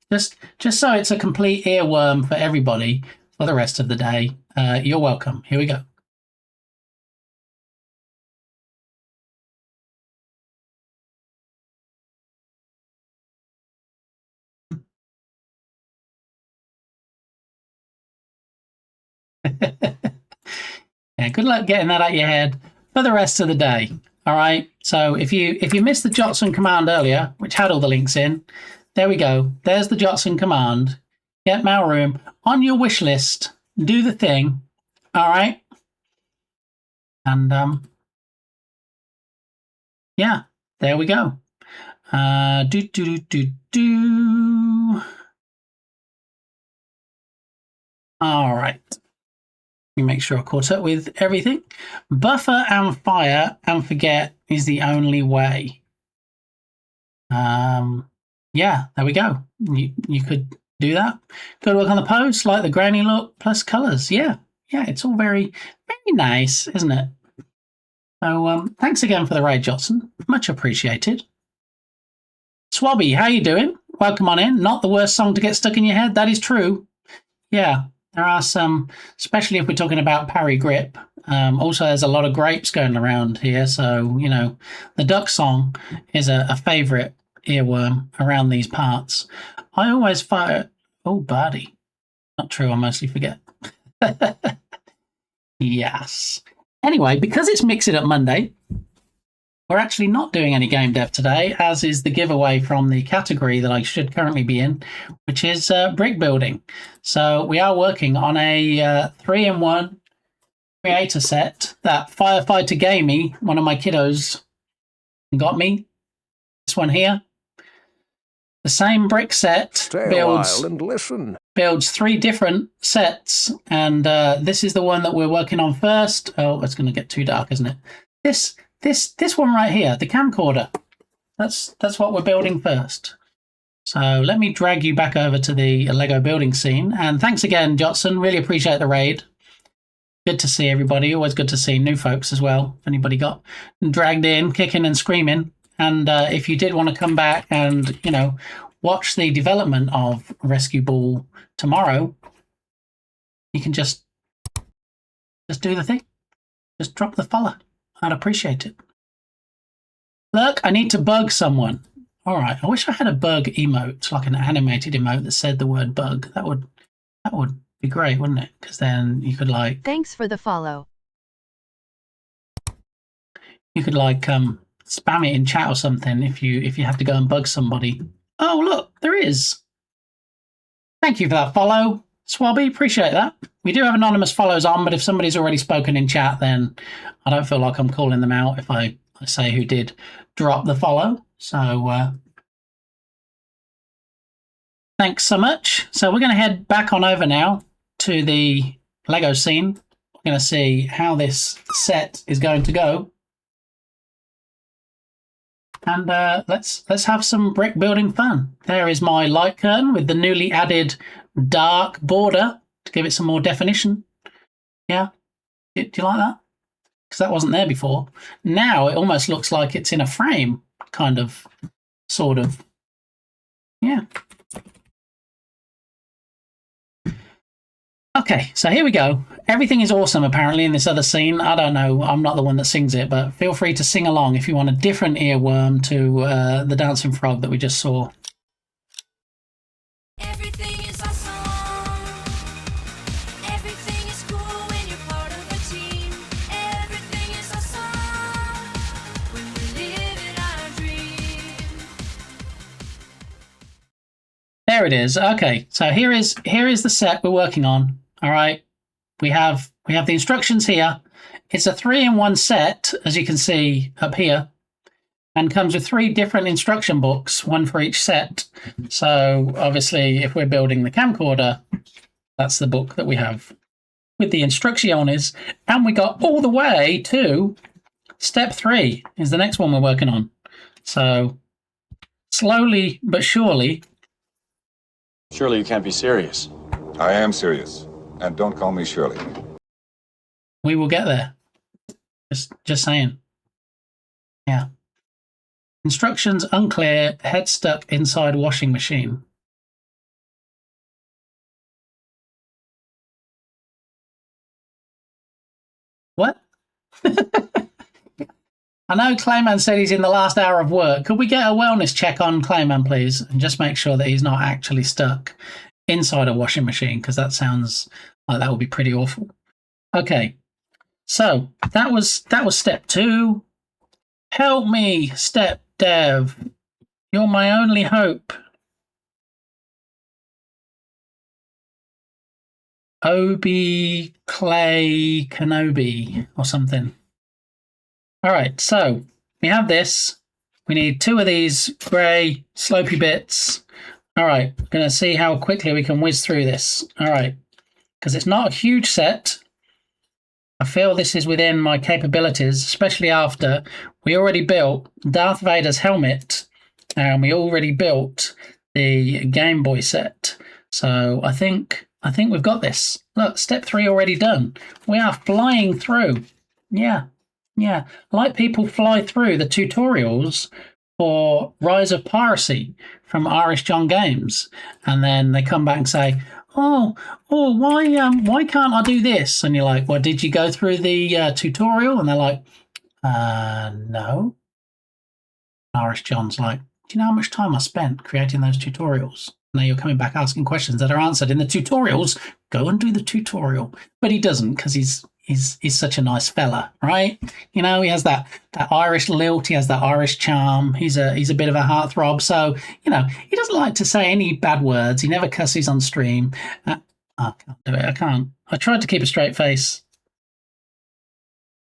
Just so it's a complete earworm for everybody for the rest of the day. You're welcome. Here we go. Yeah, good luck getting that out your head for the rest of the day. All right. So if you missed the Jotson command earlier, which had all the links in, there we go. There's the Jotson command. Get Mailroom on your wish list. Do the thing. All right. And yeah, there we go. All right. Let me make sure I caught up with everything. Buffer and fire and forget is the only way. Yeah, there we go. You could do that. Good work on the post, like the grainy look plus colours. Yeah, it's all very, very nice, isn't it? So thanks again for the raid, Jotson. Much appreciated. Swabby, how you doing? Welcome on in. Not the worst song to get stuck in your head. That is true. Yeah, there are some, especially if we're talking about Parry Grip. Also, there's a lot of grapes going around here. So, you know, the duck song is a favourite earworm around these parts. I always fire. Oh, buddy. Not true. I mostly forget. Yes. Anyway, because it's Mix It Up Monday, we're actually not doing any game dev today, as is the giveaway from the category that I should currently be in, which is brick building. So we are working on a 3-in-1 creator set that Firefighter Gamey, one of my kiddos, got me. This one here. The same brick set builds 3 different sets, and this is the one that we're working on first. Oh, it's going to get too dark, isn't it? This one right here, the camcorder. That's what we're building first. So let me drag you back over to the Lego building scene. And thanks again, Jotson. Really appreciate the raid. Good to see everybody. Always good to see new folks as well. If anybody got dragged in, kicking and screaming. And if you did want to come back and, you know, watch the development of Rescue Ball tomorrow, you can just do the thing. Just drop the follow. I'd appreciate it. Look, I need to bug someone. All right. I wish I had a bug emote, like an animated emote that said the word bug. That would be great, wouldn't it? Because then you could like. Thanks for the follow. You could like spam it in chat or something if you had to go and bug somebody. Oh, look, there is. Thank you for that follow, Swabby. Appreciate that. We do have anonymous follows on, but if somebody's already spoken in chat, then I don't feel like I'm calling them out if I say who did drop the follow. So thanks so much. So we're going to head back on over now to the Lego scene. We're going to see how this set is going to go. And let's have some brick building fun. There is my light curtain with the newly added dark border to give it some more definition. Yeah, do you like that? Because that wasn't there before. Now it almost looks like it's in a frame, kind of, sort of. Yeah. Okay, so here we go. Everything is awesome, apparently, in this other scene. I don't know. I'm not the one that sings it, but feel free to sing along if you want a different earworm to the dancing frog that we just saw. Everything is awesome. Everything is cool when you're part of a team. Everything is awesome when we live in our dream. There it is. Okay, so here is the set we're working on. All right, we have the instructions here. It's a 3-in-1 set, as you can see up here, and comes with 3 different instruction books, one for each set. So obviously, if we're building the camcorder, that's the book that we have with the instrucciones, and we got all the way to step 3 is the next one we're working on. So slowly but surely. Surely you can't be serious. I am serious. And don't call me Shirley. We will get there. Just saying. Yeah. Instructions unclear. Head stuck inside washing machine. What? I know Clayman said he's in the last hour of work. Could we get a wellness check on Clayman, please? And just make sure that he's not actually stuck inside a washing machine, because that sounds like that would be pretty awful. Okay, so that was step 2. Help me, step dev. You're my only hope. Obi Clay Kenobi or something. All right, so we have this. We need 2 of these grey slopey bits. All right, we're going to see how quickly we can whiz through this. All right, because it's not a huge set. I feel this is within my capabilities, especially after we already built Darth Vader's helmet and we already built the Game Boy set. So I think we've got this. Look, step 3 already done. We are flying through. Yeah. Like people fly through the tutorials for Rise of Piracy from Irish John Games, and then they come back and say, "Oh, why can't I do this?" And you're like, "Well, did you go through the tutorial?" And they're like, "No." Irish John's like, "Do you know how much time I spent creating those tutorials?" Now you're coming back asking questions that are answered in the tutorials. Go and do the tutorial. But he doesn't, because he's such a nice fella, right? You know, he has that Irish lilt, he has that Irish charm. He's a bit of a heartthrob, so you know he doesn't like to say any bad words. He never cusses on stream. I can't do it. I can't. I tried to keep a straight face,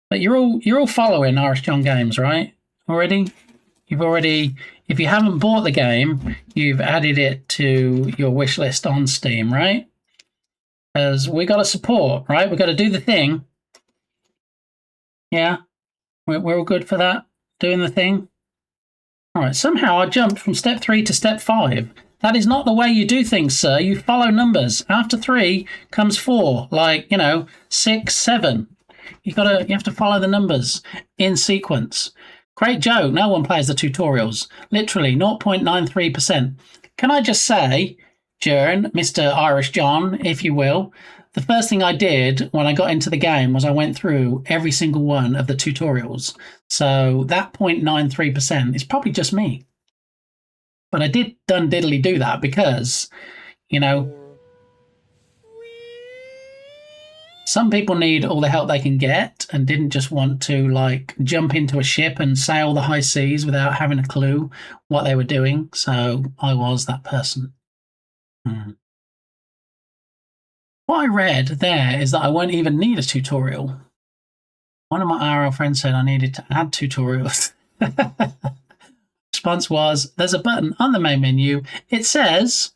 but you're all following Irish John Games, right? Already, if you haven't bought the game, you've added it to your wish list on Steam, right? Because we got to support, right? We got to do the thing. Yeah, we're all good for that, doing the thing. All right, somehow I jumped from step 3 to step 5. That is not the way you do things, sir. You follow numbers. After 3 comes 4, like, 6, 7. You have to follow the numbers in sequence. Great joke. No one plays the tutorials. Literally 0.93%. Can I just say, Jern, Mr. Irish John, if you will, the first thing I did when I got into the game was I went through every single one of the tutorials. So that 0.93% is probably just me. But I did done diddly do that because, some people need all the help they can get and didn't just want to jump into a ship and sail the high seas without having a clue what they were doing. So I was that person. What I read there is that I won't even need a tutorial. One of my IRL friends said I needed to add tutorials. Response was, there's a button on the main menu. It says,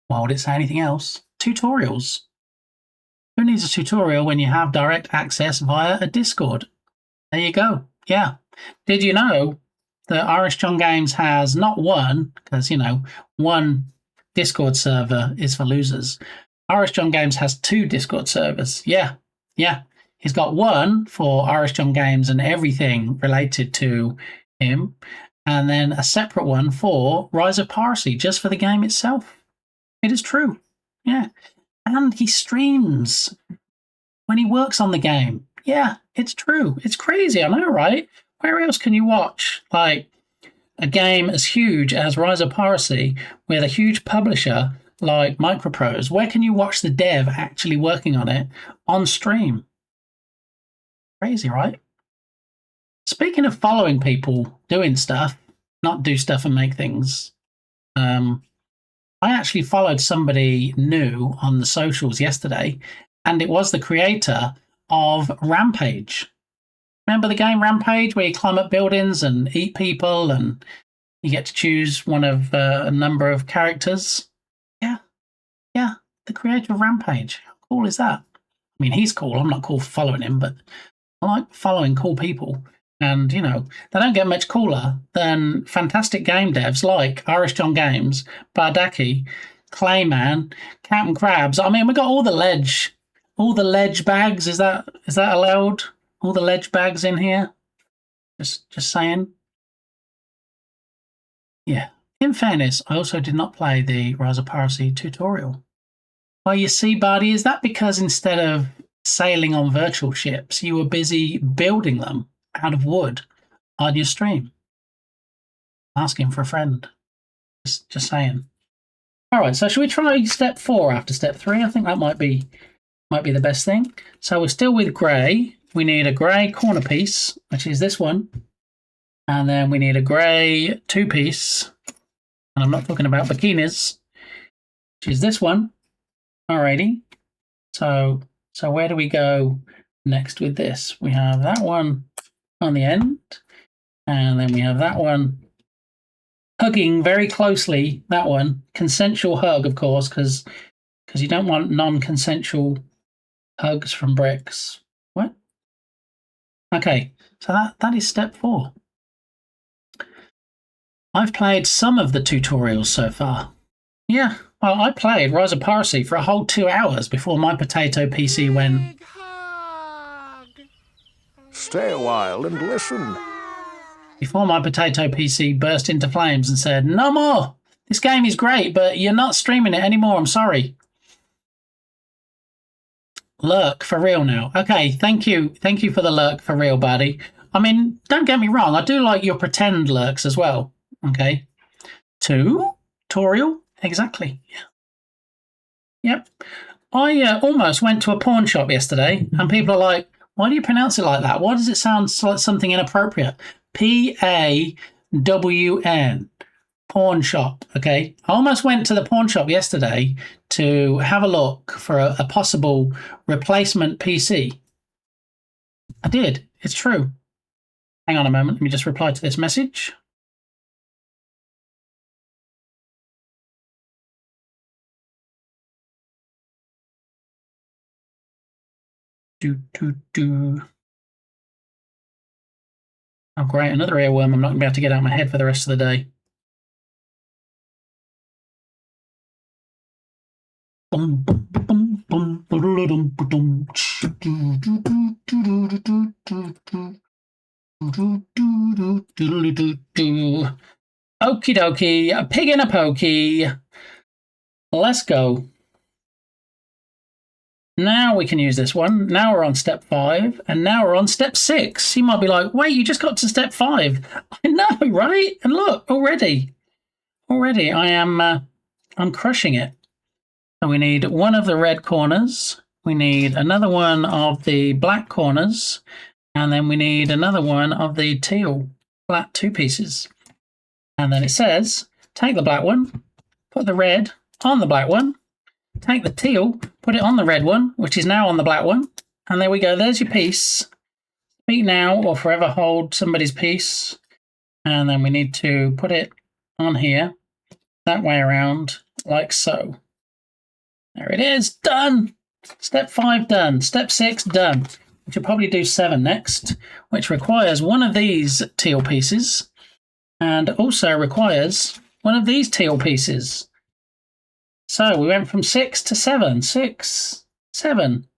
why would it say anything else? Tutorials. Who Who needs a tutorial when you have direct access via a Discord? There you go. Yeah. Did you know that Irish John Games has not one, because, you know, one Discord server is for losers. Irish John Games has 2 Discord servers. Yeah. Yeah. He's got one for Irish John Games and everything related to him, and then a separate one for Rise of Piracy, just for the game itself. It is true. Yeah. And he streams when he works on the game. Yeah, it's true. It's crazy, I know, right? Where else can you watch, like, a game as huge as Rise of Piracy with a huge publisher like Microprose? Where can you watch the dev actually working on it on stream? Crazy, right? Speaking of following people doing stuff, not do stuff and make things, I actually followed somebody new on the socials yesterday, and it was the creator of Rampage. Remember the game Rampage, where you climb up buildings and eat people, and you get to choose one of a number of characters? Yeah. Yeah, the creator of Rampage. How cool is that? I mean, he's cool. I'm not cool for following him, but I like following cool people. And, you know, they don't get much cooler than fantastic game devs like Irish John Games, Bardaki, Clayman, Captain Crabs. I mean, we got all the ledge bags. Is that allowed? All the ledge bags in here? Just saying. Yeah. In fairness, I also did not play the Rise of Piracy tutorial. Well, you see, buddy, is that because instead of sailing on virtual ships, you were busy building them out of wood on your stream? Asking for a friend. Just saying. All right, so should we try step 4 after step 3? I think that might be the best thing. So we're still with grey. We need a grey corner piece, which is this one. And then we need a grey 2-piece. And I'm not talking about bikinis, which is this one. Alrighty. So where do we go next with this? We have that one on the end, and then we have that one hugging very closely. That one, consensual hug, of course, because you don't want non-consensual hugs from bricks. What? Okay, so that is step 4. I've played some of the tutorials so far. Yeah, well, I played Rise of Piracy for a whole 2 hours before my potato PC went. Stay a while and listen. Before my potato PC burst into flames and said, "No more! This game is great, but you're not streaming it anymore, I'm sorry." Lurk, for real now. Okay, thank you. Thank you for the lurk for real, buddy. I mean, don't get me wrong, I do like your pretend lurks as well. Okay. Tutorial? Exactly. Yep. I almost went to a pawn shop yesterday, and people are like, "Why do you pronounce it like that? Why does it sound like something inappropriate?" Pawn. Pawn shop, okay? I almost went to the pawn shop yesterday to have a look for a possible replacement PC. I did. It's true. Hang on a moment. Let me just reply to this message. Oh, great. Another earworm I'm not going to be able to get out of my head for the rest of the day. Okie dokie. A pig in a pokey. Let's go. Now we can use this one. Now we're on step 5, and now we're on step 6. You might be like, wait, you just got to step 5. I know, right? And look, already I am, I'm crushing it. So we need one of the red corners. We need another one of the black corners, and then we need another one of the teal flat 2 pieces. And then it says, take the black one, put the red on the black one, take the teal, put it on the red one, which is now on the black one, and there we go. There's your piece. Speak now or forever hold somebody's piece. And then we need to put it on here, that way around, like so. There it is, done. Step 5 done. Step 6 done. We should probably do 7 next, which requires one of these teal pieces and also requires one of these teal pieces. So we went from 6 to 7. 6, 7.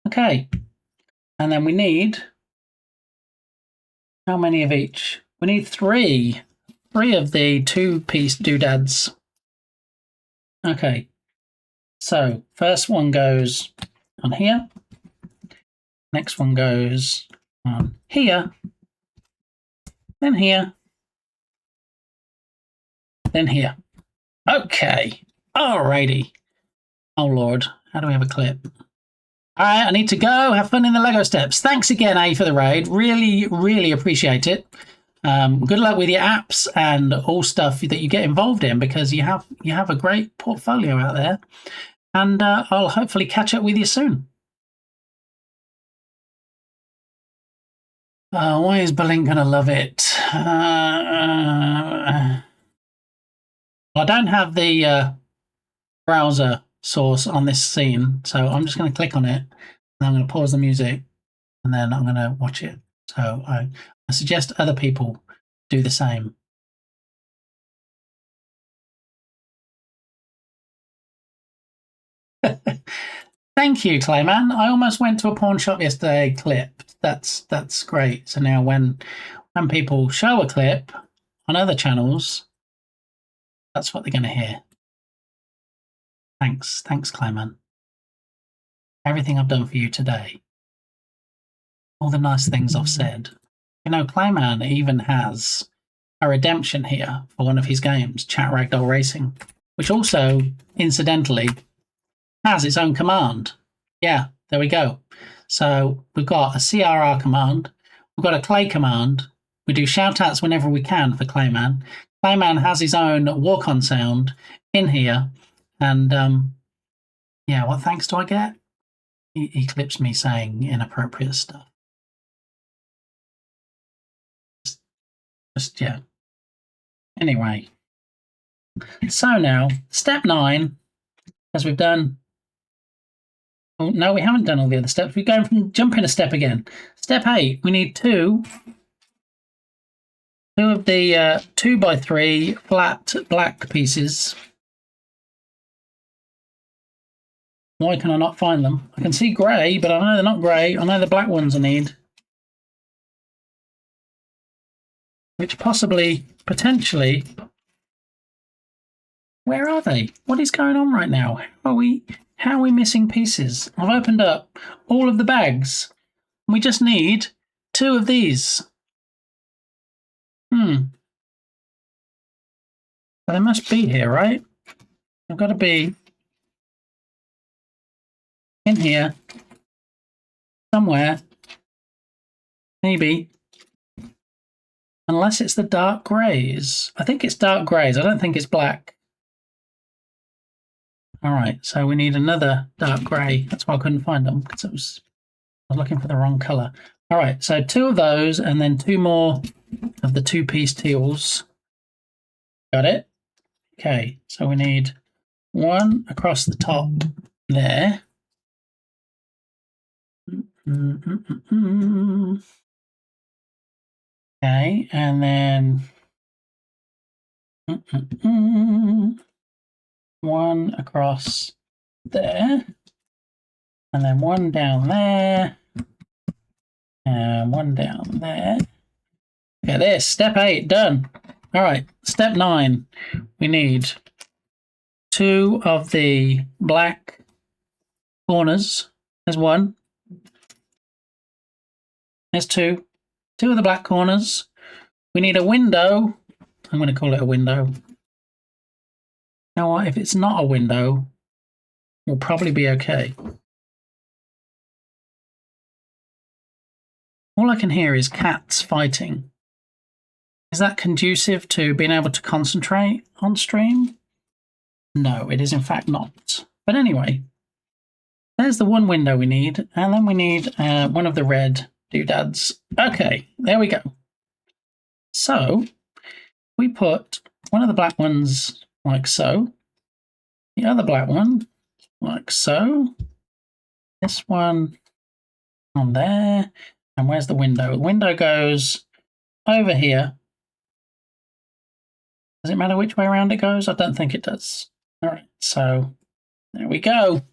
Okay. And then we need... how many of each? We need 3. 3 of the 2-piece doodads. Okay. So first one goes on here. Next one goes on here. Then here. Then here. Okay. Alrighty. Oh Lord. How do we have a clip? Alright, I need to go. Have fun in the Lego steps. Thanks again, A, for the raid. Really, really appreciate it. Good luck with your apps and all stuff that you get involved in, because you have a great portfolio out there. And I'll hopefully catch up with you soon. Why is Blink gonna love it? Well, I don't have the browser source on this scene, so I'm just going to click on it, and I'm going to pause the music, and then I'm going to watch it. So I suggest other people do the same. Thank you, Clayman. I almost went to a pawn shop yesterday, clipped. That's great. So now when people show a clip on other channels, that's what they're going to hear. Thanks, Clayman. Everything I've done for you today. All the nice things I've said. You know, Clayman even has a redemption here for one of his games, Chat Ragdoll Racing, which also, incidentally, has its own command. Yeah, there we go. So we've got a CRR command. We've got a Clay command. We do shout-outs whenever we can for Clayman. Clayman has his own walk-on sound in here. And, yeah, what thanks do I get? He clips me saying inappropriate stuff. Just, yeah. Anyway. So now, step 9, as we've done... Oh, no, we haven't done all the other steps. We're going from jumping a step again. Step 8, we need 2 of the 2x3 flat black pieces. Why can I not find them? I can see grey, but I know they're not grey. I know the black ones I need. Which possibly, potentially... Where are they? What is going on right now? How are we missing pieces? I've opened up all of the bags. We just need 2 of these. So they must be here, right? They've got to be... in here, somewhere, maybe, unless it's the dark greys. I think it's dark greys. I don't think it's black. All right, so we need another dark grey. That's why I couldn't find them, because I was looking for the wrong colour. All right, so 2 of those, and then 2 more of the 2-piece teals. Got it? Okay, so we need 1 across the top there. Okay, and then 1 across there, and then 1 down there, and 1 down there. Look at this, step 8 done. All right, step 9, we need 2 of the black corners. There's 1. There's 2. 2 of the black corners. We need a window. I'm going to call it a window. You know what? If it's not a window, we'll probably be okay. All I can hear is cats fighting. Is that conducive to being able to concentrate on stream? No, it is in fact not. But anyway, there's the 1 window we need, and then we need 1 of the red doodads. Okay, there we go. So we put 1 of the black ones like so, the other black one like so, this one on there. And where's the window? The window goes over here. Does it matter which way around it goes? I don't think it does. All right, so there we go.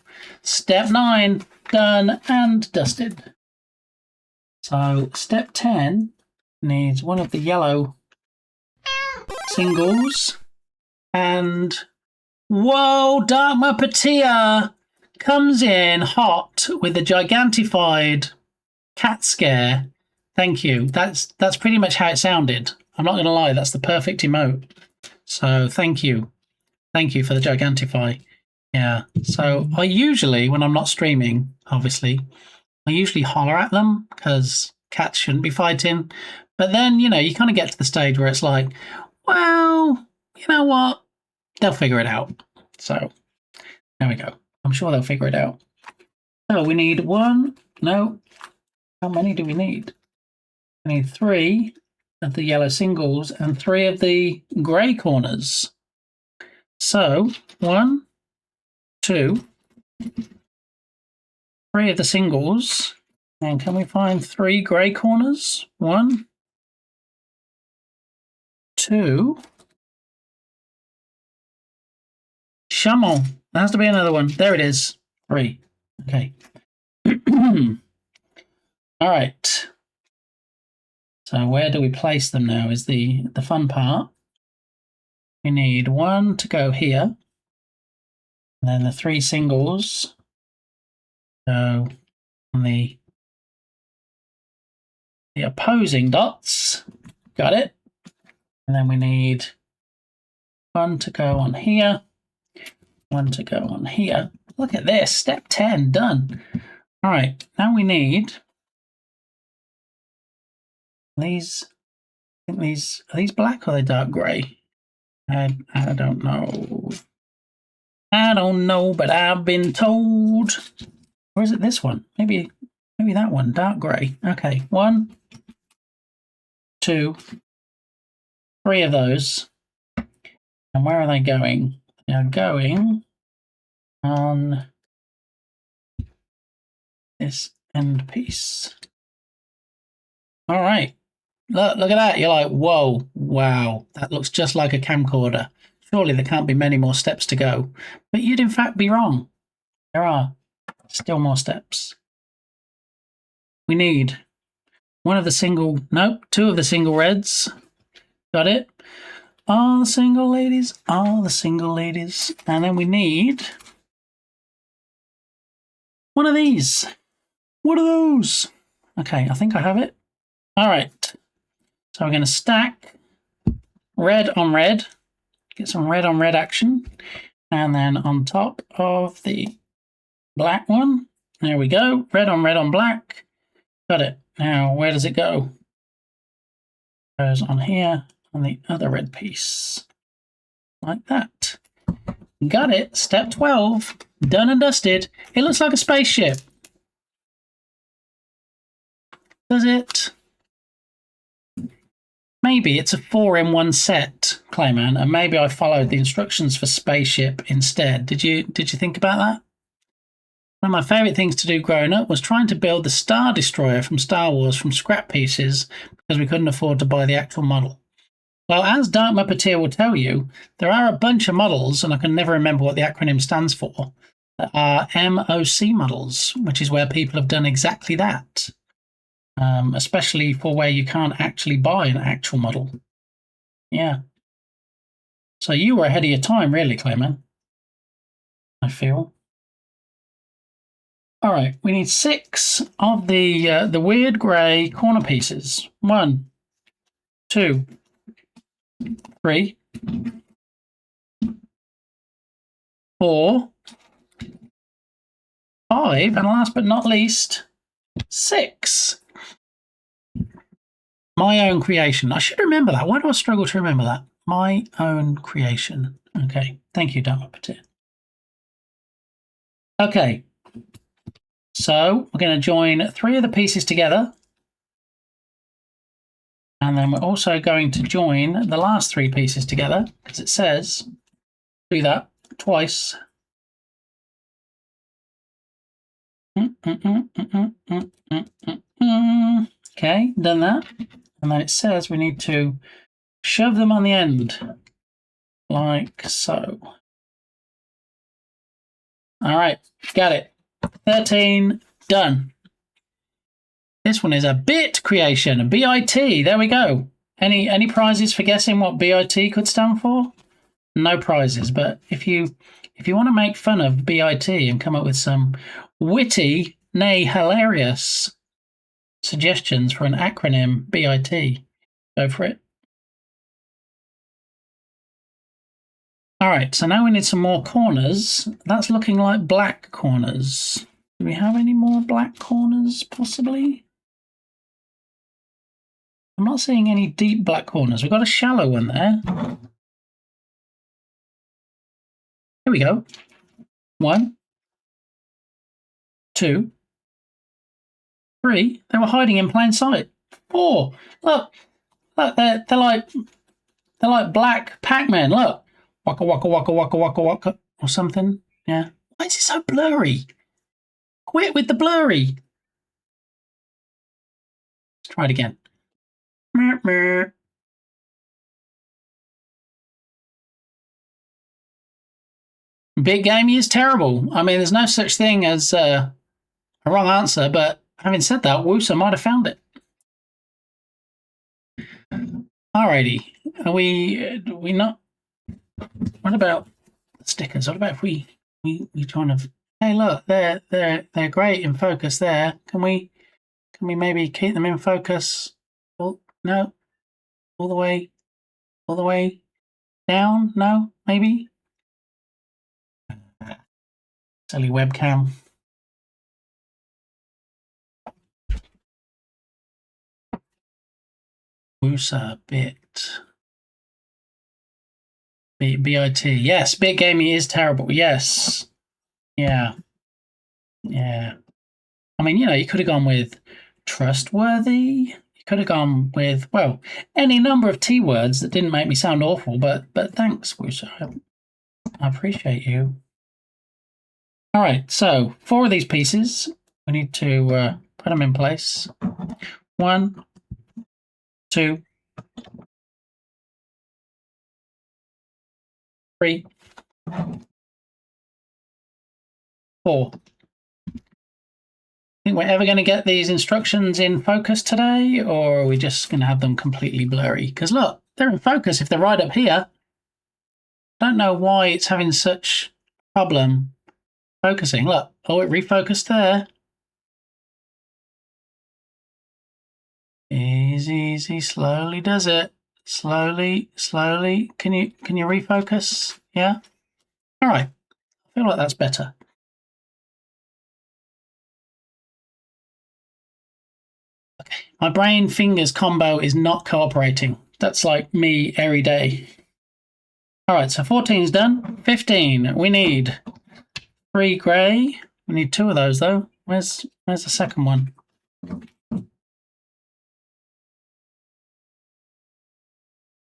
Step 9, done and dusted. So step 10 needs one of the yellow singles. And whoa, Dark Muppeteer comes in hot with a gigantified cat scare. Thank you. That's pretty much how it sounded. I'm not going to lie, that's the perfect emote. So thank you. Thank you for the gigantify. Yeah. So I usually, when I'm not streaming, obviously, I usually holler at them because cats shouldn't be fighting. But then, you know, you kind of get to the stage where it's like, well, you know what? They'll figure it out. So there we go. I'm sure they'll figure it out. So we need one. No. How many do we need? We need 3 of the yellow singles and 3 of the grey corners. So 1, 2, 3 of the singles. And can we find 3 grey corners? 1, 2. Chamon. There has to be another one. There it is. 3. Okay. All right. So where do we place them now is the fun part. We need 1 to go here. And then the 3 singles go on the opposing dots. Got it. And then we need 1 to go on here. 1 to go on here. Look at this. Step 10 done. All right. Now we need these. I think these are these black or are they dark grey? I don't know. I don't know, but I've been told. Or is it this one? Maybe that one. Dark grey. Okay. 1, 2, 3 of those. And where are they going? They are going on this end piece. All right. Look at that. You're like, whoa, wow, that looks just like a camcorder. Surely there can't be many more steps to go. But you'd in fact be wrong. There are still more steps. We need 1 of the single, nope, 2 of the single reds. Got it? All the single ladies, all the single ladies. And then we need 1 of these. What are those? Okay, I think I have it. All right. So we're going to stack red on red, get some red on red action. And then on top of the black one, there we go. Red on black. Got it. Now, where does it go? It goes on here. On the other red piece, like that. Got it. Step 12, done and dusted. It looks like a spaceship. Does it? Maybe it's a 4-in-1 set, Clayman, and maybe I followed the instructions for spaceship instead. Did you think about that? One of my favourite things to do growing up was trying to build the Star Destroyer from Star Wars from scrap pieces because we couldn't afford to buy the actual model. Well, as Dark Muppeteer will tell you, there are a bunch of models, and I can never remember what the acronym stands for, that are MOC models, which is where people have done exactly that, especially for where you can't actually buy an actual model. Yeah. So you were ahead of your time, really, Clayman, I feel. All right, we need 6 of the weird grey corner pieces. 1, 2, 3, 4, 5, and last but not least, 6. My own creation. I should remember that. Why do I struggle to remember that? My own creation. Okay, thank you, Dark Muppeteer. Okay, so we're going to join 3 of the pieces together. And then we're also going to join the last 3 pieces together, because it says, do that twice. Okay, done that. And then it says we need to shove them on the end. Like so. All right, got it. 13, done. This one is a bit creation, a BIT. There we go. Any prizes for guessing what BIT could stand for? No prizes, but if you want to make fun of BIT and come up with some witty, nay hilarious suggestions for an acronym BIT, go for it. All right, so now we need some more corners. That's looking like black corners. Do we have any more black corners, possibly? I'm not seeing any deep black corners. We've got a shallow one there. Here we go. 1, 2, 3. They were hiding in plain sight. 4. Look, they're like black Pac-Man. Look, waka waka waka waka waka waka or something. Yeah. Why is it so blurry? Quit with the blurry. Let's try it again. Bit Gamey is terrible. I mean, there's no such thing as a wrong answer, but having said that, Woosa might have found it. Alrighty. Are we not? What about the stickers? What about if we kind of, hey, look, they're great in focus there. Can we maybe keep them in focus? Oh, no. All the way down? No, maybe? Silly webcam. Woosa bit. BIT. Yes, Bit Gamey is terrible. Yes. Yeah. Yeah. I mean, you know, you could have gone with trustworthy. You could have gone with, well, any number of T words that didn't make me sound awful, but thanks, Woosa. I appreciate you. All right, so 4 of these pieces, we need to put them in place. 1, 2, 3, 4. Think we're ever going to get these instructions in focus today, or are we just going to have them completely blurry? Because look, they're in focus if they're right up here. Don't know why it's having such problem focusing. Look, oh, it refocused there. Easy, slowly does it. Slowly. Can you refocus? Yeah. All right. I feel like that's better. Okay. My brain fingers combo is not cooperating. That's like me every day. All right. So 14 is done. 15. We need 3 grey. We need 2 of those though. Where's the second one?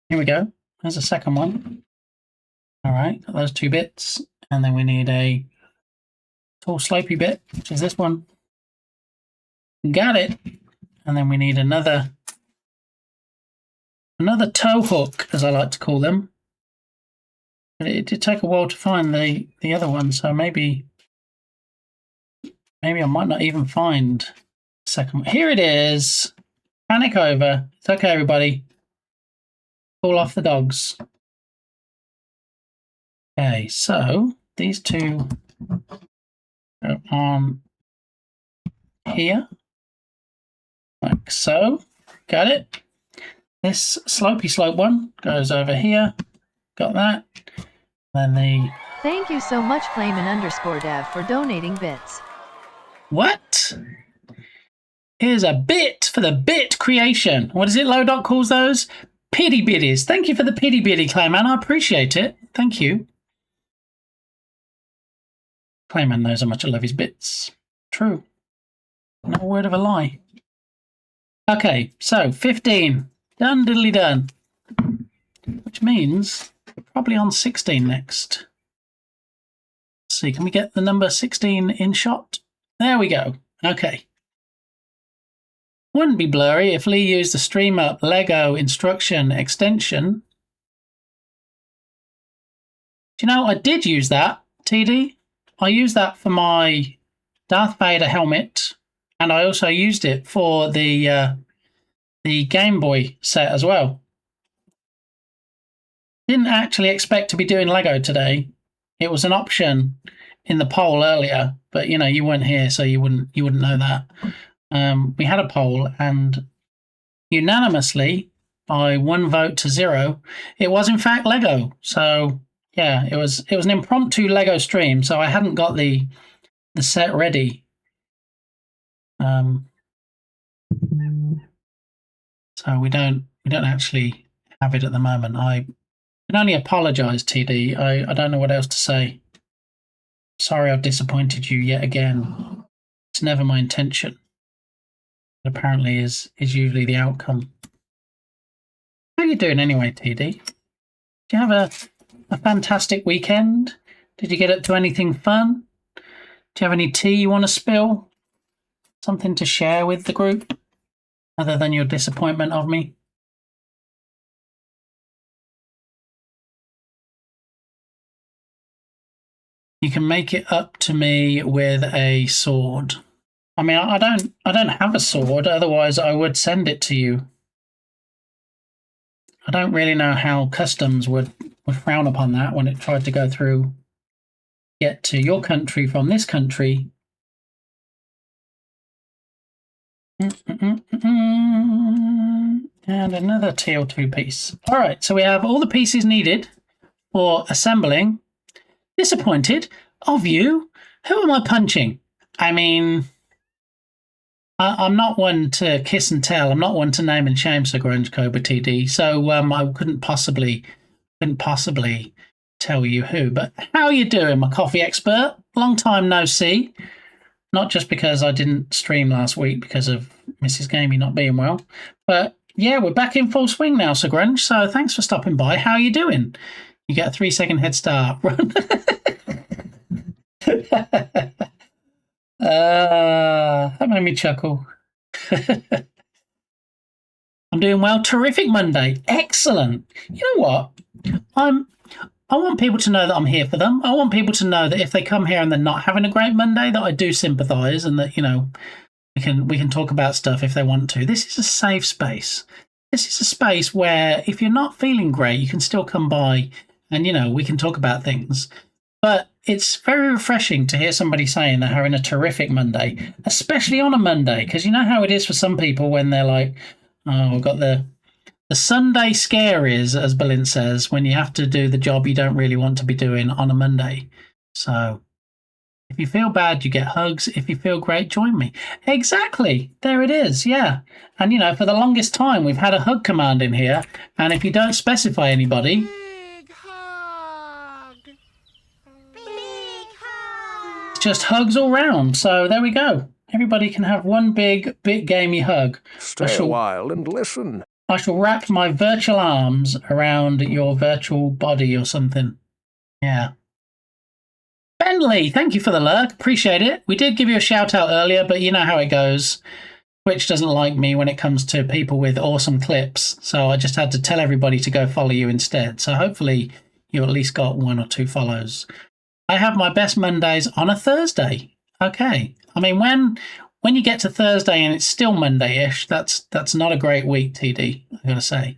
Here we go. There's the second one. All right, got those 2 bits, and then we need a tall slopey bit, which is this one. Got it. And then we need another tow hook, as I like to call them. But it did take a while to find the other one, so maybe I might not even find the second one. Here it is. Panic over. It's okay, everybody. Call off the dogs. Okay, so these 2 go on here, like so. Got it. This slopey slope one goes over here. Got that. Then the. Thank you so much, Flamin_Dev, for donating bits. What? Here's a bit for the bit creation. What is it Lodot calls those? Pity biddies. Thank you for the pity biddy, Clayman. I appreciate it. Thank you. Clayman knows how much I love his bits. True. No word of a lie. Okay, so 15. Done diddly done. Which means we're probably on 16 next. Let's see, can we get the number 16 in shot? There we go. Okay. Wouldn't be blurry if Lee used the StreamUp Lego instruction extension. Do you know, I did use that, TD. I used that for my Darth Vader helmet, and I also used it for the Game Boy set as well. Didn't actually expect to be doing Lego today. It was an option in the poll earlier, but you know, you weren't here, so you wouldn't know that. We had a poll, and unanimously, by 1 vote to 0, it was in fact Lego. So yeah, it was an impromptu Lego stream, so I hadn't got the set ready. So we don't actually have it at the moment. I can only apologise, TD. I don't know what else to say. Sorry I've disappointed you yet again. It's never my intention. It apparently is usually the outcome. How are you doing anyway, TD? Did you have a fantastic weekend? Did you get up to anything fun? Do you have any tea you want to spill? Something to share with the group? Other than your disappointment of me? You can make it up to me with a sword. I mean, I don't have a sword, otherwise I would send it to you. I don't really know how customs would frown upon that when it tried to go through, get to your country from this country. And another TL2 piece. All right, so we have all the pieces needed for assembling. Disappointed of you. Who am I punching? I mean, I'm not one to kiss and tell. I'm not one to name and shame Sir Grunge Cobra TD. So I couldn't possibly tell you who. But how are you doing, my coffee expert? Long time no see. Not just because I didn't stream last week because of Mrs. Gamey not being well, but yeah, we're back in full swing now, Sir Grunge. So thanks for stopping by. How are you doing? You get a 3-second head start. That made me chuckle. I'm doing well. Terrific Monday. Excellent. You know what? I want people to know that I'm here for them. I want people to know that if they come here and they're not having a great Monday, that I do sympathise, and that, you know, we can talk about stuff if they want to. This is a safe space. This is a space where if you're not feeling great, you can still come by and, you know, we can talk about things. But it's very refreshing to hear somebody saying they're having a terrific Monday, especially on a Monday, because you know how it is for some people when they're like, oh, we've got the Sunday scaries, as Balint says, when you have to do the job you don't really want to be doing on a Monday. So if you feel bad, you get hugs. If you feel great, join me. Exactly. There it is. Yeah. And, you know, for the longest time, we've had a hug command in here. And if you don't specify anybody... just hugs all round. So there we go. Everybody can have one big gamey hug. Stay a while and listen. I shall wrap my virtual arms around your virtual body or something. Yeah. Bentley, thank you for the lurk. Appreciate it. We did give you a shout out earlier, but you know how it goes. Twitch doesn't like me when it comes to people with awesome clips. So I just had to tell everybody to go follow you instead. So hopefully you at least got 1 or 2 follows. I have my best Mondays on a Thursday. Okay. I mean, when you get to Thursday and it's still Monday-ish, that's not a great week, TD, I've got to say.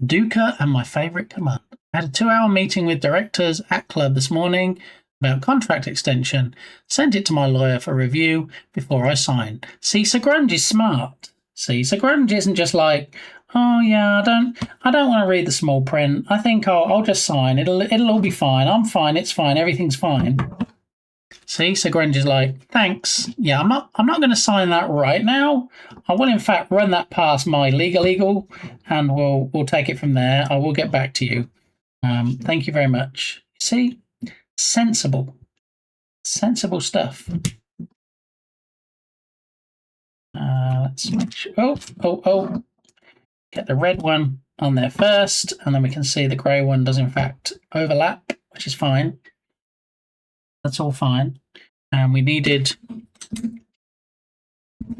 Duca and my favourite command. I had a 2-hour meeting with directors at Club this morning about contract extension. Sent it to my lawyer for review before I signed. See, Sir Grunge is smart. See, Sir Grunge isn't just like, oh yeah, I don't want to read the small print. I think I'll just sign. It'll all be fine. I'm fine. It's fine. Everything's fine. See, Sir Grunge is like, thanks. Yeah, I'm not going to sign that right now. I will in fact run that past my legal, and we'll take it from there. I will get back to you. Thank you very much. See, sensible stuff. Let's make sure. Oh. Get the red one on there first, and then we can see the grey one does in fact overlap, which is fine. That's all fine. And we needed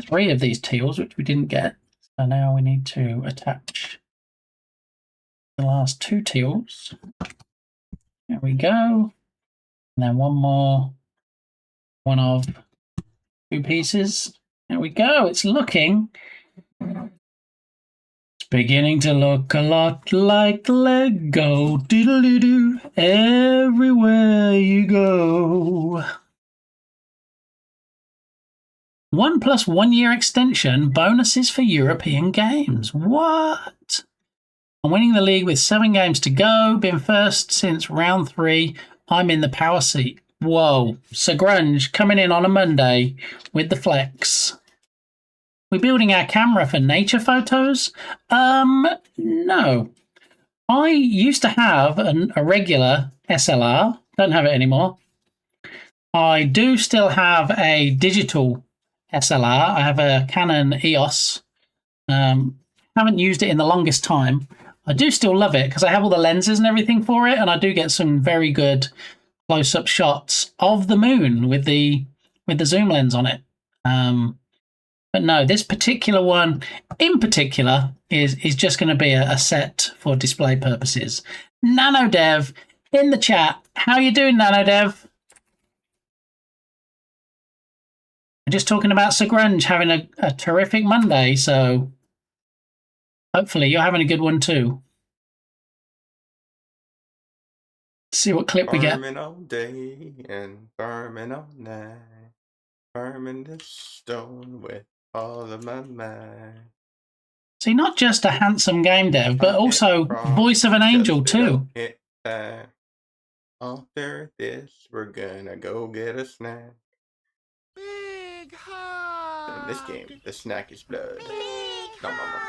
3 of these teals, which we didn't get. So now we need to attach the last 2 teals. There we go. And then one more, one of 2 pieces. There we go. It's looking. It's beginning to look a lot like Lego. Doodle-doo-doo. Everywhere you go. 1 + 1 year extension, bonuses for European games. What? I'm winning the league with 7 games to go. Been first since round 3. I'm in the power seat. Whoa. Sir Grunge coming in on a Monday with the flex. We building our camera for nature photos? No. I used to have a regular SLR. Don't have it anymore. I do still have a digital SLR. I have a Canon EOS. Haven't used it in the longest time. I do still love it because I have all the lenses and everything for it, and I do get some very good close-up shots of the moon with the zoom lens on it. But no, this particular one in particular is just going to be a set for display purposes. NanoDev in the chat. How you doing, NanoDev? We're just talking about Sir Grunge having a terrific Monday, so hopefully you're having a good one too. See what clip we get. Farming all day and farming all night. Farming this stone with all of my mind. See, not just a handsome game dev, but also voice of an angel too. After this, we're gonna go get a snack. Big hug. In this game, the snack is blood. Nom, nom, nom, nom.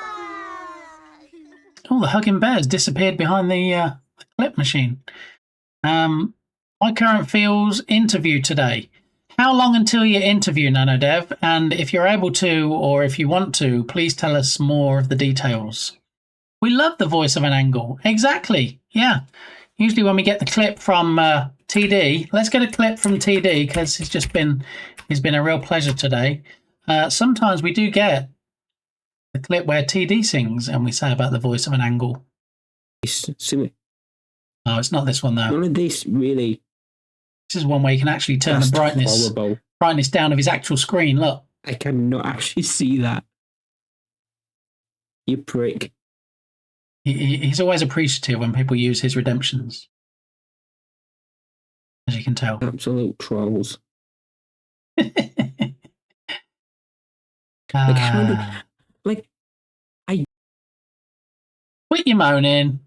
Oh, the hugging bears disappeared behind the clip machine. My current feels interview today. How long until your interview, NanoDev? And if you're able to, or if you want to, please tell us more of the details. We love the voice of an angle. Exactly. Yeah. Usually when we get the clip from TD, let's get a clip from TD because it's been a real pleasure today. Sometimes we do get the clip where TD sings and we say about the voice of an angle. Oh, it's not this one though. None of this really. This is one where you can actually turn the brightness down of his actual screen. Look. I cannot actually see that. You prick. He's always appreciative when people use his redemptions. As you can tell. Absolute trolls. Quit your moaning.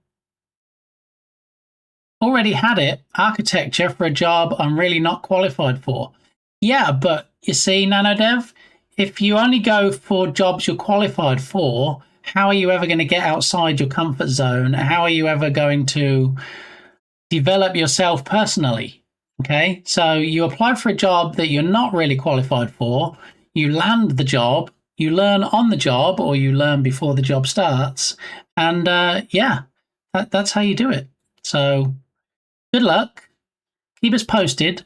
Already had it. Architecture for a job I'm really not qualified for. Yeah, but you see, NanoDev, if you only go for jobs you're qualified for, how are you ever going to get outside your comfort zone? How are you ever going to develop yourself personally? Okay, so you apply for a job that you're not really qualified for, you land the job, you learn on the job, or you learn before the job starts, and that's how you do it. So good luck. Keep us posted.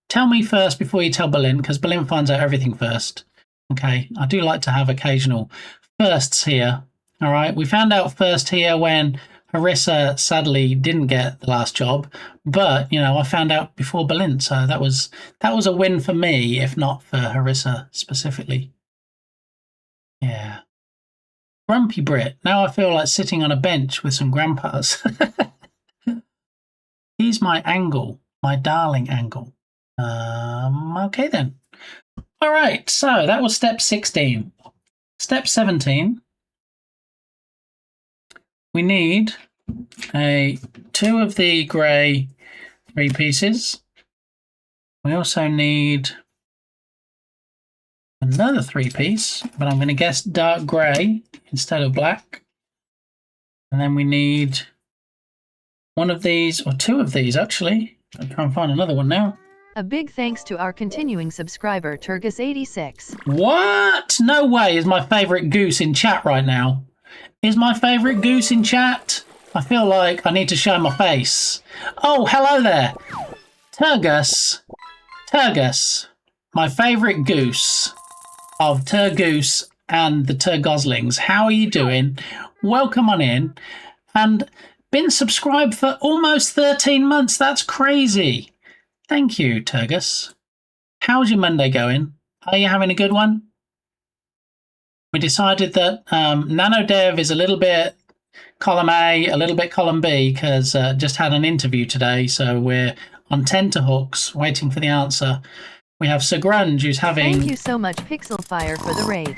Tell me first before you tell Berlin, because Berlin finds out everything first. Okay, I do like to have occasional firsts here. All right, we found out first here when Harissa sadly didn't get the last job, but I found out before Berlin, so that was a win for me, if not for Harissa specifically. Yeah, grumpy Brit. Now I feel like sitting on a bench with some grandpas. He's my angle, my darling angle. Okay then. All right, so that was step 16. Step 17. We need 2 of the grey 3 pieces. We also need another 3 piece, but I'm going to guess dark grey instead of black. And then we need 1 of these, or 2 of these actually. I'll try and find another one now. A big thanks to our continuing subscriber, Turgus86. What? No way is my favourite goose in chat right now. Is my favourite goose in chat? I feel like I need to show my face. Oh, hello there. Turgus, Turgus, my favourite goose of Turgoose and the Turgoslings. How are you doing? Welcome on in. And been subscribed for almost 13 months. That's crazy. Thank you, Turgus. How's your Monday going? Are you having a good one? We decided that NanoDev is a little bit column A, a little bit column B, because just had an interview today, so we're on tenterhooks waiting for the answer. We have Sir Grunge, who's having... Thank you so much, Pixelfire, for the raid.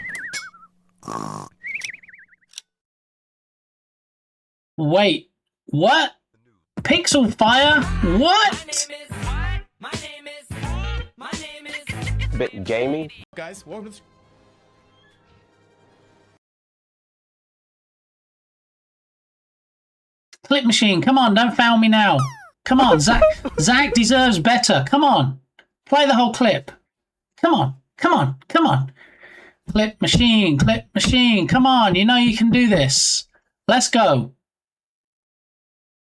Wait, what? Pixelfire? What? Bit gaming. Guys, welcome to... Clip machine, come on, don't foul me now. Come on, Zach. Zach deserves better. Come on. Play the whole clip. Come on, come on, come on. Clip machine, come on. You know you can do this. Let's go.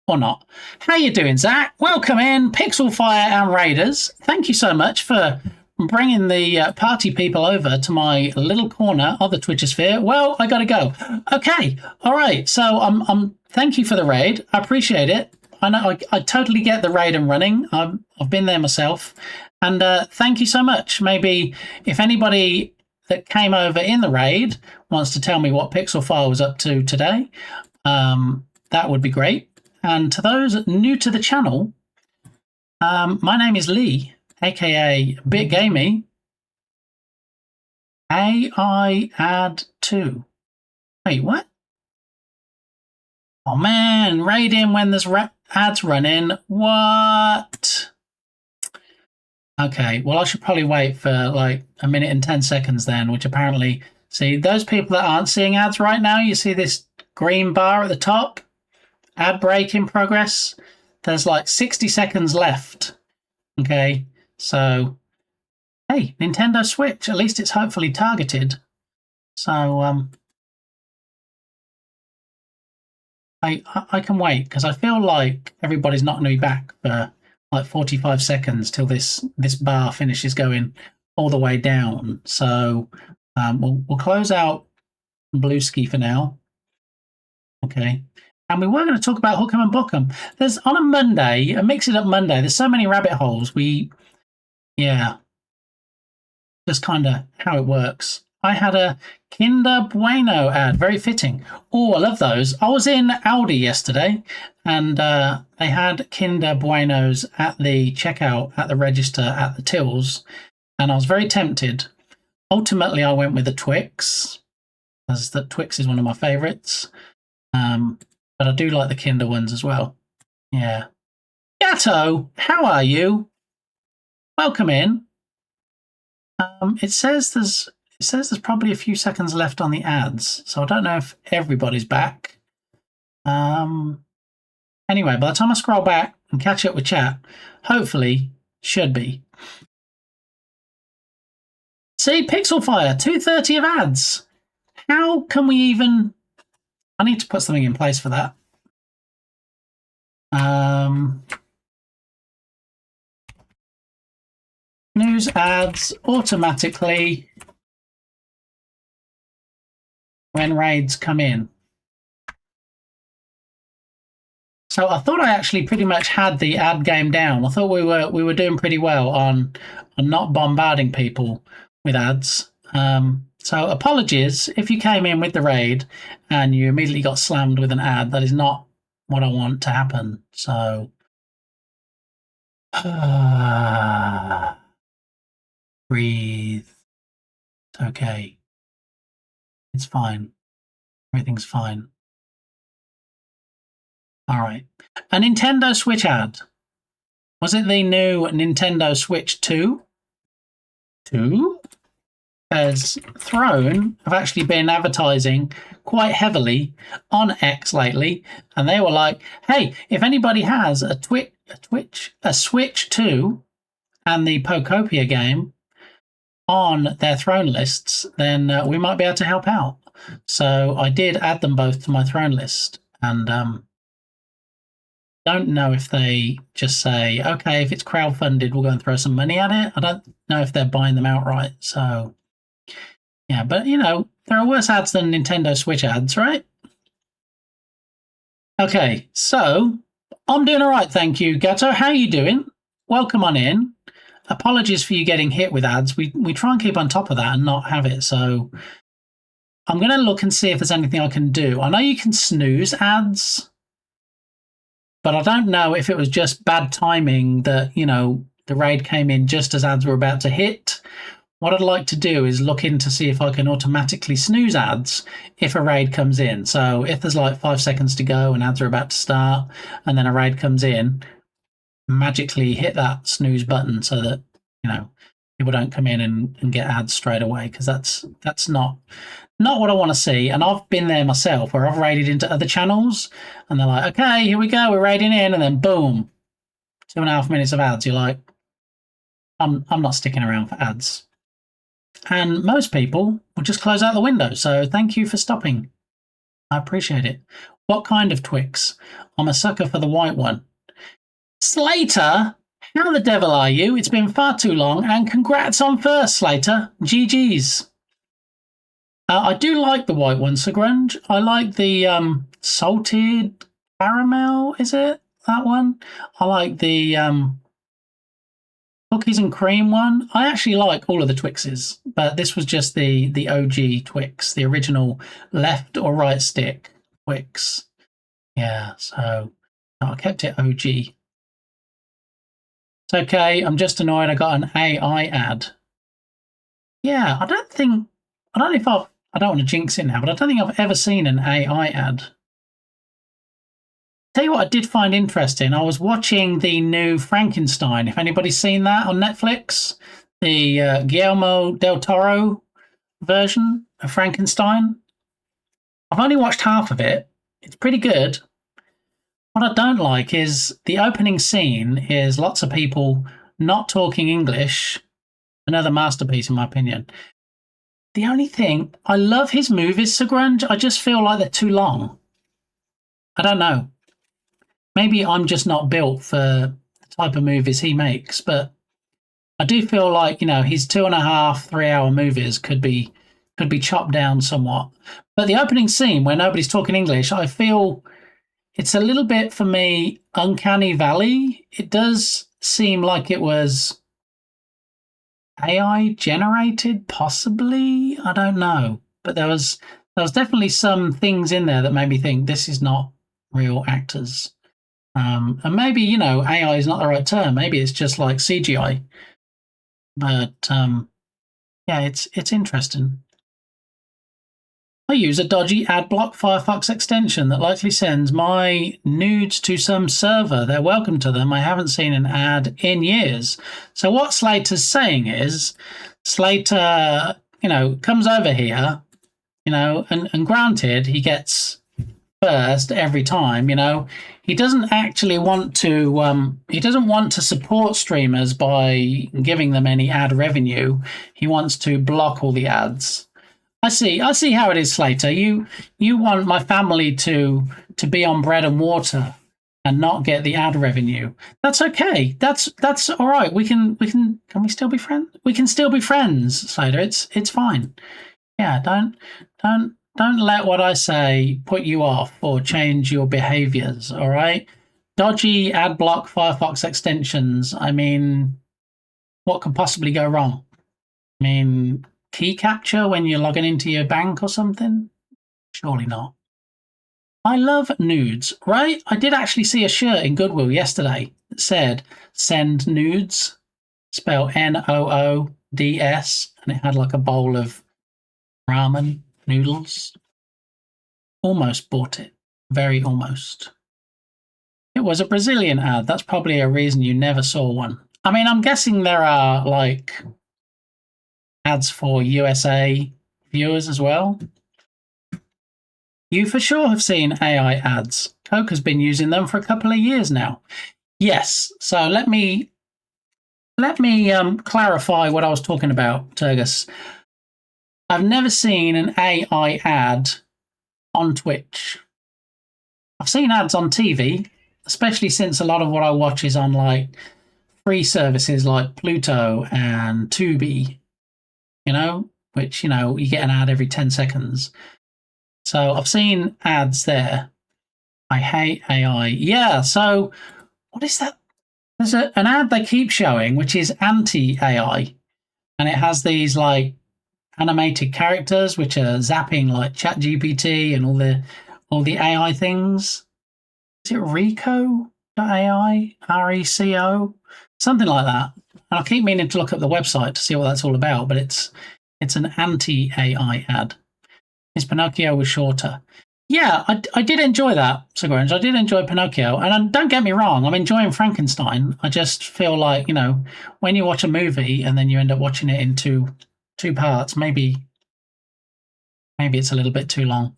Or not. How you doing, Zach? Welcome in, Pixelfire and Raiders. Thank you so much for bringing the party people over to my little corner of the Twitchosphere. Well, I gotta go. Okay, all right. So thank you for the raid. I appreciate it. I know I totally get the raid and running. I've been there myself, and thank you so much. Maybe if anybody that came over in the raid wants to tell me what Pixelfire was up to today, that would be great. And to those new to the channel, my name is Lee, aka BitGamey. AI add 2. Wait, what? Oh man, raid in when there's ads running. What? Okay, well I should probably wait for like a minute and 10 seconds then, which apparently, see, those people that aren't seeing ads right now, you see this green bar at the top? Ad break in progress. There's like 60 seconds left. Okay, so hey, Nintendo Switch, at least it's hopefully targeted. So I can wait because I feel like everybody's not going to be back for like 45 seconds till this bar finishes going all the way down. So we'll close out Blueski for now. Okay. And we were going to talk about Hook'em and Book'em. There's on a Monday, a Mix It Up Monday, there's so many rabbit holes. Yeah, just kind of how it works. I had a Kinder Bueno ad, very fitting. Oh, I love those. I was in Aldi yesterday, and they had Kinder Buenos at the checkout, at the register, at the tills, and I was very tempted. Ultimately, I went with the Twix, as the Twix is one of my favourites. But I do like the Kinder ones as well. Yeah. Gatto, how are you? Welcome in. It says there's probably a few seconds left on the ads, so I don't know if everybody's back. Anyway, by the time I scroll back and catch up with chat, hopefully should be. See, Pixelfire, 230 of ads. How can we even... I need to put something in place for that. News ads automatically when raids come in. So I thought I actually pretty much had the ad game down. I thought we were doing pretty well on not bombarding people with ads. So apologies if you came in with the raid and you immediately got slammed with an ad. That is not what I want to happen. So breathe. It's okay. It's fine. Everything's fine. All right. A Nintendo Switch ad. Was it the new Nintendo Switch 2? 2? As Throne have actually been advertising quite heavily on X lately, and they were like, hey, if anybody has a Switch 2 and the Pokopia game on their Throne lists, then we might be able to help out. So I did add them both to my Throne list, and don't know if they just say, okay, if it's crowdfunded, we'll go and throw some money at it. I don't know if they're buying them outright. So, yeah, but you know, there are worse ads than Nintendo Switch ads, right? Okay, so I'm doing all right, thank you, Gato. How are you doing? Welcome on in. Apologies for you getting hit with ads. We try and keep on top of that and not have it. So I'm going to look and see if there's anything I can do. I know you can snooze ads, but I don't know if it was just bad timing that, you know, the raid came in just as ads were about to hit. What I'd like to do is look in to see if I can automatically snooze ads if a raid comes in. So if there's like 5 seconds to go and ads are about to start and then a raid comes in, magically hit that snooze button so that, you know, people don't come in and get ads straight away, because that's not what I want to see. And I've been there myself where I've raided into other channels and they're like, okay, here we go, we're raiding in, and then boom, 2.5 minutes of ads. You're like, I'm not sticking around for ads. And most people will just close out the window. So thank you for stopping. I appreciate it. What kind of Twix? I'm a sucker for the white one. Slater, how the devil are you? It's been far too long, and congrats on first, Slater. GG's. I do like the white one, Sir Grunge. I like the salted caramel, is it? That one? I like the cookies and cream one. I actually like all of the Twixes, but this was just the OG Twix, the original left or right stick Twix. Yeah, so I kept it OG. It's okay, I'm just annoyed I got an AI ad. Yeah, I don't want to jinx it now, but I don't think I've ever seen an AI ad. Tell you what I did find interesting. I was watching the new Frankenstein. If anybody's seen that on Netflix, the Guillermo del Toro version of Frankenstein. I've only watched half of it. It's pretty good. What I don't like is the opening scene is lots of people not talking English. Another masterpiece, in my opinion. The only thing, I love his movies, Sir Grunge. I just feel like they're too long. I don't know. Maybe I'm just not built for the type of movies he makes, but I do feel like, you know, his 2.5, 3 hour movies could be chopped down somewhat. But the opening scene where nobody's talking English, I feel it's a little bit, for me, uncanny valley. It does seem like it was AI generated, possibly. I don't know. But there was definitely some things in there that made me think this is not real actors. And maybe, you know, AI is not the right term. Maybe it's just like CGI. But yeah, it's interesting. I use a dodgy AdBlock Firefox extension that likely sends my nudes to some server. They're welcome to them. I haven't seen an ad in years. So what Slater's saying is, Slater, you know, comes over here, you know, and granted, he gets first every time, you know. He doesn't actually want to, he doesn't want to support streamers by giving them any ad revenue. He wants to block all the ads. I see how it is, Slater. You want my family to be on bread and water and not get the ad revenue. That's okay. That's all right. Can we still be friends? We can still be friends, Slater. It's fine. Yeah, don't let what I say put you off or change your behaviors, all right? Dodgy ad block Firefox extensions. I mean, what could possibly go wrong? I mean, key capture when you're logging into your bank or something? Surely not. I love nudes, right? I did actually see a shirt in Goodwill yesterday that said, send nudes, spelled Noods, and it had like a bowl of ramen noodles. Almost bought it. Very almost. It was a Brazilian ad. That's probably a reason you never saw one. I mean, I'm guessing there are like ads for USA viewers as well. You for sure have seen AI ads. Coke has been using them for a couple of years now. Yes. So let me clarify what I was talking about, Turgus. I've never seen an AI ad on Twitch. I've seen ads on TV, especially since a lot of what I watch is on like free services like Pluto and Tubi, you know, which, you know, you get an ad every 10 seconds. So I've seen ads there. I hate AI. Yeah, so what is that? There's an ad they keep showing, which is anti-AI. And it has these like animated characters, which are zapping like ChatGPT and all the AI things. Is it Reco.ai? RECO? Something like that. And I keep meaning to look up the website to see what that's all about, but it's an anti-AI ad. His Pinocchio was shorter. Yeah, I did enjoy that, Sir Grunge. I did enjoy Pinocchio. And don't get me wrong, I'm enjoying Frankenstein. I just feel like, you know, when you watch a movie and then you end up watching it in two parts, maybe it's a little bit too long.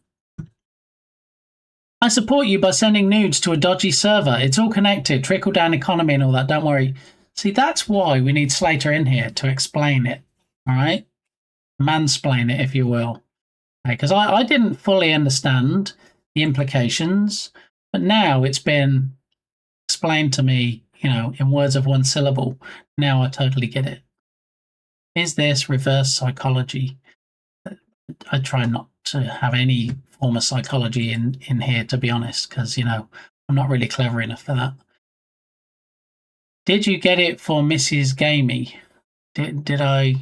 I support you by sending nudes to a dodgy server. It's all connected, trickle-down economy and all that. Don't worry. See, that's why we need Slater in here to explain it, all right? Mansplain it, if you will. Because I didn't fully understand the implications, but now it's been explained to me, you know, in words of one syllable. Now I totally get it. Is this reverse psychology? I try not to have any form of psychology in here, to be honest, because, you know, I'm not really clever enough for that. Did you get it for Mrs. Gamey? Did I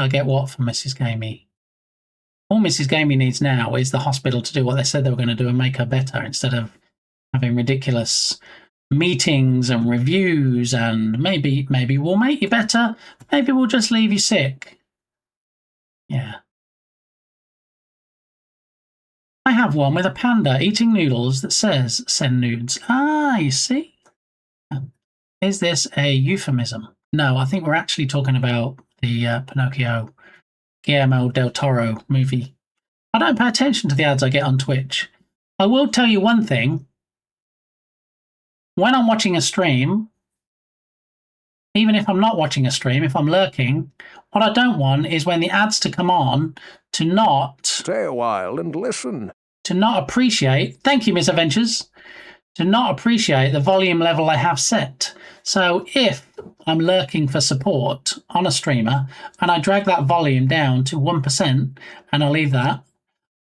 get what for Mrs. Gamey? All Mrs. Gamey needs now is the hospital to do what they said they were going to do and make her better, instead of having ridiculous meetings and reviews and maybe we'll make you better, maybe we'll just leave you sick. Yeah. I have one with a panda eating noodles that says send nudes. Ah, you see? Is this a euphemism? No, I think we're actually talking about the Pinocchio Guillermo del Toro movie. I don't pay attention to the ads I get on Twitch. I will tell you one thing. When I'm watching a stream, even if I'm not watching a stream, if I'm lurking, what I don't want is when the ads to come on to not... Stay a while and listen. To not appreciate... Thank you, Miss Adventures. To not appreciate the volume level I have set. So if I'm lurking for support on a streamer and I drag that volume down to 1% and I leave that,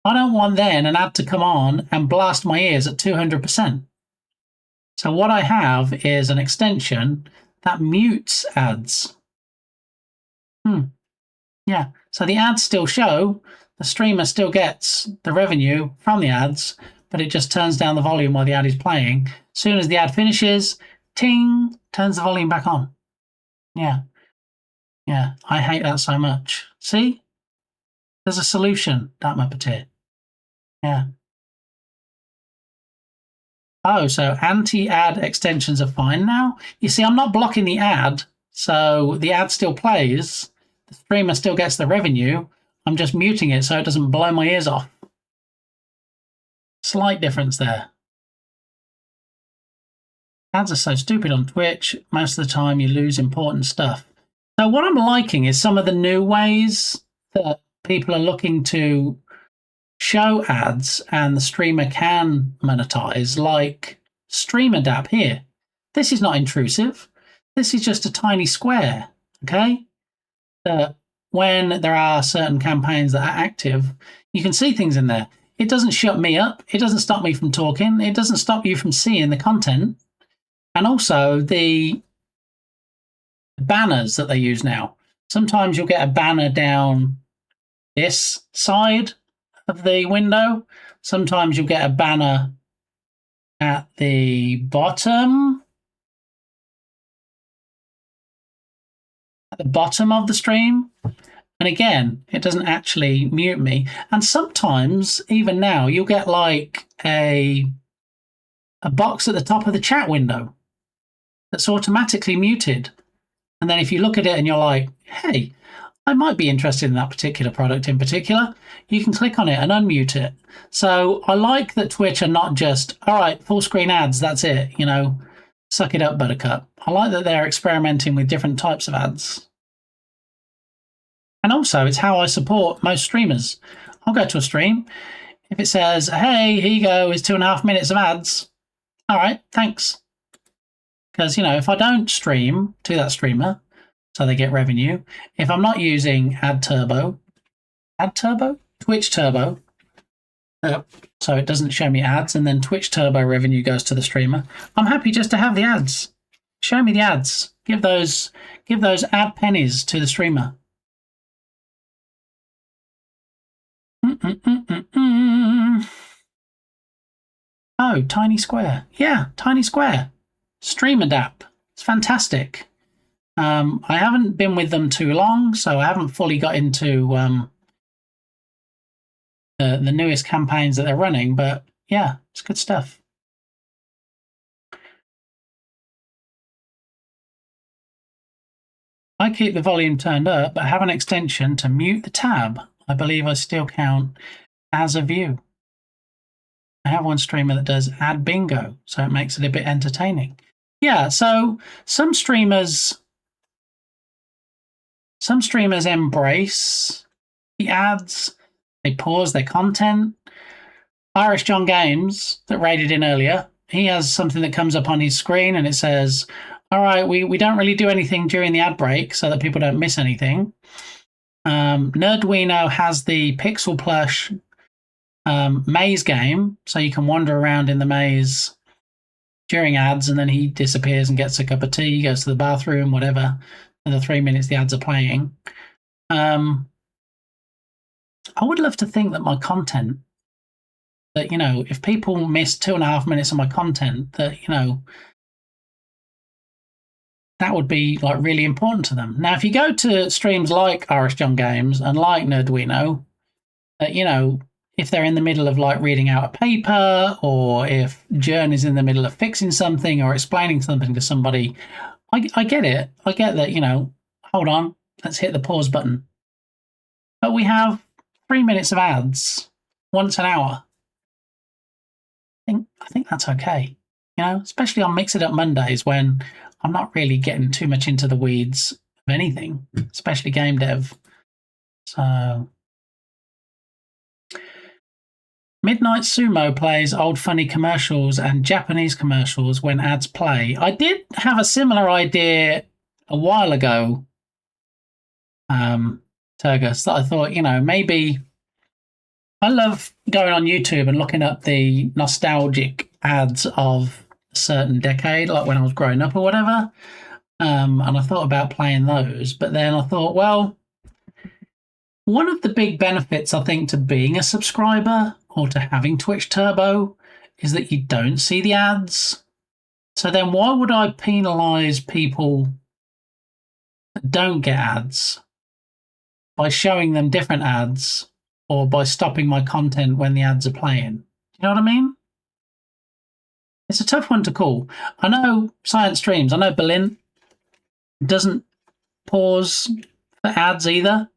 I don't want then an ad to come on and blast my ears at 200%. So what I have is an extension that mutes ads. Yeah, so the ads still show, the streamer still gets the revenue from the ads, but it just turns down the volume while the ad is playing. As soon as the ad finishes, ting, turns the volume back on. Yeah. Yeah, I hate that so much. See? There's a solution, Dark Muppeteer. Yeah. Oh, so anti-ad extensions are fine now? You see, I'm not blocking the ad, so the ad still plays. The streamer still gets the revenue. I'm just muting it so it doesn't blow my ears off. Slight difference there. Ads are so stupid on Twitch. Most of the time you lose important stuff. So what I'm liking is some of the new ways that people are looking to show ads and the streamer can monetize, like StreamAdapt here. This is not intrusive. This is just a tiny square, okay? When there are certain campaigns that are active, you can see things in there. It doesn't shut me up. It doesn't stop me from talking. It doesn't stop you from seeing the content. And also the banners that they use now. Sometimes you'll get a banner down this side of the window. Sometimes you'll get a banner at the bottom. At the bottom of the stream. And again, it doesn't actually mute me. And sometimes, even now, you'll get like a box at the top of the chat window that's automatically muted. And then if you look at it and you're like, hey, I might be interested in that particular product in particular, you can click on it and unmute it. So I like that Twitch are not just, all right, full screen ads, that's it, you know, suck it up, buttercup. I like that they're experimenting with different types of ads. And also, it's how I support most streamers. I'll go to a stream. If it says, hey, here you go, is 2.5 minutes of ads. All right, thanks. Because, you know, if I don't stream to that streamer, so they get revenue, if I'm not using Twitch Turbo, so it doesn't show me ads, and then Twitch Turbo revenue goes to the streamer, I'm happy just to have the ads. Show me the ads. Give those ad pennies to the streamer. Oh, Tiny Square. Yeah, Tiny Square. Stream Adapt. It's fantastic. I haven't been with them too long, so I haven't fully got into the newest campaigns that they're running, but yeah, it's good stuff. I keep the volume turned up, but have an extension to mute the tab. I believe I still count as a view. I have one streamer that does ad bingo, so it makes it a bit entertaining. Yeah, so some streamers embrace the ads. They pause their content. Irish John Games, that raided in earlier, he has something that comes up on his screen and it says, all right, we don't really do anything during the ad break so that people don't miss anything. Nerdwino has the Pixel Plush maze game, so you can wander around in the maze during ads, and then he disappears and gets a cup of tea, goes to the bathroom, whatever, in the 3 minutes the ads are playing. I would love to think that my content, that, you know, if people miss 2.5 minutes of my content, that, you know, that would be like really important to them. Now, if you go to streams like Irish John Games and like Nerdwino, you know, if they're in the middle of like reading out a paper, or if Jern is in the middle of fixing something or explaining something to somebody, I get it. I get that, you know, hold on, let's hit the pause button. But we have 3 minutes of ads once an hour. I think that's okay. You know, especially on Mix It Up Mondays when I'm not really getting too much into the weeds of anything, especially game dev. So, Midnight Sumo plays old funny commercials and Japanese commercials when ads play. I did have a similar idea a while ago, Turgus, that I thought, you know, maybe I love going on YouTube and looking up the nostalgic ads of a certain decade, like when I was growing up or whatever. And I thought about playing those, but then I thought, well, one of the big benefits, I think, to being a subscriber or to having Twitch Turbo is that you don't see the ads. So then why would I penalize people that don't get ads by showing them different ads or by stopping my content when the ads are playing? You know what I mean? It's a tough one to call. I know Science Streams, I know Berlin doesn't pause for ads either.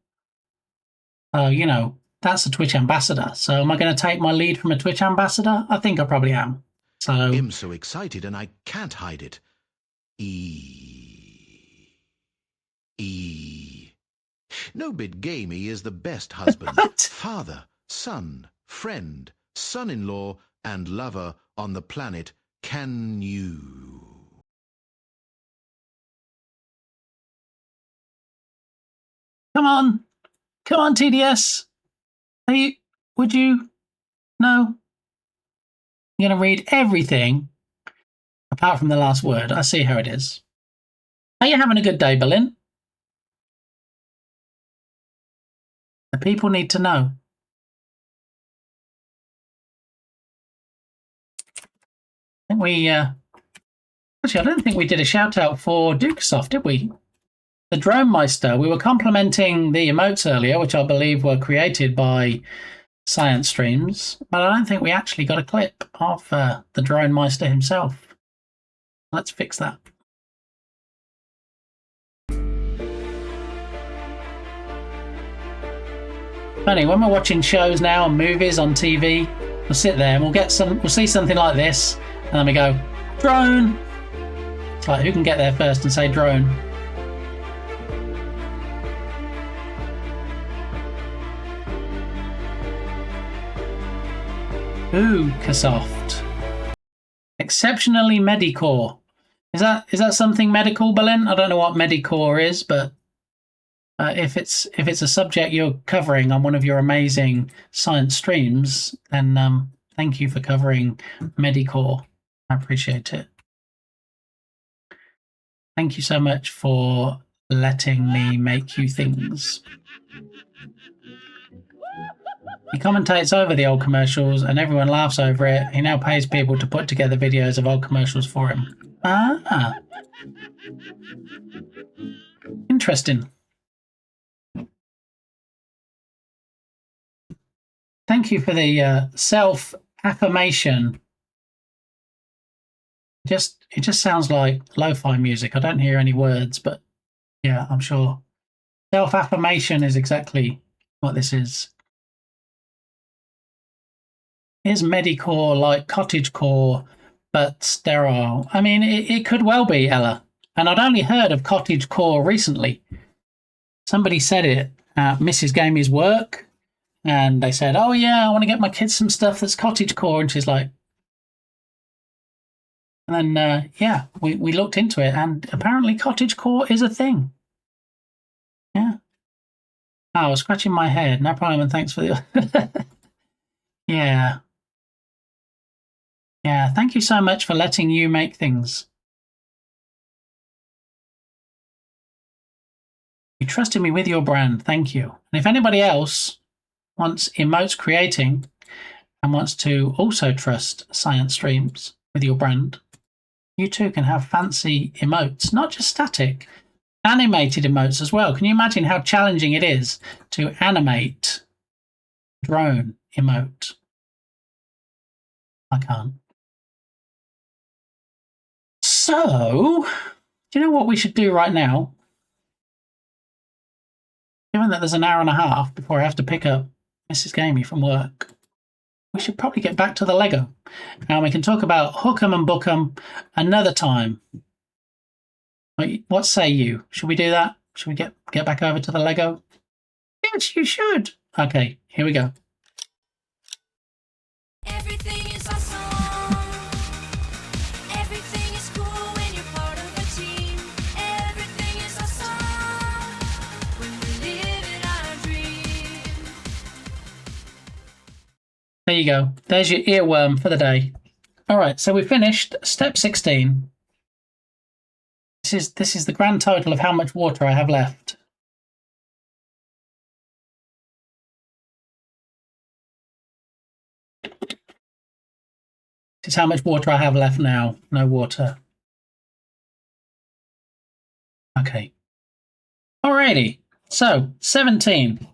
You know, that's a Twitch ambassador. So am I going to take my lead from a Twitch ambassador? I think I probably am. So I'm so excited and I can't hide it. No Bit Gamey is the best husband, father, son, friend, son-in-law, and lover on the planet. Can you? Come on, TDS. Would you? No. You're going to read everything apart from the last word. I see how it is. Are you having a good day, Berlin? The people need to know. I think we, actually, I don't think we did a shout out for Dukesoft, did we? The Drone Meister. We were complimenting the emotes earlier, which I believe were created by Science Streams, but I don't think we actually got a clip of the Drone Meister himself. Let's fix that. Funny, when we're watching shows now and movies on TV, we'll sit there and we'll see something like this, and then we go, drone! It's like, who can get there first and say drone? Ubisoft. Exceptionally Medicore. Is that something medical, Berlin? I don't know what Medicore is, but if it's a subject you're covering on one of your amazing science streams, then thank you for covering Medicore. I appreciate it. Thank you so much for letting me make you things. He commentates over the old commercials and everyone laughs over it. He now pays people to put together videos of old commercials for him. Ah. Interesting. Thank you for the self-affirmation. It just sounds like lo-fi music. I don't hear any words, but yeah, I'm sure. Self-affirmation is exactly what this is. Is Medicore like cottagecore, but sterile? I mean, it could well be, Ella. And I'd only heard of cottagecore recently. Somebody said it at Mrs. Gamey's work, and they said, "Oh yeah, I want to get my kids some stuff that's cottagecore," and she's like, and then yeah, we looked into it, and apparently cottagecore is a thing. Yeah. Oh, I was scratching my head. No problem, and thanks for the. Yeah. Yeah, thank you so much for letting you make things. You trusted me with your brand. Thank you. And if anybody else wants emotes creating and wants to also trust Science Streams with your brand, you too can have fancy emotes, not just static, animated emotes as well. Can you imagine how challenging it is to animate drone emote? I can't. So, do you know what we should do right now? Given that there's an hour and a half before I have to pick up Mrs. Gamey from work, we should probably get back to the Lego. And we can talk about Hook 'em and Book 'em another time. What say you? Should we do that? Should we get back over to the Lego? Yes, you should. Okay, here we go. Everything is awesome. Everything is cool when you're part of a team. Everything is awesome when we live in our dream. There you go. There's your earworm for the day. All right, so we finished step 16. This is the grand total of how much water I have left. This is how much water I have left now. No water. Okay. Alrighty. So 17.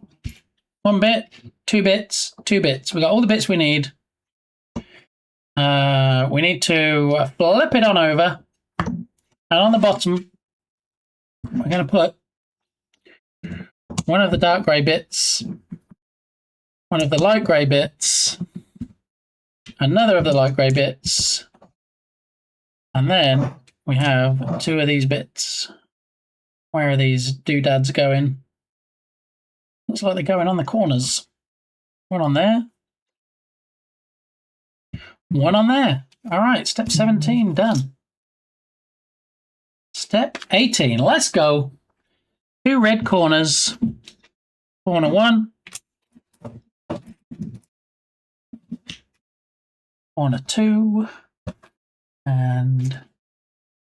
1 bit, 2 bits, 2 bits. We got all the bits we need. We need to flip it on over. And on the bottom, we're going to put one of the dark grey bits, one of the light grey bits, another of the light grey bits, and then we have 2 of these bits. Where are these doodads going? Looks like they're going on the corners. One on there. One on there. All right, step 17 done. Step 18, let's go. 2 red corners. Corner 1. Corner 2. And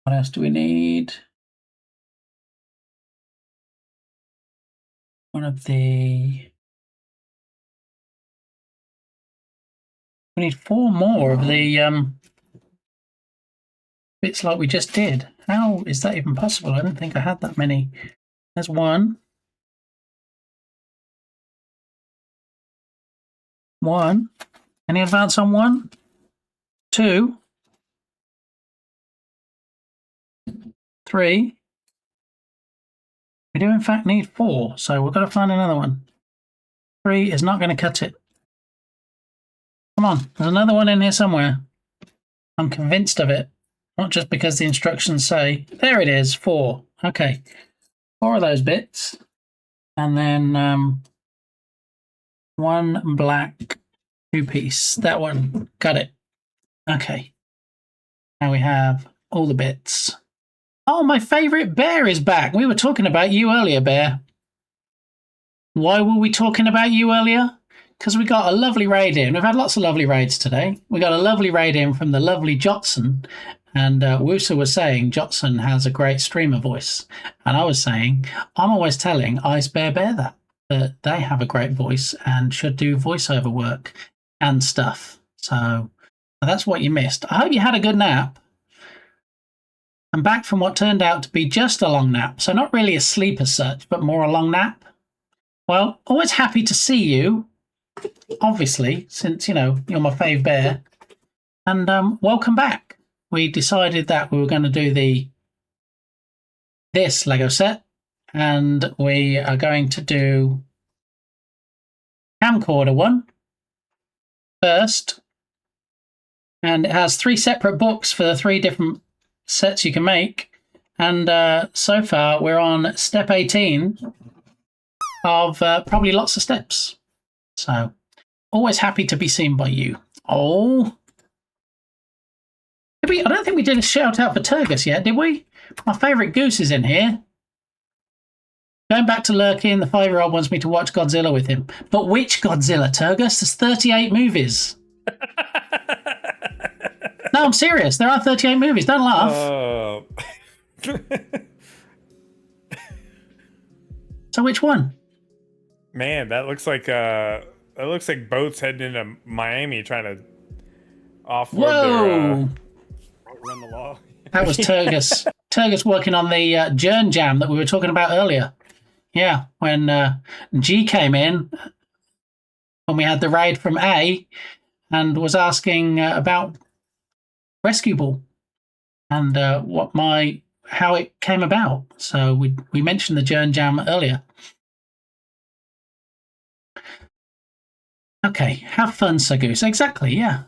what else do we need? One of the... We need 4 more of the bits like we just did. How is that even possible? I don't think I had that many. There's 1. 1. Any advance on 1? 2. 3. We do in fact need 4, so we've got to find another one. 3 is not going to cut it. Come on, there's another one in here somewhere. I'm convinced of it. Not just because the instructions say. There it is, 4. Okay. 4 of those bits. And then 1 black, 2-piece. That one. Got it. Okay. Now we have all the bits. Oh, my favourite bear is back. We were talking about you earlier, Bear. Why were we talking about you earlier? Because we got a lovely raid in. We've had lots of lovely raids today. We got a lovely raid in from the lovely Jotson. And Woosa was saying Jotson has a great streamer voice. And I was saying, I'm always telling Ice Bear Bear that they have a great voice and should do voiceover work and stuff. So that's what you missed. I hope you had a good nap. I'm back from what turned out to be just a long nap. So not really a sleep as such, but more a long nap. Well, always happy to see you. Obviously, since, you know, you're my fave bear. And welcome back. We decided that we were going to do this Lego set, and we are going to do camcorder one first, and it has 3 separate books for the 3 different sets you can make, and so far we're on step 18 of probably lots of steps. So always happy to be seen by you. Oh. I don't think we did a shout out for Turgus yet, did we? My favourite goose is in here. Going back to Lurky, and the 5-year-old wants me to watch Godzilla with him. But which Godzilla, Turgus? There's 38 movies. No, I'm serious. There are 38 movies. Don't laugh. So which one? Man, that looks like boats heading into Miami trying to offload their run the law. That was Turgus. Turgus working on the Jern Jam that we were talking about earlier. Yeah, when G came in, when we had the raid from A, and was asking about Rescue Ball and how it came about. So we mentioned the Jern Jam earlier. Okay, have fun, Sir Goose. Exactly, yeah.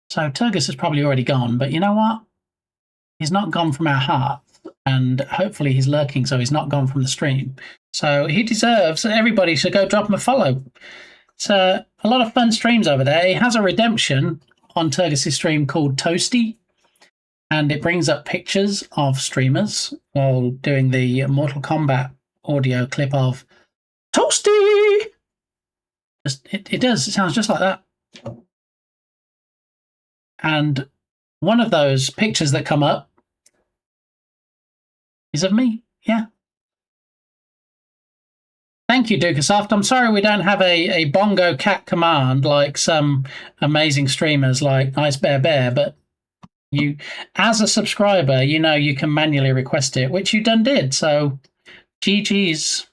So Turgus is probably already gone, but you know what? He's not gone from our hearts, and hopefully he's lurking, so he's not gone from the stream. So he deserves, everybody should go drop him a follow. It's a lot of fun streams over there. He has a redemption on Turgus's stream called Toasty, and it brings up pictures of streamers while doing the Mortal Kombat audio clip of Toasty. It does. It sounds just like that. And one of those pictures that come up is of me. Yeah. Thank you, Dukasoft. I'm sorry we don't have a bongo cat command like some amazing streamers like Ice Bear Bear, but you, as a subscriber, you know you can manually request it, which you done did. So, GG's.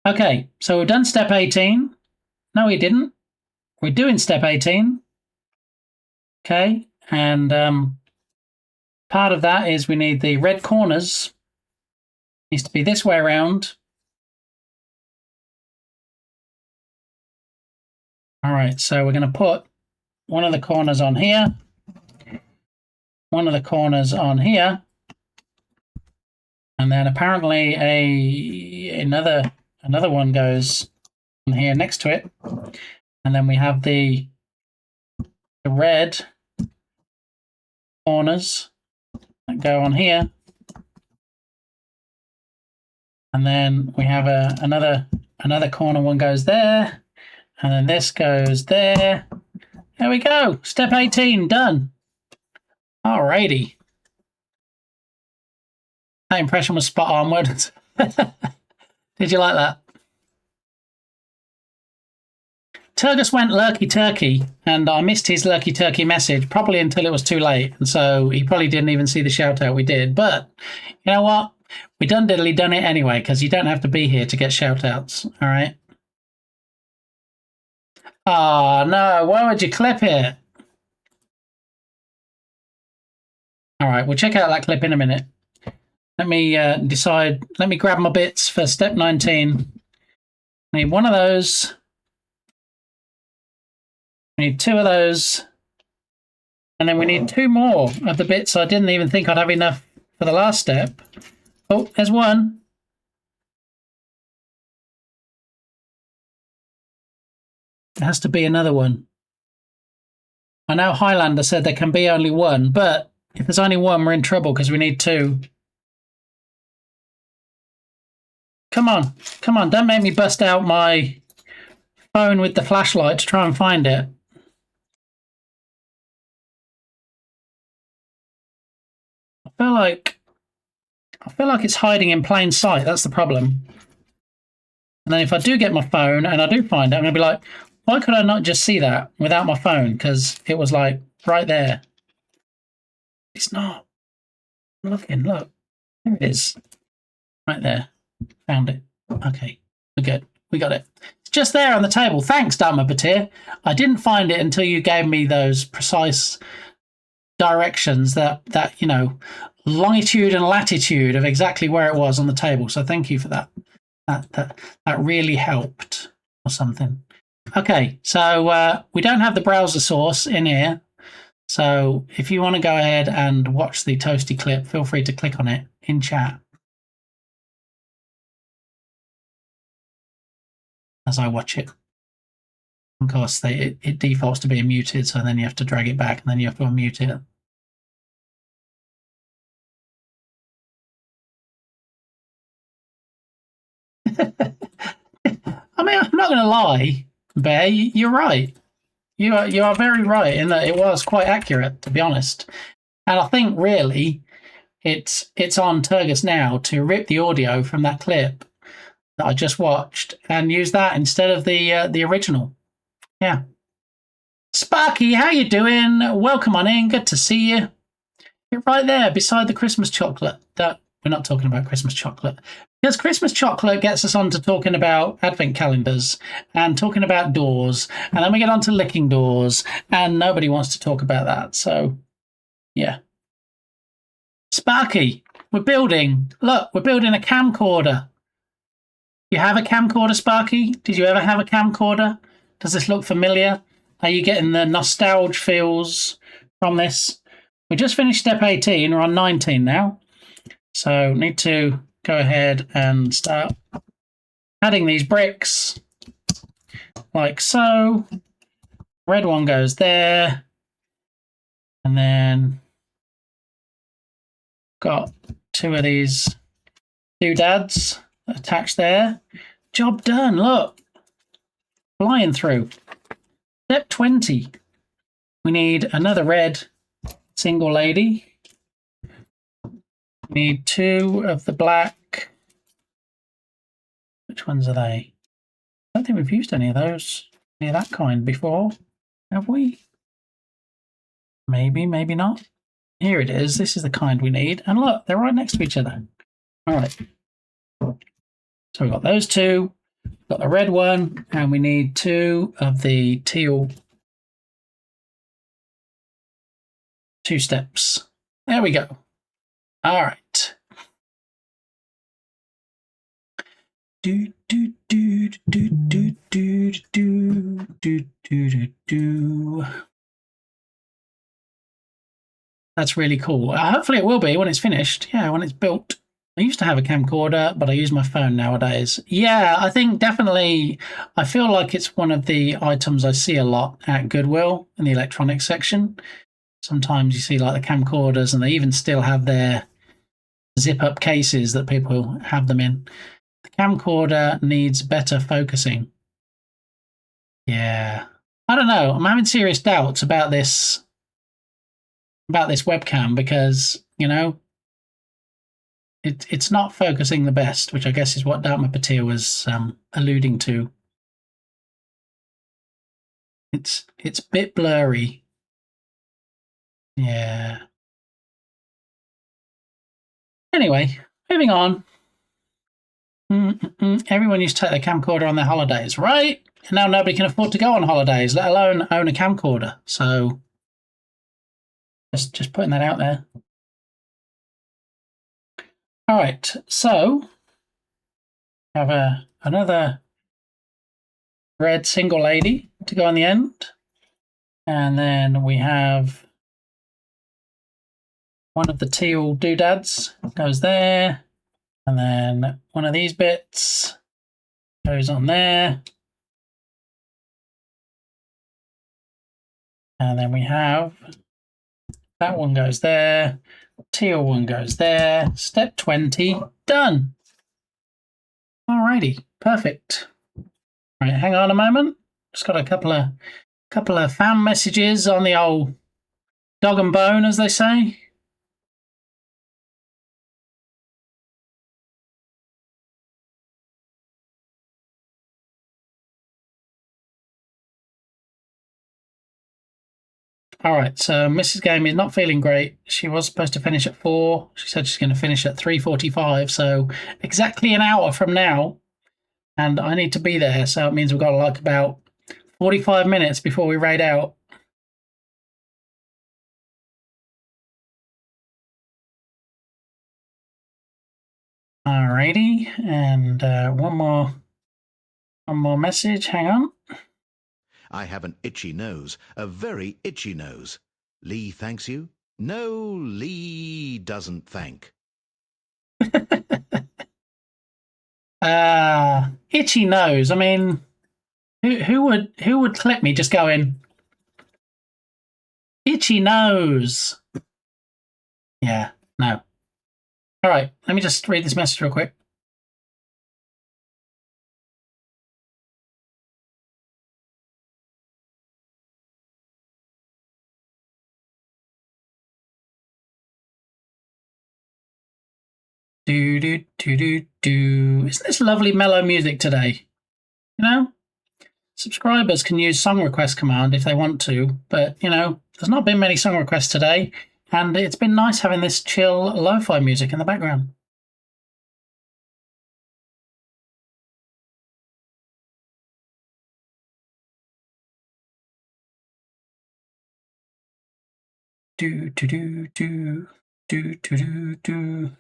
Okay, so we've done step 18. No, we didn't. We're doing step 18. Okay, and part of that is we need the red corners. Needs to be this way around. All right, so we're going to put one of the corners on here, one of the corners on here, and then apparently another one goes on here next to it, and then we have the red corners that go on here, and then we have another corner one goes there, and then this goes there. There we go. Step 18 done. Alrighty. That impression was spot on, wasn't it? Did you like that? Turgus went lurky turkey, and I missed his lurky turkey message, probably until it was too late, and so he probably didn't even see the shout out we did. But you know what? We done it anyway, because you don't have to be here to get shout outs. All right. Oh no! Why would you clip it? All right, we'll check out that clip in a minute. Let me decide. Let me grab my bits for step 19. I need one of those. We need 2 of those. And then we need 2 more of the bits I didn't even think I'd have enough for the last step. Oh, there's one. It has to be another one. I know Highlander said there can be only one, but if there's only one, we're in trouble because we need two. Come on. Come on. Don't make me bust out my phone with the flashlight to try and find it. I feel like it's hiding in plain sight. That's the problem. And then if I do get my phone and I do find it, I'm going to be like, why could I not just see that without my phone? Because it was like right there. It's not. I'm looking, look. There it is. Right there. Found it. Okay, we're good. We got it. It's just there on the table. Thanks, Dharma Batir. I didn't find it until you gave me those precise directions that you know, longitude and latitude of exactly where it was on the table. So thank you for that. That really helped or something. Okay, so we don't have the browser source in here. So if you want to go ahead and watch the Toasty clip, feel free to click on it in chat. As I watch it. Of course, it defaults to being muted, so then you have to drag it back and then you have to unmute it. I mean, I'm not going to lie, Bear, you're right. You are very right in that it was quite accurate, to be honest. And I think really it's on Turgus now to rip the audio from that clip that I just watched and use that instead of the original. Yeah. Sparky, how you doing? Welcome on in. Good to see you. You're right there beside the Christmas chocolate. We're not talking about Christmas chocolate. Because Christmas chocolate gets us on to talking about advent calendars and talking about doors. And then we get on to licking doors. And nobody wants to talk about that. So, yeah. Sparky, we're building. Look, we're building a camcorder. You have a camcorder, Sparky? Did you ever have a camcorder? Does this look familiar? Are you getting the nostalgia feels from this? We just finished step 18. We're on 19 now. So need to go ahead and start adding these bricks like so. Red one goes there. And then got two of these doodads attached there. Job done, look. Flying through. Step 20. We need another red single lady. We need two of the black. Which ones are they? I don't think we've used any of those, any of that kind before. Have we? Maybe, maybe not. Here it is. This is the kind we need. And look, they're right next to each other. All right. So we've got those two, got the red one, and we need two of the teal. Two steps. There we go. All right. Do do do do do do do do do do. That's really cool. Hopefully it will be when it's finished. Yeah, when it's built. I used to have a camcorder, but I use my phone nowadays. Yeah, I think definitely, I feel like it's one of the items I see a lot at Goodwill in the electronics section. Sometimes you see like the camcorders and they even still have their zip-up cases that people have them in. The camcorder needs better focusing. Yeah. I don't know. I'm having serious doubts about this webcam because, you know, it's not focusing the best, which I guess is what Dharma Patir was alluding to. It's a bit blurry. Yeah. Anyway, moving on. Everyone used to take their camcorder on their holidays, right? And now nobody can afford to go on holidays, let alone own a camcorder. So just putting that out there. All right, so have another red single lady to go on the end. And then we have one of the teal doodads goes there. And then one of these bits goes on there. And then we have that one goes there. Teal one goes there. Step 20, done. Alrighty, perfect. Right, hang on a moment. Just got a couple of fan messages on the old dog and bone, as they say. All right, so Mrs. Game is not feeling great. She was supposed to finish at 4. She said she's going to finish at 3:45, so exactly an hour from now. And I need to be there, so it means we've got like about 45 minutes before we raid out. Alrighty, and one more message. Hang on. I have an itchy nose, a very itchy nose. Lee thanks you? No, Lee doesn't thank. Itchy nose. I mean, who would clip me just going itchy nose? Yeah, no. All right, let me just read this message real quick. Do do do do do. Isn't this lovely mellow music today? You know, subscribers can use song request command if they want to, but you know, there's not been many song requests today, and it's been nice having this chill lo-fi music in the background. Do do do do do do do do.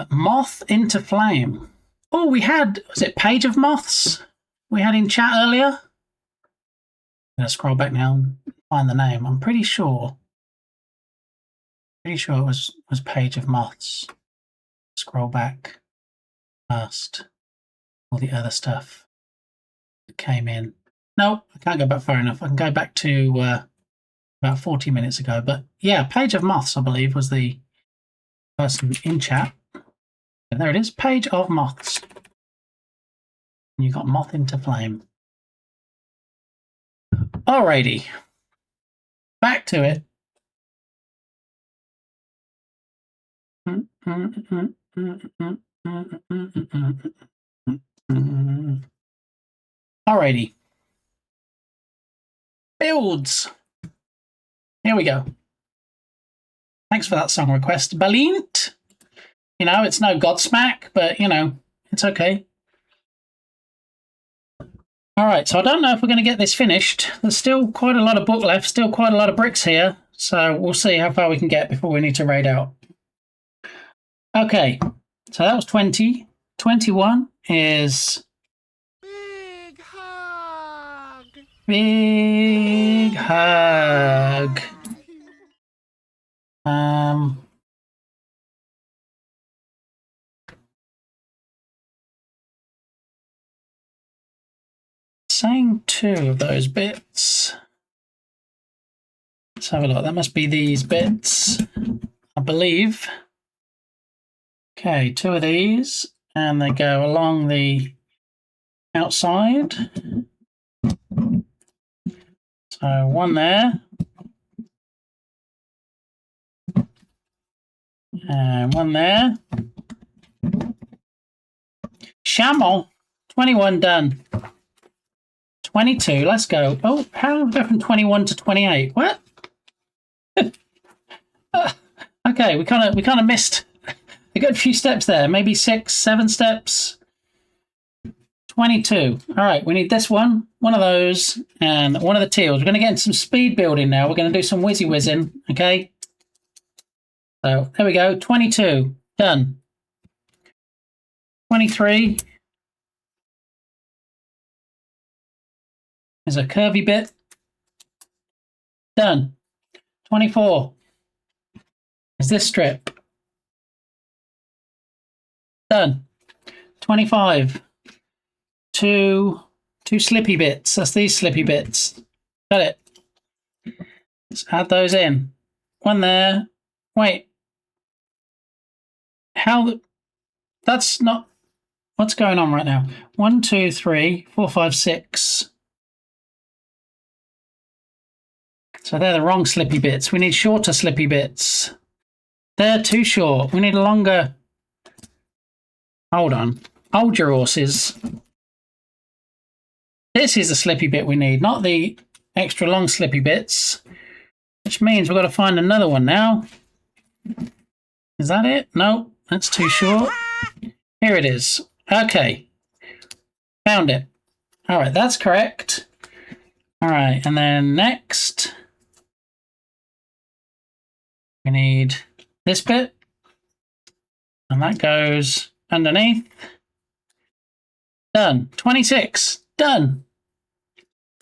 Moth into Flame. Oh, we had, was it Page of Moths we had in chat earlier? I'm going to scroll back now and find the name. I'm pretty sure it was Page of Moths. Scroll back past all the other stuff that came in. No, I can't go back far enough. I can go back to about 40 minutes ago. But yeah, Page of Moths, I believe, was the person in chat. And there it is, Page of Moths. And you got Moth into Flame. Alrighty. Back to it. Alrighty. Builds. Here we go. Thanks for that song request, Balint. You know, it's no Godsmack, but, you know, it's okay. All right, so I don't know if we're going to get this finished. There's still quite a lot of book left, still quite a lot of bricks here. So we'll see how far we can get before we need to raid out. Okay, so that was 20. 21 is... Big hug. Big hug. Saying 2 of those bits. Let's have a look. That must be these bits, I believe. Okay, 2 of these, and they go along the outside. So 1 there. And 1 there. Shamel, 21 done. 22, let's go. Oh, how do we go from 21 to 28? What? Okay, we kind of missed a good few steps there. Maybe 6, 7 steps. 22. All right, we need this one of those, and one of the teals. We're going to get into some speed building now. We're going to do some whizzing, okay? So there we go, 22, done. 23 is a curvy bit. Done. 24 is this strip. Done. 25. Two slippy bits. That's these slippy bits. Got it. Let's add those in. One there. Wait. That's not... What's going on right now? 1, 2, 3, 4, 5, 6. So they're the wrong slippy bits. We need shorter slippy bits. They're too short. We need a longer... Hold on. Hold your horses. This is the slippy bit we need, not the extra long slippy bits. Which means we've got to find another one now. Is that it? No, that's too short. Here it is. Okay. Found it. All right, that's correct. All right, and then next, we need this bit. And that goes underneath. Done. 26. Done.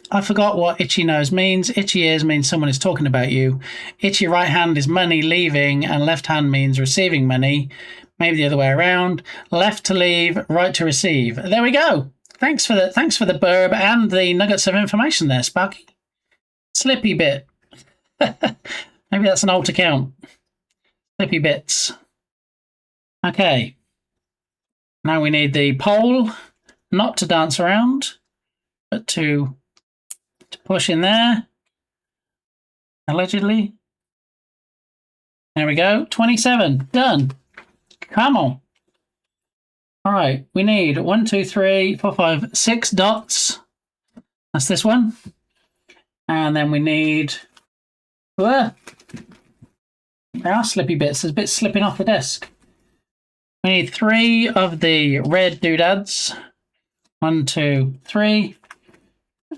I forgot what itchy nose means. Itchy ears means someone is talking about you. Itchy right hand is money leaving, and left hand means receiving money. Maybe the other way around. Left to leave, right to receive. There we go. Thanks for the burb and the nuggets of information there, Sparky. Slippy bit. Maybe that's an alt account. Slippy bits. Okay. Now we need the pole, not to dance around, but to push in there. Allegedly. There we go. 27. Done. Come on. All right. We need 1, 2, 3, 4, 5, 6 dots. That's this one. And then we need... There are slippy bits. There's bits slipping off the desk. We need 3 of the red doodads. 1, 2, 3.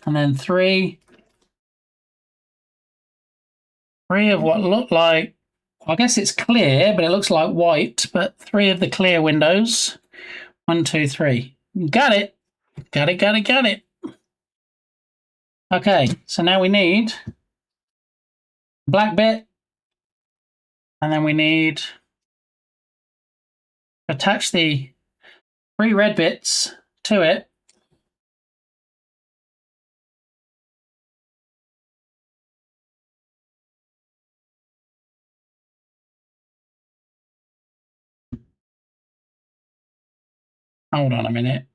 And then 3 of what look like, I guess it's clear, but it looks like white, but 3 of the clear windows. 1, 2, 3. Got it. Got it. Okay, so now we need black bit, and then we need to attach the 3 red bits to it. Hold on a minute.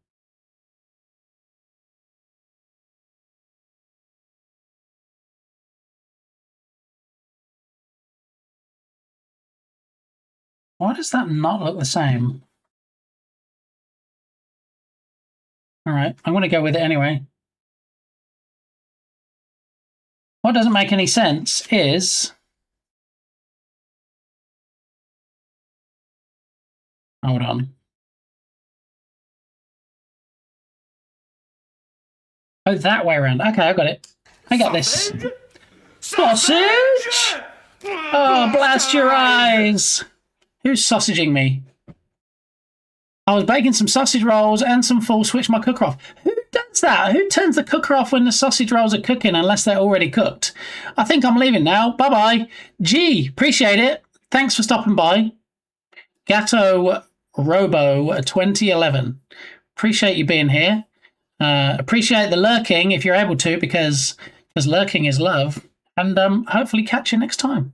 Why does that not look the same? All right, I'm going to go with it anyway. What doesn't make any sense is... Hold on. Oh, that way around. Okay, I got it. I got this. Sausage! Oh, blast your eyes! Who's sausaging me? I was baking some sausage rolls and some full switch my cooker off. Who does that? Who turns the cooker off when the sausage rolls are cooking unless they're already cooked? I think I'm leaving now. Bye-bye. Gee, appreciate it. Thanks for stopping by. Gatto Robo 2011. Appreciate you being here. Appreciate the lurking if you're able to, because lurking is love. And hopefully catch you next time.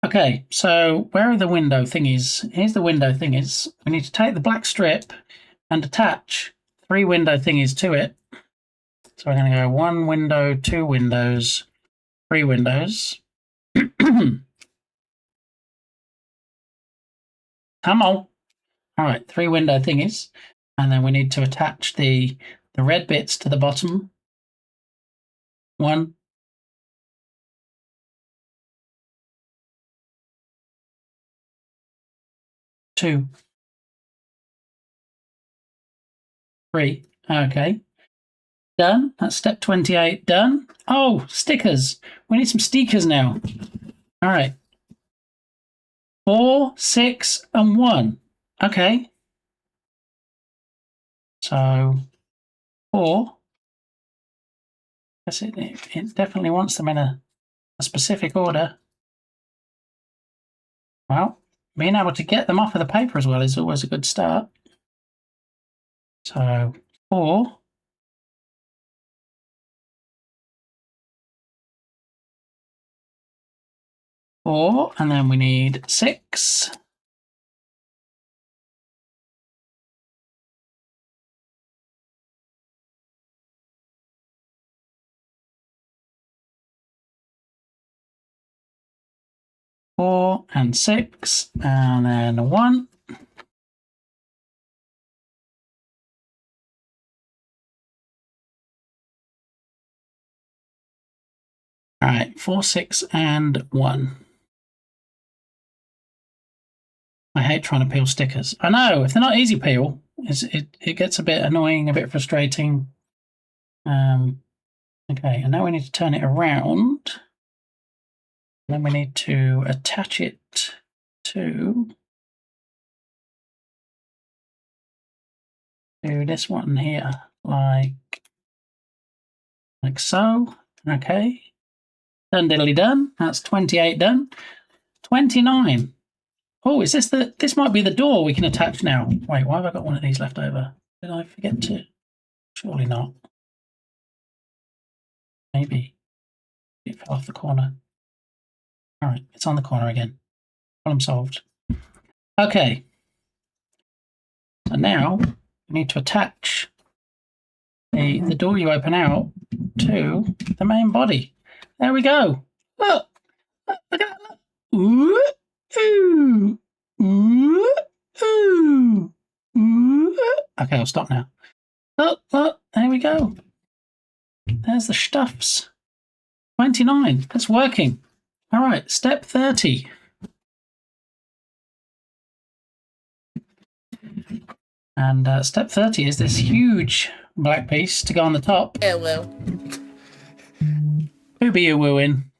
Okay, so where are the window thingies? Here's the window thingies. We need to take the black strip and attach 3 window thingies to it. So we're going to go 1 window, 2 windows, 3 windows. Come on. All right, 3 window thingies. And then we need to attach the red bits to the bottom. 1. 2. 3. Okay. Done. That's step 28 done. Oh, stickers. We need some stickers now. All right. 4, 6, and 1. Okay. So 4. Guess it definitely wants them in a specific order. Well, being able to get them off of the paper as well is always a good start. So 4. 4, and then we need 6. Four and 6, and then a 1. All right, 4, 6, and 1. I hate trying to peel stickers. I know, if they're not easy peel, it gets a bit annoying, a bit frustrating. Okay, and now we need to turn it around. Then we need to attach it to this one here, like so. Okay. Done diddly done. That's 28 done. 29. Oh, is this this might be the door we can attach now. Wait, why have I got one of these left over? Did I forget to? Surely not. Maybe. It fell off the corner. All right, it's on the corner again. Problem solved. Okay. So now we need to attach the door you open out to the main body. There we go. Look. Look at that. Look. Ooh. Ooh. Ooh. Ooh. Ooh. Okay, I'll stop now. Look, look. There we go. There's the stuffs. 29. That's working. All right, step 30. And step 30 is this huge black piece to go on the top. Hello. Who be you wooing?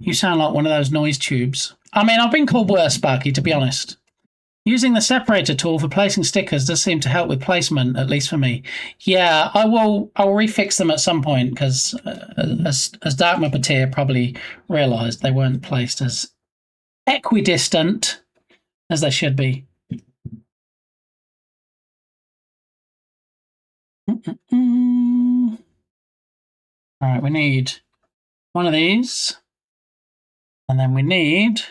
You sound like one of those noise tubes. I mean, I've been called worse, Sparky, to be honest. Using the separator tool for placing stickers does seem to help with placement, at least for me. Yeah, I'll refix them at some point, because as Dark Muppeteer probably realised, they weren't placed as equidistant as they should be. All right, we need one of these, and then we need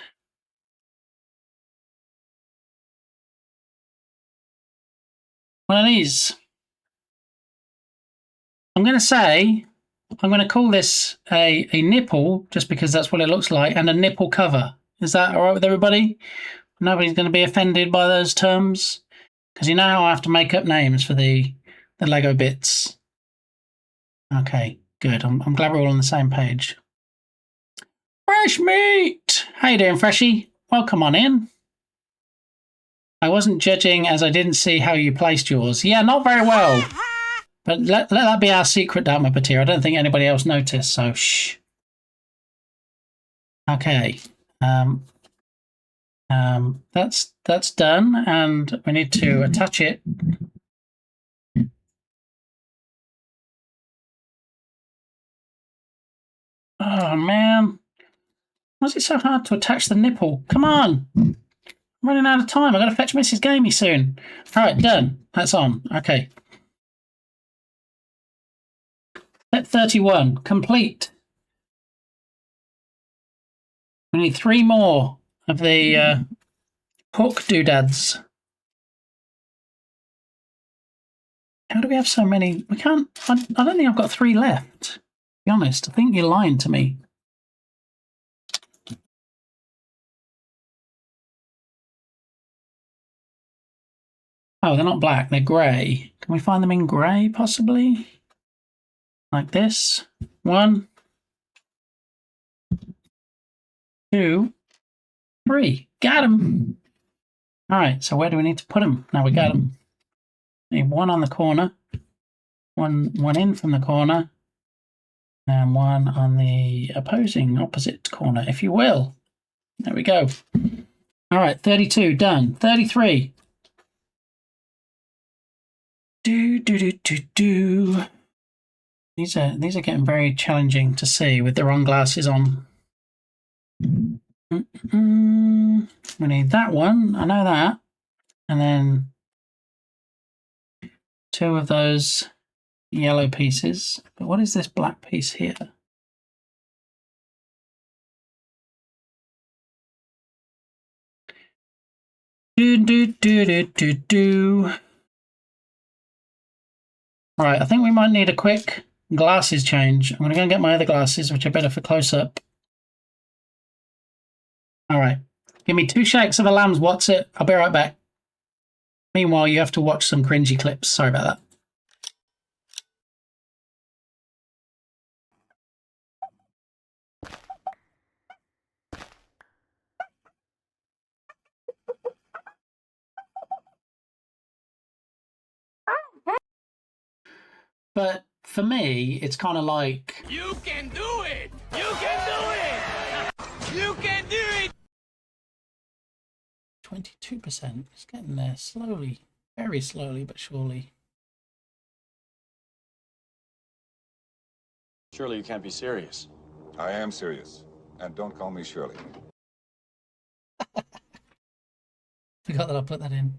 one of these. I'm going to call this a nipple, just because that's what it looks like, and a nipple cover. Is that all right with everybody? Nobody's going to be offended by those terms? Because you know how I have to make up names for the Lego bits. Okay, good. I'm glad we're all on the same page. Fresh meat! How you doing, Freshie? Welcome on in. I wasn't judging as I didn't see how you placed yours. Yeah, not very well. But let that be our secret, Dark Muppeteer. I don't think anybody else noticed, so shh. Okay. That's done, and we need to attach it. Oh, man. Why is it so hard to attach the nipple? Come on. I'm running out of time. I've got to fetch Mrs. Gamey soon. All right, done. That's on. Okay. Step 31. Complete. We need 3 more of the hook doodads. How do we have so many? We can't... I don't think I've got 3 left. To be honest, I think you're lying to me. Oh, they're not black, they're grey. Can we find them in grey, possibly? Like this. 1, 2, 3. Got them! Alright, so where do we need to put them? Now we got them. Need 1 on the corner. One in from the corner. And 1 on the opposite corner, if you will. There we go. All right, 32 done. 33. Do. These are getting very challenging to see with the wrong glasses on. We need that one. I know that. And then 2 of those yellow pieces. But what is this black piece here? Do. Right, I think we might need a quick glasses change. I'm going to go and get my other glasses, which are better for close-up. All right, give me 2 shakes of a lamb's what's it. I'll be right back. Meanwhile, you have to watch some cringy clips. Sorry about that. But for me, it's kind of like... You can do it! You can do it! You can do it! 22%. It's getting there slowly. Very slowly, but surely. Surely you can't be serious. I am serious. And don't call me Shirley. Forgot that I put that in.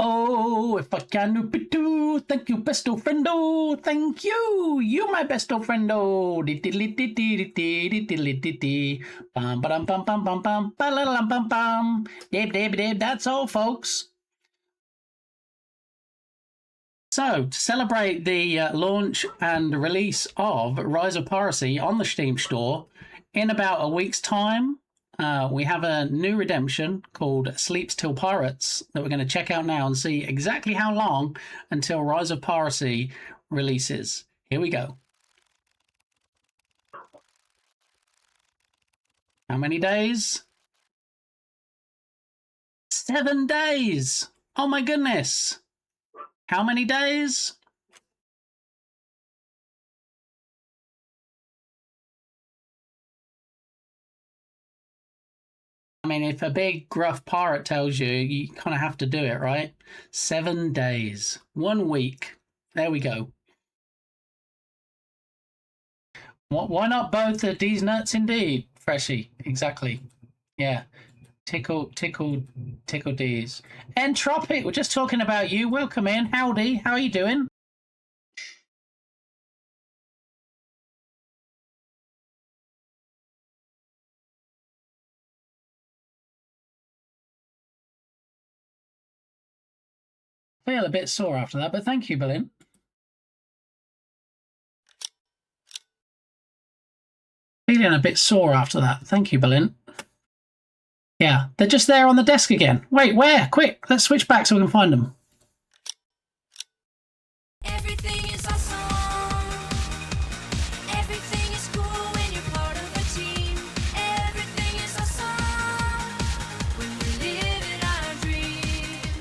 Oh, if I can do, thank you, besto friendo, thank you, you my besto friendo. Bam, bam, bam, bam, bam, bam, bam, bam, bam. Dib. That's all, folks. So, to celebrate the launch and release of Rise of Piracy on the Steam store, in about a week's time, we have a new redemption called Sleeps Till Pirates that we're going to check out now and see exactly how long until Rise of Piracy releases. Here we go. How many days? 7 days. Oh my goodness. How many days? I mean, if a big gruff pirate tells you, you kind of have to do it, right? 7 days. 1 week. There we go. Why not both of these nuts indeed, Freshie? Exactly. Yeah. Tickle D's. Entropic, we're just talking about you. Welcome in. Howdy. How are you doing? Feel a bit sore after that, but thank you, Berlin. Feeling a bit sore after that. Thank you, Berlin. Yeah, they're just there on the desk again. Wait, where? Quick, let's switch back so we can find them. Everything is awesome. Everything is cool when you're part of a team. Everything is awesome when we live in our dream.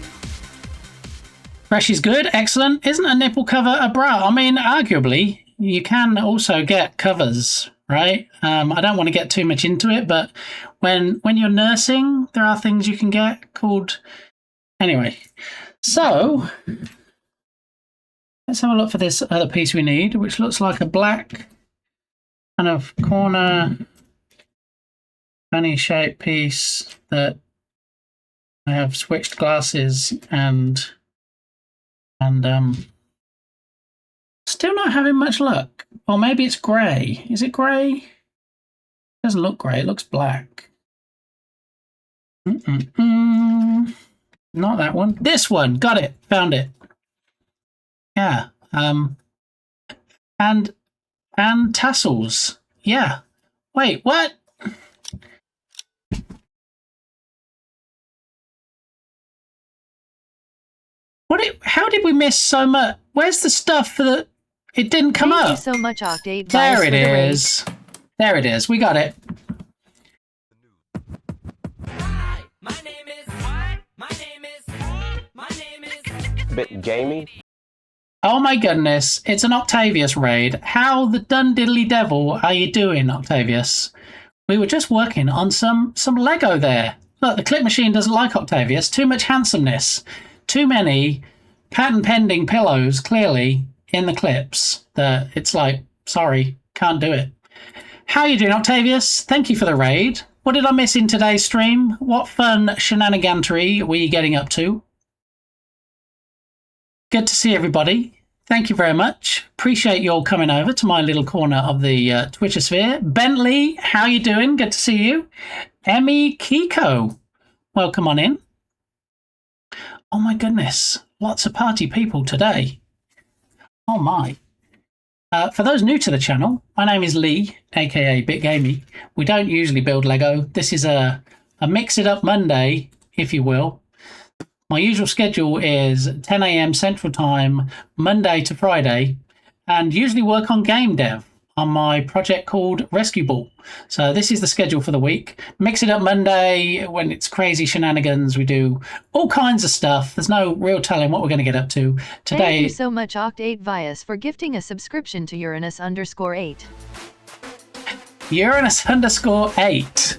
Fresh is good, excellent. Isn't a nipple cover a bra? I mean, arguably, you can also get covers, right? I don't want to get too much into it, but when you're nursing, there are things you can get called... Anyway, so let's have a look for this other piece we need, which looks like a black kind of corner funny shaped piece that I have switched glasses and still not having much luck. Or maybe it's grey. Is it grey? It doesn't look grey, it looks black. Not that one. This one. Got it. Found it. Yeah. And tassels. Yeah. Wait, what? How did we miss so much? Where's the stuff for the... It didn't come up. Thank you so much, Octave. There it is. There it is. We got it. Bit gamey. Oh my goodness. It's an Octavius raid. How the dun diddly devil are you doing, Octavius? we were just working on some Lego there. Look, the clip machine doesn't like Octavius. Too much handsomeness. Too many patent pending pillows, clearly, in the clips. That it's like, sorry, can't do it. How you doing, Octavius? Thank you for the raid. What did I miss in today's stream? What fun shenanigantery were you getting up to? Good to see everybody. Thank you very much. Appreciate you all coming over to my little corner of the Twitter sphere. Bentley, how you doing? Good to see you. Emmy Kiko, welcome on in. Oh my goodness, lots of party people today. Oh my. For those new to the channel, my name is Lee, aka BitGamey. We don't usually build Lego. This is a Mix It Up Monday, if you will. My usual schedule is 10 a.m. Central Time, Monday to Friday, and usually work on game dev on my project called Rescue Ball. So this is the schedule for the week. Mix It Up Monday, when it's crazy shenanigans, we do all kinds of stuff. There's no real telling what we're going to get up to today. Thank you so much, Oct8Vias, for gifting a subscription to Uranus_8. Uranus_8.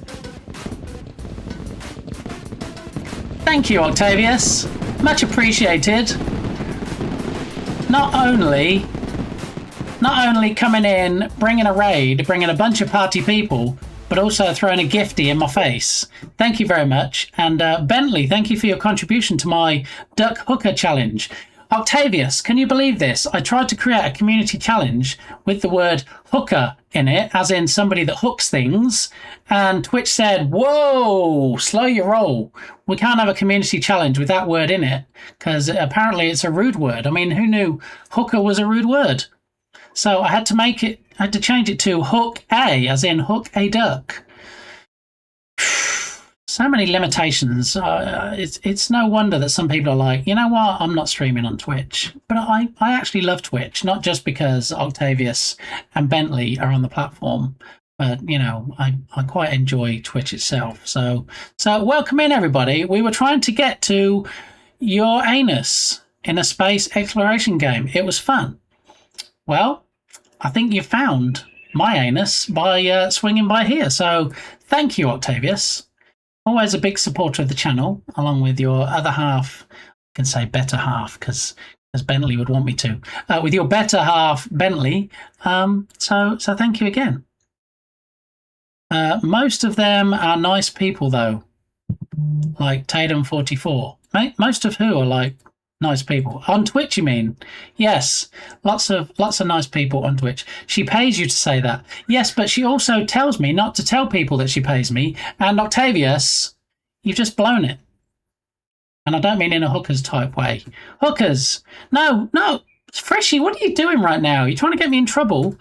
Thank you, Octavius. Much appreciated. Not only coming in, bringing a raid, bringing a bunch of party people, but also throwing a gifty in my face. Thank you very much. And Bentley, thank you for your contribution to my Duck Hooker challenge. Octavius, can you believe this? I tried to create a community challenge with the word hooker in it, as in somebody that hooks things, and Twitch said, whoa, slow your roll. We can't have a community challenge with that word in it, because apparently it's a rude word. I mean, who knew hooker was a rude word? So I had to change it to hook a, as in hook a duck. So many limitations. It's no wonder that some people are like, you know what, I'm not streaming on Twitch. But I actually love Twitch, not just because Octavius and Bentley are on the platform, but, you know, I quite enjoy Twitch itself. So welcome in, everybody. We were trying to get to your anus in a space exploration game. It was fun. Well, I think you found my anus by swinging by here. So thank you, Octavius. Always a big supporter of the channel, along with your other half. I can say better half, because as Bentley would want me to. With your better half, Bentley. So thank you again. Most of them are nice people, though. Like Tatum44. Most of who are like nice people. On Twitch, you mean? Yes. Lots of nice people on Twitch. She pays you to say that. Yes, but she also tells me not to tell people that she pays me. And Octavius, you've just blown it. And I don't mean in a hookers type way. Hookers. No. Freshy, what are you doing right now? You're trying to get me in trouble.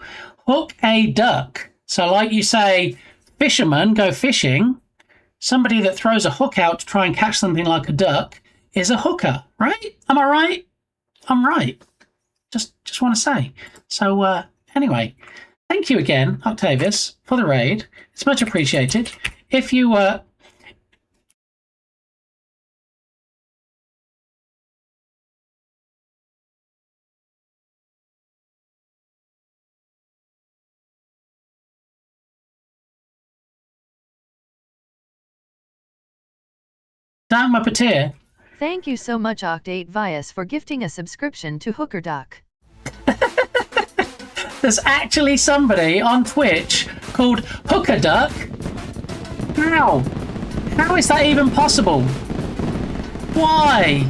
Hook a duck. So like you say, fishermen go fishing. Somebody that throws a hook out to try and catch something like a duck is a hooker, right? Am I right? I'm right. Just want to say. So anyway, thank you again, Octavius, for the raid. It's much appreciated. If you Dark Muppeteer. Thank you so much, Oct8Vias, for gifting a subscription to Hooker Duck. There's actually somebody on Twitch called Hooker Duck. How? How is that even possible? Why?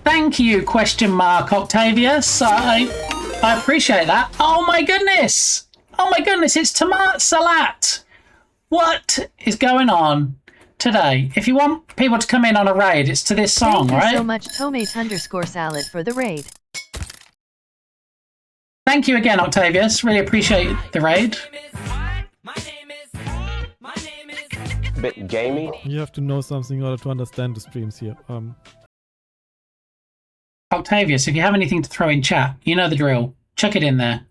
Thank you, Octavius. I appreciate that. Oh my goodness! Oh my goodness, it's Tomat Salat. What is going on today? If you want people to come in on a raid, it's to this song, right? Thank you so much, Tomate_salad, for the raid. Thank you again, Octavius. Really appreciate the raid. BitGamey. You have to know something in order to understand the streams here. Octavius, if you have anything to throw in chat, you know the drill. Chuck it in there.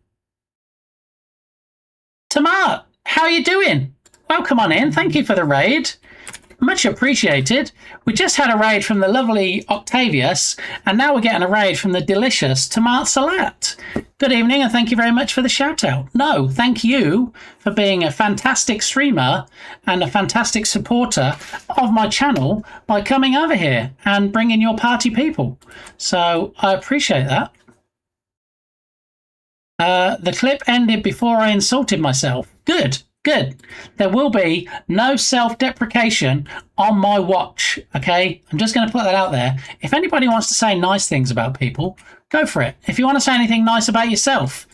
Tamar, how are you doing? Welcome on in. Thank you for the raid. Much appreciated. We just had a raid from the lovely Octavius, and now we're getting a raid from the delicious Tamart Salat. Good evening, and thank you very much for the shout out. No, thank you for being a fantastic streamer and a fantastic supporter of my channel by coming over here and bringing your party people. So I appreciate that. The clip ended before I insulted myself. Good. Good. There will be no self-deprecation on my watch, okay? I'm just going to put that out there. If anybody wants to say nice things about people, go for it. If you want to say anything nice about yourself,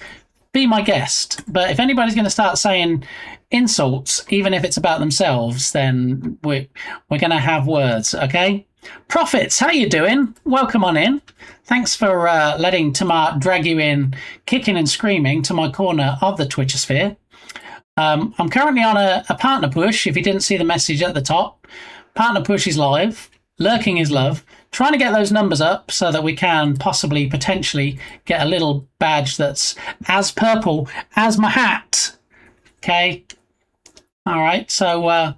be my guest. But if anybody's going to start saying insults, even if it's about themselves, then we're going to have words, okay? Prophets, how you doing? Welcome on in. Thanks for letting Tamar drag you in, kicking and screaming to my corner of the Twitchosphere. I'm currently on a partner push, if you didn't see the message at the top. Partner push is live. Lurking is love. Trying to get those numbers up so that we can possibly, potentially get a little badge that's as purple as my hat. Okay. All right. So,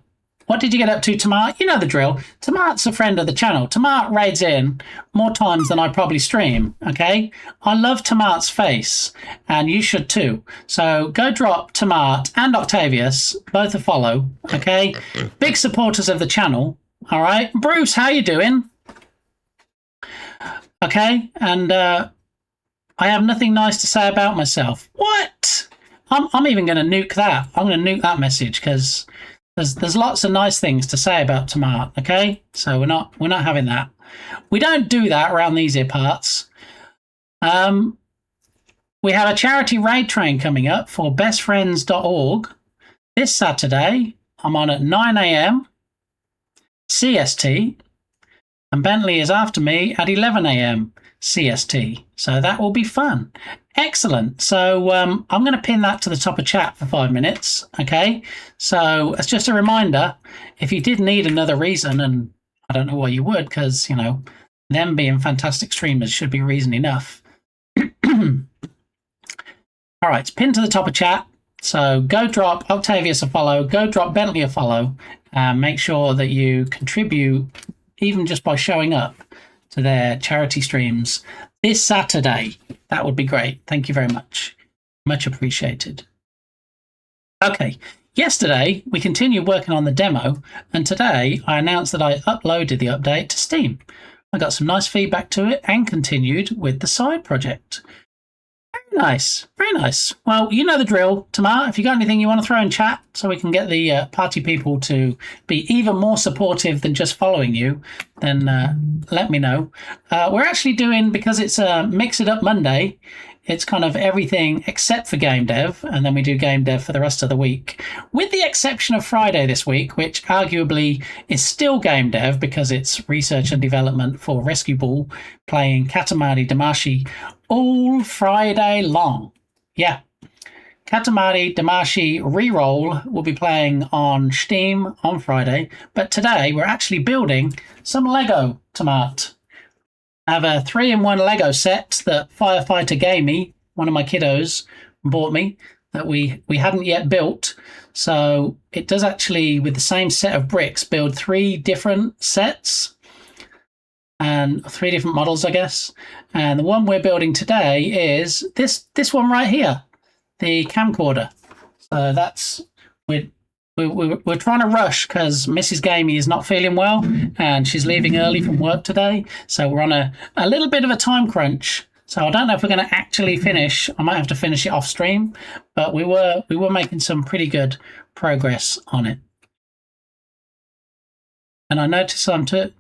what did you get up to, Tamar? You know the drill. Tamar's a friend of the channel. Tamar raids in more times than I probably stream, okay? I love Tamar's face, and you should too. So go drop Tamar and Octavius, both a follow, okay? Big supporters of the channel, all right? Bruce, how you doing? Okay, and I have nothing nice to say about myself. What? I'm even going to nuke that. I'm going to nuke that message because... There's lots of nice things to say about Tamar, okay? So we're not having that. We don't do that around these here parts. We have a charity raid train coming up for bestfriends.org this Saturday. I'm on at 9 a.m. CST, and Bentley is after me at 11 a.m. CST. So that will be fun. Excellent. So I'm going to pin that to the top of chat for 5 minutes. Okay. So it's just a reminder, if you did need another reason, and I don't know why you would, because, you know, them being fantastic streamers should be reason enough. All right. It's pinned to the top of chat. So go drop Octavius a follow, go drop Bentley a follow, and make sure that you contribute even just by showing up to their charity streams this Saturday. That would be great. Thank you very much. Much appreciated. Okay, yesterday we continued working on the demo, and today I announced that I uploaded the update to Steam. I got some nice feedback to it and continued with the side project. Very nice, very nice. Well, you know the drill, Tamar. If you got anything you want to throw in chat so we can get the party people to be even more supportive than just following you, then let me know. We're actually doing, because it's a Mix It Up Monday, it's kind of everything except for game dev, and then we do game dev for the rest of the week, with the exception of Friday this week, which arguably is still game dev because it's research and development for Rescue Ball, playing Katamari Damacy all Friday long. Yeah. Katamari Damacy Reroll will be playing on Steam on Friday, but today we're actually building some Lego, Tamart. I have a 3-in-1 Lego set that Firefighter Gamey, one of my kiddos, bought me that we hadn't yet built. So it does actually, with the same set of bricks, build 3 different sets and 3 different models, I guess. And the one we're building today is this one right here, the camcorder. So that's we're trying to rush because Mrs. Gamey is not feeling well and she's leaving early from work today. So we're on a little bit of a time crunch. So I don't know if we're going to actually finish. I might have to finish it off stream, but we were making some pretty good progress on it. And I noticed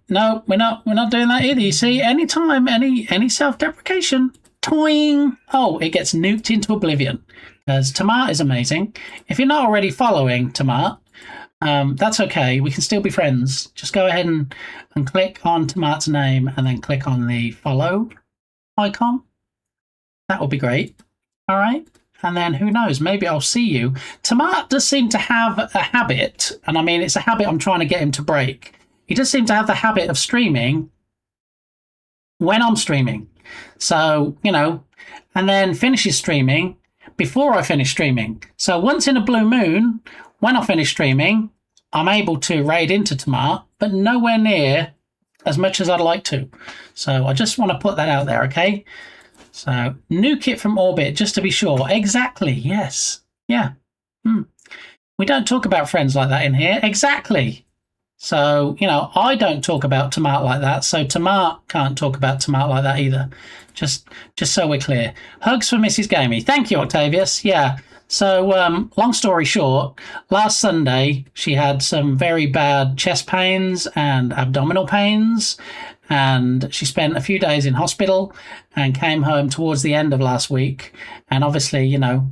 no, we're not doing that either. You see, anytime, any self-deprecation, toing, oh, it gets nuked into oblivion. Because Tamar is amazing. If you're not already following Tamar, that's okay. We can still be friends. Just go ahead and click on Tamar's name and then click on the follow icon. That would be great. All right. And then who knows, maybe I'll see you. Tamar does seem to have a habit, and I mean, it's a habit I'm trying to get him to break. He does seem to have the habit of streaming when I'm streaming. So, you know, and then finishes streaming before I finish streaming. So once in a blue moon, when I finish streaming, I'm able to raid into Tamar, but nowhere near as much as I'd like to. So I just want to put that out there, okay? So, new kit from Orbit, just to be sure. Exactly, yes. Yeah. We don't talk about friends like that in here. Exactly. So, you know, I don't talk about Tamar like that, so Tamar can't talk about Tamar like that either. Just so we're clear. Hugs for Mrs. Gamey. Thank you, Octavius. Yeah. So, long story short, last Sunday, she had some very bad chest pains and abdominal pains, and she spent a few days in hospital and came home towards the end of last week. And obviously, you know,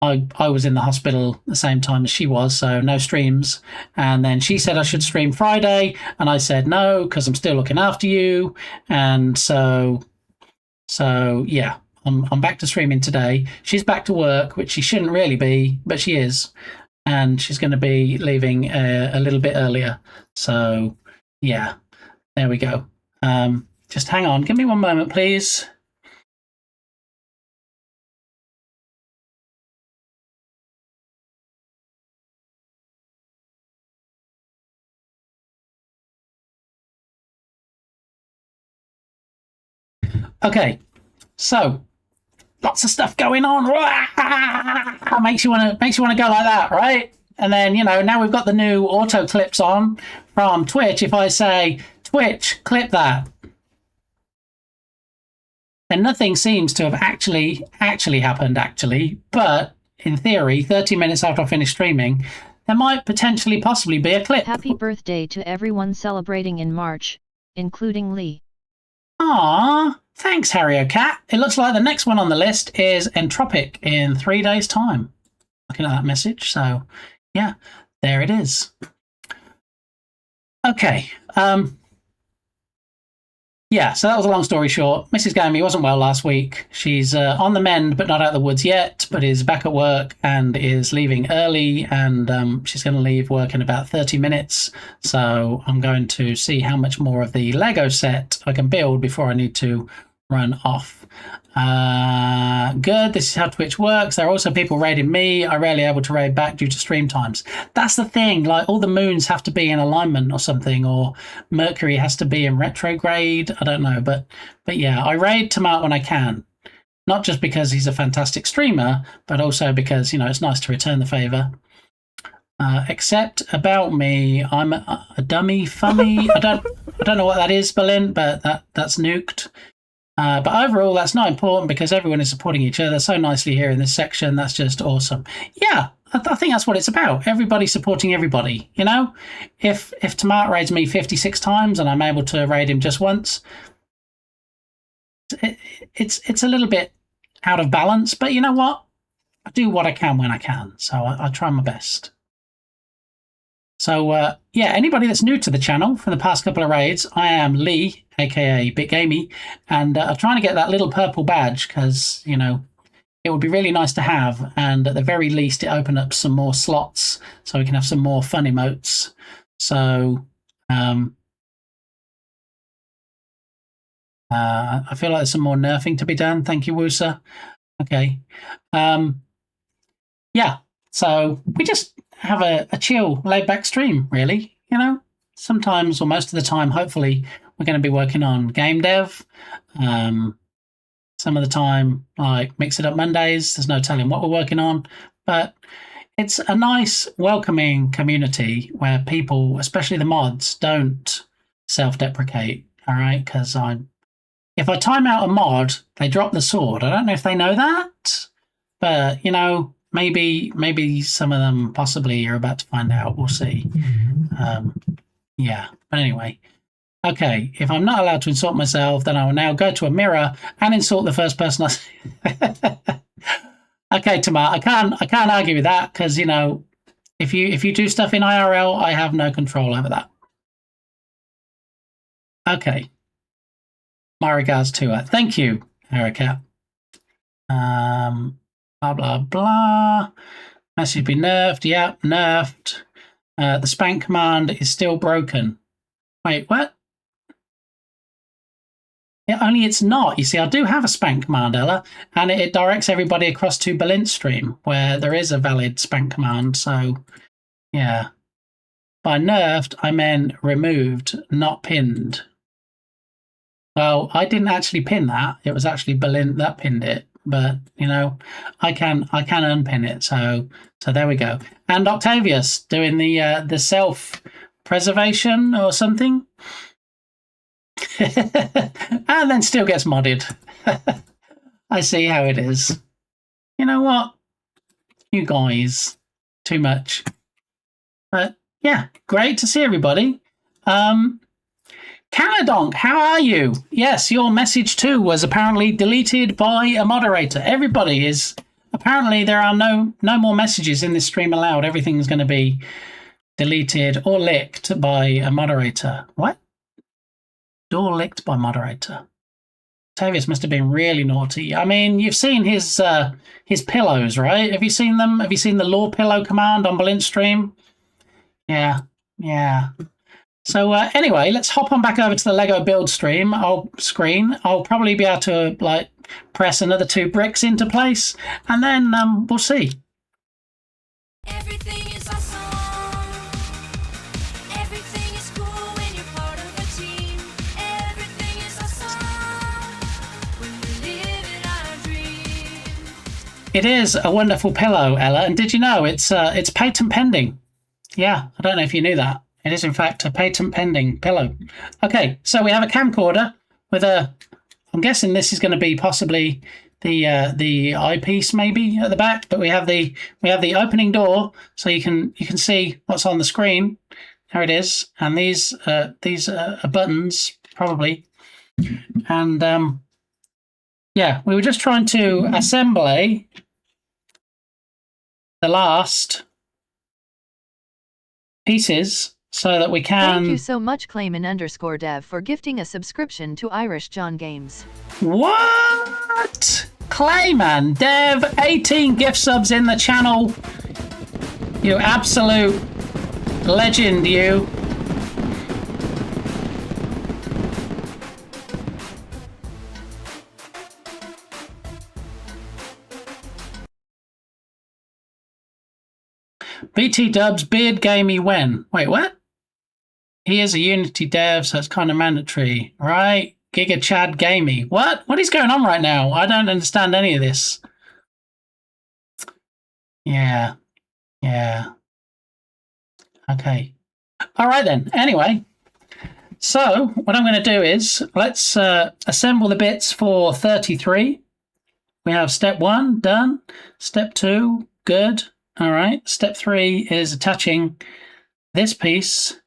I was in the hospital at the same time as she was, so no streams. And then she said I should stream Friday, and I said no, because I'm still looking after you. And so yeah, I'm back to streaming today. She's back to work, which she shouldn't really be, but she is. And she's going to be leaving a little bit earlier. So yeah, there we go. Just hang on. Give me one moment, please. Okay, so lots of stuff going on. Makes you want to go like that, right? And then, you know, now we've got the new auto clips on from Twitch. If I say Twitch, clip that, then nothing seems to have actually happened. But in theory, 30 minutes after I finish streaming, there might potentially possibly be a clip. Happy birthday to everyone celebrating in March, including Lee. Ah, thanks, Harry Cat. It looks like the next one on the list is Entropic in 3 days' time. Looking at that message, so yeah, there it is. Okay, yeah, so that was a long story short. Mrs. Gamey wasn't well last week. She's on the mend, but not out of the woods yet, but is back at work and is leaving early, and she's going to leave work in about 30 minutes. So I'm going to see how much more of the Lego set I can build before I need to run off. Good, this is how Twitch works. There are also people raiding me. I'm rarely able to raid back due to stream times. That's the thing, like all the moons have to be in alignment or something, or Mercury has to be in retrograde. I don't know, but yeah, I raid Tamar when I can. Not just because he's a fantastic streamer, but also because, you know, it's nice to return the favor. Except about me, I'm a dummy funny. I don't know what that is, Berlin, but that's nuked. But overall, that's not important because everyone is supporting each other so nicely here in this section. That's just awesome. Yeah, I think that's what it's about. Everybody supporting everybody, you know? If Tamar raids me 56 times and I'm able to raid him just once, it's a little bit out of balance. But you know what? I do what I can when I can. So I try my best. So, yeah, anybody that's new to the channel from the past couple of raids, I am Lee, aka BitGamey, and I'm trying to get that little purple badge because, you know, it would be really nice to have, and at the very least, it opened up some more slots so we can have some more fun emotes. So, I feel like there's some more nerfing to be done. Thank you, Woosa. Okay. Yeah, so we just have a chill, laid-back stream, really. You know, sometimes or most of the time, hopefully, we're going to be working on game dev. Some of the time, like Mix It Up Mondays, there's no telling what we're working on. But it's a nice, welcoming community where people, especially the mods, don't self-deprecate, all right? Because if I time out a mod, they drop the sword. I don't know if they know that, but, you know, maybe some of them possibly are about to find out. We'll see. Yeah, but anyway. Okay, if I'm not allowed to insult myself, then I will now go to a mirror and insult the first person I see. Okay, Tamar, I can't argue with that because, you know, if you do stuff in IRL, I have no control over that. Okay. My regards to her. Thank you, Erica. Blah, blah, blah. Message be nerfed. Yeah, nerfed. The spank command is still broken. Wait, what? Yeah, only it's not. You see, I do have a spank command, Ella, and it directs everybody across to Balint stream, where there is a valid spank command. So, yeah. By nerfed, I meant removed, not pinned. Well, I didn't actually pin that. It was actually Berlin that pinned it. But you know, I can unpin it. So there we go. And Octavius doing the self preservation or something, and then still gets modded. I see how it is. You know what? You guys, too much. But yeah, great to see everybody. Canadonk, how are you? Yes, your message too was apparently deleted by a moderator. Everybody is apparently there are no more messages in this stream allowed. Everything's going to be deleted or licked by a moderator. What? Door licked by moderator. Octavius must have been really naughty. I mean, you've seen his pillows, right? Have you seen them? Have you seen the law pillow command on Balint stream? Yeah. So anyway, let's hop on back over to the Lego build stream. I'll probably be able to like press another 2 bricks into place, and then we'll see. Everything is awesome. Everything is cool when you're part of a team. Everything is awesome when we live in our dream. It is a wonderful pillow, Ella. And did you know it's patent pending? Yeah, I don't know if you knew that. It is, in fact, a patent pending pillow. Okay, so we have a camcorder with a... I'm guessing this is going to be possibly the eyepiece maybe at the back, but we have the opening door, so you can see what's on the screen. There it is, and these are buttons probably. And yeah, we were just trying to assemble the last pieces so that we can... Thank you so much, Clayman_dev, for gifting a subscription to Irish John Games. What? Clayman Dev, 18 gift subs in the channel. You absolute legend, you. BT Dubs, Beard Gamey when? Wait, what? He is a Unity dev, so it's kind of mandatory, right? Giga Chad Gamey. What? What is going on right now? I don't understand any of this. Yeah. Okay. All right then. Anyway, so what I'm going to do is let's assemble the bits for 33. We have step 1 done. Step 2, good. All right. Step 3 is attaching this piece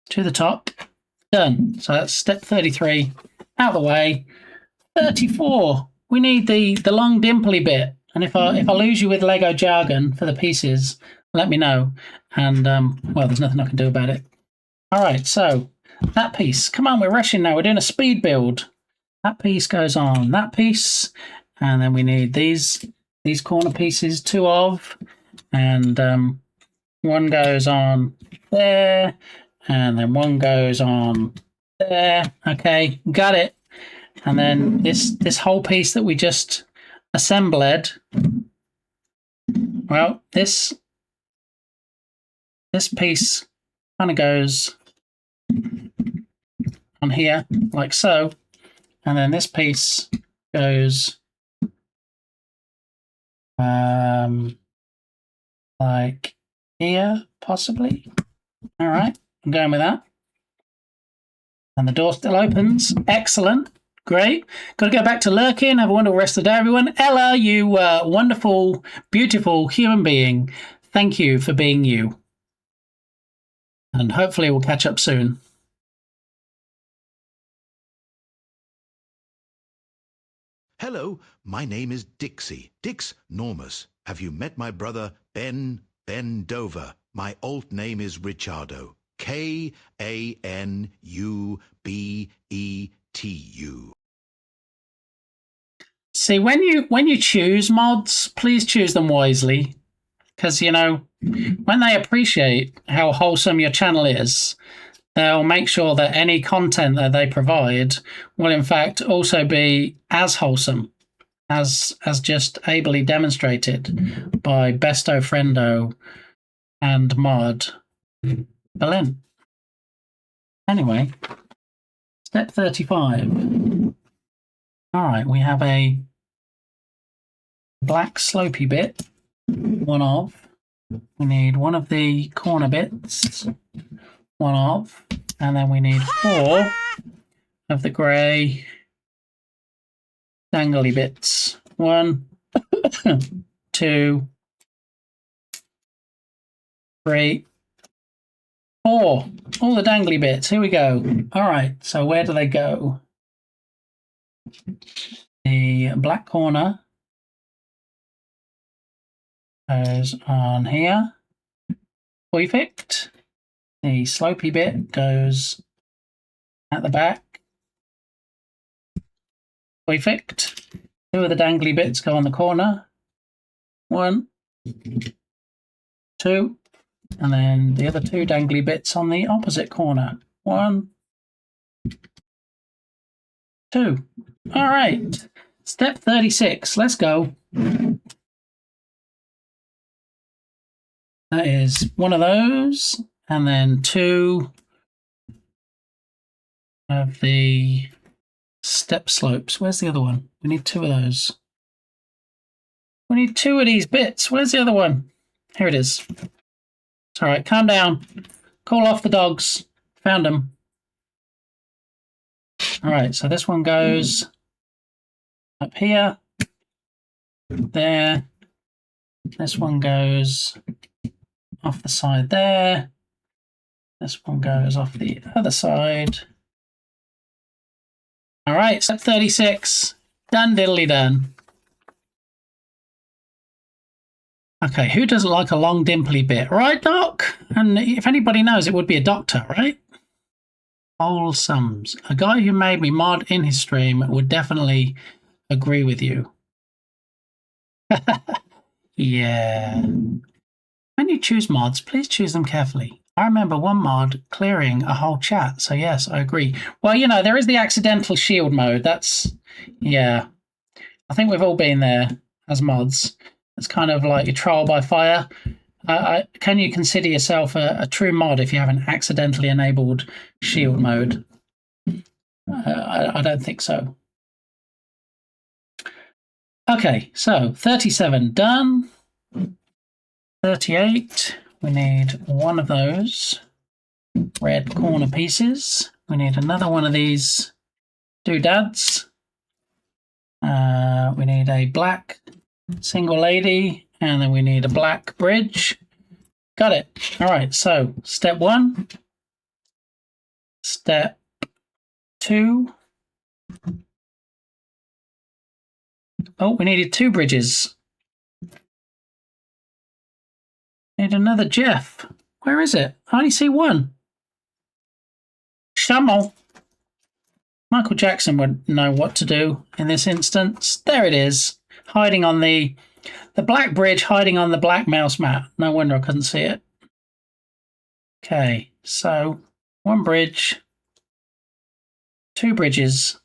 to the top. Done. So that's step 33 out of the way. 34. We need the long dimply bit. And if I lose you with Lego jargon for the pieces, let me know. And well, there's nothing I can do about it. All right. So that piece. Come on, we're rushing now. We're doing a speed build. That piece goes on that piece, and then we need these corner pieces, 2 of. And one goes on there, and then one goes on there. Okay, got it. And then this whole piece that we just assembled, well, this piece kind of goes on here like so, and then this piece goes like here, possibly. All right, I'm going with that. And the door still opens. Excellent. Great. Got to go back to lurking. Have a wonderful rest of the day, everyone. Ella, you wonderful, beautiful human being. Thank you for being you. And hopefully we'll catch up soon. Hello, my name is Dixie, Dix Normus. Have you met my brother Ben Dover? My alt name is Richardo. Kanubetu. See, when you choose mods, please choose them wisely. Because, you know, when they appreciate how wholesome your channel is, they'll make sure that any content that they provide will, in fact, also be as wholesome as just ably demonstrated by Besto Friendo and Mod. Berlin. Anyway, step 35. All right, we have a black slopey bit, one of. We need one of the corner bits, one of. And then we need 4 of the grey dangly bits. 1, 2, 3, 4. All the dangly bits. Here we go. All right. So where do they go? The black corner goes on here. Perfect. The slopey bit goes at the back. Perfect. 2 of the dangly bits go on the corner. 1, 2. And then the other 2 dangly bits on the opposite corner. 1, 2. All right. Step 36. Let's go. That is one of those. And then 2 of the step slopes. Where's the other one? We need 2 of those. We need 2 of these bits. Where's the other one? Here it is. It's all right. Calm down. Call off the dogs. Found them. All right. So this one goes up here. There. This one goes off the side there. This one goes off the other side. All right, step 36. Done diddly done. Okay, who doesn't like a long dimply bit? Right, Doc? And if anybody knows, it would be a doctor, right? Wholesome. A guy who made me mod in his stream would definitely agree with you. Yeah. When you choose mods, please choose them carefully. I remember one mod clearing a whole chat, so yes, I agree. Well, you know, there is the accidental shield mode. That's, yeah. I think we've all been there as mods. It's kind of like your trial by fire. Can you consider yourself a true mod if you have an accidentally enabled shield mode? I don't think so. Okay, so 37 done. 38. We need one of those red corner pieces. We need another one of these doodads. We need a black single lady, and then we need a black bridge. Got it. All right, so step 1. Step 2. Oh, we needed 2 bridges. Need another Jeff. Where is it? I only see 1. Shamel. Michael Jackson would know what to do in this instance. There it is. Hiding on the black bridge, hiding on the black mouse mat. No wonder I couldn't see it. Okay, so 1 bridge. 2 bridges.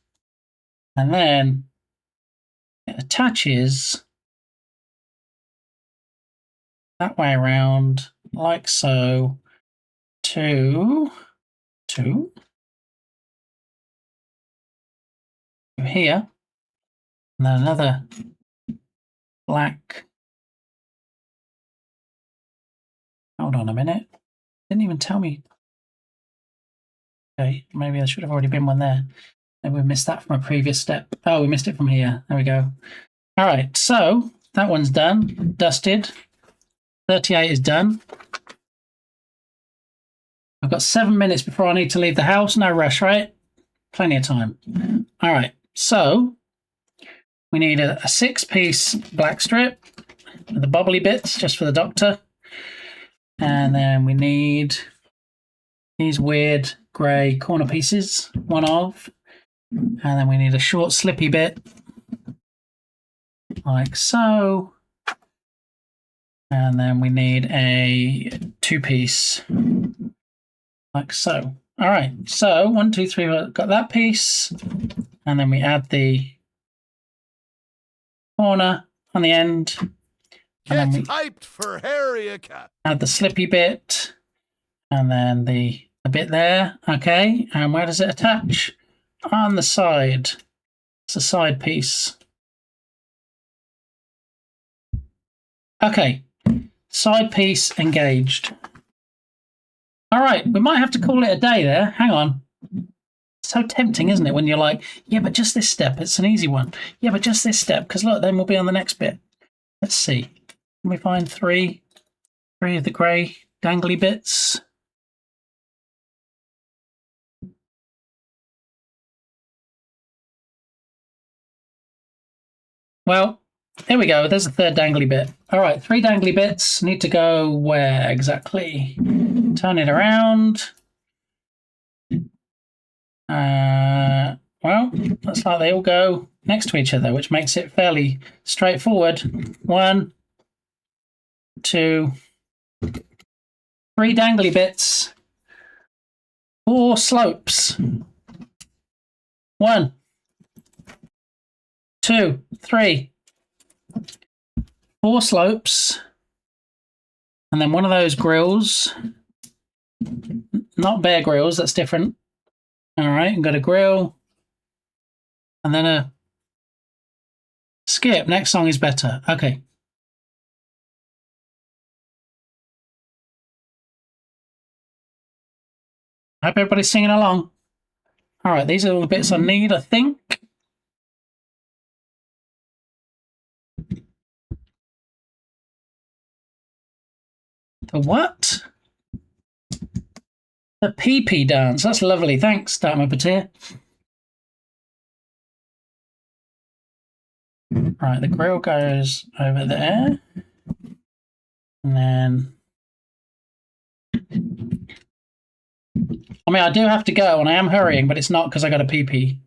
And then it attaches that way around, like so, to here, and then another black. Hold on a minute. Didn't even tell me. Okay, maybe there should have already been one there. Maybe we missed that from a previous step. Oh, we missed it from here. There we go. All right, so that one's done, dusted. 38 is done. I've got 7 minutes before I need to leave the house. No rush, right? Plenty of time. All right, so we need a 6-piece black strip with the bubbly bits just for the doctor. And then we need these weird grey corner pieces, 1 of. And then we need a short slippy bit, like so. And then we need a 2-piece, like so. All right, so 1, 2, 3, we've got that piece. And then we add the corner on the end. And then we hyped for Harriet. add the slippy bit. And then the bit there. Okay. And where does it attach? On the side. It's a side piece. Okay. Side piece engaged. All right. We might have to call it a day there. Hang on. So tempting, isn't it? When you're like, yeah, but just this step. It's an easy one. Yeah, but just this step. Because look, then we'll be on the next bit. Let's see. Can we find three of the grey dangly bits? Well, here we go. There's a third dangly bit. All right, 3 dangly bits. Need to go where exactly? Turn it around. Well, looks like they all go next to each other, which makes it fairly straightforward. 1, 2, 3 dangly bits. 4 slopes. 1, 2, 3. 4 slopes. And then one of those grills. Not Bear Grylls, that's different. All right, I've got a grill. And then a skip. Next song is better. Okay. Hope everybody's singing along. All right, these are all the bits I need, I think. The what? The pee-pee dance. That's lovely. Thanks, Dharma Patir. Right, the grill goes over there. And then... I mean, I do have to go, and I am hurrying, but it's not because I got a pee-pee.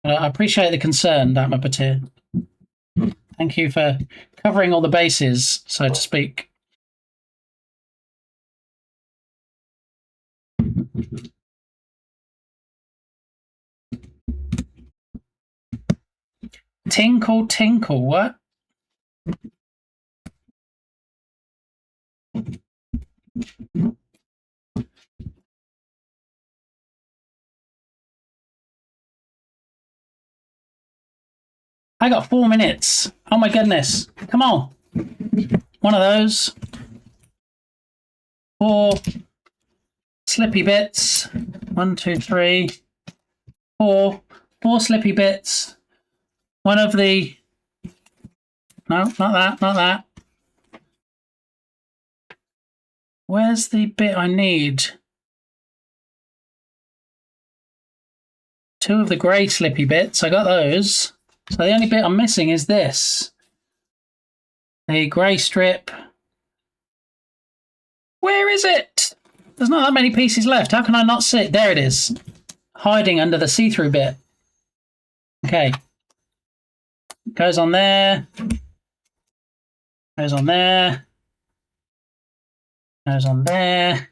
I appreciate the concern, Dharma Patir. Thank you for covering all the bases, so to speak. Tinkle, tinkle, what? I got 4 minutes. Oh my goodness. Come on. One of those. 4 slippy bits. 1, 2, 3, 4. 4 slippy bits. One of the... No, not that, not that. Where's the bit I need? 2 of the grey slippy bits. I got those. So the only bit I'm missing is this. The grey strip. Where is it? There's not that many pieces left. How can I not see it? There it is. Hiding under the see-through bit. Okay. Goes on there. Goes on there. Goes on there.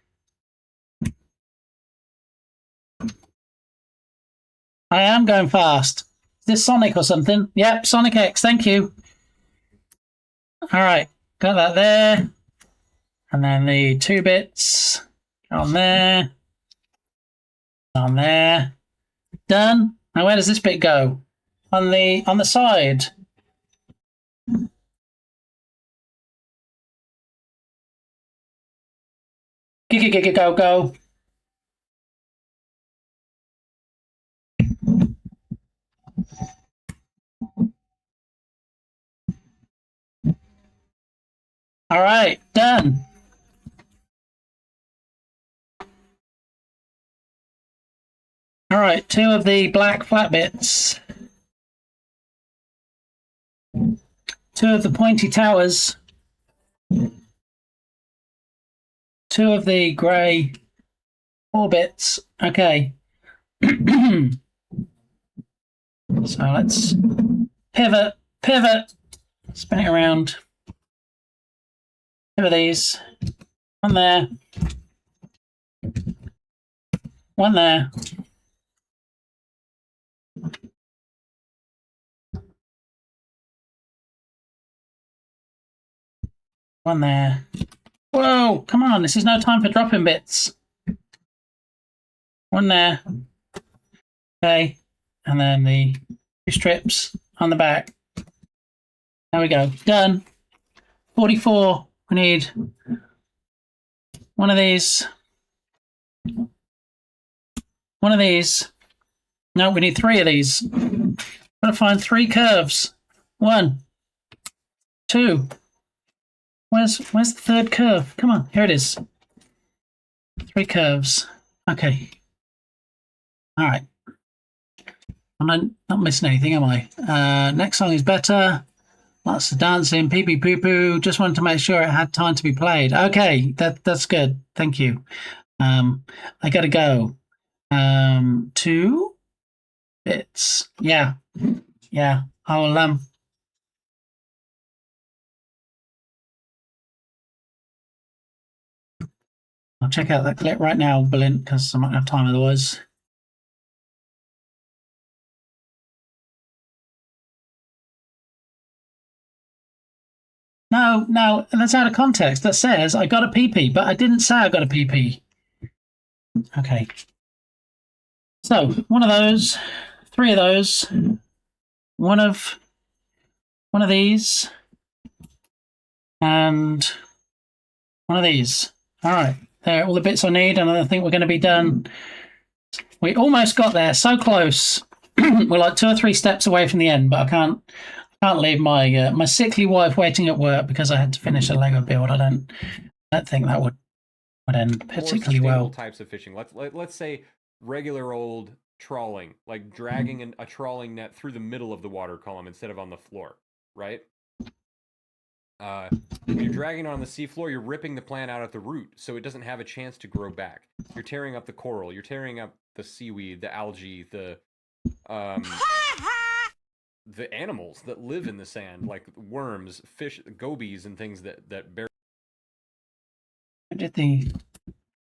I am going fast. Is this Sonic or something? Yep, Sonic X, thank you. Alright, got that there. And then the 2 bits on there. On there. Done. Now where does this bit go? On the side. Go, go. All right, done. All right, 2 of the black flat bits. 2 of the pointy towers. 2 of the grey 4 bits. Okay. So let's pivot, spin it around. 2 of these. 1 there. 1 there. One there. Whoa, come on, this is no time for dropping bits. One there. Okay, and then the 2 strips on the back. There we go, done. 44, we need one of these. One of these. No, we need 3 of these. Gotta find 3 curves. 1, 2. Where's the 3rd curve? Come on, here it is. 3 curves. Okay. All right. I'm not missing anything, am I? Next song is better. Lots of dancing. Pee pee poo poo. Just wanted to make sure it had time to be played. Okay, that's good. Thank you. I gotta go. 2 bits. Yeah. I'll check out that clip right now, Brilliant, because I might have time otherwise. No, that's out of context. That says I got a PP, but I didn't say I got a PP. Okay. So, one of those, 3 of those, one of these, and one of these. All right, there are all the bits I need, and I think we're going to be done. We almost got there, so close. We're like 2 or 3 steps away from the end, but I can't leave my my sickly wife waiting at work because I had to finish a Lego build. I don't think that would end particularly More well. sustainable types of fishing. Let's say regular old trawling, like dragging a trawling net through the middle of the water column instead of on the floor, right? When you're dragging it on the seafloor, you're ripping the plant out at the root, so it doesn't have a chance to grow back. You're tearing up the coral, you're tearing up the seaweed, the algae, the animals that live in the sand, like worms, fish, gobies, and things that bury.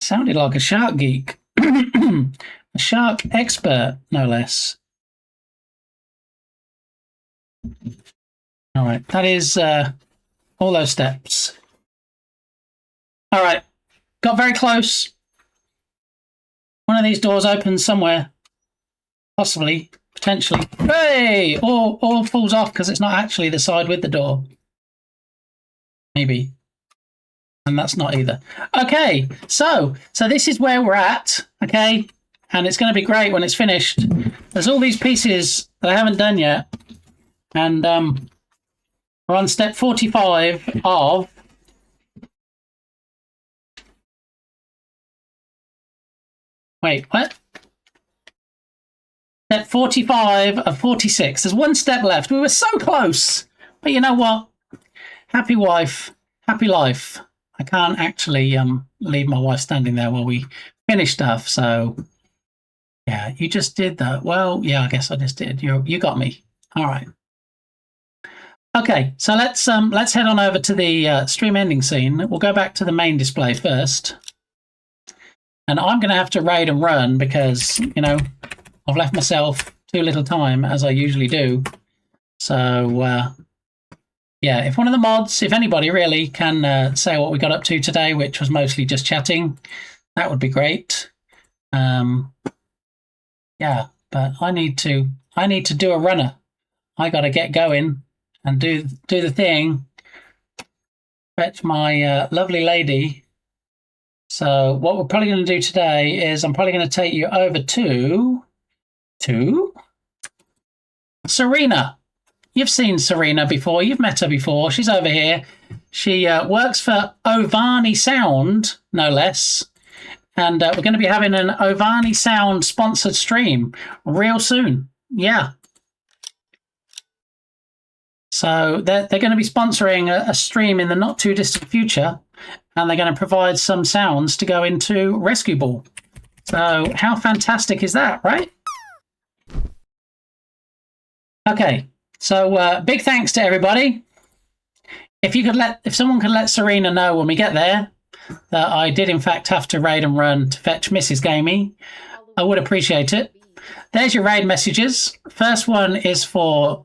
Sounded like a shark geek, a shark expert, no less. All right, that is all those steps. All right, got very close. One of these doors opens somewhere, possibly, potentially. Hey, or falls off because it's not actually the side with the door. Maybe. And that's not either. Okay, so this is where we're at, okay? And it's going to be great when it's finished. There's all these pieces that I haven't done yet. And we're on step 45 of... Wait, what? Step 45 of 46. There's 1 step left. We were so close. But you know what? Happy wife, happy life. I can't actually leave my wife standing there while we finish stuff. So, yeah, you just did that. Well, yeah, I guess I just did. You got me. All right. Okay, so let's head on over to the stream ending scene. We'll go back to the main display first. And I'm going to have to raid and run because, you know, I've left myself too little time, as I usually do. So, yeah, if one of the mods, if anybody really, can say what we got up to today, which was mostly just chatting, that would be great. Yeah, but I need to do a runner. I got to get going and do the thing. Fetch my lovely lady. So what we're probably going to do today is I'm probably going to take you over to Serena. You've seen Serena before. You've met her before. She's over here. She works for Ovani Sound, no less. And we're going to be having an Ovani Sound sponsored stream real soon. Yeah. So they're going to be sponsoring a stream in the not too distant future. And they're going to provide some sounds to go into Rescue Ball. So how fantastic is that, right? Okay. So big thanks to everybody. If someone could let Serena know when we get there that I did in fact have to raid and run to fetch Mrs. Gamey, I would appreciate it. There's your raid messages. First one is for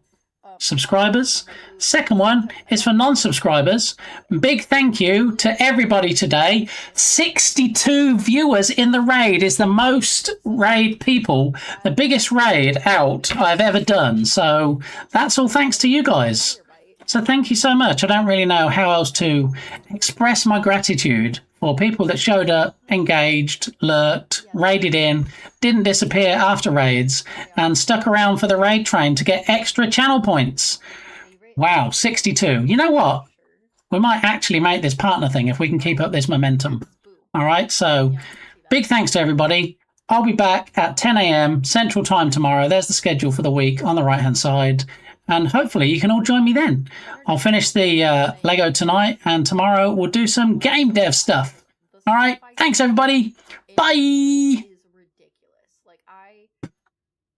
subscribers. Second one is for non-subscribers. Big thank you to everybody today. 62 viewers in the raid is the most raid people, the biggest raid out I've ever done. So that's all thanks to you guys. So thank you so much. I don't really know how else to express my gratitude for people that showed up, engaged, lurked, raided in, didn't disappear after raids, and stuck around for the raid train to get extra channel points. Wow, 62. You know what? We might actually make this partner thing if we can keep up this momentum. All right, so big thanks to everybody. I'll be back at 10 a.m. Central Time tomorrow. There's the schedule for the week on the right-hand side. And hopefully you can all join me then. I'll finish the Lego tonight, and tomorrow we'll do some game dev stuff. All right, thanks everybody. Bye.